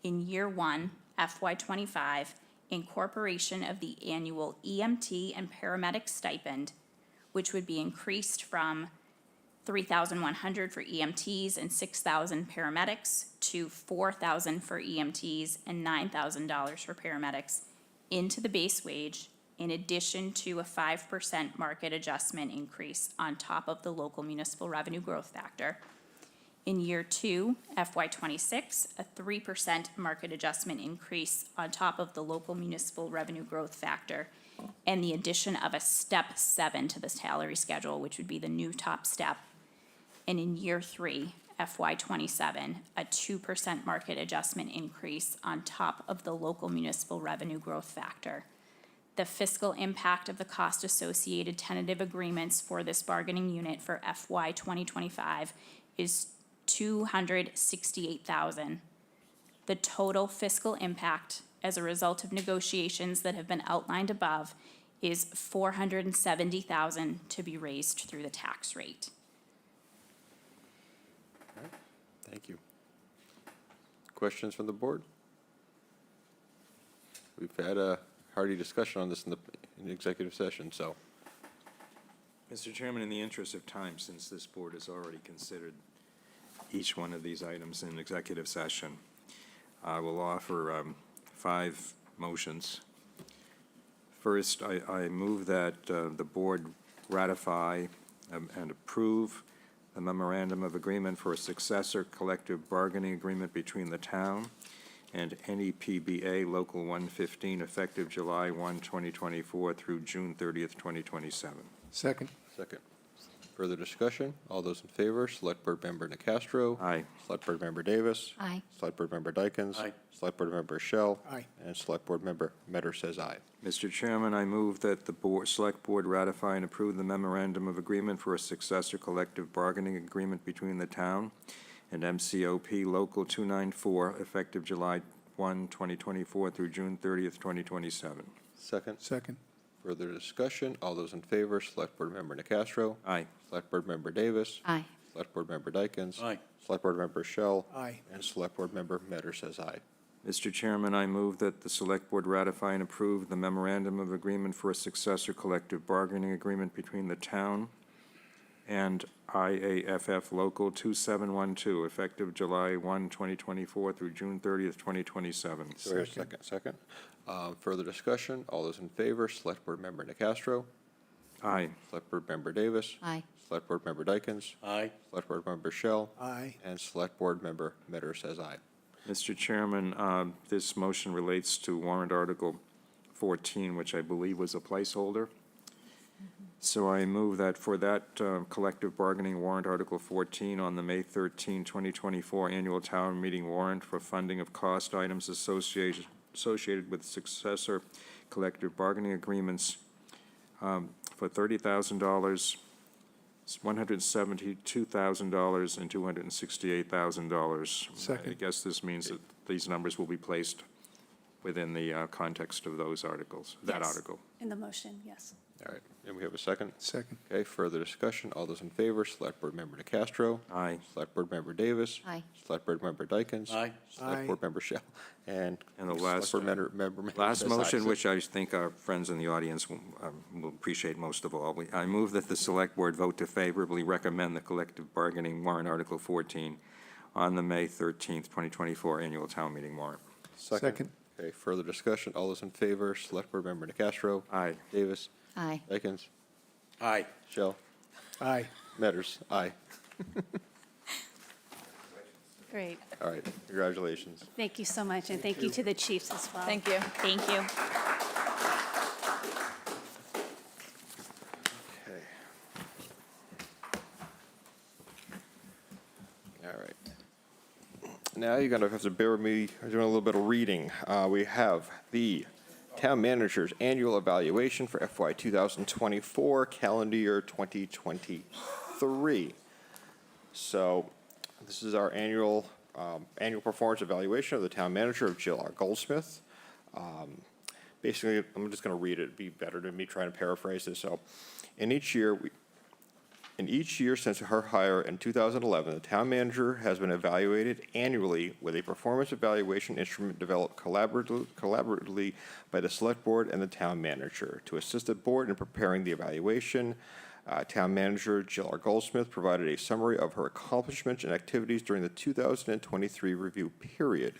In year one, FY25, incorporation of the annual EMT and paramedic stipend, which would be increased from $3,100 for EMTs and $6,000 paramedics to $4,000 for EMTs and $9,000 for paramedics into the base wage, in addition to a 5% market adjustment increase on top of the local municipal revenue growth factor. In year two, FY26, a 3% market adjustment increase on top of the local municipal revenue growth factor, and the addition of a step 7 to the salary schedule, which would be the new top step. And in year three, FY27, a 2% market adjustment increase on top of the local municipal revenue growth factor. The fiscal impact of the cost associated tentative agreements for this bargaining unit for FY 2025 is $268,000. The total fiscal impact as a result of negotiations that have been outlined above is $470,000 to be raised through the tax rate. Thank you. Questions from the board? We've had a hearty discussion on this in the executive session, so. Mr. Chairman, in the interest of time, since this board has already considered each one of these items in executive session, I will offer 5 motions. First, I move that the board ratify and approve the memorandum of agreement for a successor collective bargaining agreement between the town and NEPBA Local 115 effective July 1, 2024 through June 30th, 2027. Second. Second. Further discussion? All those in favor, Select Board Member Nacastro. Aye. Select Board Member Davis. Aye. Select Board Member Dykens. Aye. Select Board Member Shell. Aye. And Select Board Member Metter says aye. Mr. Chairman, I move that the Select Board ratify and approve the memorandum of agreement for a successor collective bargaining agreement between the town and MCOP Local 294 effective July 1, 2024 through June 30th, 2027. Second. Second. Further discussion? All those in favor, Select Board Member Nacastro. Aye. Select Board Member Davis. Aye. Select Board Member Dykens. Aye. Select Board Member Shell. Aye. And Select Board Member Metter says aye. Mr. Chairman, I move that the Select Board ratify and approve the memorandum of agreement for a successor collective bargaining agreement between the town and IAFF Local 2712, effective July 1, 2024 through June 30th, 2027. So here's second. Further discussion? All those in favor, Select Board Member Nacastro. Aye. Select Board Member Davis. Aye. Select Board Member Dykens. Aye. Select Board Member Shell. Aye. And Select Board Member Metter says aye. Mr. Chairman, this motion relates to warrant Article 14, which I believe was a placeholder. So I move that for that collective bargaining warrant Article 14 on the May 13, 2024 annual town meeting warrant for funding of cost items associated with successor collective bargaining agreements for $30,000, $172,000, and $268,000. Second. I guess this means that these numbers will be placed within the context of those articles, that Yes. article. In the motion, yes. All right, and we have a second? Second. Okay, further discussion? All those in favor, Select Board Member Nacastro. Aye. Select Board Member Davis. Aye. Select Board Member Dykens. Aye. Select Aye. Board Member Shell. And And the Select last, Board Member Metter last says aye. motion, which I think our friends in the audience will appreciate most of all, I move that the Select Board vote to favorably recommend the collective bargaining warrant Article 14 on the May 13th, 2024 annual town meeting warrant. Second. Okay, further discussion. All those in favor, Select Board Member Nacastro. Aye. Davis. Aye. Atkins. Aye. Shell. Aye. Matters. Aye. Great. All right, congratulations. Thank you so much, and thank you to the chiefs as well. Thank you. Thank you. Okay. All right. Now you're going to have to bear with me. We're doing a little bit of reading. We have the Town Manager's Annual Evaluation for FY 2024, calendar year 2023. So this is our annual performance evaluation of the Town Manager of Jill R. Goldsmith. Basically, I'm just going to read it. It'd be better than me trying to paraphrase this. So in each year since her hire in 2011, the town manager has been evaluated annually with a performance evaluation instrument developed collaboratively by the select board and the town manager. To assist the board in preparing the evaluation, town manager Jill R. Goldsmith provided a summary of her accomplishments and activities during the 2023 review period.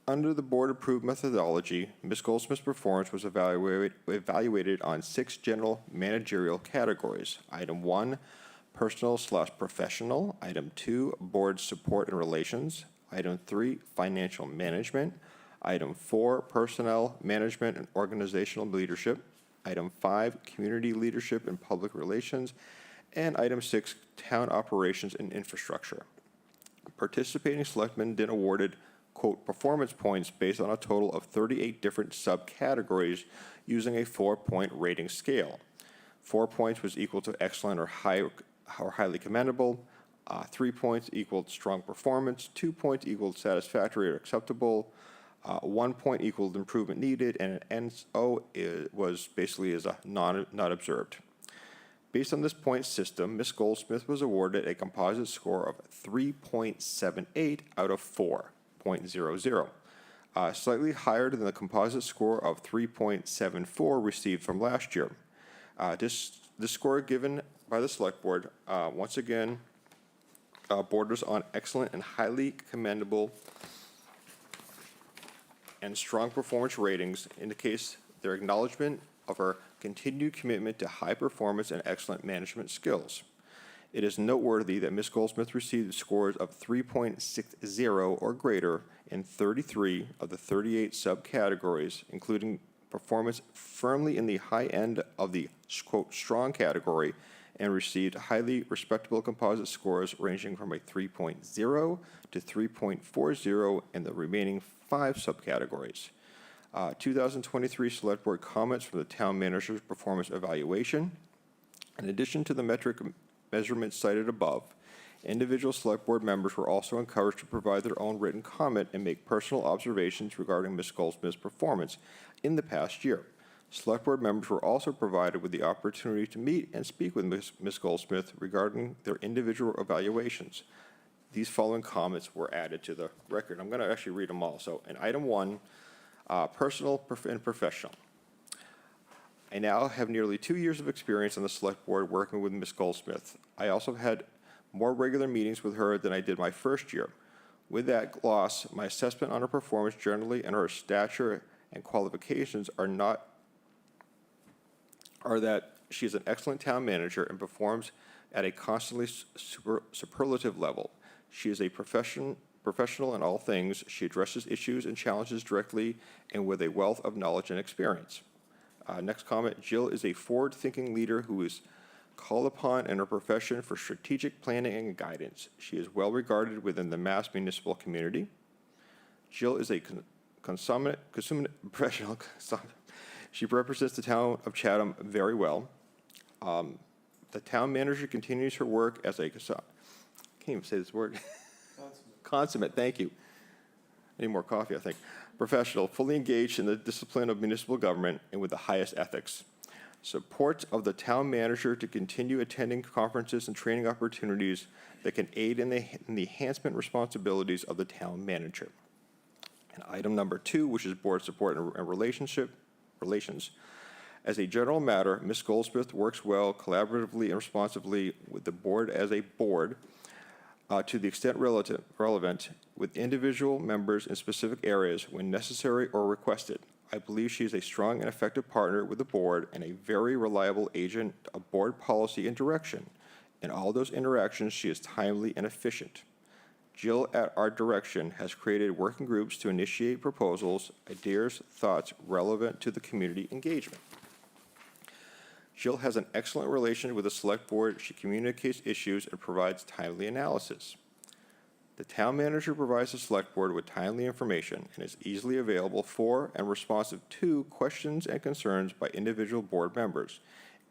Under the board-approved methodology, Ms. Goldsmith's performance was evaluated on 6 general managerial categories. Item 1, personal/professional. Item 2, board support and relations. Item 3, financial management. Item 4, personnel management and organizational leadership. Item 5, community leadership and public relations. And item 6, town operations and infrastructure. Participating selectmen then awarded quote, performance points based on a total of 38 different subcategories using a 4-point rating scale. 4 points was equal to excellent or highly commendable. 3 points equaled strong performance. 2 points equaled satisfactory or acceptable. 1 point equaled improvement needed, and an NO was basically as a not observed. Based on this point system, Ms. Goldsmith was awarded a composite score of 3.78 out of 4.00, slightly higher than the composite score of 3.74 received from last year. This score given by the select board, once again, borders on excellent and highly commendable and strong performance ratings indicates their acknowledgement of her continued commitment to high performance and excellent management skills. It is noteworthy that Ms. Goldsmith received scores of 3.60 or greater in 33 of the 38 subcategories, including performance firmly in the high end of the, quote, strong category, and received highly respectable composite scores ranging from a 3.0 to 3.40 in the remaining 5 subcategories. 2023 Select Board comments from the Town Manager's Performance Evaluation. In addition to the measurements cited above, individual Select Board members were also encouraged to provide their own written comment and make personal observations regarding Ms. Goldsmith's performance in the past year. Select Board members were also provided with the opportunity to meet and speak with Ms. Goldsmith regarding their individual evaluations. These following comments were added to the record. I'm going to actually read them all. So in item 1, personal and professional. I now have nearly 2 years of experience on the Select Board working with Ms. Goldsmith. I also had more regular meetings with her than I did my first year. With that gloss, my assessment on her performance generally and her stature and qualifications are that she is an excellent town manager and performs at a constantly superlative level. She is a professional in all things. She addresses issues and challenges directly and with a wealth of knowledge and experience. Next comment, Jill is a forward-thinking leader who is called upon in her profession for strategic planning and guidance. She is well regarded within the Mass municipal community. Jill is a consummate professional. She represents the town of Chatham very well. The town manager continues her work as a, can't even say this word. Consummate, thank you. I need more coffee, I think. Professional, fully engaged in the discipline of municipal government and with the highest ethics. Support of the town manager to continue attending conferences and training opportunities that can aid in the enhancement responsibilities of the town manager. And item number 2, which is board support and relations. As a general matter, Ms. Goldsmith works well collaboratively and responsively with the board as a board. to the extent relevant, with individual members in specific areas when necessary or requested. I believe she is a strong and effective partner with the board and a very reliable agent of board policy and direction. In all those interactions, she is timely and efficient. Jill, at our direction, has created working groups to initiate proposals, ideas, thoughts relevant to the community engagement. Jill has an excellent relation with the select board. She communicates issues and provides timely analysis. The town manager provides the select board with timely information and is easily available for and responsive to questions and concerns by individual board members.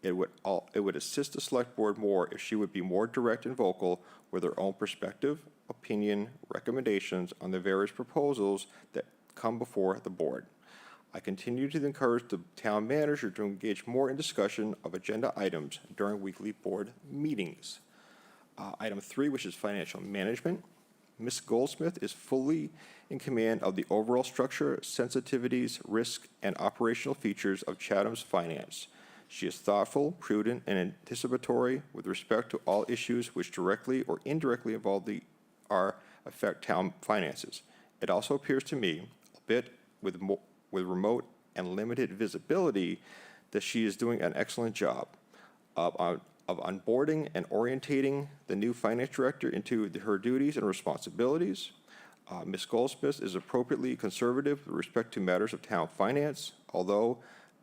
It would assist the select board more if she would be more direct and vocal with her own perspective, opinion, recommendations on the various proposals that come before the board. I continue to encourage the town manager to engage more in discussion of agenda items during weekly board meetings. Item 3, which is financial management. Ms. Goldsmith is fully in command of the overall structure, sensitivities, risk, and operational features of Chatham's finance. She is thoughtful, prudent, and anticipatory with respect to all issues which directly or indirectly involve affect town finances. It also appears to me, albeit with remote and limited visibility, that she is doing an excellent job of onboarding and orientating the new finance director into her duties and responsibilities. Ms. Goldsmith is appropriately conservative with respect to matters of town finance, although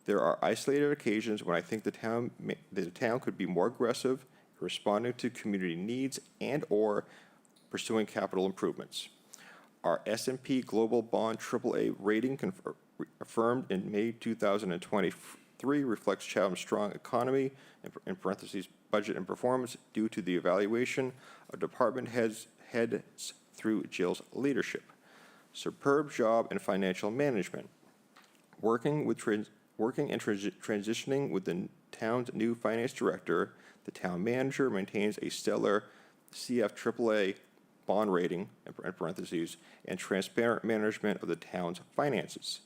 there are isolated occasions when I think the town could be more aggressive in responding to community needs and/or pursuing capital improvements. Our S&P Global Bond AAA rating affirmed in May 2023 reflects Chatham's strong economy, in parentheses, budget and performance, due to the evaluation of department heads through Jill's leadership. Superb job in financial management. Working and transitioning with the town's new finance director, the town manager maintains a stellar CF AAA bond rating, in parentheses, and transparent management of the town's finances.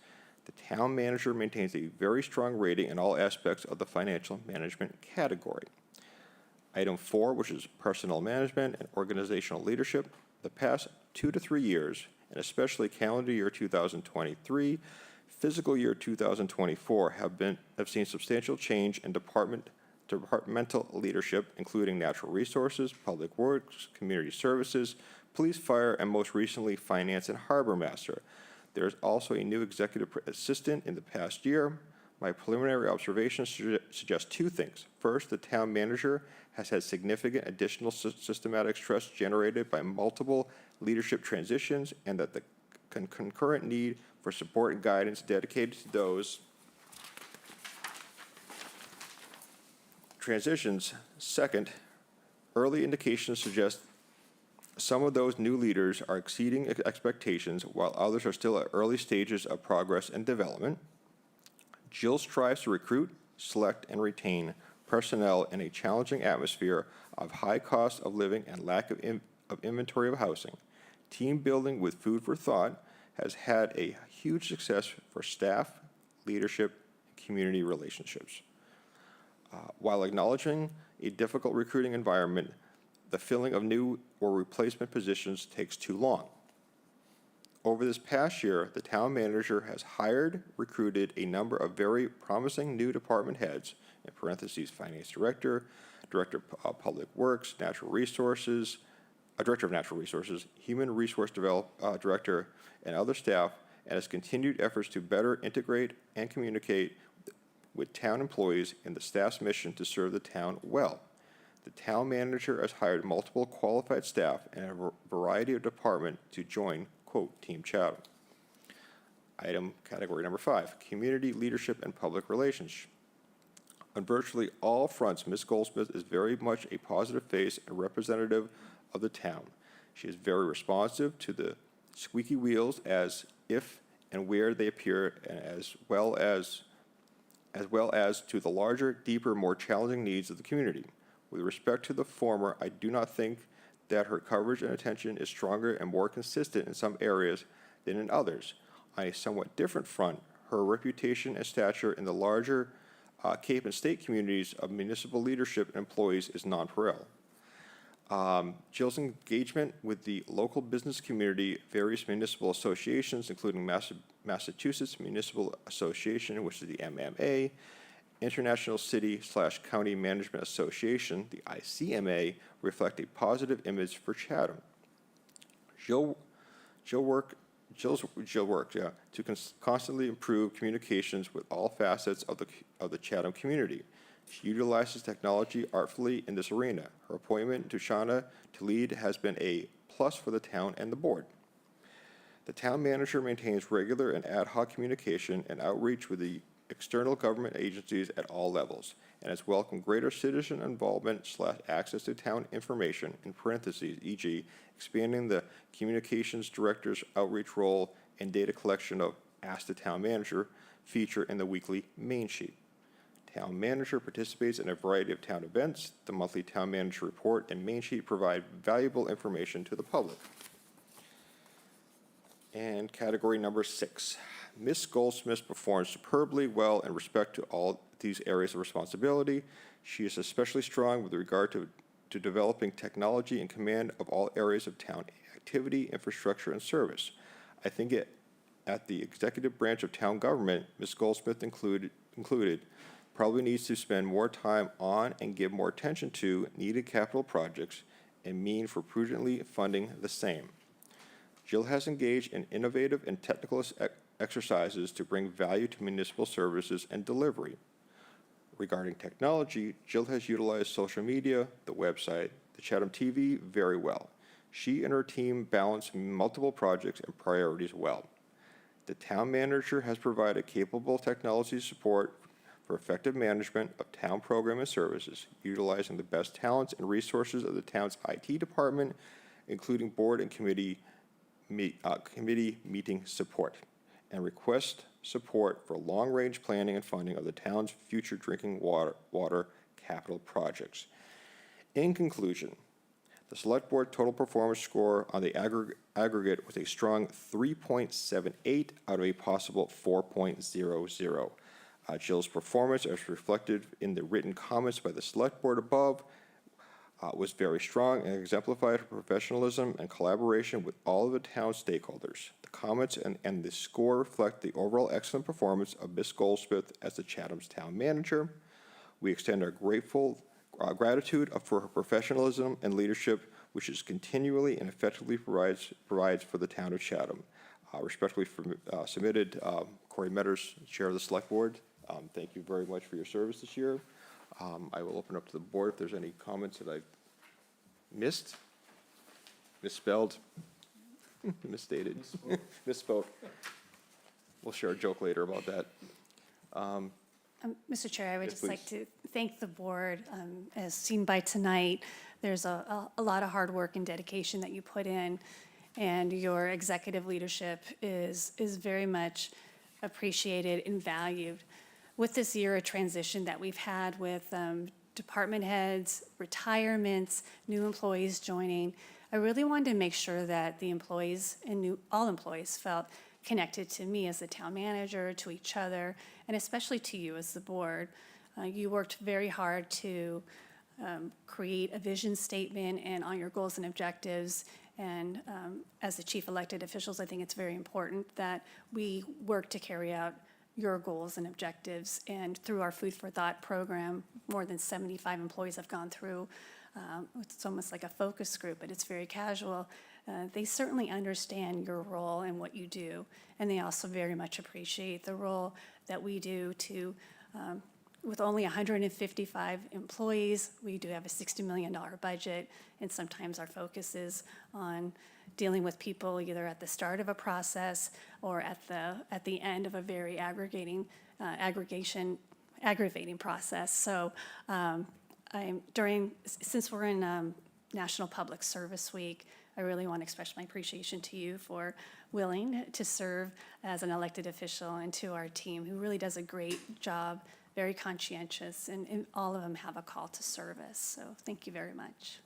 The town manager maintains a very strong rating in all aspects of the financial management category. Item 4, which is personnel management and organizational leadership. The past 2 to 3 years, and especially calendar year 2023, fiscal year 2024, have seen substantial change in departmental leadership, including natural resources, public works, community services, police, fire, and most recently, finance and harbor master. There is also a new executive assistant in the past year. My preliminary observations suggest 2 things. First, the town manager has had significant additional systematic stress generated by multiple leadership transitions, and that the concurrent need for support and guidance dedicated to those transitions. Second, early indications suggest some of those new leaders are exceeding expectations, while others are still at early stages of progress and development. Jill strives to recruit, select, and retain personnel in a challenging atmosphere of high cost of living and lack of inventory of housing. Team building with food for thought has had a huge success for staff, leadership, and community relationships. While acknowledging a difficult recruiting environment, the filling of new or replacement positions takes too long. Over this past year, the town manager has recruited a number of very promising new department heads, in parentheses, finance director, director of public works, natural resources, director of natural resources, human resource director, and other staff, and has continued efforts to better integrate and communicate with town employees in the staff's mission to serve the town well. The town manager has hired multiple qualified staff and a variety of departments to join, quote, Team Chatham. Item category number 5, community leadership and public relations. On virtually all fronts, Ms. Goldsmith is very much a positive face and representative of the town. She is very responsive to the squeaky wheels as if and where they appear, and as well as to the larger, deeper, more challenging needs of the community. With respect to the former, I do not think that her coverage and attention is stronger and more consistent in some areas than in others. On a somewhat different front, her reputation and stature in the larger Cape and state communities of municipal leadership and employees is nonpareil. Jill's engagement with the local business community, various municipal associations, including Massachusetts Municipal Association, which is the MMA, International City/County Management Association, the ICMA, reflect a positive image for Chatham. Jill's work to constantly improve communications with all facets of the Chatham community. She utilizes technology artfully in this arena. Her appointment to Shauna to lead has been a plus for the town and the board. The town manager maintains regular and ad hoc communication and outreach with the external government agencies at all levels, and has welcomed greater citizen involvement / access to town information, in parentheses, e.g., expanding the communications director's outreach role and data collection of Ask the Town Manager feature in the weekly main sheet. Town manager participates in a variety of town events. The monthly town manager report and main sheet provide valuable information to the public. And category number 6, Miss Goldsmith performs superbly well in respect to all these areas of responsibility. She is especially strong with regard to developing technology and command of all areas of town activity, infrastructure, and service. I think at the executive branch of town government, Ms. Goldsmith included, probably needs to spend more time on and give more attention to needed capital projects and mean for prudently funding the same. Jill has engaged in innovative and technical exercises to bring value to municipal services and delivery. Regarding technology, Jill has utilized social media, the website, the Chatham TV very well. She and her team balance multiple projects and priorities well. The town manager has provided capable technology support for effective management of town program and services, utilizing the best talents and resources of the town's IT department, including board and committee meeting support, and request support for long-range planning and funding of the town's future drinking water capital projects. In conclusion, the Select Board total performance score on the aggregate was a strong 3.78 out of a possible 4.00. Jill's performance, as reflected in the written comments by the Select Board above, was very strong and exemplified her professionalism and collaboration with all of the town stakeholders. The comments and the score reflect the overall excellent performance of Ms. Goldsmith as the Chatham's town manager. We extend our gratitude for her professionalism and leadership, which is continually and effectively provides for the town of Chatham. Respectfully submitted, Corey Metters, Chair of the Select Board. Thank you very much for your service this year. I will open up to the board if there's any comments that I've missed, misspelled, misstated, misspoke. We'll share a joke later about that. Mr. Chair, I would Yes, just like please. to thank the board. As seen by tonight, there's a lot of hard work and dedication that you put in, and your executive leadership is very much appreciated and valued. With this year of transition that we've had with department heads, retirements, new employees joining, I really wanted to make sure that the employees and all employees felt connected to me as the town manager, to each other, and especially to you as the board. You worked very hard to create a vision statement and on your goals and objectives. And as the chief elected officials, I think it's very important that we work to carry out your goals and objectives. And through our Food for Thought program, more than 75 employees have gone through. It's almost like a focus group, but it's very casual. They certainly understand your role and what you do, and they also very much appreciate the role that we do to, with only 155 employees, we do have a $60 million budget, and sometimes our focus is on dealing with people either at the start of a process or at the end of a very aggravating process. So since we're in National Public Service Week, I really want to express my appreciation to you for willing to serve as an elected official, and to our team who really does a great job, very conscientious, and all of them have a call to service. So thank you very much.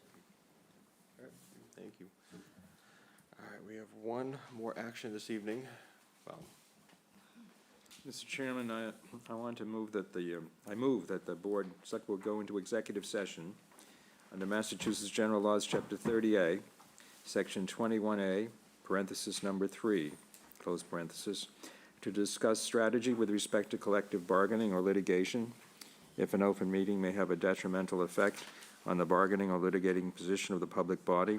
All right, thank you. All right, we have one more action this evening. Mr. Chairman, I want to move that I move that the Select Board go into executive session Under Massachusetts General Laws, Chapter 30A, Section 21A, parenthesis number 3, close parenthesis, to discuss strategy with respect to collective bargaining or litigation, if an open meeting may have a detrimental effect on the bargaining or litigating position of the public body,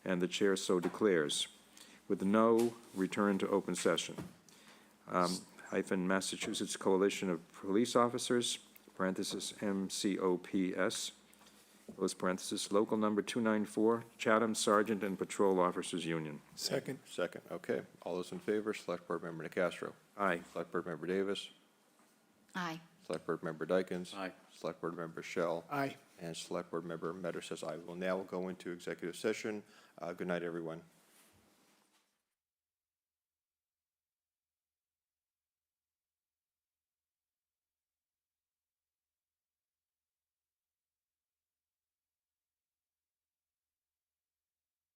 and the chair so declares, with no return to open session. Hyphen Massachusetts Coalition of Police Officers, parenthesis MCOPS, close parenthesis, local number 294, Chatham Sergeant and Patrol Officers Union. Second. Second, okay. All those in favor, Select Board Member DeCastro. Aye. Select Board Member Davis. Aye. Select Board Member Dykens. Aye. Select Board Member Shell. Aye. And Select Board Member Metter says aye. We'll now go into executive session. Good night, everyone.